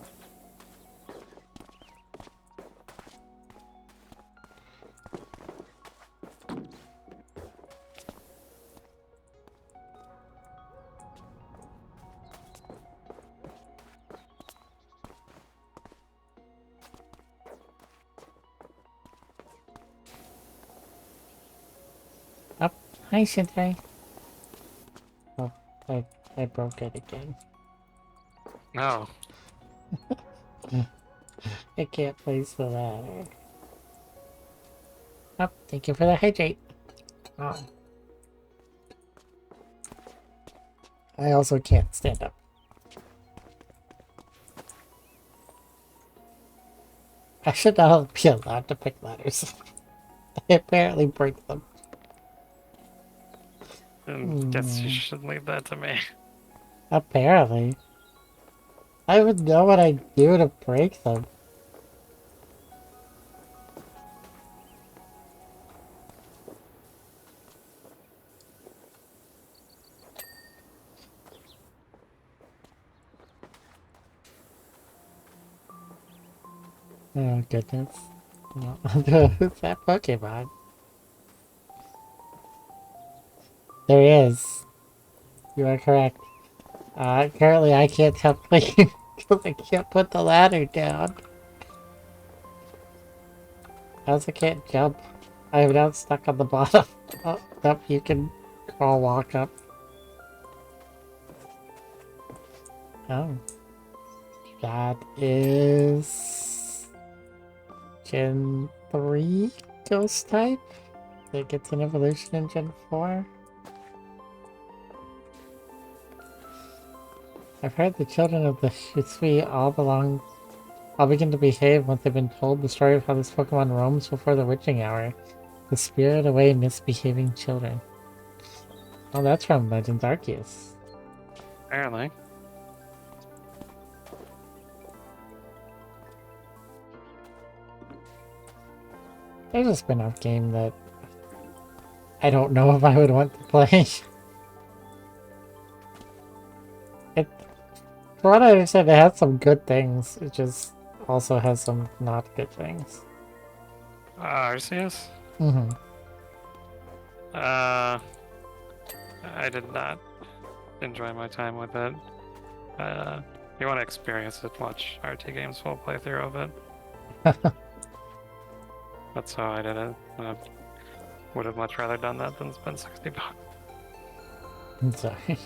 Up. Hi, Shintai. Oh, I broke it again. No. I can't place the ladder. Oh, thank you for the hydrate. Oh. I also can't stand up. I should not be allowed to pick ladders. I apparently break them. Guess you should leave that to me. Apparently. I would know what I do to break them. Oh goodness. No. Who's that Pokemon? There is. You are correct. Currently I can't help playing because I can't put the ladder down. I also can't jump. I am now stuck on the bottom. Oh, nope, you can crawl walk up. Oh. That is... Gen 3 ghost type? That gets an evolution in Gen 4? I've heard the children of the Shisui all begin to behave once they've been told the story of how this Pokemon roams before the witching hour. To spirit away misbehaving children. Oh, that's from Legends Arceus. Apparently. There's a spin-off game that I don't know if I would want to play. from what I understand, it has some good things. It just also has some not good things. Arceus? Mm-hmm. I did not enjoy my time with it. If you want to experience it, watch RT Games full playthrough of it. That's how I did it. I would have much rather done that than spend $60. I'm sorry.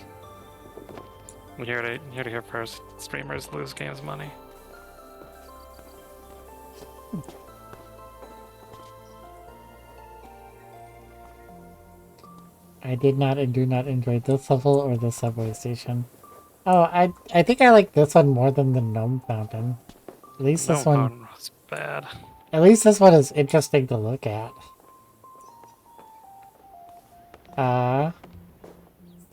Here to hear first. Streamers lose games money. I did not and do not enjoy this level or the subway station. Oh, I think I like this one more than the Gnome Fountain. At least this one. Fountain was bad. At least this one is interesting to look at.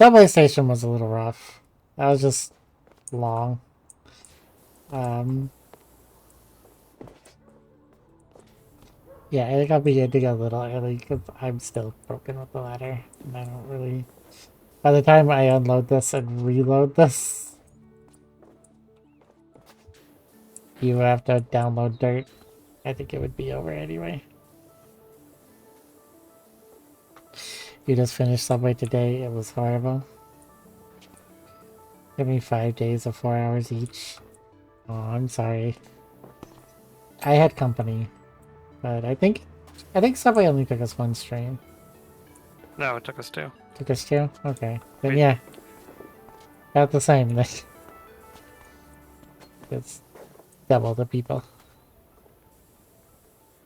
Subway station was a little rough. That was just long. Yeah, I think I'll be ending a little early because I'm still broken with the ladder. And I don't really... By the time I unload this and reload this, you have to download dirt. I think it would be over anyway. You just finished Subway today. It was horrible. Give me 5 days of 4 hours each. Oh, I'm sorry. I had company, but I think Subway only took us one stream. No, it took us 2. Took us 2? Okay. Then yeah. About the same then. It's double the people.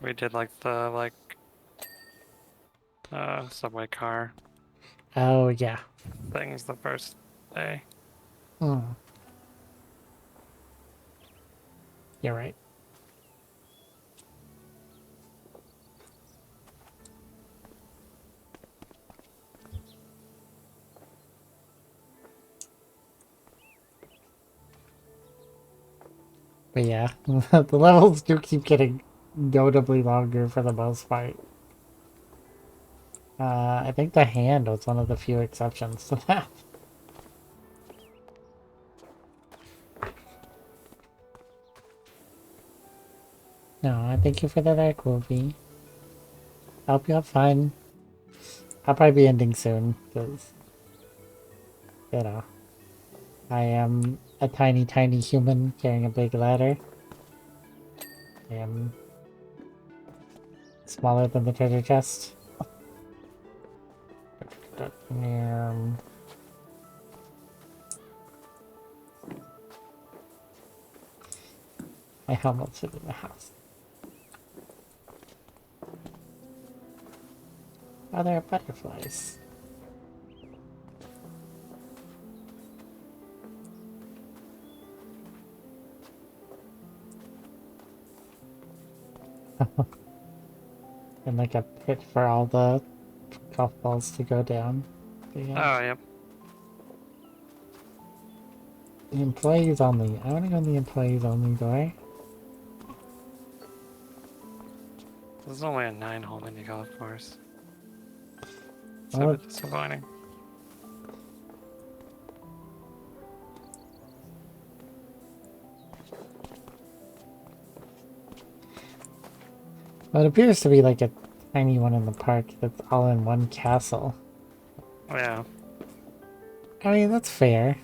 We did like the subway car Oh yeah. things the first day. Hmm. You're right. But yeah, the levels do keep getting notably longer for the most part. I think the hand was one of the few exceptions to that. No, thank you for the dark movie. Hope you have fun. I'll probably be ending soon, because, you know, I am a tiny, tiny human carrying a big ladder. I am smaller than the treasure chest. My helmet's in the house. Oh, there are butterflies. And like a pit for all the golf balls to go down. Yeah. Oh, yep. The employees only. I want to go in the employees only door. There's only a 9-hole mini golf course. It's Oh. a bit disappointing. Well, it appears to be like a tiny one in the park that's all in one castle. Oh, yeah. I mean, that's fair.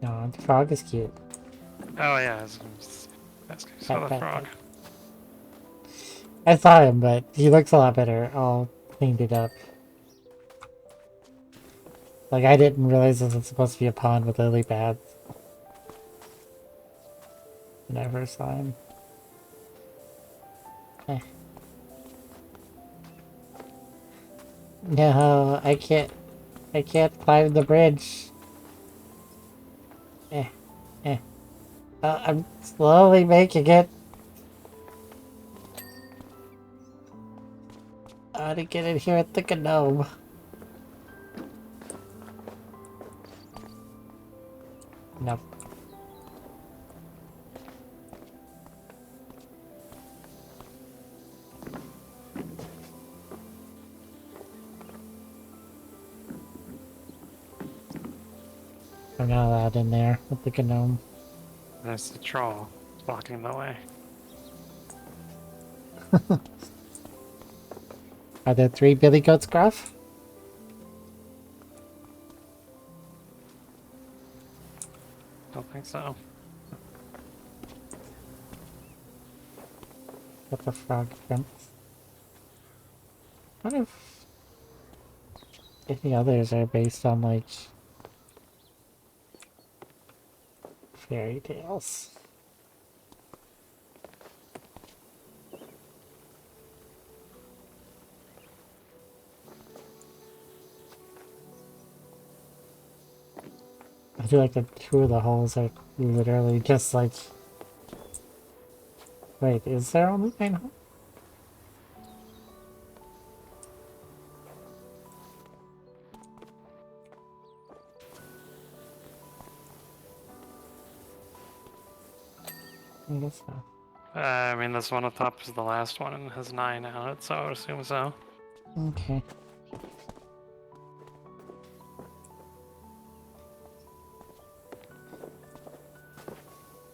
No, the frog is cute. Oh, yeah. Saw the frog. I saw him, but he looks a lot better. All cleaned it up. Like, I didn't realize this was supposed to be a pond with lily pads when I first saw him. Eh. No, I can't climb the bridge. I'm slowly making it. I want to get in here with the gnome. Nope. I'm not allowed in there with the gnome. There's the troll blocking the way. Are there 3 billy goats, Gruff? Don't think so. What the frog prince? What if any others are based on, like, fairy tales? I feel like the 2 of the holes are literally just like... Wait, is there only 9 holes? I guess so. I mean, this one up top is the last one and has 9 on it, so I would assume so. Okay.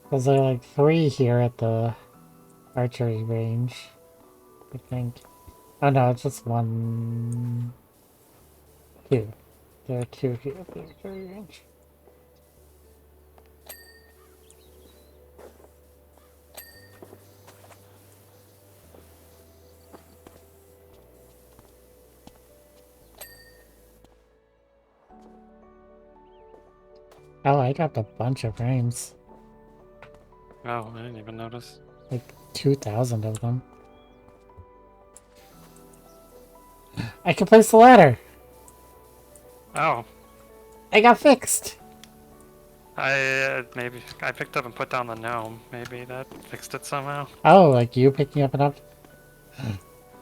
Because there are like 3 here at the archery range, I think. Oh no, it's just 1... 2. There are 2 here at the archery range. Oh, I got a bunch of frames. Oh, I didn't even notice. Like 2,000 of them. I can place the ladder! Oh. I got fixed! Maybe I picked up and put down the gnome. Maybe that fixed it somehow. Oh, like you picking up an object?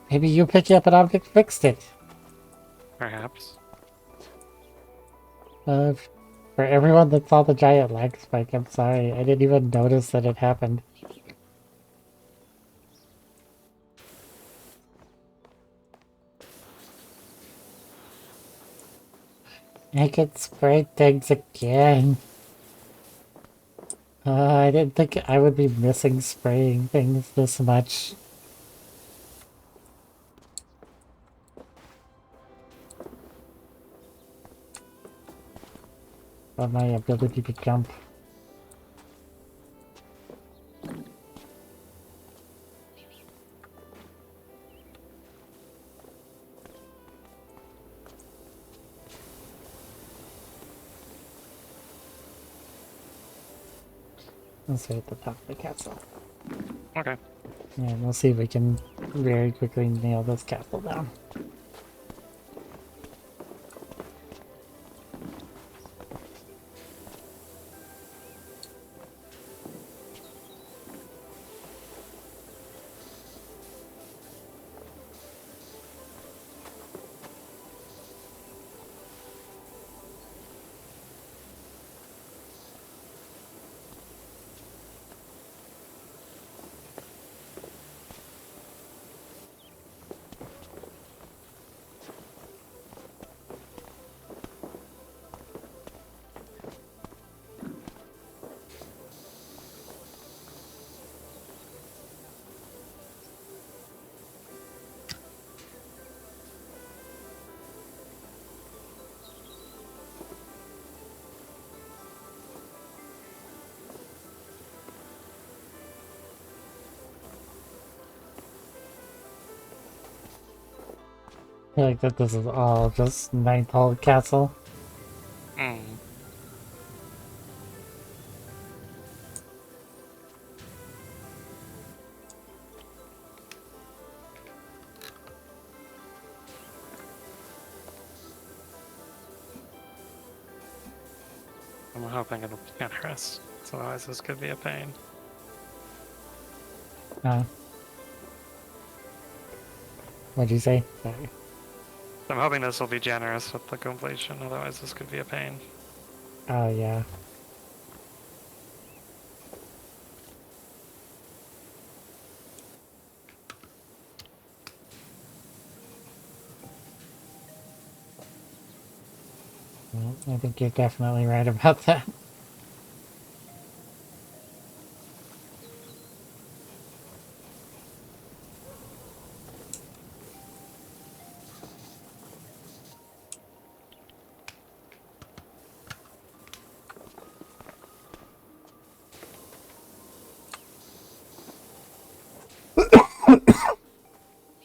Maybe you picking up an object fixed it. Perhaps. For everyone that saw the giant lag spike, I'm sorry. I didn't even notice that it happened. I could spray things again. I didn't think I would be missing spraying things this much. But my ability to jump. Let's stay at the top of the castle. Okay. And we'll see if we can very quickly nail this castle down. I feel like that this is all just ninth hole castle. Hmm. I'm hoping it'll be generous, so otherwise this could be a pain. What'd you say? Sorry. I'm hoping this will be generous with the completion, otherwise this could be a pain. Oh, yeah. Well, I think you're definitely right about that.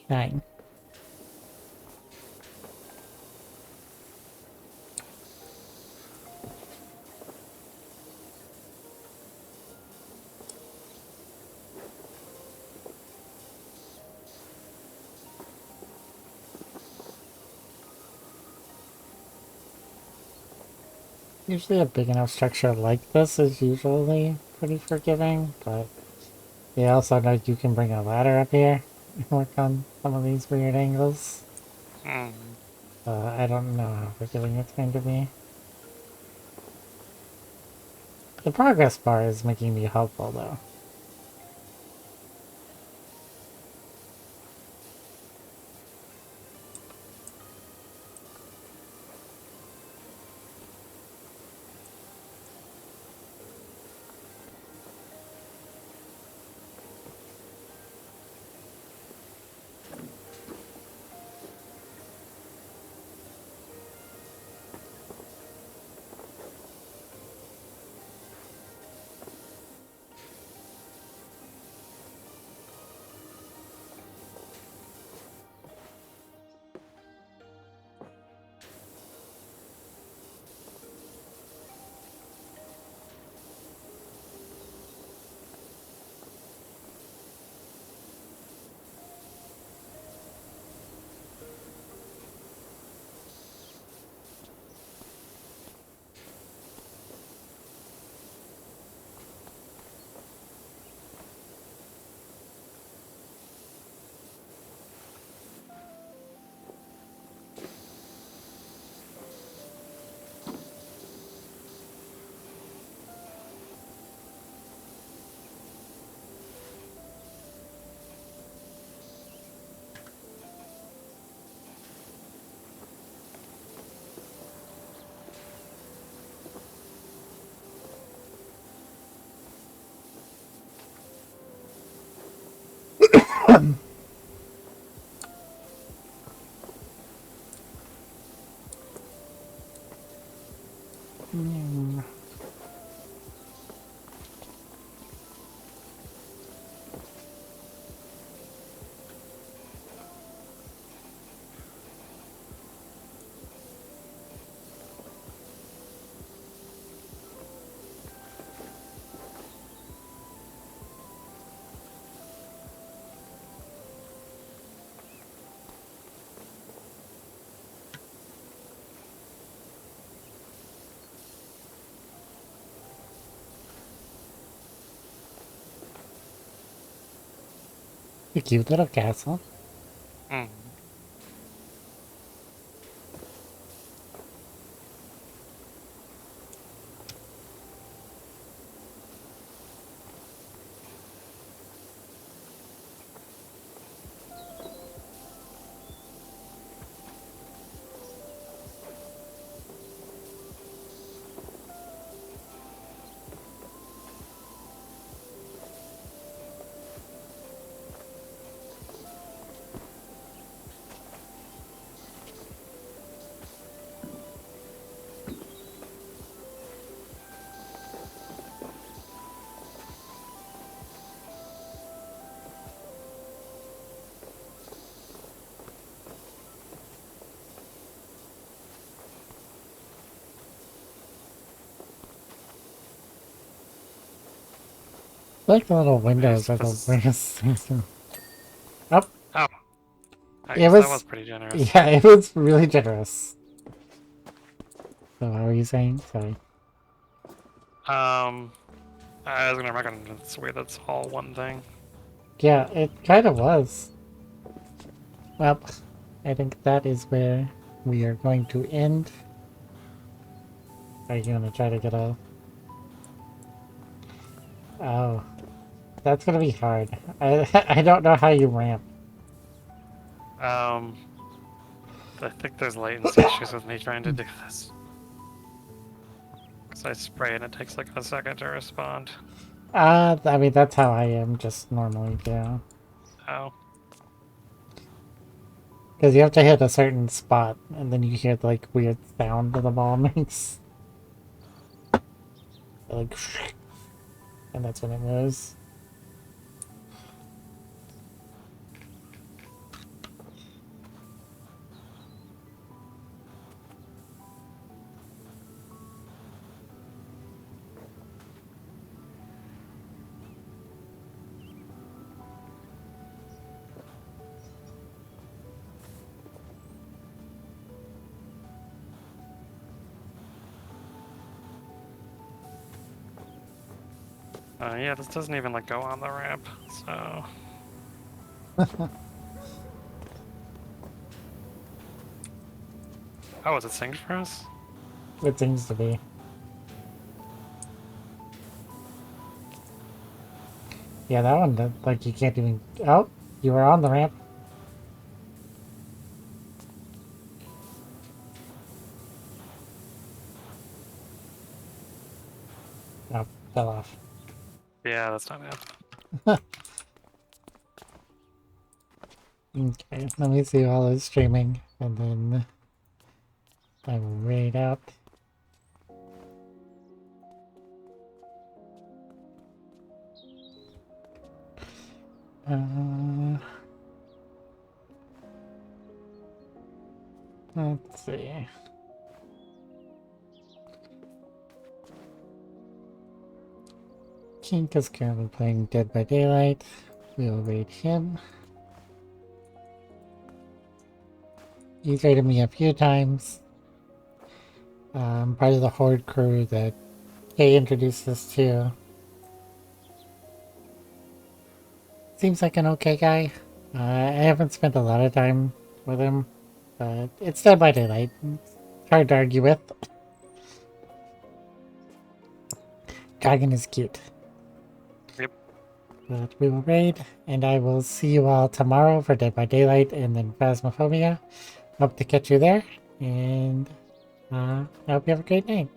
Nine. Usually a big enough structure like this is usually pretty forgiving, but you also know you can bring a ladder up here and work on some of these weird angles. I don't know how forgiving it's going to be. The progress bar is making me hopeful, though. A cute little castle. Like the little windows are the weirdest things. Oh. Oh. I It guess was, that was pretty generous. yeah, it was really generous. So what were you saying? Sorry. I was gonna reckon it's weird that's all one thing. Yeah, it kind of was. Well, I think that is where we are going to end. Are you gonna try to get a... Oh. That's gonna be hard. I don't know how you ramp. I think there's latency issues with me trying to do this. I spray and it takes like a second to respond. I mean, that's how I am just normally, too. Oh. Because you have to hit a certain spot, and then you hear the, like, weird sound that the ball makes. Like, and that's when it moves. Yeah, this doesn't even like go on the ramp, so. Oh, is it synced for us? It seems to be. Yeah, that one, like, you can't even... Oh, you were on the ramp. Oh, fell off. Yeah, that's not it. Okay, let me see while it's streaming, and then I will raid out. Let's see. Kink is currently playing Dead by Daylight. We'll raid him. He's raided me a few times. Part of the Horde crew that Kay introduced us to. Seems like an okay guy. I haven't spent a lot of time with him, but it's Dead by Daylight. It's hard to argue with. Dragon is cute. Yep. But we will raid, and I will see you all tomorrow for Dead by Daylight and then Phasmophobia. Hope to catch you there, and I hope you have a great night.